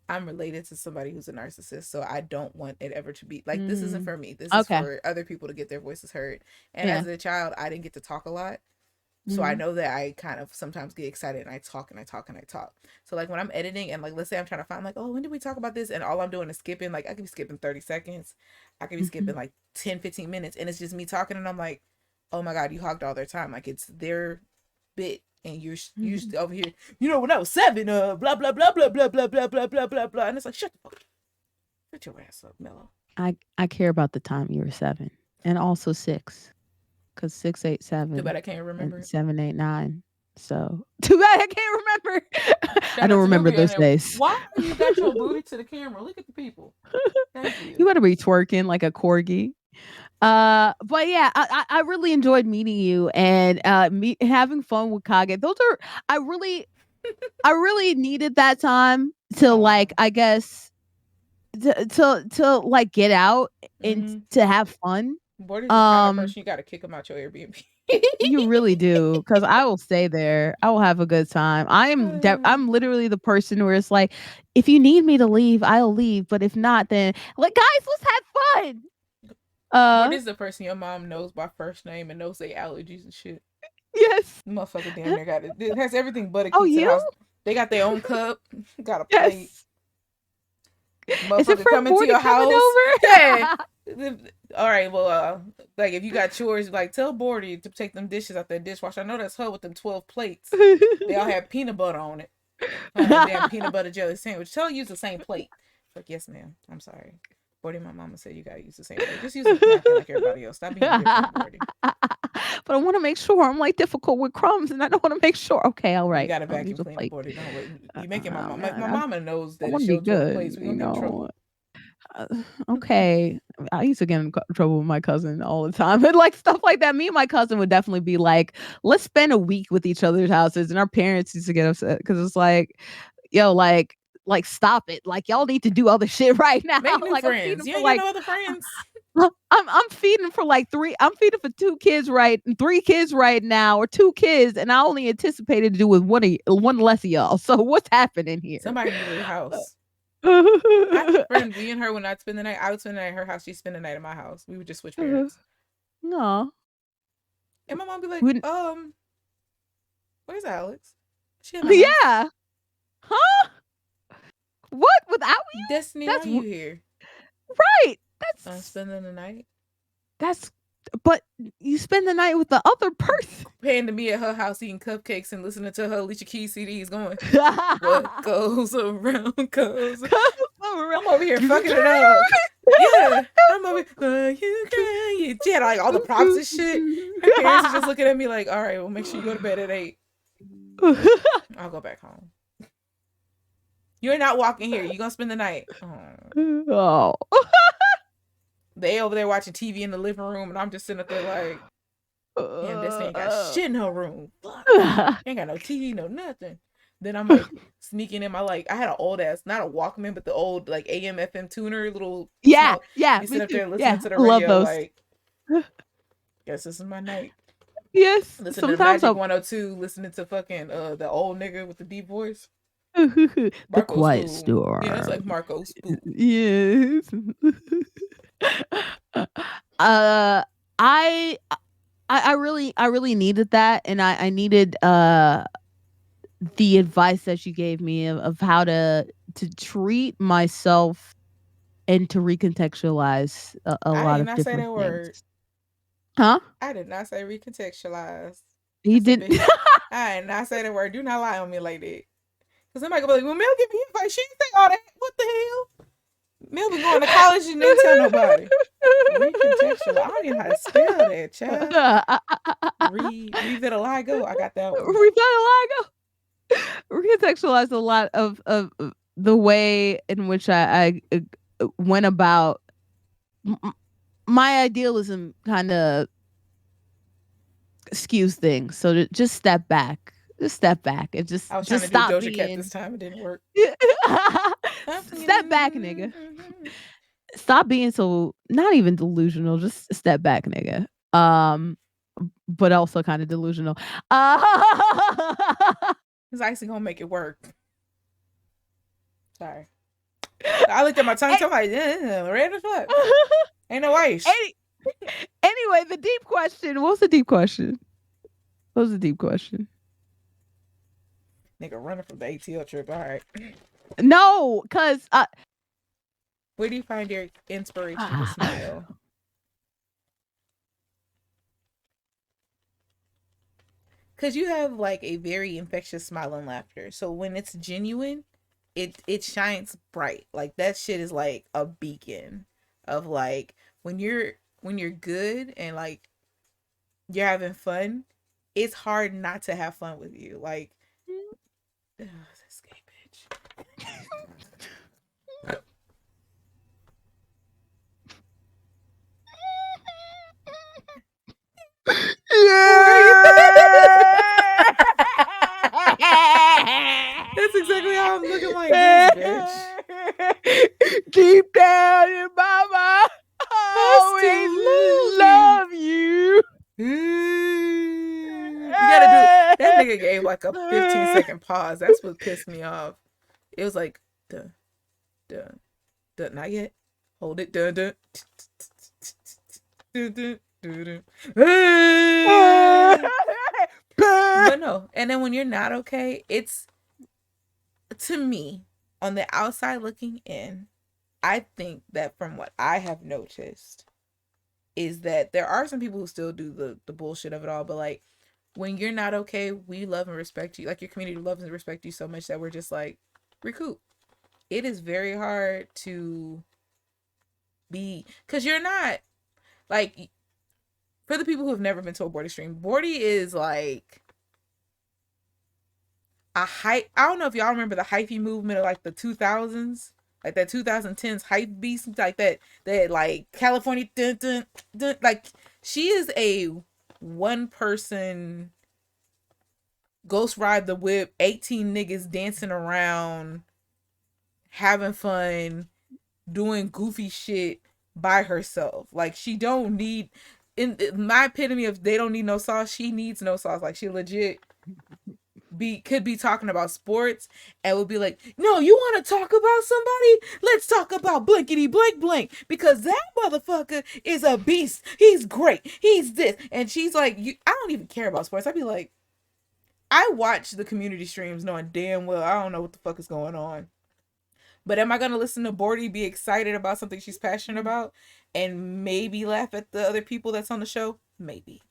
I'm related to somebody who's a narcissist, so I don't want it ever to be like this isn't Mm. for me. This is Okay. for other people to get their voices heard. And Yeah. as a child, I didn't get to talk a lot. So I Mhm. know that I kind of sometimes get excited and I talk and I talk and I talk. So like when I'm editing and like let's say I'm trying to find like, oh, when did we talk about this? And all I'm doing is skipping, like I could be skipping 30 seconds. I could be skipping Mhm. like 10, 15 minutes and it's just me talking and I'm like, oh my God, you hogged all their time. Like it's their bit and you're Mhm. over here, when I was 7, blah blah blah blah blah blah blah blah blah blah blah. And it's like, shut the fuck up. Shut your ass up, Mello. I care about the time you were 7 and also 6 because 6, 8, Too 7 bad I can't and remember it. 7, 8, 9. So too bad I can't remember. I Shout don't out to remember nobody on those there. days. Why you got your booty to the camera? Look at the people. Thank You you. better be twerking like a corgi. But yeah, I really enjoyed meeting you and having fun with Kage. Those are I really I really needed that time to like Oh. I guess to like get out and Mm-hmm. to have fun. Bordy's the kind of Um person you got to kick him out your Airbnb. you really do cuz I will stay there. I will have a good time. I'm literally the person where it's like if you need me to leave, I'll leave, but if not then like guys, let's have fun. Uh Bordy's the person your mom knows by first name and knows their allergies and shit. yes. Motherfucker damn near got it. It has everything but a Oh, key to the you? house. They got their own cup, got a plate. Yes. Is it Motherfucker friend come into Bordy your coming house. Yeah. over? All right, well, like if you got chores, like tell Bordy to take them dishes out that dishwasher. I know that's her with them 12 plates. They all have peanut butter on it. A damn peanut butter jelly sandwich. Tell her use the same plate. Like, yes, ma'am. I'm sorry. Bordy, my mama said you gotta use the same plate. Just use a napkin like everybody else. Stop being different, Bordy. But I want to make sure I'm like difficult with crumbs, and I don't want to make sure. Okay, all You right, got a I'll use vacuum a cleaner, plate. Bordy. Don't worry. You making my mama. Man, My I mama knows that want to it's be your 12 good, plates. We gonna get in trouble. Okay. I used to get in trouble with my cousin all the time, and like stuff like that. Me and my cousin would definitely be like, "Let's spend a week with each other's houses," and our parents used to get upset because it's like, "Yo, like stop it! Like y'all need to do other shit right now." Make new Like I'm friends. feeding You for ain't got like no other friends. I'm feeding for like I'm feeding for 2 kids, right? 3 kids right now, or 2 kids, and I only anticipated to do with one less of y'all. So what's happening here? Somebody need to leave the house. I had a friend, me and her, when I'd spend the night, I would spend the night at her house, she'd spend the night at my house. We would just switch parents. No. And my mom be like, We where's Alex? She at my house. Yeah. Huh? What? Without you? Destiny, why That's you here? right. I'm spending the night. That's but you spend the night with the other person. Paying to be at her house eating cupcakes and listening to her Alicia Keys CDs going, what goes around goes around. I'm over here fucking it up. Yeah. I'm over here, she had like all the props and shit. Her parents are just looking at me like, all right, well, make sure you go to bed at 8. I'll go back home. You're not walking here. You're gonna spend the night. Oh. They over there watching TV in the living room, and I'm just sitting up there like, damn, this ain't got shit in her room. Fuck. Ain't got no TV, no nothing. Then I'm like sneaking in my I had an old ass, not a Walkman, but the old like AM FM tuner, little Yeah, small. yeah. You sit up there Yeah, listening to the I love radio, those. like, guess this is my night. Yes. Listen to Sometimes Magic 102, listening to fucking the old nigga with the deep voice. The Marco Quiet Spoon. Storm. Yeah, it's like Marco Spoon. Yes. uh, I really needed that, and I needed the advice that you gave me of how to treat myself and to recontextualize a I lot did of not say different that word. things. Huh? I did not say recontextualize. You That's a did. big. I did not say that word. Do not lie on me like that. Cause somebody gonna be like, well, Mel give me advice. She didn't say all that. What the hell? Mel been going to college and didn't tell nobody. Recontextualize. I don't even know how to spell that, child. Revitiligo. I got that one. Revitiligo. Recontextualize a lot of the way in which I went about my idealism kind of skews things. So to just step back. Just step back and I was trying just to do stop Doja Cat being this time. It didn't work. step back, nigga. Stop being so not even delusional, just step back, nigga. But also kind of delusional. It's actually gonna make it work. Sorry. I looked at my tongue. I'm like, red as fuck. Ain't no ice. Anyway, the deep question. What's the deep question? What's the deep question? Nigga running from the ATL trip. All right. No, cause where do you find your inspiration to smile? Cause you have like a very infectious smile and laughter. So when it's genuine, it shines bright. Like that shit is like a beacon of like when you're good and like you're having fun, it's hard not to have fun with you. Like this gay bitch. That's exactly how I'm looking like this, bitch. Deep down in my mind, I always love you. You gotta do that. Nigga gave like a 15-second pause. That's what pissed me off. It was like dun dun dun, not yet. Hold it, dun dun dun dun dun dun. But no, and then when you're not okay, it's, to me, on the outside looking in, I think that from what I have noticed is that there are some people who still do the bullshit of it all, but like when you're not okay, we love and respect you. Like your community loves and respect you so much that we're just like, recoup. It is very hard to be, because you're not, like, for the people who have never been to a Boredy stream, Boredy is like a hype. I don't know if y'all remember the hyphy movement of like the 2000s. like that 2010s hype beast, like that like California dun, dun, dun, like she is a one person ghost ride the whip, 18 niggas dancing around, having fun, doing goofy shit by herself. Like she don't need, in my epitome of they don't need no sauce, she needs no sauce. Like she legit could be talking about sports and would be like, no, you want to talk about somebody? Let's talk about blankety blank blank because that motherfucker is a beast. He's great. He's this. And she's like, I don't even care about sports. I'd be like, I watch the community streams knowing damn well I don't know what the fuck is going on. But am I gonna listen to Bordy be excited about something she's passionate about and maybe laugh at the other people that's on the show? Maybe.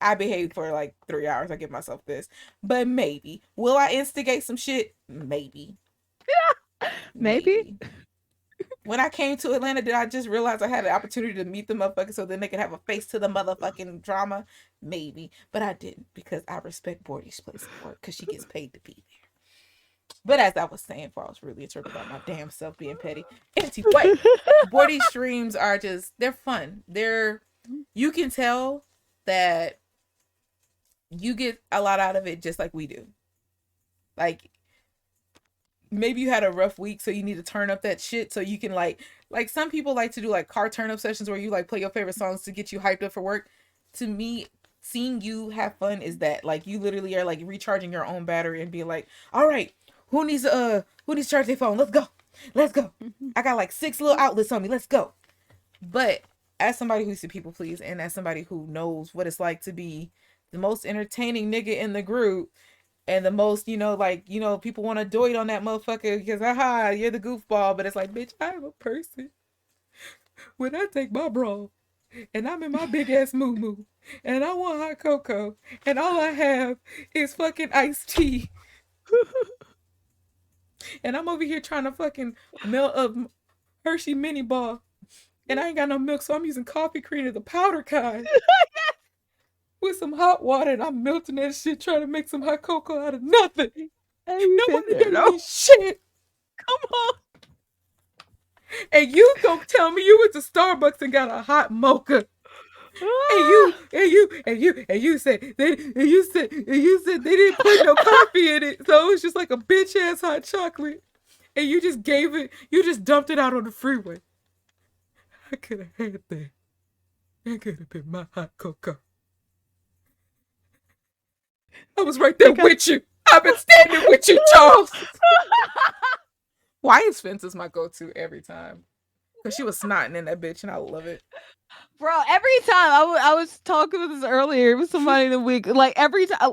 I behave for like 3 hours. I give myself this. But maybe. Will I instigate some shit? Maybe. Maybe. Maybe. When I came to Atlanta, did I just realize I had an opportunity to meet the motherfuckers so then they could have a face to the motherfucking drama? Maybe. But I didn't because I respect Bordy's place of work because she gets paid to be there. But as I was saying, before I was really talking about my damn self being petty. Anyway, Bordy streams are just, they're fun. You can tell that you get a lot out of it just like we do. Like maybe you had a rough week so you need to turn up that shit so you can like some people like to do like car turn up sessions where you like play your favorite songs to get you hyped up for work. To me, seeing you have fun is that like you literally are like recharging your own battery and being like, all right, who needs to charge their phone? Let's go. I got like 6 little outlets on me. Let's go. But as somebody who's to people please and as somebody who knows what it's like to be the most entertaining nigga in the group and the most, people want to doit on that motherfucker because, you're the goofball. But it's like, bitch, I'm a person. When I take my bra and I'm in my big ass moo and I want hot cocoa and all I have is fucking iced tea. And I'm over here trying to fucking melt a Hershey mini bar. And I ain't got no milk, so I'm using coffee creamer, the powder kind. With some hot water, and I'm melting that shit, trying to make some hot cocoa out of nothing. Nobody gave me shit. Come on. And you gonna tell me you went to Starbucks and got a hot mocha. And you said they didn't put no coffee in it, so it was just like a bitch ass hot chocolate. And you just dumped it out on the freeway. I could have had that. That could have been my hot cocoa. I was right there with you. I've been standing with you, Charles. Wyatt's fence is my go-to every time. Because she was snotting in that bitch, and I love it. Bro, every time I was talking with this earlier with somebody in the week, like every time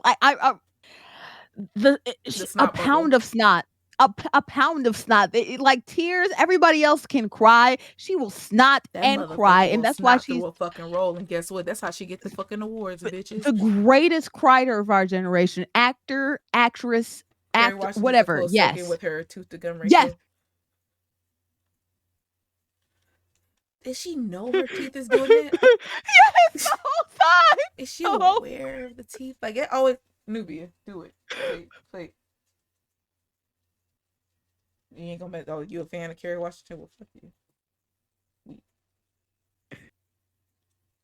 a pound of snot. A pound of snot. Like tears, everybody else can cry. She will snot that and cry, and that's why she's a fucking roll. And guess what? That's how she get the fucking awards, bitches. The greatest crier of our generation, actor, actress, whatever. Yes, with her tooth to gum ratio. Yes. Does she know her teeth is doing it? Yes, the whole time. Is she aware of the teeth? Like it always. Nubia, do it. Play. You ain't gonna make. Oh, you a fan of Kerry Washington? Well, fuck you.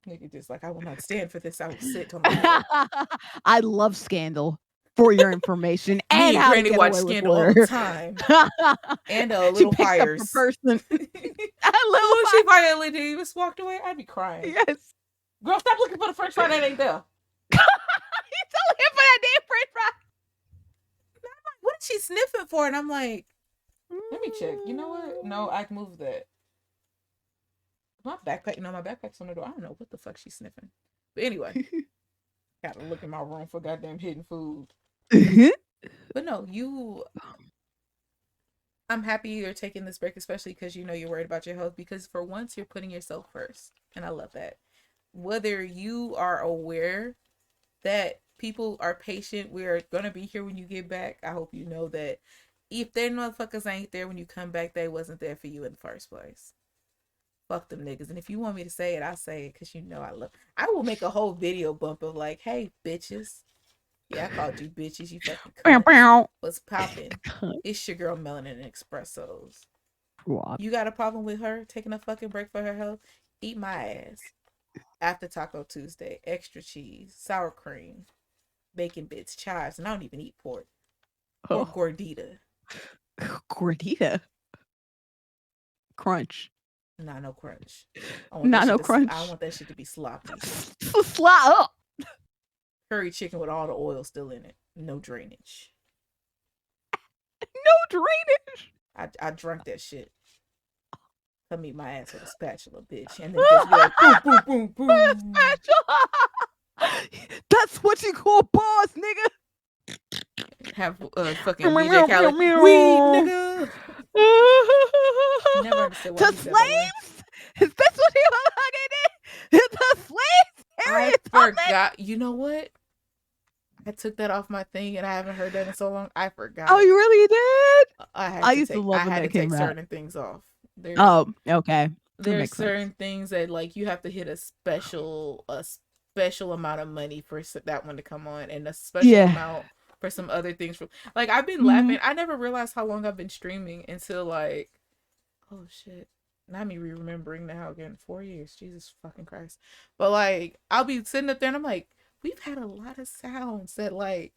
Nigga just like, I will not stand for this. I will sit on my I love Scandal. For your information, and how Granny watch Scandal all the time, and a little fires. Person, she violated. Just walked away. I'd be crying. Yes, girl, stop looking for the French fry that ain't there. You told him for that damn French fry. What is she sniffing for? And I'm like, let me check. You know what? No, I can move that. My backpack. My backpack's on the door. I don't know what the fuck she's sniffing. But anyway. Gotta look in my room for goddamn hidden food. But no, I'm happy you're taking this break, especially because you're worried about your health, because for once you're putting yourself first. And I love that. Whether you are aware that people are patient, we're gonna be here when you get back. I hope you know that if their motherfuckers ain't there when you come back, they wasn't there for you in the first place. Fuck them niggas. And if you want me to say it, I'll say it, because I will make a whole video bump of like, hey bitches. Yeah, I called you bitches, you fucking cunt. What's poppin'? It's your girl Melanin Expressos. What? You got a problem with her taking a fucking break for her health? Eat my ass. After Taco Tuesday, extra cheese, sour cream, bacon bits, chives, and I don't even eat pork. Or Oh, gordita. gordita crunch. Not no crunch. Not no I crunch. want that shit to be sloppy. Slide up. Curry chicken with all the oil still in it. No drainage. No drainage. I drank that shit. Come eat my ass with a spatula, bitch. And then just be like, boom, boom, boom, boom. That's what you call boss, nigga. Have fucking DJ Khaled, weed, nigga. Never understood why To he said that line. slaves? Is this what he was like? The slaves? I Harriet Tubman? forgot. You know what? I took that off my thing and I haven't heard that in so long. I Oh, forgot. you really did? I had I to used to take love when that came out. certain things off. Oh, okay. That There's makes sense. certain things that like you have to hit a special amount of money for that one to come on, and a special Yeah. amount for some other things. From like I've been Mm-hmm. laughing. I never realized how long I've been streaming until like, oh shit. Not me remembering now again. 4 years, Jesus fucking Christ. But like, I'll be sitting up there and I'm like, we've had a lot of sounds that like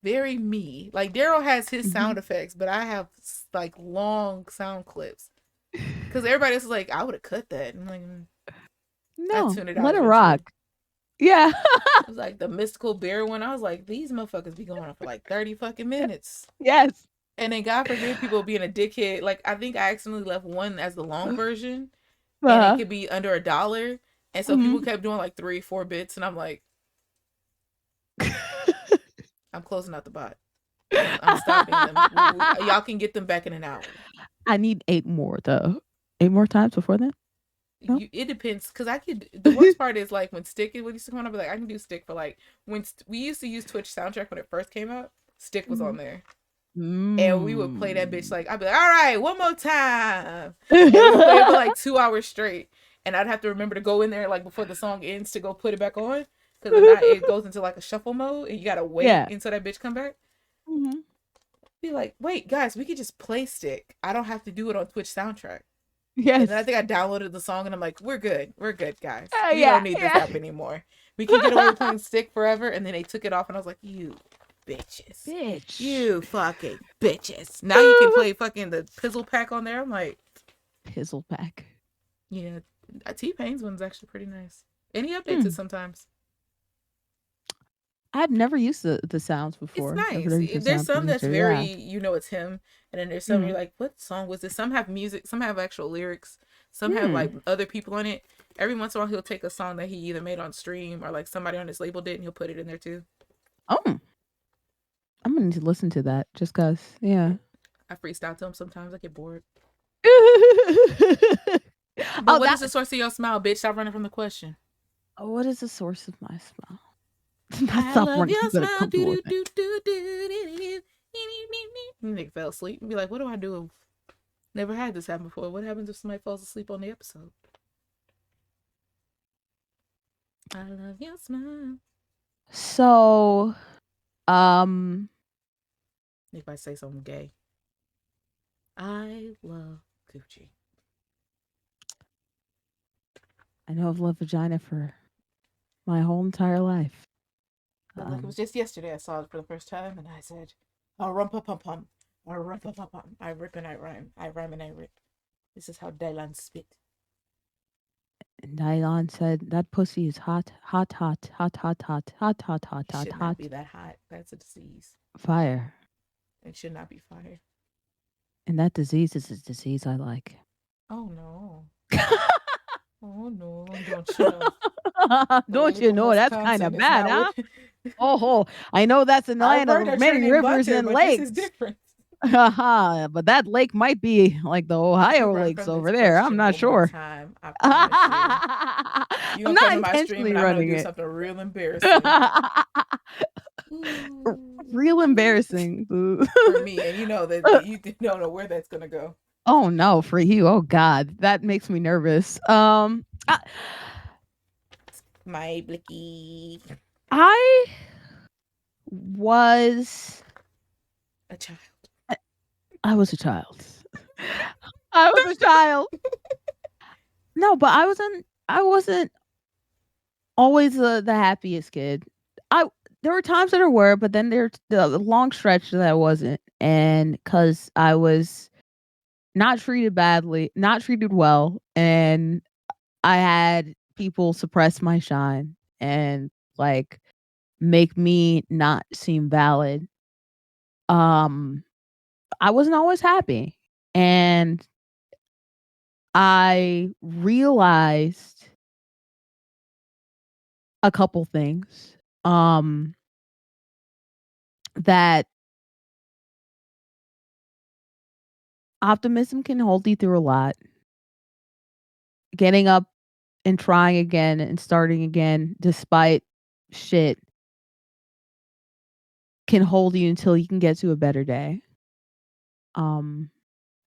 very me. Like Daryl has his Mm-hmm. sound effects, but I have like long sound clips. Because everybody else is like, I would have cut that. I'm like, I No, tuned it out let it eventually. rock. Yeah. It was like the mystical bear one. I was like, these motherfuckers be going on for like 30 fucking minutes. Yes. And then God forbid people being a dickhead. Like I think I accidentally left one as the long version, and it Uh-huh. could be under $1. And so people Mm-hmm. kept doing like 3-4 bits, and I'm like, I'm closing out the bot. I'm stopping them. Y'all can get them back in an hour. I need 8 more though. 8 more times before then? No? It depends because I could. The worst part is like when Stick used to come on. I'd be like, I can do Stick for like when we used to use Twitch soundtrack when it first came out. Stick was on there, and we would play that bitch Mm. like I'd be like, all right, one more time, and we would play it for like 2 hours straight, and I'd have to remember to go in there like before the song ends to go put it back on because if not, it goes into like a shuffle mode, and you gotta wait Yeah. until that bitch come back. Mhm. Be like, wait, guys, we could just play Stick. I don't have to do it on Twitch soundtrack. And then I Yes. think I downloaded the song and I'm like, we're good. We're good, guys. We Yeah, don't need this yeah. app anymore. We can get away with playing Stick forever. And then they took it off and I was like, you bitches. Bitch. You fucking bitches. Now you can play fucking the Pizzle Pack on there. I'm like, Pizzle pack. yeah, T-Pain's one's actually pretty nice. And he updates it Hmm. sometimes. I've never used the sounds It's before. I've nice. never used the There's sound some that's producer. very, Yeah. you know, it's him. And then there's some Mm. you're like, what song was this? Some have music, some have actual lyrics, some have like Hmm. other people on it. Every once in a while, he'll take a song that he either made on stream or like somebody on his label did and he'll put it in there too. Oh, I'm gonna need to listen to that just cause. Yeah. I freestyle to him sometimes. I get bored. But Oh, what is that. the source of your smile, bitch? Stop running from the question. What is the source of my smile? I Stop love running. your You better smile. come Do do towards me. do do do do. Nigga fell asleep and be like, what do I do? Never had this happen before. What happens if somebody falls asleep on the episode? I love your smile. So, um, If I say something gay, I love coochie. I know I've loved vagina for my whole entire life. But like it was just yesterday, I saw it for the first time, and I said, "Oh, rum pum pum pum, or rum pum pum pum." I rip and I rhyme. I rhyme and I rip. This is how Dylan spit. And Dylan said, "That pussy is hot, hot, hot, hot, hot, hot, hot, hot, hot, It hot, should not be hot, that hot. That's a disease. fire." It should not be fire. And that disease is a disease I like. Oh no. Oh no. Don't you know? Don't you Political know that's kind Wisconsin of is bad, not huh? what. Oh, I know that's in the Our land bird of are many trained in rivers butter, and but this is lakes. different. But that lake might be like the If you Ohio run lakes from this over there. I'm question not one more sure. time, I promise you, you I'm gonna not come to my stream intentionally and I'm gonna running do it. something real embarrassing. Ooh. Real embarrassing. For me, and you know that you don't know where that's gonna go. Oh no, for you. Oh God, that makes me nervous. My blicky, I was a child. I was a child. I was a child. No, but I wasn't always the happiest kid. I There were times that I were, but then there's the long stretch that I wasn't, and because I was not treated badly, not treated well, and I had people suppress my shine and like make me not seem valid. Um, I wasn't always happy, and I realized a couple things. That optimism can hold you through a lot. Getting up and trying again and starting again despite shit can hold you until you can get to a better day. Um,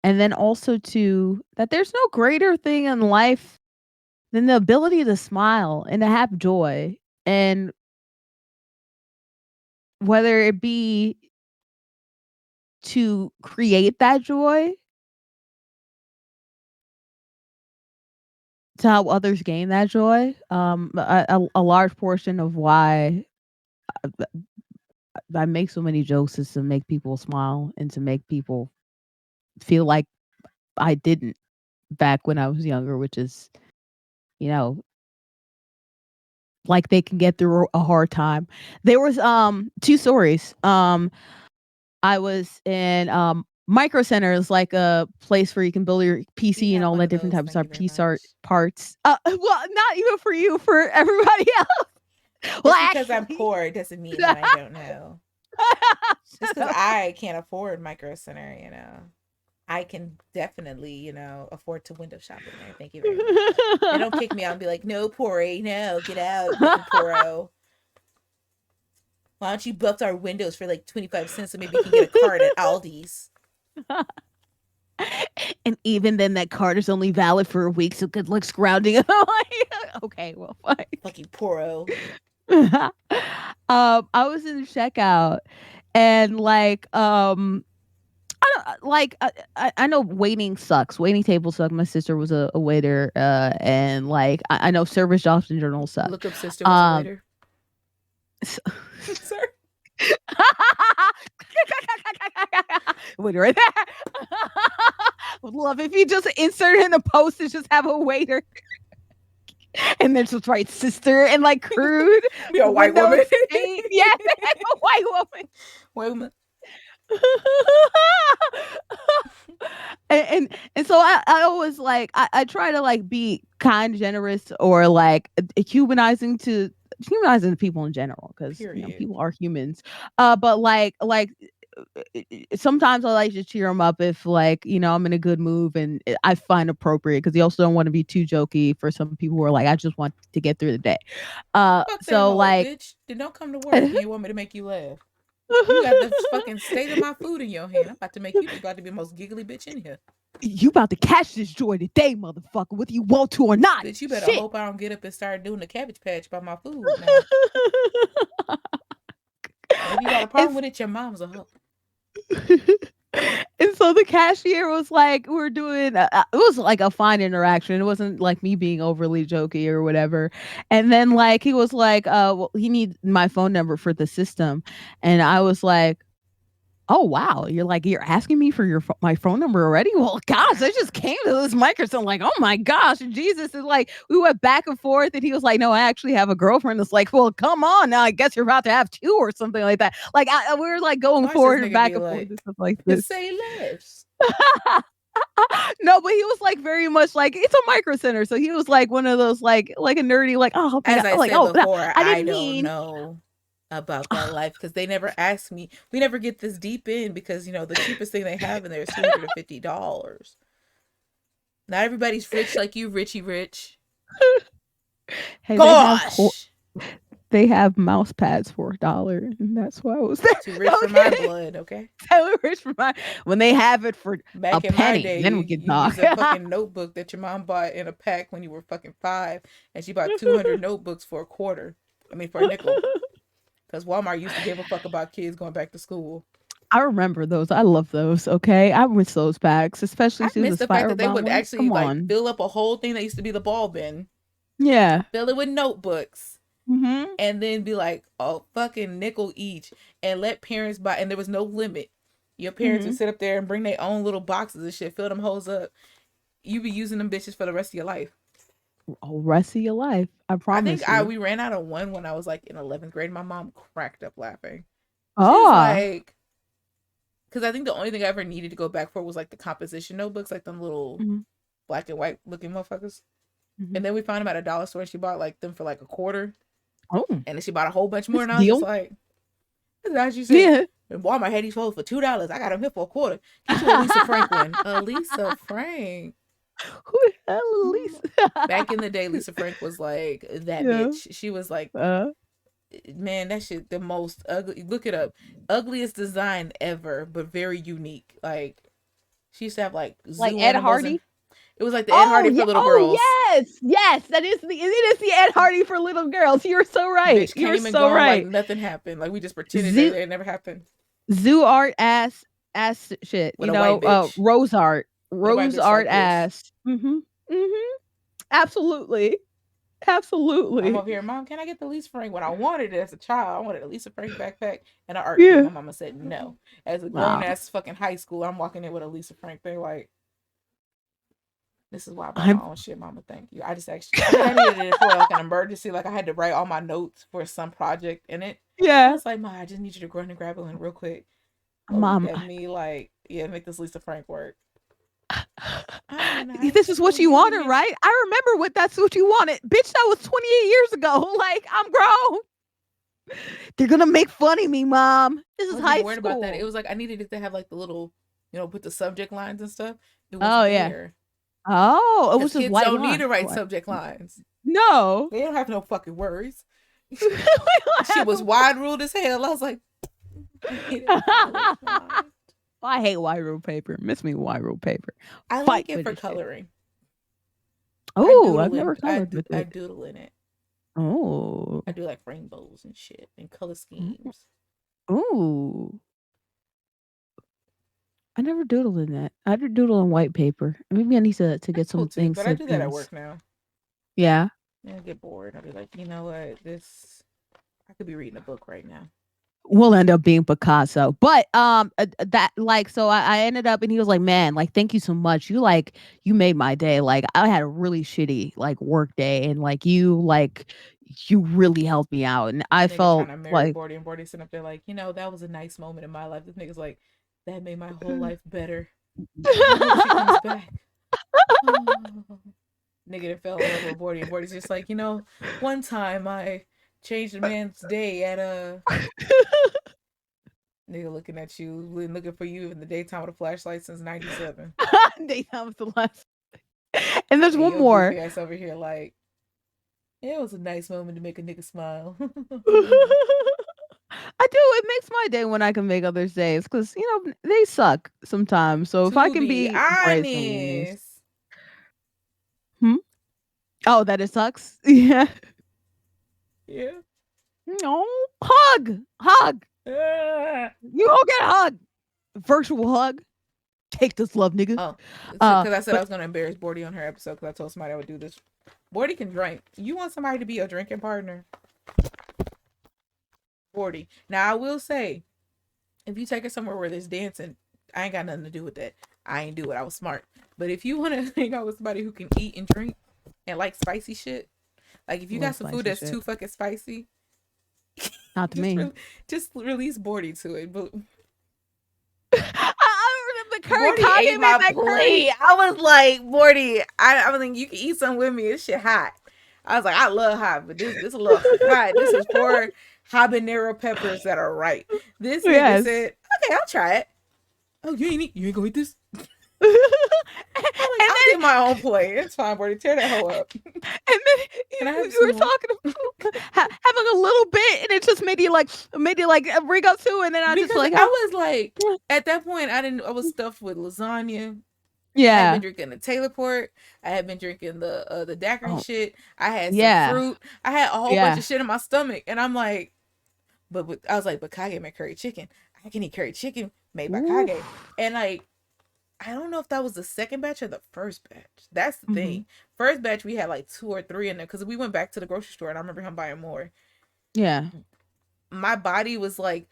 and then also too that there's no greater thing in life than the ability to smile and to have joy. And whether it be to create that joy, to help others gain that joy, a large portion of why I make so many jokes is to make people smile and to make people feel like I didn't back when I was younger, which is, you know, like they can get through a hard time. There was two stories. I was in Micro Center is like a place where you can build your We PC and have all one that of different those. types Thank you of very piece art much. parts. Well, not even for you, for everybody else. Well, Just because I'm actually, poor doesn't mean that I don't know. Just shut because up. I can't afford Micro Center, I can definitely, afford to window shop in there. Thank you very much. They don't kick me out and be like, no, Pori, no, get out, fucking Poro. Why don't you buff our windows for like 25 cents so maybe you can get a card at Aldi's? And even then, that card is only valid for a week, so good luck scrounging. Okay, well, fine. Fucking Poro. I was in the checkout, and I don't I know waiting sucks. Waiting tables suck. My sister was a waiter, and I know service jobs in general suck. Look up sister was a Um, waiter. s- Sorry. Wait right there. Would love if you just insert in the post and just have a waiter, and then just write sister and like crude Be a white window woman. stain. Yeah, a white woman. White woman. And so I always I try to like be kind, generous, or like humanizing people in general because Period. people are humans. But sometimes I like to cheer them up if I'm in a good mood and I find appropriate because you also don't want to be too jokey for some people who are like I just want to get through the day. Fuck that So hoe, like. bitch. Then don't come to work and you want me to make you laugh. You got the fucking state of my food in your hand. I'm about to make you about to be the most giggly bitch in here. You about to catch this joy today, motherfucker, whether you want to or not. Bitch, you better Shit. hope I don't get up and start doing the cabbage patch by my food now. And if you got a problem it's with it, your mom's a hoe. And so the cashier was like, we're doing, it was like a fine interaction. It wasn't like me being overly jokey or whatever. And then he was like, well, he needs my phone number for the system. And I was like, oh wow, you're asking me for my phone number already? Well, gosh, I just came to this Microsoft like, oh my gosh, Jesus. Is like we went back and forth, and he was like, no, I actually have a girlfriend. It's like, well, come on, now I guess you're about to have two or something like that. We were like going Watch this forward and nigga back be and forth and like, stuff like this. say less. No, but he was like very much like it's a micro center, so he was like one of those like a nerdy oh my As god, I like said oh no, before, I I didn't don't mean. know about that life because they never ask me. We never get this deep in because the cheapest thing they have in there is $250. Not everybody's rich like you, Richie Rich. Hey, Gosh, they have mouse pads for $1, and that's why I was there. too rich for my Okay, blood. Okay. Taylor Rich for my when they have it for a Back in my penny, day, then you we can you talk. use a fucking notebook that your mom bought in a pack when you were fucking 5, and she bought 200 notebooks for a quarter. I mean, for a nickel. Because Walmart used to give a fuck about kids going back to school. I remember those. I love those. Okay, I miss those packs, especially I see miss the the fact spiral that they bound would ones. actually Come like on. fill up a whole thing that used to be the ball bin, Yeah. fill it with notebooks, Mhm. and then be like a fucking nickel each, and let parents buy. And there was no limit. Your parents would Mhm. sit up there and bring their own little boxes and shit, fill them hoes up. You be using them bitches for the rest of your life. Whole rest of your life. I I think promise I you. we ran out of one when I was like in 11th grade. My mom cracked up laughing. She was Oh. like, because I think the only thing I ever needed to go back for was like the composition notebooks, like them little Mhm. black and white looking motherfuckers. Mhm. And then we found them at a dollar store. She bought like them for like a quarter, Oh, and then she bought a whole bunch more. that's And a I was just deal. like, "As she said, Yeah. and Walmart had these hoes for $2. I got them here for a quarter. Get you a Lisa Frank one. A Lisa Frank. Who the hell is Back Lisa? in the day, Lisa Frank was like that Yeah. bitch. She was like, Uh, man, that shit the most ugly. Look it up. Ugliest design ever, but very unique. Like she used to have like like zoo Ed animals, and Hardy. it was like the Ed Oh Hardy yeah. for little Oh girls. yes. Yes. That is the. It is the Ed Hardy for little girls. You're so right. Bitch You're came and so gone like right. nothing happened. Like we just pretended that Zoo it never happened. zoo art ass shit. With a white bitch. Rose art. With a white Rose bitch art like this. ass. Mhm. Mhm. Absolutely. I'm Absolutely. over here, Mom, can I get the Lisa Frank? When I wanted it as a child, I wanted a Lisa Frank backpack and an art kit. Yeah. My mama said no. As a grown Nah. ass fucking high school, I'm walking in with a Lisa Frank. They're like, this is why I buy my I'm own shit, Mama. Thank you. I just actually, I think I needed it for like an emergency. Like I had to write all my notes for some project in it. I yeah. was like, Ma, I just need you to go in and grab one real quick. Oh, look Mom, at me, like, yeah, make this Lisa Frank work. I'm in high this is what school, you wanted, yeah. right? I remember what that's what you wanted. Bitch, that was 28 years ago. Like, I'm grown. They're gonna make fun of me, mom. This I is wasn't high even worried about that. It school. was like I needed it to have like the little, put the subject lines and stuff. It Oh wasn't yeah. there. Oh, it Because was just kids white don't need line. to write What? subject lines. No. They don't have no fucking worries. We don't Shit have was a- wide ruled as hell. I was like, I need a college line. I hate white rule paper. Miss me white rule paper. I Fight like it for for this shit. coloring. I Oh, I've doodle in never colored with I it. doodle in it. Oh. I do like rainbows and shit and color schemes. Ooh. I never doodled in that. I did doodle on white paper. Maybe I need to get That's cool some too, things but I to do that at things. work now. Yeah. And I get bored. I'll be like, you know what? This I could be reading a book right now. Will end up being Picasso. But that like so I ended up and he was like, "Man, like thank you so much. You made my day. Like I had a really shitty like work day and you really helped me out." And I Nigga trying felt to marry like Bordy, and Bordy sitting up there like, that was a nice moment in my life. This nigga's like, that made my whole life better. I hope she comes back. Oh. Nigga that fell in love with Bordy, and Bordy's just like, one time I changed a man's day at a nigga looking at you, looking for you in the daytime with a flashlight since '97. daytime was the last. And there's And one your more. goofy ass over here like, yeah, it was a nice moment to make a nigga smile. I do. It makes my day when I can make others' days because they suck sometimes. So if I To can be be bright someone's, honest. hmm? Oh, that it sucks. Yeah. Yeah. No. Hug. Hug. Ah. You go get a hug. Virtual hug. Take this love, nigga. Oh, because I said I But was going to embarrass Bordy on her episode because I told somebody I would do this. Bordy can drink. You want somebody to be your drinking partner? Bordy. Now, I will say, if you take her somewhere where there's dancing, I ain't got nothing to do with that. I ain't do it. I was smart. But if you want to hang out with somebody who can eat and drink and like spicy shit, like if you love got some food spicy that's shit. too fucking spicy, Not to just me. just release Bordy to it. But I remember curry Bordy ate Kage made my that curry. plate. I was like, Bordy, I was like, you can eat some with me. This shit hot. I was like, I love hot, but this a little hot. This is for habanero peppers that are right. This nigga Yes. said, okay, I'll try it. Oh, you ain't gonna eat this? and I'm like, I'll then get my own plate. It's fine, Bordy. Tear that hoe up. and then Can I have you some were more? talking about having a little bit, and it just made you bring up too, and then I just Because like, I huh? was like, at that point, I was stuffed with lasagna. I had been Yeah. drinking the Taylor Port. I had been drinking the daiquiri Oh, shit. I had some yeah. fruit. I had a whole bunch Yeah. of shit in my stomach, and I'm like, I was like, but Kage make curry chicken. I can eat curry chicken made by Ooh. Kage. And like, I don't know if that was the second batch or the first batch. That's the Hmm. thing. First batch we had like 2 or 3 in there because we went back to the grocery store and I remember him buying more. Yeah. My body was like,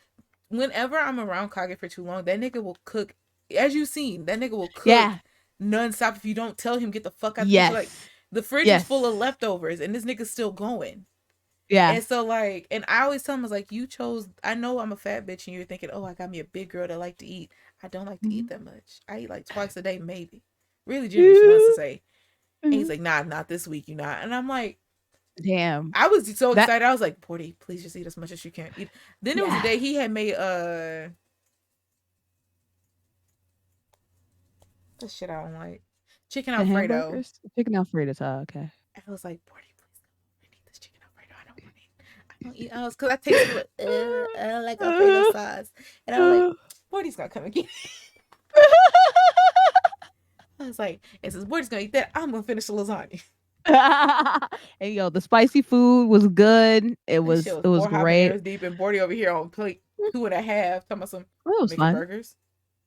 whenever I'm around Kage for too long, that nigga will cook. As you've seen, that nigga will cook Yeah. nonstop if you don't tell him get the fuck out of the kitchen. Like Yes. the fridge is Yes. full of leftovers and this nigga's still going. Yeah. And so like, and I always tell him, I was like, you chose. I know I'm a fat bitch, and you're thinking, oh, I got me a big girl that like to eat. I don't like to eat Mhm. that much. I eat like twice a day, maybe. Really generous once to say. And he's Mhm. like, nah, not this week, you not. And I'm like, Damn. I was so That. excited. I was like, Bordy, please just eat as much as you can eat. Then there was a Yeah. day he had made the shit I don't like, chicken The alfredo. hamburgers, chicken Alfredo's. Oh, okay. I was like, Bordy, please don't eat this chicken alfredo. I don't eat else because I tasted like, I don't like alfredo sauce. And I was like, Bordy's gonna come again. I was like, and since Bordy's gonna eat that, I'm gonna finish the lasagna. And yo, the spicy food was good. It That shit was was it was 4 great. habaneros deep, and Bordy over here on plate 2.5, talking about some It was making fun. burgers.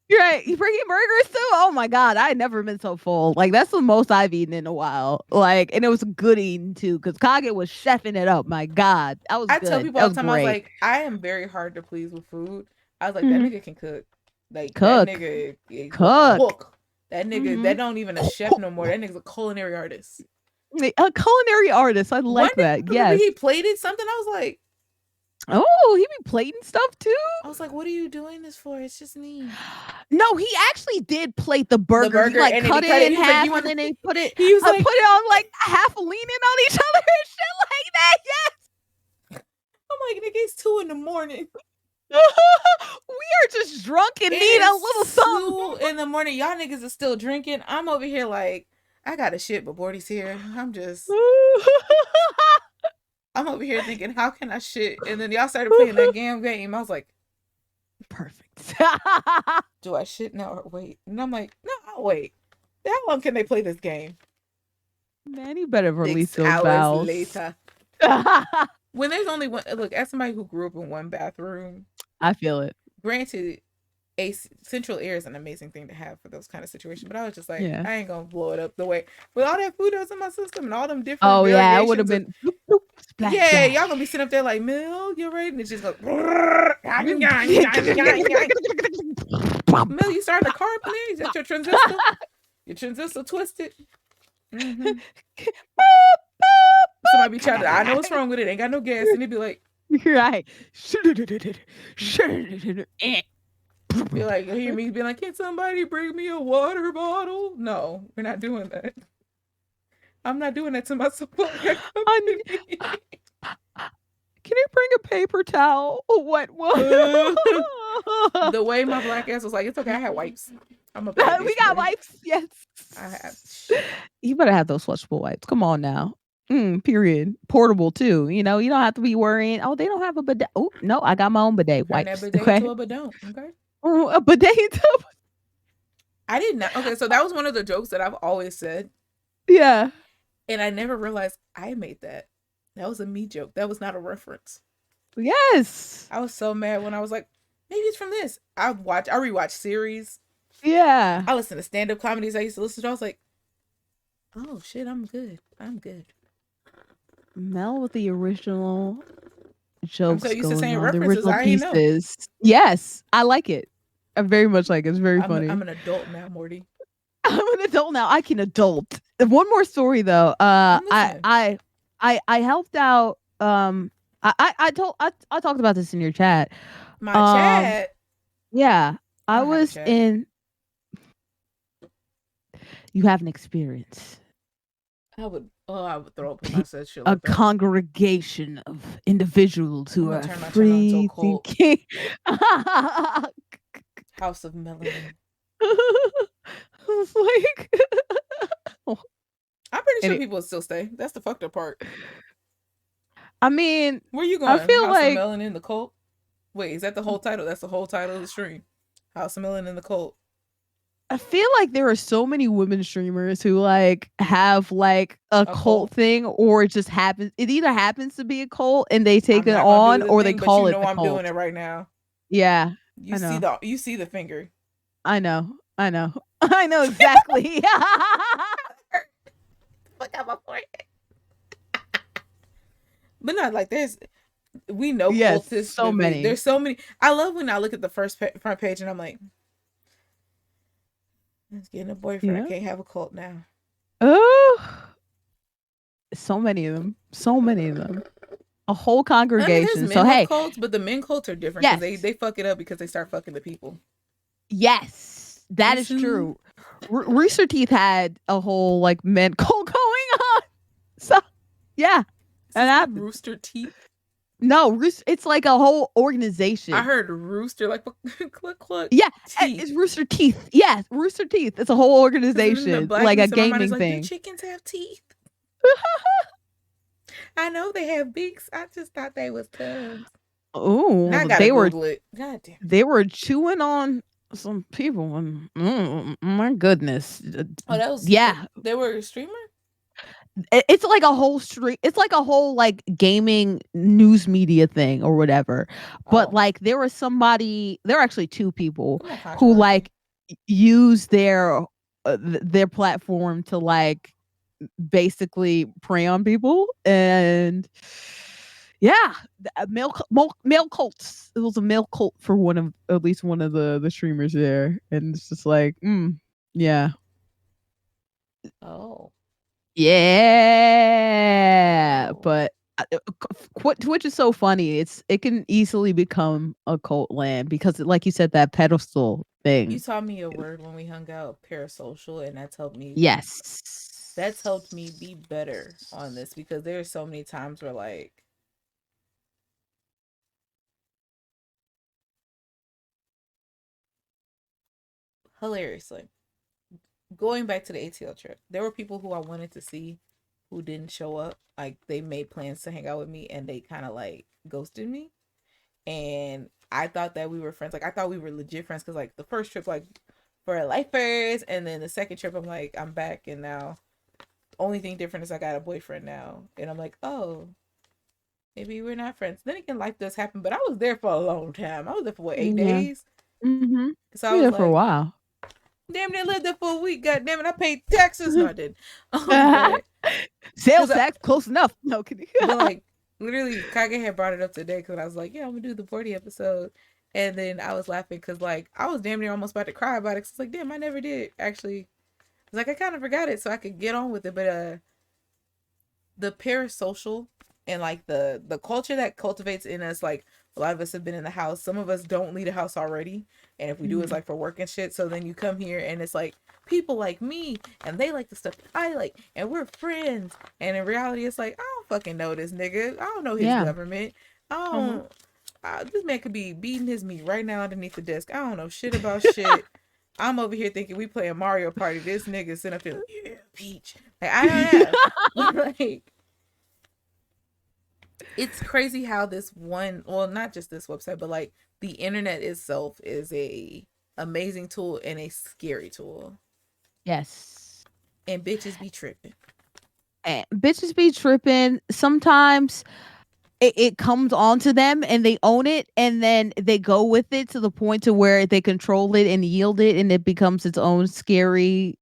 You're right. You bringing burgers too? Oh my god, I never been so full. Like that's the most I've eaten in a while. Like, and it was good eating too, because Kage was chefing it up. My god, that was I tell good. people That all was the time, I was great. like, I am very hard to please with food. I was like, that Hmm. nigga can cook. Like that Cook, nigga will cook. cook. That nigga Hmm. that don't even a chef no more. That nigga's a culinary artist. A culinary artist. I One like day that. I remember Yes. he plated something. Oh, he be plating stuff too. I was like, what are you doing this for? It's just me. No, he actually did plate the The burger. He burger, like and then he cut cut it it. in He was like, you half, want? and then they He was like, put it on like half leaning on each other and shit like that. I'm like, nigga, it's 2 in the morning. Yes. We are just drunk and It need a is little something. 2 in the morning. Y'all niggas are still drinking. I'm over here like, I got a shit, but Bordy's here. I'm over here thinking, how can I shit? And then y'all started playing that game. I was like, Perfect. do I shit now or wait? And I'm like, no, I'll wait. How long can they play this game? Man, you better release Six those hours bowels. later. When there's only one, look, as somebody who grew up in one bathroom, I feel it. granted, central air is an amazing thing to have for those kind of situations. But I was just like, Yeah. I ain't gonna blow it up the way with all that food that was in my system and all them different Oh yeah, it would have variations of. been bloop, bloop, splash, Yeah, y'all splash. gonna be sitting up there like, Mel, you're right, and it's just go. Mel, you starting a car up in there? Is that your transistor? Your transistor twisted. Mm-hmm. Somebody be chatting. I know what's wrong with it. Ain't got no gas, and they be like, Right. be like, you hear me be like, can somebody bring me a water bottle? No, we're not doing that. I'm not doing that to myself. Can you bring a paper towel? What? The way my black ass was like, it's okay. I had wipes. I'm a bad bitch. We got Bordy. wipes. Yes. I have. You better have those flushable wipes. Come on now. Period. Portable too. You know, you don't have to be worrying. Oh, they don't have a bidet. Oh no, I got my own bidet Turn that wipes. bidet Okay. into a badon. Okay. A bidet. I did not. Okay, so that was one of the jokes that I've always said, Yeah. and I never realized I made that. That was a me joke. That was not a reference. Yes. I was so mad when I was like, maybe it's from this. I rewatch series. Yeah. I listen to stand up comedies I used to listen to. I was like, oh shit, I'm good. I'm good. Mel with the original I'm jokes so used to going saying on, the references, original I ain't know. pieces. Yes, I like it. I very much like it. It's very I'm funny. an adult now, Morty. I'm an adult now. I can adult. One more story though. I'm listening. I helped out. I talked about this in your chat. My Um, chat. yeah, I I don't have a was chat. in. You have an experience. I would throw up if I said shit A like that. congregation of individuals who are turn my channel into a free cult. thinking. House of Melanin. It's like, I'm pretty sure Any- people would still stay. That's the fucked up part. I mean, Where you I going? feel House like of Melanin, the cult? Wait, is that the whole title? That's the whole title of the stream. House of Melanin, the cult. there are so many women streamers who like have like a A cult cult? thing, or it just happens. It either happens to be a cult and they take I'm it not gonna on, do the or they thing, but call you it know the I'm cult. doing it right now. Yeah, You I see know. the finger. I know. I know. I know exactly. Fuck out my forehead. But not like there's we know Yes, cultists. so many. There's so many. I love when I look at the front page and I'm like, "Let's getting a boyfriend. I Yeah. can't have a cult now." Oh, so many of them. So many of them. A whole I mean, there's congregation. So men with hey, cults, but the men cults are different because yes. they fuck it up because they start fucking the people. Yes. That is Rooster true. Rooster Teeth had a whole like men cult going on. So yeah, that is called happened. Rooster Teeth. No, it's like a whole I organization. heard rooster like cluck cluck Yeah, teeth. it's Rooster Teeth. Yes, Rooster Teeth. It's a whole Because then the organization, black like a niece in my mind is gaming like, do thing. chickens have teeth? I know they have beaks. I just thought they was tongues. Now I Oh, gotta Google it. God damn it. they were chewing on some people, and my goodness, Oh, that was yeah, they were a streamer. it's like a whole street. It's like a whole like gaming news media thing or whatever. But Oh, like there were actually two people come on, who controversy. like use their platform to like basically prey on people and yeah, male cults. It was a male cult for one of at least one of the streamers there, and it's just like, yeah, Oh, yeah. oh. But Twitch is so funny. It can easily become a cult land because, like you said, that pedestal You thing. taught me a word when we hung out, parasocial, and that's helped me be Yes. better on this because there's so many times where like hilariously going back to the ATL trip, there were people who I wanted to see who didn't show up. Like they made plans to hang out with me and they kind of like ghosted me. And I thought that we were friends. Like I thought we were legit friends because like the first trip like for lifers, and then the second trip I'm like I'm back and now only thing different is I got a boyfriend now, and I'm like oh maybe we're not friends. Then again, life does happen, but I was there for a long time. I was there for what, eight Yeah. days? Mm-hmm. So I We was there for a like, while. damn, they lived there for a week. God damn it, I paid taxes. No, I did. But Sales because tax close enough. No kidding. but like literally, Kage had brought it up today because I was like, yeah, I'm gonna do the Bordy episode, and then I was laughing because like I was damn near almost about to cry about it. Cause it's like, damn, I never did actually. It's like I kind of forgot it so I could get on with it, but the parasocial and like the culture that cultivates in us, like a lot of us have been in the house, some of us don't leave the house already, and if we do it's Mhm. like for work and shit. So then you come here and it's like people like me and they like the stuff I like and we're friends, and in reality it's like I don't fucking know this nigga, I don't know his Yeah. government, I Uh-huh. don't this man could be beating his meat right now underneath the desk, I don't know shit about shit. I'm over here thinking we playing Mario Party. This nigga sitting up here like, yeah, Peach. Like, I don't know. Like, it's crazy how this one, well, not just this website, but like the internet itself is a amazing tool and a scary tool. Yes. And bitches be tripping. And bitches be tripping. Sometimes it comes onto them and they own it and then they go with it to the point to where they control it and yield it and it becomes its own scary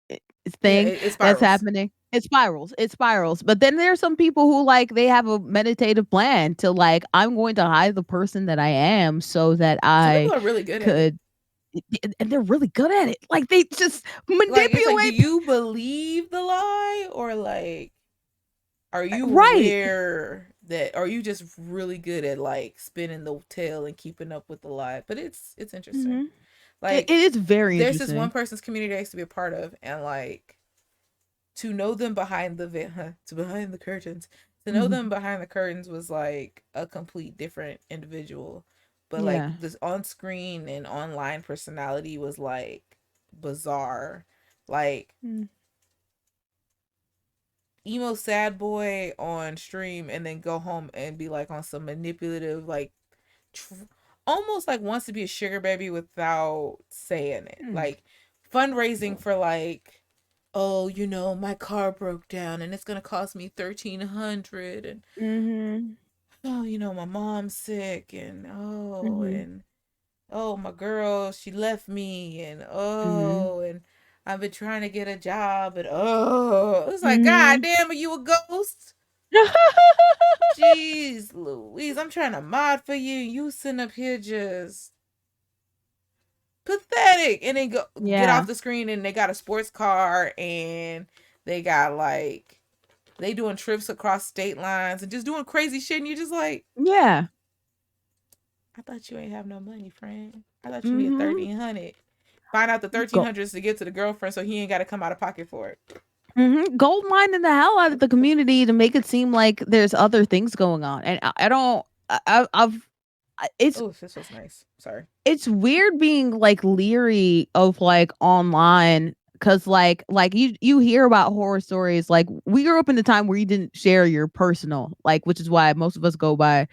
Yeah, thing it that's spirals. happening. It spirals. It spirals. But then there's some people who like they have a meditative plan to like I'm going to hide the person that I am so that Some I people are really good at it. could and they're really good at it. Like they just Like, it's like, do manipulate you believe the lie or like, are you right. aware that, are you just really good at like spinning the tail and keeping up with the lie? But it's interesting. Hmm. It Like, is very there's this one interesting. person's community I used to be a part of, and like to know them behind the to behind the curtains, to know them Mhm. behind the curtains was like a complete different individual, but like Yeah. this on screen and online personality was like bizarre, like Mm. emo sad boy on stream and then go home and be like on some manipulative like tr- almost like wants to be a sugar baby without saying it, Mm. like fundraising for like, oh, my car broke down and it's gonna cost me 1,300, and Mhm. oh, my mom's sick, and Mhm. oh, my girl, she left me, and Mhm. I've been trying to get a job, and it's like, God Mhm. damn, are you a ghost? Jeez Louise, I'm trying to mod for you. You sitting up here just pathetic. And then get off Yeah. the screen and they got a sports car and they got like they doing trips across state lines and just doing crazy shit and you're just like, Yeah. I thought you ain't have no money, friend. I thought you needed Mhm. 1,300. Find out the Go 1,300 to get to the girlfriend so he ain't gotta come out of pocket for it. gold mining the hell out of the community to make it seem like there's other things going on, and I don't I've Oh, this was nice. Sorry. it's weird being like leery of like online because you hear about horror stories. Like we grew up in the time where you didn't share your personal, like, which is why most of us go by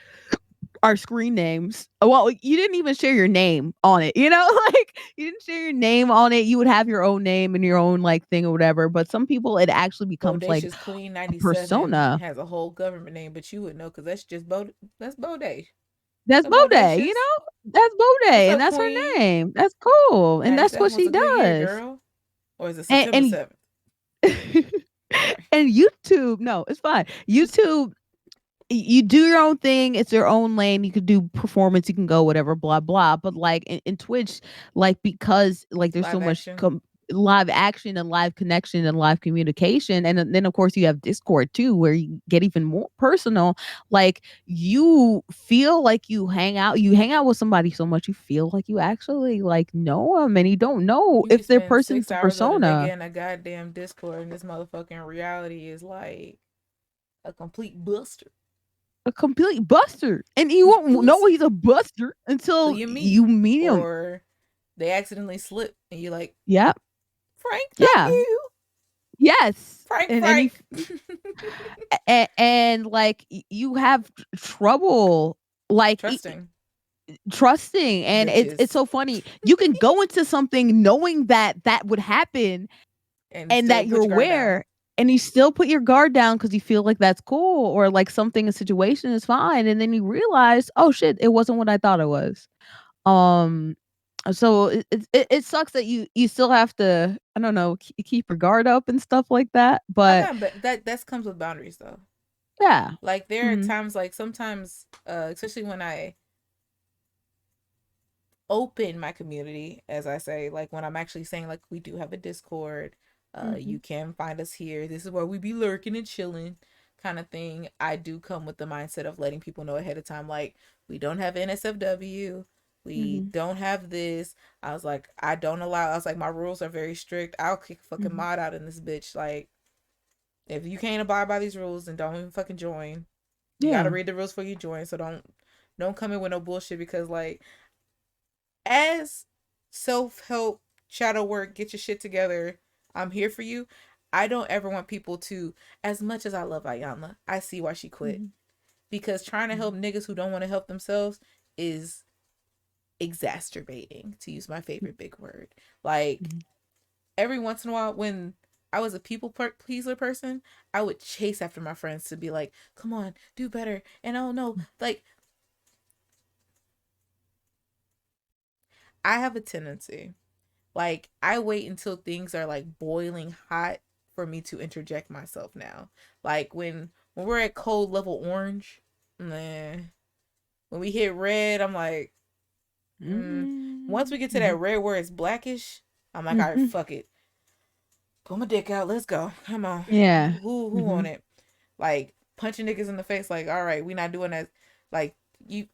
our screen names. Well, you didn't even share your name on it, you know? Like you didn't share your name on it. You would have your own name and your own like thing or whatever. But some people it actually becomes like Bodacious Queen a 97 persona. has a whole government name, but you would know because that's just that's Bodacious. That's The Bode, you Bodacious. know? That's Bode, What's and up, that's her Queen? name. That's cool. And that's 97 what was she a good year, does. girl. Or is it And September and 7th? Sorry. and YouTube, no, it's fine. YouTube, you do your own thing. It's your own lane. You could do performance. You can go whatever, blah blah. But like in Twitch, like because like there's so Live much action. live action and live connection and live communication, and then of course you have Discord too, where you get even more personal. Like you feel like you hang out with somebody so much, you feel like you actually like know them, and you don't know You if can their spend person's 6 a hours with a persona. nigga in a goddamn Discord, and this motherfucking reality is like a complete buster. A complete buster, and you won't know Buster. he's a buster Till until you meet. you meet him. Or they accidentally slip, and you're like, Yeah. Frank, not Yeah. you. Yes. Frank, And Frank. he and like you have trouble like Trusting trusting, and it's bitches so funny. You can go into something knowing that that would happen and and still that you're put your guard down. aware, and you still put your guard down because you feel like that's cool, or like something a situation is fine, and then you realize, oh shit, it wasn't what I thought it was. Um, so it sucks that you still have to, I don't know, keep your guard up and stuff like that. I But got, but that comes with boundaries though. yeah. Like there are Mhm. times, like sometimes, especially when I open my community, as I say, like when I'm actually saying like we do have a Discord, you Mhm. can find us here. This is where we be lurking and chilling, kind of thing. I do come with the mindset of letting people know ahead of time, like we don't have NSFW, we Mhm. don't have this. I was like, I don't allow. I was like, my rules are very strict. I'll kick fucking Mhm. mod out in this bitch. Like, if you can't abide by these rules, then don't even fucking join. You gotta Yeah. read the rules before you join. So don't come in with no bullshit because like as self help, shadow work, get your shit together. I'm here for you. I don't ever want people to, as much as I love Ayanna, I see why she quit. Mhm. Because trying to Mhm. help niggas who don't want to help themselves is exacerbating, to use my favorite big word. Like, Mhm. every once in a while, when I was a people pleaser person, I would chase after my friends to be like, come on, do better. And oh no, like, I have a tendency. Like I wait until things are like boiling hot for me to interject myself now. Like when we're at cold level orange, nah. When we hit red, I'm like, once we get to that Mhm. red where it's blackish, I'm like, all right, Mhm. fuck it. Pull my dick out, let's go. Come on. Yeah. Who on Mhm. it? Like punching niggas in the face, like, all right, we not doing that. Like you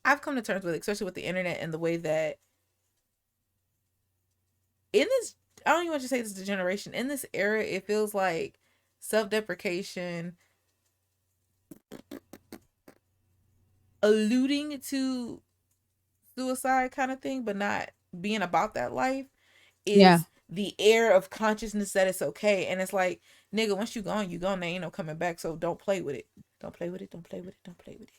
I've come to terms with it, especially with the internet and the way that in this, I don't even want to say this is the generation. In this era, it feels like self-deprecation, alluding to suicide kind of thing, but not being about that life Yeah. is the air of consciousness that it's okay. And it's like, nigga, once you gone, you gone. There ain't no coming back. So don't play with it. Don't play with it. Don't play with it. Don't play with it.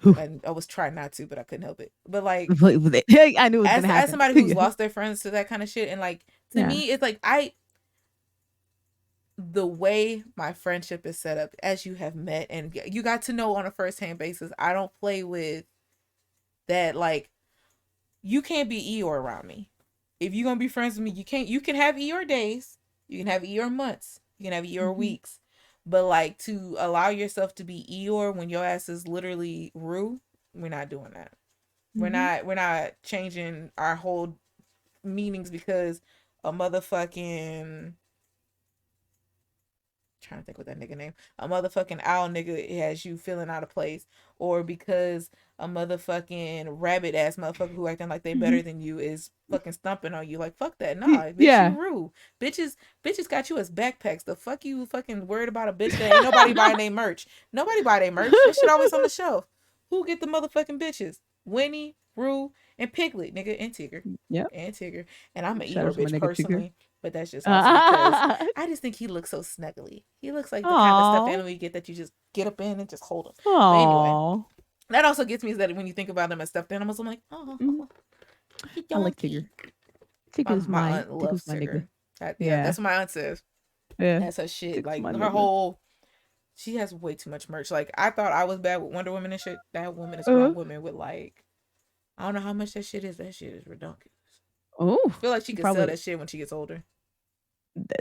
Oof. And I was trying not to, but I couldn't help it. But like, Play with it. I knew it was as gonna as happen. somebody who's Yeah. lost their friends to that kind of shit, and like to Yeah. me, it's like I the way my friendship is set up, as you have met and you got to know on a first hand basis, I don't play with that. Like, you can't be Eeyore around me. If you're gonna be friends with me, you can't. You can have Eeyore days, you can have Eeyore months, you can have Eeyore Mm-hmm. weeks, but like to allow yourself to be Eeyore when your ass is literally Rue, we're not doing that. We're Mm-hmm. not. We're not changing our whole meanings because a motherfucking, trying to think what that nigga name, a motherfucking owl nigga has you feeling out of place, or because a motherfucking rabbit ass motherfucker who acting like they Mm-hmm. better than you is fucking stomping on you. Like, fuck that. Nah, bitch, you Yeah. rude. Bitches got you as backpacks. The fuck you fucking worried about a bitch that ain't nobody buying their merch. Nobody buy their merch. That shit always on the shelf. Who get the motherfucking bitches? Winnie, Rue, and Piglet, nigga, and Tigger. Yep. And Tigger. And I'm an Shout out Eeyore to my bitch nigga Tigger. personally. But that's just also because I just think he looks so snuggly. He looks like the kind of stuffed Oh. animal you get that you just get up in and just hold him. But anyway, Oh. that also gets me is that when you think about them as stuffed animals, I'm like, oh, he I like donkey. Tigger. Tigger's My my aunt loves Tigger's my nigga. Tigger. Yeah, Yeah. that's what my aunt says. Yeah. That's her shit. Tigger's Like my her nigga. whole, she has way too much merch. Like I thought I was bad with Wonder Woman and shit. That woman is Uh, grown woman with like, I don't know how much that shit is. That shit is redundant. oh, I feel like she could sell probably that shit when she gets older.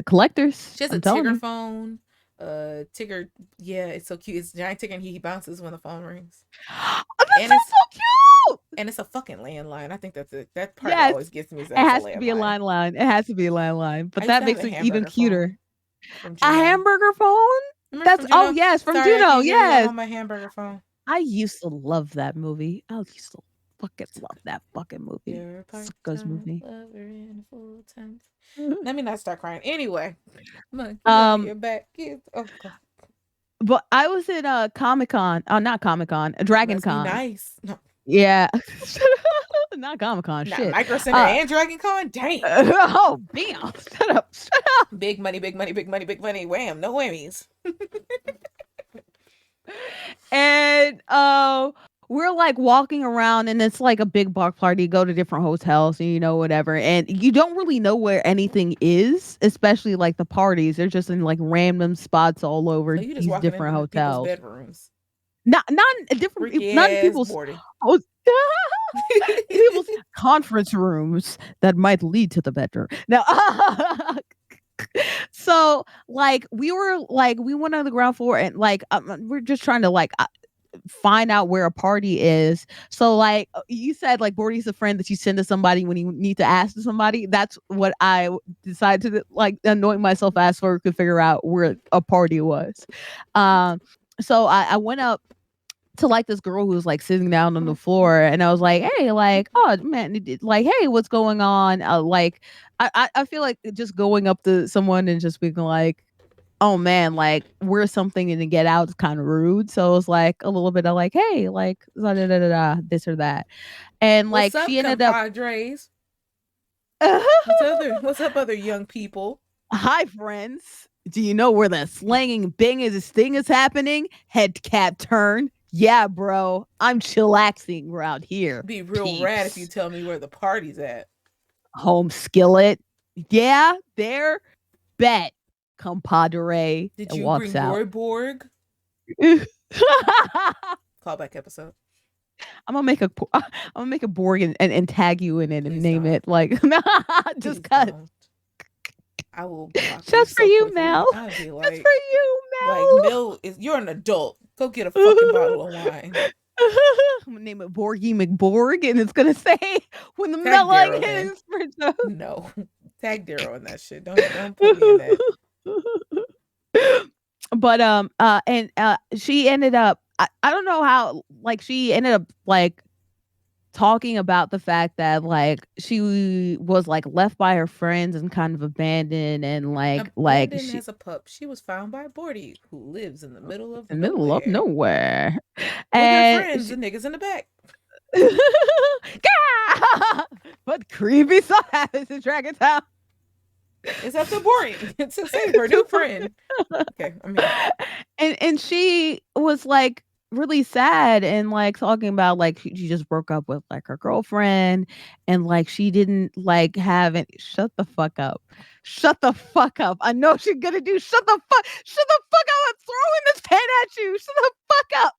collectors. She has a I'm telling Tigger you. phone. Tigger, yeah, it's so cute. It's giant Tigger and he bounces when the phone rings. Oh, that And sounds it's so cute. and it's a fucking landline. I think that's it. That part that Yes, always gets me is it that it's a has to be a landline. line. It has to be a line. I But used that to have makes a it even hamburger cuter. phone from A Juno. hamburger phone? Remember That's from oh Juno? yes, from Sorry, I Juno. can't hear you. I'm Yes. on my hamburger phone. I used to love that movie. I used to fucking love that fucking movie. You're a Suckers part-time movie. lover and a full-time. Let me not start crying. Anyway, monkey on um, your back. Oh God. but I was in a Comic Con. Not Comic Con, Dragon Must be Con. nice. No, Yeah. Not Comic Con. not Shit. Micro Center Uh. and Dragon Con. Damn. Oh, damn. Shut up. Shut up. Big money, big money, big money, big money. Wham, no whammies. And we're like walking around and it's like a big block party. You go to different hotels and whatever, and you don't really know where anything is, especially like the parties. They're just in like random spots all over So you just these walking different into people's hotels. bedrooms. Not in Freaky not in ass people's Bordy. oh, people's conference rooms that might lead to the bedroom. Now, so like we went on the ground floor and like we're just trying to like find out where a party is. So like you said, like Bordy's a friend that you send to somebody when you need to ask to somebody. That's what I decided to like anoint myself as for to figure out where a party was. Um, so I went up to like this girl who was like sitting down on the floor and I was like, hey, like, oh man, like, hey, what's going on? Like I feel like just going up to someone and just being like, oh man, like we're something and to get out is kind of rude. So it was like a little bit of like, hey, like da, da, da, da, da, this or that. And What's like up, she ended up compadres? What's up, other young people? hi friends. Do you know where the slanging bing is thing is happening? Head cap turn. Yeah, bro. I'm chillaxing around here. Be real rad if you Peeps. tell me where the party's at. Home skillet. Yeah, there. Bet. Compadre. Did And you walks bring out. Roy Borg? Callback episode. I'm gonna make a Borg and tag you in it and Please name don't. it like Please just cause don't. I will block you just for so you, Mel. quickly. I'll be Just for you, Mel is you're an adult. Go get a fucking bottle of wine. I'm gonna name it BoredyMcbored, and it's gonna say when the Tag melon Daryl then. hits for No. Tag Daryl in that shit. Don't put me in that. But and she ended up I don't know how like she ended up like talking about the fact that like she was like left by her friends and kind of abandoned and like Abandoned she as a pup, she was found by Bordy, who lives in the middle of in the middle of nowhere. nowhere With her and friends, she the niggas in the back. but creepy stuff happens in Dragon Town. It's up to Bordy to save her new friend. Okay, I'm here. And she was like really sad and like talking about like she just broke up with like her girlfriend and like she didn't like have it. Shut the fuck up. Shut the fuck up. I know she's gonna do shut the fuck up. I'm throwing this pen at you. Shut the fuck up.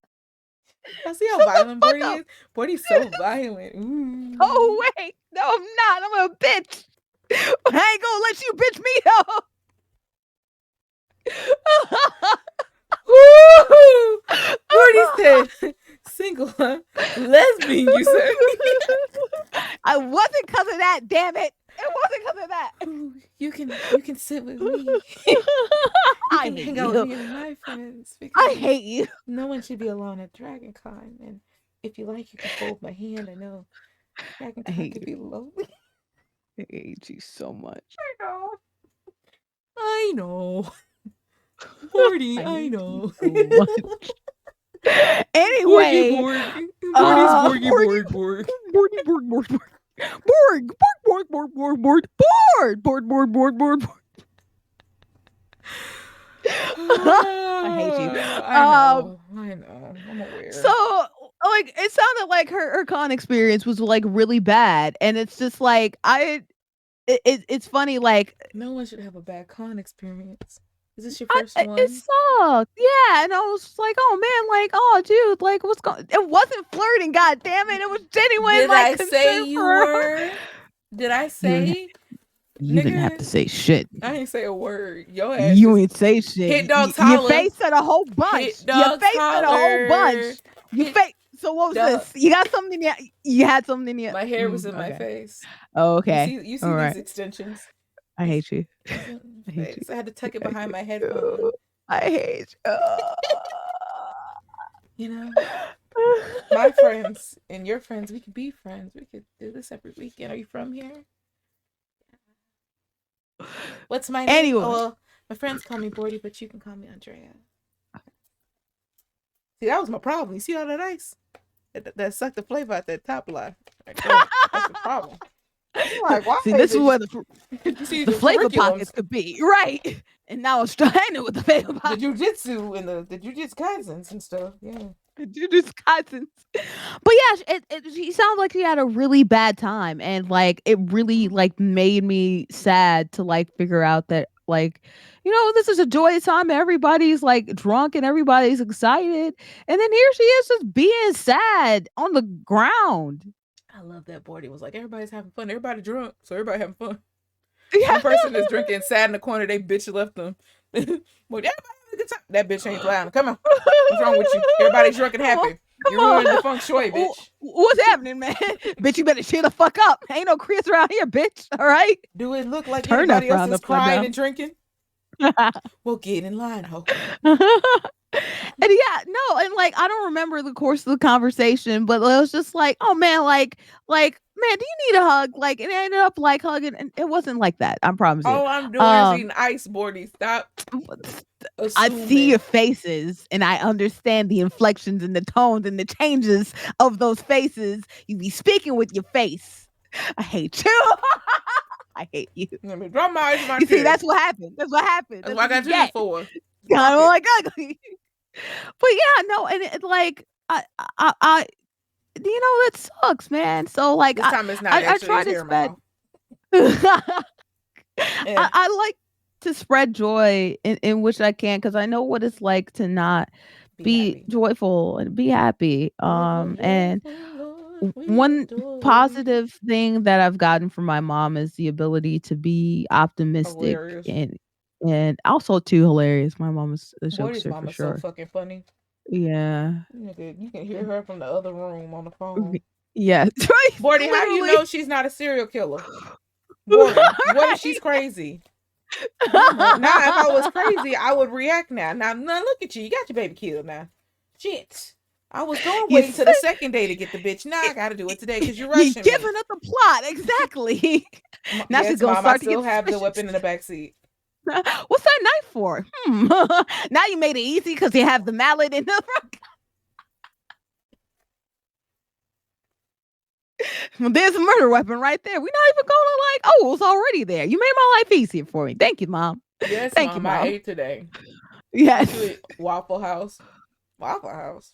Y'all see how Shut the violent fuck Bordy up. is? Bordy's so violent. Ooh. Oh wait. No, I'm not. I'm a bitch. I ain't gonna let you bitch me Woo! Bordy said, single, huh? Lesbian, you say? I wasn't because of that, damn it. It wasn't because of that. Ooh, you can sit with me. You I can hate hang out with you. me and my friends I because hate you. no one should be alone at DragonCon. And if you like, you can hold my hand. I know I DragonCon hate could you. be lonely. I hate you so much. I know. I know. Bordy, I I hate you know. so much. Borgy Anyway, Borg. Bordy's Borgy Borg, Borg Borg. Borg, Borg, Borg, Borg, Borg, Borg, Borg, Borg, Borg, Borg, Borg, Borg, Borg, Borg. I hate you. I Um, know. I know. I'm so aware. like it sounded like her con experience was like really bad, and it's just like it's funny like No one should have a bad con experience. Is this your first it one? sucked. Yeah, and I was just like, oh man, like, oh dude, like, what's going? It wasn't flirting, god damn it, it was genuine Did like I concern say for you her. were? Did I You didn't, say, you didn't have nigga? to say shit. I ain't say a word. Your ass You just ain't say shit. hit dogs Your holler. face said a whole bunch. Hit Your dogs face said a whole holler. bunch. Your Hit face. So what was dog. this? You got something in your. You had something in your. My hair was in my Okay. face. Oh, okay. You All see these right. extensions? I These hate you. these in I my hate you. face. I had to tuck it I behind my hate you. headphone. I hate you. You know, my friends and your friends, we could be friends. We could do this every weekend. Are you from here? What's my name? Oh, Anyway, well, my friends call me Bordy, but you can call me Andrea. See, that was my problem. You see all that ice? That sucked the flavor out that top line. Right there. That's the problem. I'm like, why see, is this is it where just... you see the the flavor curriculums, pockets could be, right? And now it's trying with the flavor the pockets. jujitsu and the jujitsu kaisens and stuff. Yeah. Judas Cousins. But yeah, she sounds like she had a really bad time, and like it really like made me sad to like figure out that like this is a joyous time. Everybody's like drunk and everybody's excited, and then here she is just being sad on the ground. I love that Bordy was like, everybody's having fun. Everybody drunk, so everybody having fun. Yeah. One person is drinking, sat in the corner. They bitch left them. Well, everybody having a good time. That bitch ain't flying. Come on, what's wrong with you? Everybody's drunk and Come on, happy. come You ruined the on. feng shui, bitch. What's happening, man? Bitch, you better cheer the fuck up. Ain't no Chris around here, bitch. All right, Do it look like turn that anybody else frown is upside crying down. and drinking? Well, get in line, ho. And yeah, no, and like I don't remember the course of the conversation, but it was just like, oh man, like man, do you need a hug? Like it ended up like hugging, and it wasn't like that. I promise you. All I'm doing is Um, eating ice, Bordy. Stop I see assuming. your faces, and I understand the inflections and the tones and the changes of those faces. You be speaking with your face. I hate you. I hate you. Let me drop my ice in my You see, chest. that's what happened. That's what happened. That's That's what I what got you tears get. for. Kind Fuck of it. like ugly. But yeah, no, and it like I that sucks, man. So like This time it's not I actually try his to hair in my spread mouth. I, Eh. I like to spread joy in which I can because I know what it's like to not Be be happy. joyful and be happy. Joyful, And joyful, Lord, we one adore thee. positive thing that I've gotten from my mom is the ability to be optimistic Hilarious. and also too hilarious. My mom is a Bordy's jokester for mama's so sure. fucking funny. Yeah. Nigga, you can hear her from the other room on the phone. Yeah. Right. Bordy, how you Literally. know she's not a serial killer? Bordy, what if she's crazy? Come on. Now, if I was crazy, I would react now. Now look at you. You got your baby killed now. Shit. I was going to You wait until the said second day to get the bitch. Now I got to do it today because you're you're rushing me. giving up the plot. Exactly. Now she's Yes, gonna mom, I start to get still have the suspicious. weapon in the back seat. What's that knife for? Now you made it easy because you have the mallet in the front. There's a murder weapon right there. We're not even gonna like, oh, it's already there. You made my life easier for me. Thank you, mom. Yes, Thank you, mom, I mom. ate today. What you Yes. ate? Waffle House. Waffle House.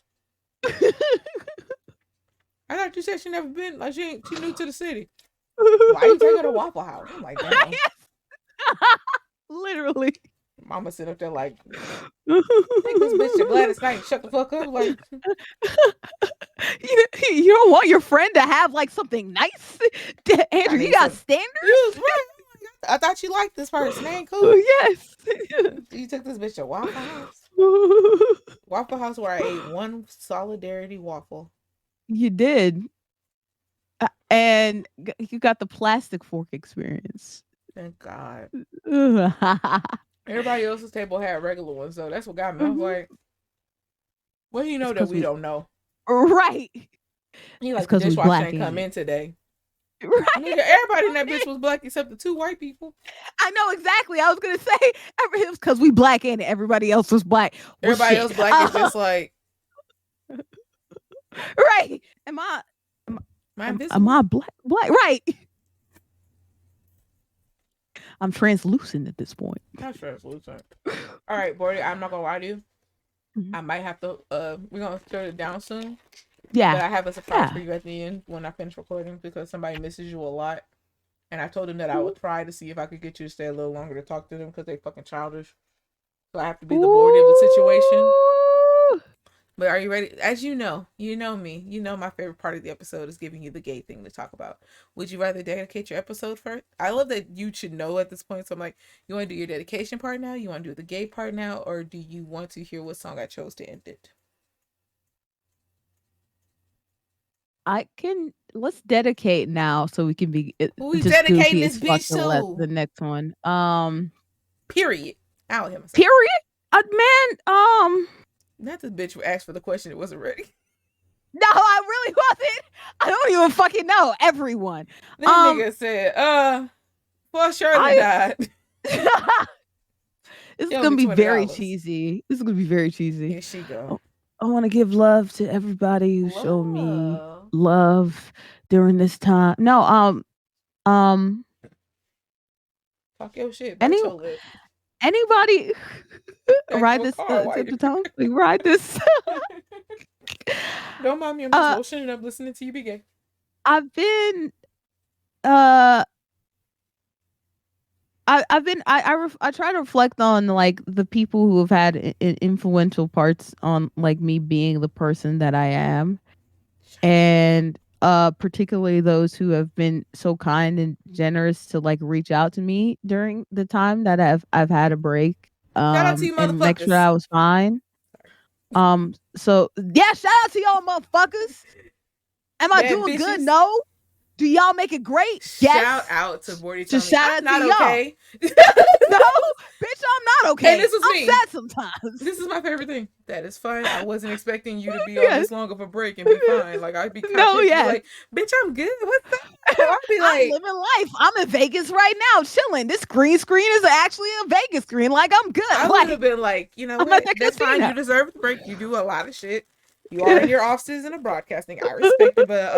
I thought you said she never been. Like she new to the city. Why you take her to Waffle House? I'm like, damn. Literally. Mama sit up there like, take this bitch to Gladys Knight. Shut the fuck up. Like, You don't want your friend to have like something nice, I Andrew. You need got some. standards. You was right. I thought you liked this person. They ain't cool. Yes. You took this bitch to Waffle House. Waffle House where I ate one solidarity waffle. You did. And you got the plastic fork experience. Thank God. Mhm. Everybody else's table had regular ones, so that's what got me. I was like, well, you know It's that because we don't know. right. He It's like the because we dishwasher black ain't come in it. in today. Right. Nigga, everybody in that bitch was black except the 2 white people. I know exactly. I was gonna say it was because we black in it. Everybody else was black. Well, Everybody shit. else black is just like, Right. Am I? am I Am invisible? I black? Black. Right. I'm translucent at this point. That's translucent. All right, Bordy, I'm not gonna lie to you. Mhm. I might have to. We're gonna shut it down soon. But Yeah. I have a surprise for Yeah. you at the end when I finish recording because somebody misses you a lot. And I told them that I would try to see if I could get you to stay a little longer to talk to them because they fucking childish. So I have to be the Bordy of the situation. Ooh. But are you ready? As you know me. You know my favorite part of the episode is giving you the gay thing to talk about. Would you rather dedicate your episode first? I love that you should know at this point. So I'm like, you want to do your dedication part now? You want to do the gay part now? Or do you want to hear what song I chose to end it? Let's dedicate now so we can be Who we just dedicating goofy this as fuck bitch to let to? the next one. Period. I'll hit myself. Period. Man, Not this bitch who asked for the question. It wasn't ready. no, I really wasn't. I don't even fucking know everyone. That nigga said, well, Shirley I died. This She is owe me gonna be very $20. cheesy. This is gonna be very cheesy. Here she go. Oh, I want to give love to everybody who showed me Love. love during this time. No, Talk your shit. any Bite your lip. anybody Back ride to a this car tip while the tongue? Like, ride this. Don't mind me. I'm just uh, lotioning up, listening to you be gay. I've been uh. I try to reflect on like the people who have had influential parts on like me being the person that I am, and particularly those who have been so kind and generous to like reach out to me during the time that I've had a break Shout out to you and make sure motherfuckers. I was fine. So yeah, shout out to y'all motherfuckers. Am I Bad doing good? bitches. No. Do y'all make it great? Shout Yes. out to Bordy Just telling me shout I'm out to not y'all. okay. No, bitch, I'm not okay. And this was I'm me. sad sometimes. This is my favorite thing. That is fine. I wasn't expecting you to be on Yes. this long of a break and be fine. Like I'd be kind No, of pissed to be yes. like, bitch, I'm good. What's up? I'd be I'm like, living life. I'm in Vegas right now, chilling. This green screen is actually a Vegas screen. Like I'm good. I would have been like, you know I'm at what? the That's fine. casino. You deserve the break. You do a lot of shit. You are in your off season of broadcasting. I respect it, but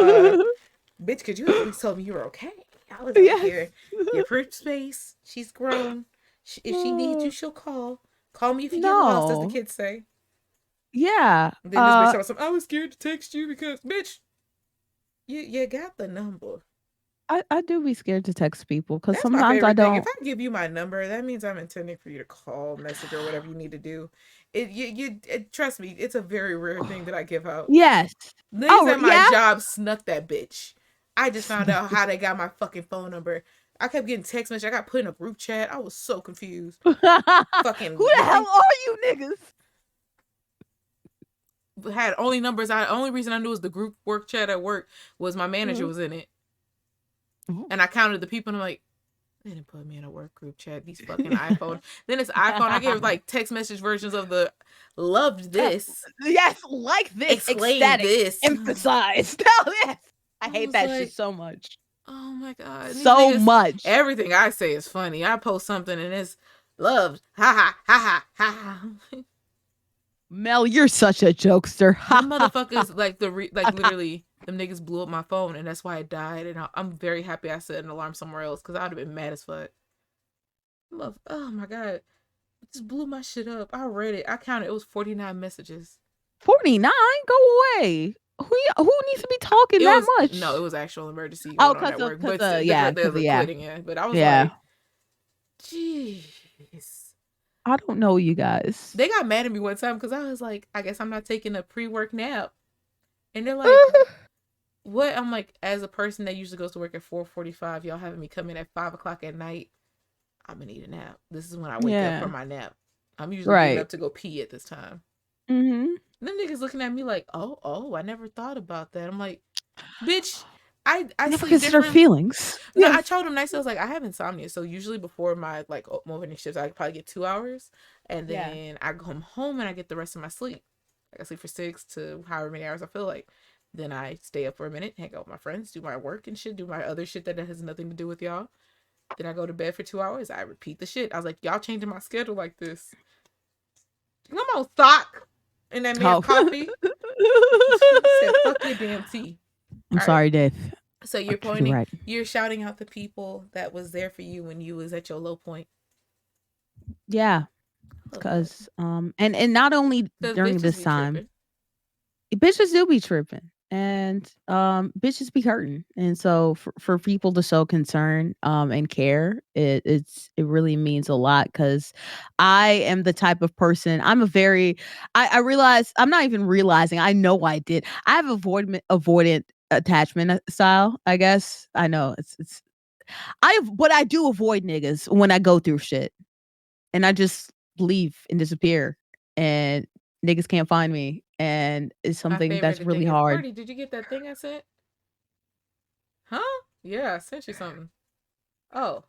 bitch, could you at least tell me you were okay? I was over Yes. here. Give her space. She's grown. If she needs you, she'll call. Call me if you get lost, as the No. kids say. Yeah. And then this bitch tells I was scared to text you because, bitch, you got the number. I do be scared to text people because That's my sometimes I favorite thing. If don't. I give you my number, that means I'm intending for you to call, message, or whatever you need to do. Trust me, it's a very rare thing that I give out. Yes. Niggas Oh, at my yeah. job snuck that bitch. I just found out how they got my fucking phone number. I kept getting text messages. I got put in a group chat. I was so confused. Who Fucking the hell are you niggas? had only numbers. Only reason I knew was the group work chat at work was my manager was in it, and I counted the people. And I'm like, they didn't put me in a work group chat. These fucking iPhone. Then it's iPhone. I gave like text message versions of the loved this. Yes, like this. Explain Ecstatic. this. Emphasized. Oh, yes. I hate that shit so much. Oh my god. So much. Everything I say is funny. I post something and it's loved. Ha ha ha ha ha. Mel, you're such a jokester. Them motherfuckers literally them niggas blew up my phone and that's why it died. And I'm very happy I set an alarm somewhere else because I'd have been mad as fuck. Oh my god. It just blew my shit up. I read it. I counted. It was 49 messages. 49? Go away. Who needs to be talking It that was no, it much? was actual emergency Oh, going on at work, cause but yeah, there's a yeah, quitting it. But I was yeah. like, jeez. I don't know you guys. They got mad at me one time because I was like, I guess I'm not taking a pre-work nap, and they're like, what? I'm like, as a person that usually goes to work at 4:45, y'all having me come in at 5 o'clock at night. I'm gonna need a nap. This is when I wake up Yeah, from my nap. I'm usually getting right. up to go pee at this time. Mm-hmm. And them niggas looking at me like, oh, I never thought about that. I'm like, bitch, I Never sleep consider different. feelings. No, Yes. I told him nice. I was like, I have insomnia, so usually before my like morning shifts, I probably get 2 hours, and Yeah. then I come home and I get the rest of my sleep. Like I sleep for 6 to however many hours I feel like. Then I stay up for a minute, hang out with my friends, do my work and shit, do my other shit that has nothing to do with y'all. Then I go to bed for 2 hours. I repeat the shit. I was like, y'all changing my schedule like this. Come on, sock. And that man's Oh. coffee. Said, fuck your damn tea. I'm All right. sorry, Dave. So I'm you're sure you're pointing, right. you're shouting out the people that was there for you when you was at your low point. Yeah, Love that. because and not only Because during bitches this be time, tripping. bitches do be tripping, and bitches be hurting, and so for people to show concern and care, it really means a lot because I am the type of person. I'm a very I realize I'm not even realizing. I know I did. I have avoidant attachment style. I guess I know it's but I do avoid niggas when I go through shit, and I just leave and disappear, and niggas can't find me, and it's My something favorite that's really thing is, hard. Boredy, did you get that thing I sent? Huh? Yeah, I sent you something. Oh,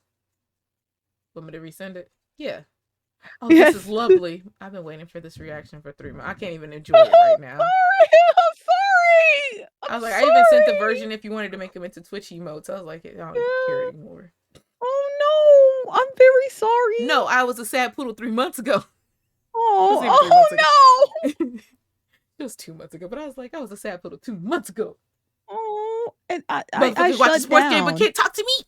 want me to resend it? Yeah. Oh, this is Yes. lovely. I've been waiting for this reaction for 3 months. I can't even I'm enjoy it right now. sorry. I'm I was like, I even sent the sorry. version if you wanted to make them into Twitch emotes. I was like, I don't even care Yeah. anymore. Oh no. I'm very No, sorry. I was a sad poodle 3 months ago. It wasn't even Oh, 3 months ago. oh no. It was 2 months ago, but I was like, I was a sad poodle 2 months ago. Oh, and I Motherfuckers watch a shut sports game but down. can't talk to me.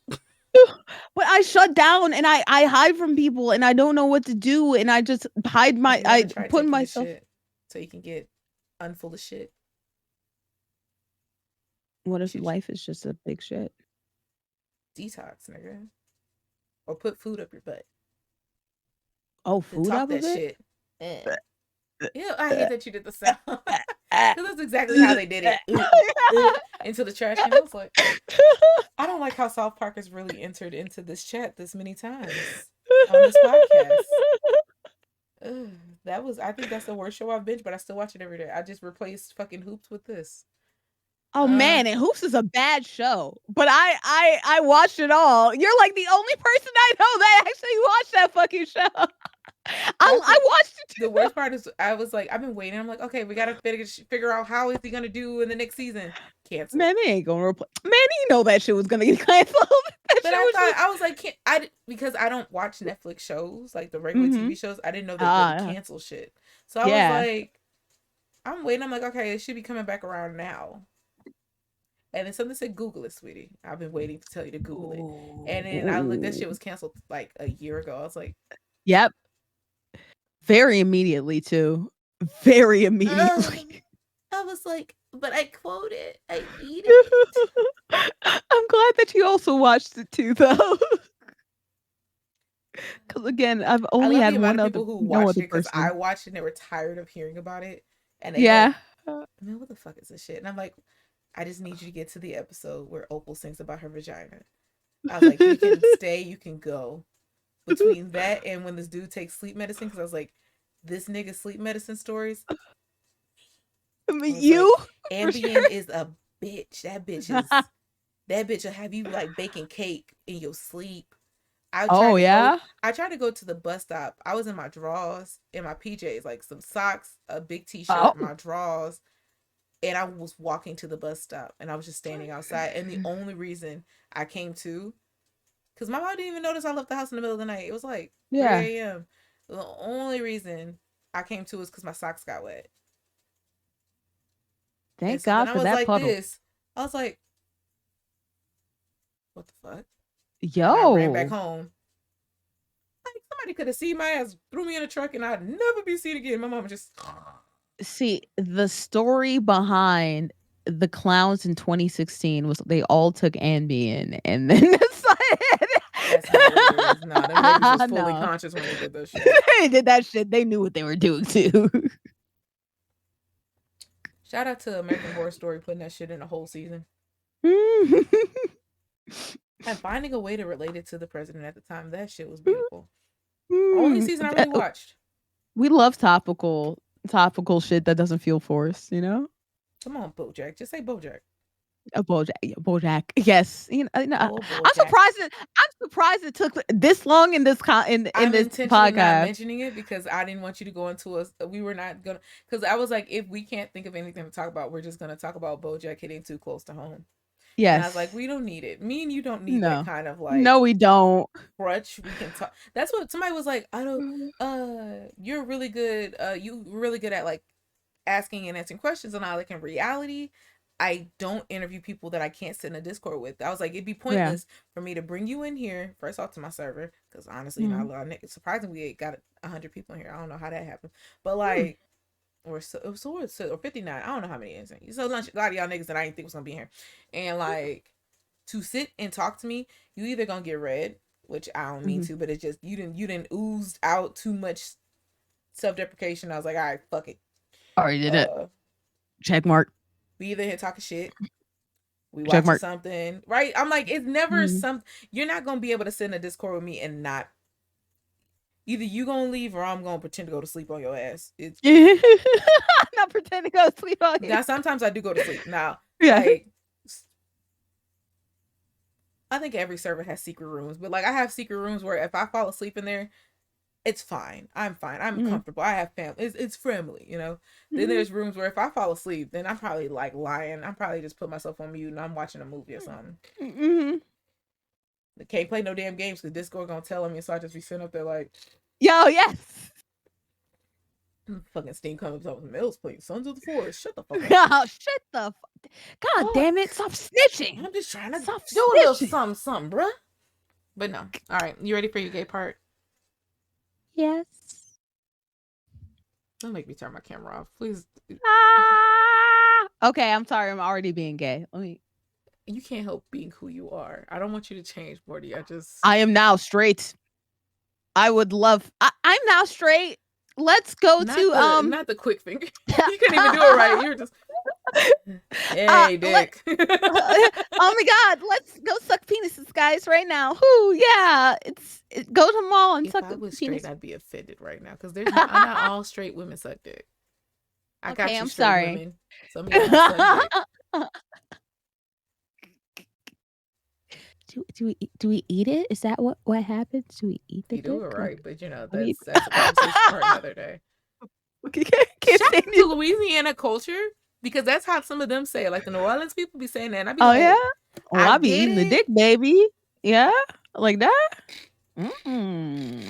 But I shut down and I hide from people and I don't know what to do and I just hide Have my you ever I tried put taking a myself. shit so you can get unfull of shit? What You if should life is just a big shit? detox, nigga. Or put food up your butt. Oh, Then food talk up a that bit? shit. Eh. Ew, I hate that you did the sound. Because that's exactly how they did it. Into the trash can. I was like, I don't like how South Park has really entered into this chat this many times on this podcast. Ugh, that was, I think that's the worst show I've binged, but I still watch it every day. I just replaced fucking Hoops with this. Oh Uh, man, and Hoops is a bad show, but I watched it all. You're like the only person I know that actually watched that fucking show. that's I what watched it the too. worst part is. I was like, I've been waiting. I'm like, okay, we gotta figure out how is he gonna do in the next season. Canceled. Man, they ain't gonna replace. Man, you know that shit was gonna get canceled. That But shit I was thought just. I was like, can't because I don't watch Netflix shows like the regular Mm-hmm. TV shows. I didn't know they really Ah, cancel shit. So I was yeah. like, I'm waiting. I'm like, okay, it should be coming back around now. And then something said, Google it, sweetie. I've been waiting to tell you to Google it. And then I looked, that Ooh. shit was canceled like a year ago. I was like, Yep. Very immediately too. Very oh, immediately. I was like, but I quote it, I eat it. I'm glad that you also watched it too, though. Because again, I've I only love the had amount one of other, people who no watched other it because I person. watched it and they were tired of hearing about it. And they like, Yeah. man, what the fuck is this shit? And I'm like, I just need you to get to the episode where Opal sings about her vagina. I was like, you can stay, you can go. Between that and when this dude takes sleep medicine, because I was like, this nigga sleep medicine stories. I I mean, was like, you for Ambien sure. is a bitch. That bitch will have you like baking cake in your sleep. Oh yeah. I tried to go to the bus stop. I was in my drawers, in my PJs, like some socks, a big Oh. t-shirt, my drawers, and I was walking to the bus stop and I was just standing outside. And the only reason I came to, because my mom didn't even notice I left the house in the middle of the night. It was like Yeah. 3 a.m. The only reason I came to was because my socks got wet. And Thank so then God I for was that like puddle. this. I was like, what the fuck? And I ran back Yo. home. Like somebody could have seen my ass, threw me in a truck, and I'd never be seen again. My mom just See, the story behind the clowns in 2016 was they all took Ambien and then That's not what it is. Nah, them niggas was fully no, conscious when they did that shit. they did that shit. They knew what they were doing too. Shout out to American Horror Story putting that shit in a whole season and finding a way to relate it to the president at the time. That shit was beautiful. Only season I really watched. We love topical shit that doesn't feel forced, you know? Come on, BoJack. Just say BoJack. BoJack, yeah, BoJack. Yes, Oh, I'm BoJack. surprised. I'm surprised it took this long in this in I'm this intentionally not podcast. mentioning it because I didn't want you to go into us. We were not gonna, because I was like, if we can't think of anything to talk about, we're just gonna talk about BoJack hitting too close to home. And I was like, Yes. we don't need it. Me and you don't need that No. kind of No, like we don't. crutch. We can talk. That's what somebody was like. I don't. You're really good. You really good at like asking and answering questions and all. Like in reality, I don't interview people that I can't sit in a Discord with. I was like, it'd be Yeah. pointless for me to bring you in here first off to my server because honestly, not a Mhm. lot of niggas. Surprisingly, we got 100 people in here. I don't know how that happened, but Mm. like. Or 59. I don't know how many is. So a lot of y'all niggas that I didn't think was gonna be here, and like to sit and talk to me, you either gonna get red, which I don't mean Mhm. to, but it's just you didn't oozed out too much self-deprecation. I was like, all right, fuck it. Already did it. Uh, Check mark. we either here talking shit, we Check watching mark. something, right? I'm like, it's never Mhm. some. You're not gonna be able to sit in a Discord with me and not. Either you gonna leave or I'm gonna pretend to go to sleep on your ass. It's I'm not pretending to go to sleep on you. now sometimes I do go to sleep. Now, Yeah. like I think every server has secret rooms, but like I have secret rooms where if I fall asleep in there, it's fine. I'm fine. I'm Mhm. comfortable. I have family. It's friendly, you know. Then Mhm. there's rooms where if I fall asleep, then I'm probably like lying. I'm probably just put myself on mute and I'm watching a movie or something. Mhm. I can't play no damn games because Discord gonna tell me, so I just be sitting up there like Yo, yes. fucking Steam comes up with Mills playing Sons of the Forest. Shut the fuck up. Oh, shit the God damn it. Fuck. Stop snitching. I'm just trying to Stop do a little snitching. something, bruh. But no. All right, you ready for your gay part? Yes. Don't make me turn my camera off, please. Okay, I'm sorry. I'm already being gay. Let me. You can't help being who you are. I don't want you to change, Bordy. I am now straight. I would love. I'm now straight. Let's go to not the quick finger. You couldn't even do it right. You were just hey let, dick. oh my god, let's go suck penises, guys, right now. Whoo, yeah. Go to the mall and If suck I the was penis. straight, I'd be offended right now because not all straight women suck dick. I got Okay, you, I'm straight sorry. women. Some of y'all don't suck dick. Do we eat it? Is that what happens? Do we eat the You do dick? it right, but you know We that's a conversation for another day. Shout out continue. to Louisiana culture because that's how some of them say it. Like the New Orleans people be saying that, and I be Oh yeah. like, Oh, I I be get eating the it. dick, baby. Yeah, like that. Mm.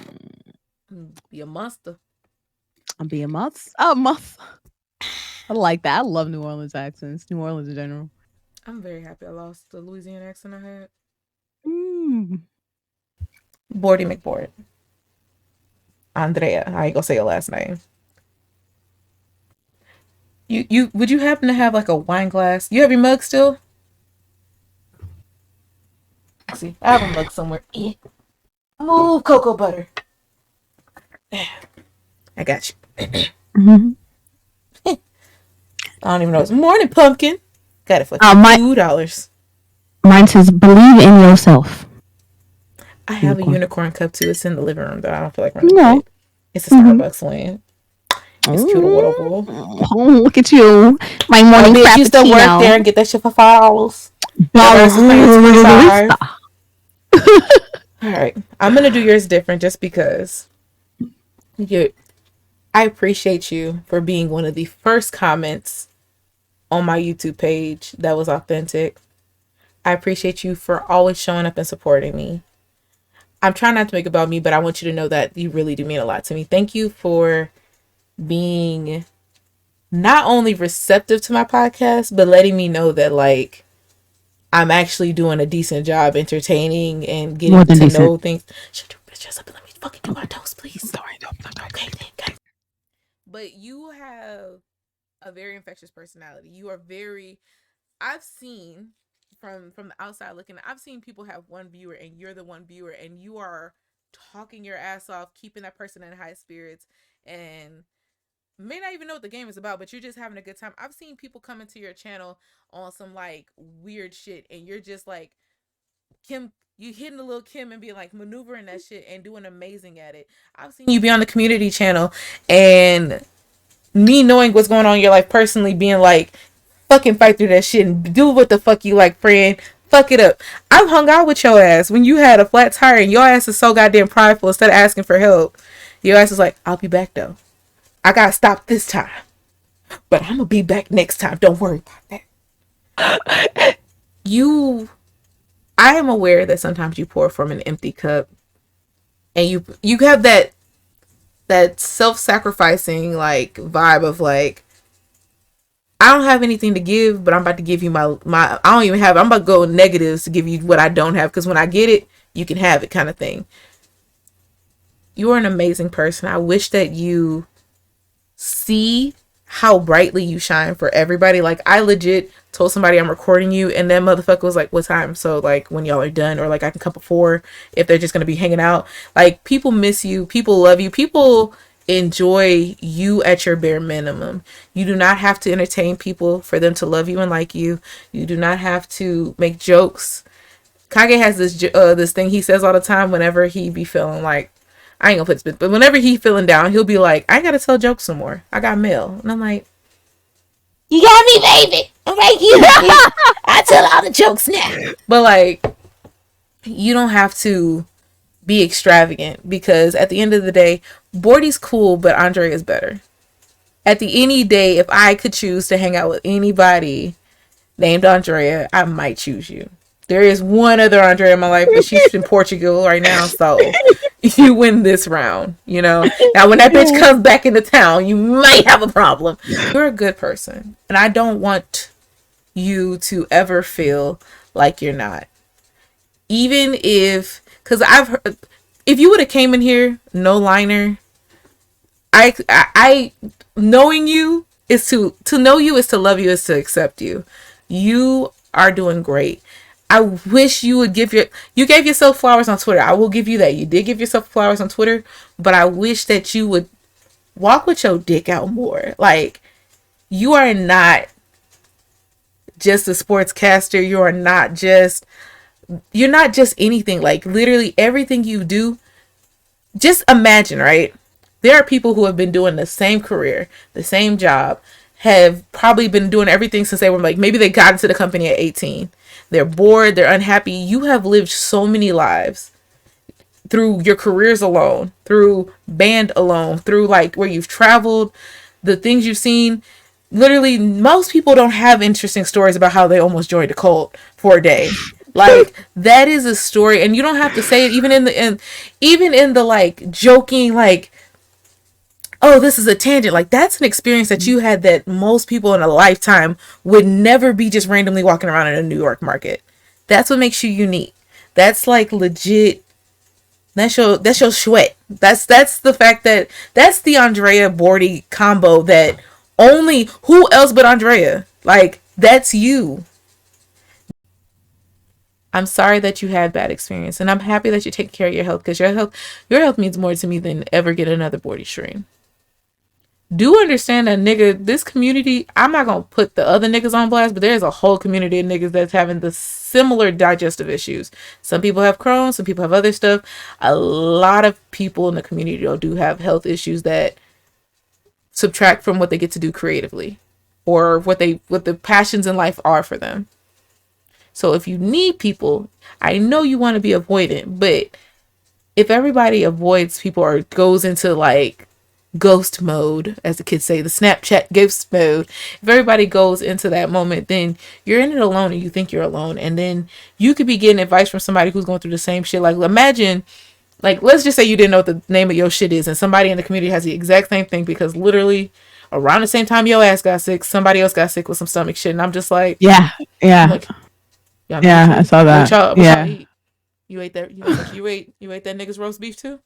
Be a monster. I'm being months. Oh, month. I like that. I love New Orleans accents. New Orleans in general. I'm very happy I lost the Louisiana accent I had. Mm. BoredyMcbored. Andrea. I ain't gonna say your last name. You would you happen to have like a wine glass? You have your mug still? Let's see, I have a mug somewhere. Move, cocoa butter. I got you. Mm-hmm. I don't even know. It's morning pumpkin. Got it for $2. Mine says, "Believe in yourself." I have a Unicorn. unicorn cup too. It's in the living room though. I don't feel like running No. it. It's a Starbucks land. It's cute and wonderful. Oh, look at you, my morning Bitch, you still work there frappuccino. and get that shit for $5. That ass is paying Barista. 25. All right, I'm gonna do yours different just because you. I appreciate you for being one of the first comments on my YouTube page that was authentic. I appreciate you for always showing up and supporting me. I'm trying not to make it about me, but I want you to know that you really do mean a lot to me. Thank you for being not only receptive to my podcast, but letting me know that like I'm actually doing a decent job entertaining and getting to know things. Shut your bitch ass up and let me fucking do my toast, please. Sorry, no. Okay. But you have a very infectious personality. You are very, I've seen from the outside looking, I've seen people have one viewer and you're the one viewer and you are talking your ass off, keeping that person in high spirits, and may not even know what the game is about, but you're just having a good time. I've seen people come into your channel on some like weird shit and you're just like Kim, you hitting the little Kim and be like maneuvering that shit and doing amazing at it. I've seen you be on the community channel and me knowing what's going on in your life personally being like, fucking fight through that shit and do what the fuck you like, friend. Fuck it up. I've hung out with your ass when you had a flat tire and your ass is so goddamn prideful. Instead of asking for help, your ass is like, I'll be back though. I gotta stop this time, but I'm gonna be back next time. Don't worry about that. You, I am aware that sometimes you pour from an empty cup, and you have that self-sacrificing like vibe of like, I don't have anything to give, but I'm about to give you my I don't even have, I'm about to go negatives to give you what I don't have, because when I get it, you can have it kind of thing. You are an amazing person. I wish that you see how brightly you shine for everybody. Like, I legit told somebody I'm recording you, and that motherfucker was like, what time? So like when y'all are done, or like I can come before if they're just gonna be hanging out. Like, people miss you, people love you, people enjoy you at your bare minimum. You do not have to entertain people for them to love you and like you. You do not have to make jokes. Kage has this thing he says all the time whenever he be feeling like, I ain't gonna put this, but whenever he feeling down, he'll be like, I gotta tell jokes some more. I got mail. And I'm like, you got me, baby. I'm right here. I tell all the jokes now. But like, you don't have to be extravagant, because at the end of the day, Bordy's cool, but Andre is better. At the any day, if I could choose to hang out with anybody named Andrea, I might choose you. There is one other Andrea in my life, but she's in Portugal right now, so you win this round, you know? Now, when that bitch comes back into town, you might have a problem. You're a good person, and I don't want you to ever feel like you're not. Even if, because I've heard, if you would have came in here, no liner, I knowing you is to know you is to love you, is to accept you. You are doing great. I wish you would you gave yourself flowers on Twitter. I will give you that. You did give yourself flowers on Twitter, but I wish that you would walk with your dick out more. Like, you are not just a sportscaster. You're not just anything. Like, literally everything you do, just imagine, right? There are people who have been doing the same career, the same job, have probably been doing everything since they were like, maybe they got into the company at 18. They're bored, they're unhappy. You have lived so many lives through your careers alone, through band alone, through like where you've traveled, the things you've seen. Literally, most people don't have interesting stories about how they almost joined a cult for a day. Like, that is a story, and you don't have to say it, even in the like joking, like, oh, this is a tangent. Like, that's an experience that you had that most people in a lifetime would never be just randomly walking around in a New York market. That's what makes you unique. That's like legit. That's your sweat. That's the fact that that's the Andrea Bordy combo that only, who else but Andrea? Like, that's you. I'm sorry that you had bad experience, and I'm happy that you take care of your health, because your health means more to me than ever get another Bordy stream. Do understand that, nigga, this community, I'm not gonna put the other niggas on blast, but there's a whole community of niggas that's having the similar digestive issues. Some people have Crohn's, some people have other stuff. A lot of people in the community do have health issues that subtract from what they get to do creatively, or what the passions in life are for them. So if you need people, I know you want to be avoidant, but if everybody avoids people or goes into like ghost mode, as the kids say, the Snapchat ghost mode, if everybody goes into that moment, then you're in it alone and you think you're alone, and then you could be getting advice from somebody who's going through the same shit. Like, imagine, like, let's just say you didn't know what the name of your shit is, and somebody in the community has the exact same thing, because literally around the same time your ass got sick, somebody else got sick with some stomach shit, and I'm just like, Yeah, I'm yeah, like, y'all know yeah. each I other? saw that. What y'all Yeah. eat? You ate that? You ate that nigga's roast beef too?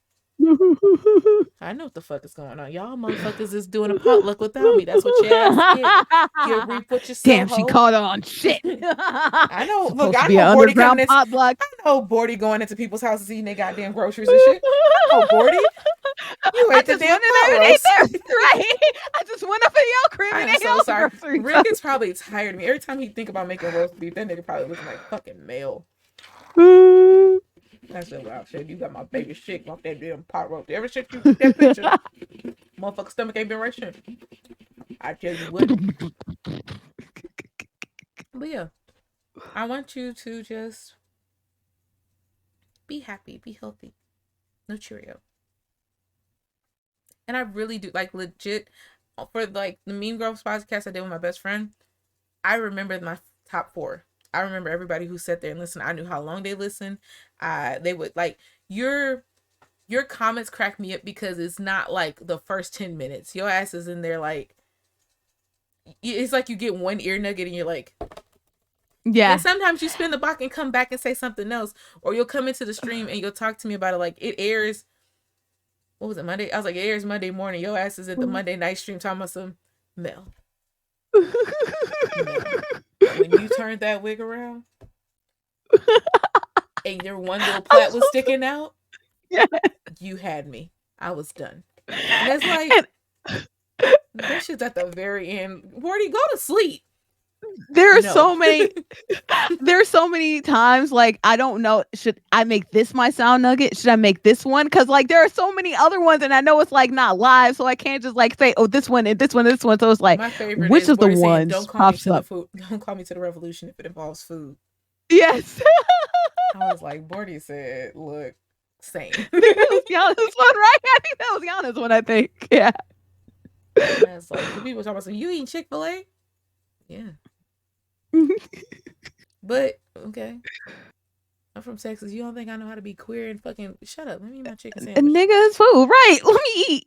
I know what the fuck is going on. Y'all motherfuckers is doing a potluck without me. That's what your ass get. You reap what you sow, Damn, she ho. caught on shit. I know. Look, Supposed to I be know an Bordy coming underground in. potluck. I know Bordy going into people's houses eating their goddamn groceries and shit. I know Bordy. You I ate the just damn went in pot there and ate roast. there. Right? I just went up in your crib I and am ate so all the sorry. groceries. Rick is probably tired of me. Every time he think about making roast beef, that nigga probably looking like fucking male. That's the wild shit. You got my baby shit off that damn pot roast. Ever since you took that picture, motherfucker's stomach ain't been right since. I tell you what. But yeah, I want you to just be happy, be healthy. No Cheerio. And I really do like legit for like the Mean Girls podcast I did with my best friend. I remember my top 4. I remember everybody who sat there and listened. I knew how long they listened. They would like your comments crack me up because it's not like the first 10 minutes. Your ass is in there like it's like you get one ear nugget and you're like, then Yeah. sometimes you spin the block and come back and say something else, or you'll come into the stream and you'll talk to me about it. Like it airs. What was it, Monday? I was like, it airs Monday morning. Your ass is at the Monday night stream talking about some Mel. Mel. When you turned that wig around and your one little plait was sticking out, Yeah. you had me. I was done. And it's like that shit's at the very end. Bordy, go to sleep. There are No. so many times like I don't know, should I make this my sound nugget, should I make this one, because like there are so many other ones and I know it's like not live, so I can't just like say, oh, this one and this one and this one, so it's like My favorite which is of the Bordy saying, ones "Don't call me pops to the up. food. Don't call me to the revolution if it involves food." Yes. I was like, Bordy said, "Look, same." I think that was Yana's one, right? I think that was Yana's one, I think. Yeah. And it's like the people talking about, so you eating Chick-fil-A? Yeah, but okay. I'm from Texas. You don't think I know how to be queer and fucking shut up? Let me eat my chicken sandwich. Nigga is food, right? Let me eat.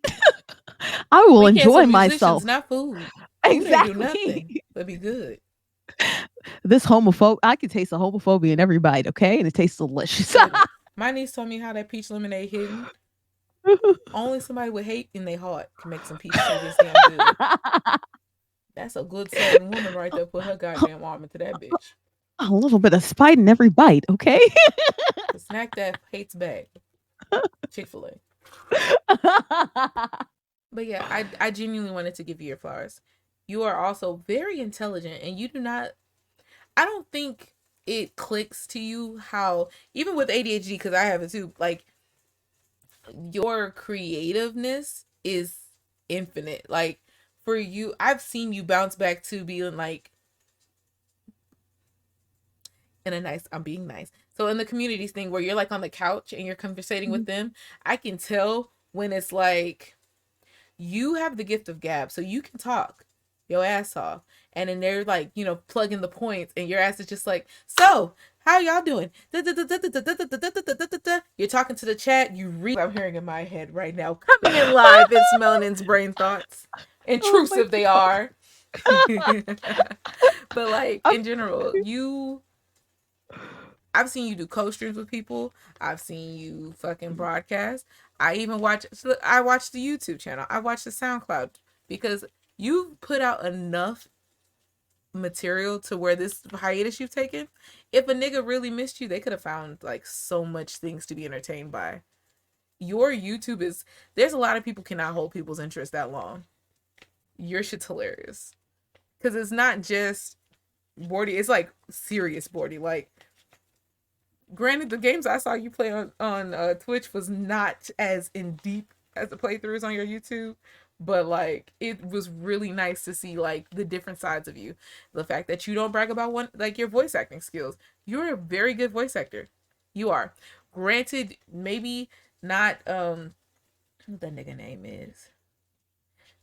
I will We cancel enjoy musicians, myself. not food. Food ain't do nothing Exactly. but be good. This homophobe, I can taste the homophobia in every bite, okay? And it tastes delicious. My niece told me how that peach lemonade hidden. Only somebody with hate in their heart can make some peach tea this damn good. That's a good Southern woman right there. Put her goddamn arm into that bitch. A little bit of spite in every bite, okay? The snack that hates back. Chick-fil-A. But yeah, I genuinely wanted to give you your flowers. You are also very intelligent, and you do not. I don't think it clicks to you how, even with ADHD, because I have it too, like your creativeness is infinite. Like for you, I've seen you bounce back to being like in a nice, I'm being nice. So in the communities thing where you're like on the couch and you're conversating with them, I can tell when it's like you have the gift of gab, so you can talk your ass off, and then they're like, you know, plugging the points, and your ass is just like, so how y'all doing? You're talking to the chat. You read. I'm hearing in my head right now, coming in live. It's Melanin's brain thoughts. Oh my Intrusive they are, but like in general, you. I've seen you do co-streams with people. I've seen you fucking broadcast. I even watch. I watch the YouTube channel. I watch the SoundCloud because you put out enough material to where this hiatus you've taken. If a nigga really missed you, they could have found like so much things to be entertained by. Your YouTube is. There's a lot of people cannot hold people's interest that long. Your shit's hilarious because it's not just Bordy. It's like serious Bordy. Like. Granted, the games I saw you play on Twitch was not as in deep as the playthroughs on your YouTube, but like it was really nice to see like the different sides of you. The fact that you don't brag about one like your voice acting skills. You're a very good voice actor. You are. Granted, maybe not what that nigga name is.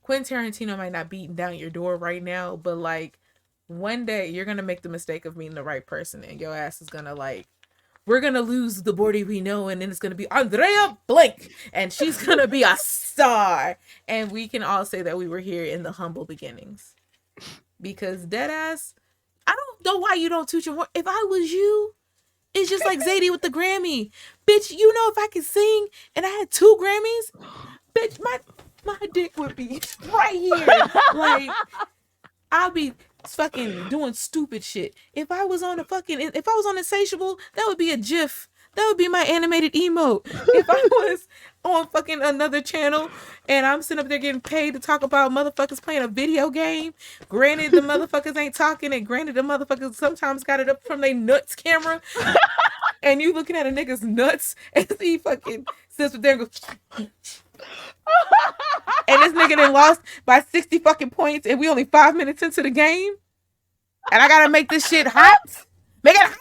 Quentin Tarantino might not beating down your door right now, but like one day you're gonna make the mistake of meeting the right person and your ass is gonna like we're gonna lose the Bordy we know, and then it's gonna be Andrea Blake, and she's gonna be a star, and we can all say that we were here in the humble beginnings. Because deadass, I don't know why you don't toot your horn. If I was you, It's just like Zadie with the Grammy. Bitch, you know if I could sing and I had 2 Grammys, bitch, my dick would be right here. Like, I'll be fucking doing stupid shit. If I was on Insatiable, that would be a GIF. That would be my animated emote. If I was on fucking another channel and I'm sitting up there getting paid to talk about motherfuckers playing a video game, granted the motherfuckers ain't talking, and granted the motherfuckers sometimes got it up from their nuts camera, and you looking at a nigga's nuts and he fucking sits there and goes, and this nigga then lost by 60 fucking points, and we only 5 minutes into the game, and I gotta make this shit hot. Make it hot.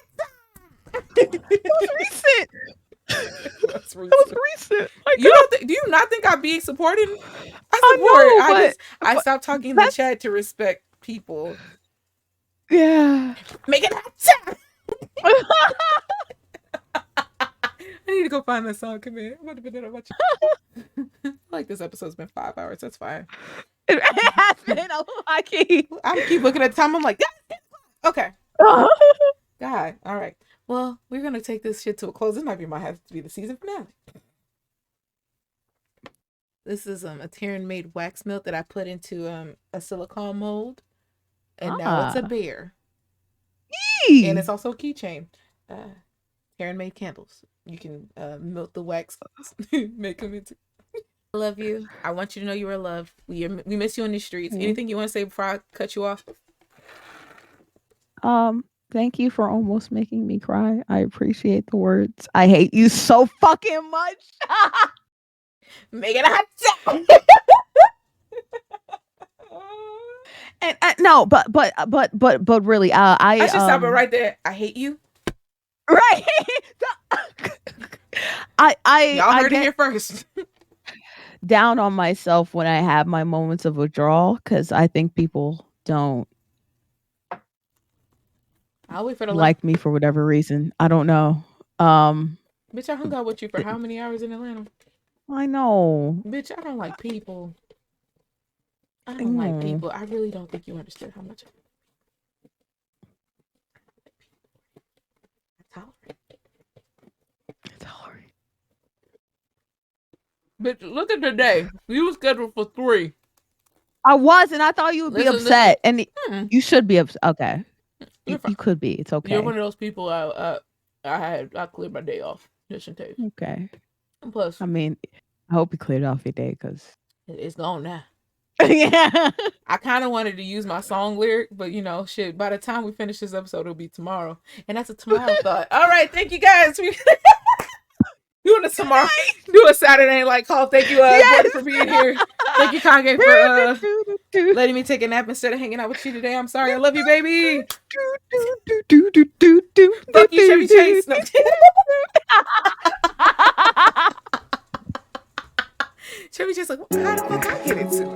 Recent. That's recent. That was recent. Like, You don't do you not think I'm being supporting? I know, I stopped talking in the chat to respect people. Yeah. Make it hot. I need to go find that song. Come here. I'm about to put that on my chat. I like this episode's been 5 hours. That's fine. It has been. I keep looking at the time. I'm like, okay. God. All right. Well, we're gonna take this shit to a close. This might have to be the season finale. This is a Taryn made wax melt that I put into a silicone mold, and now it's a bear. And it's also a keychain. Taryn made candles. You can melt the wax, make them into. I love you. I want you to know you are loved. We miss you on the streets. Anything you want to say before I cut you off? Thank you for almost making me cry. I appreciate the words. I hate you so fucking much. Make it hot. And no, but really, I should stop it right there. I hate you. Right. Y'all heard it here first. Down on myself when I have my moments of withdrawal, because I think people don't. I'll wait for the like me for whatever reason. I don't know. Bitch, I hung out with you for how many hours in Atlanta? I know. Bitch, I don't like people. I don't like people. I really don't think you understood how much I tolerate. Bitch, look at the day. You were scheduled for 3. I was, and I thought you would be upset. And you should be upset. Okay. You could be. It's okay. You're one of those people I cleared my day off just in case. Okay. And plus, I mean, I hope you cleared off your day because it's gone now. Yeah. I kind of wanted to use my song lyric, but shit, by the time we finish this episode, it'll be tomorrow. And that's a tomorrow thought. All right, thank you guys. Doing this tomorrow. Do a Saturday Night Light call. Thank you, Boredy, for being here. Thank you, Kage, for letting me take a nap instead of hanging out with you today. I'm sorry. I love you, baby. Fuck you, Chevy Chase. No. Chevy Chase, like, how the fuck I get into?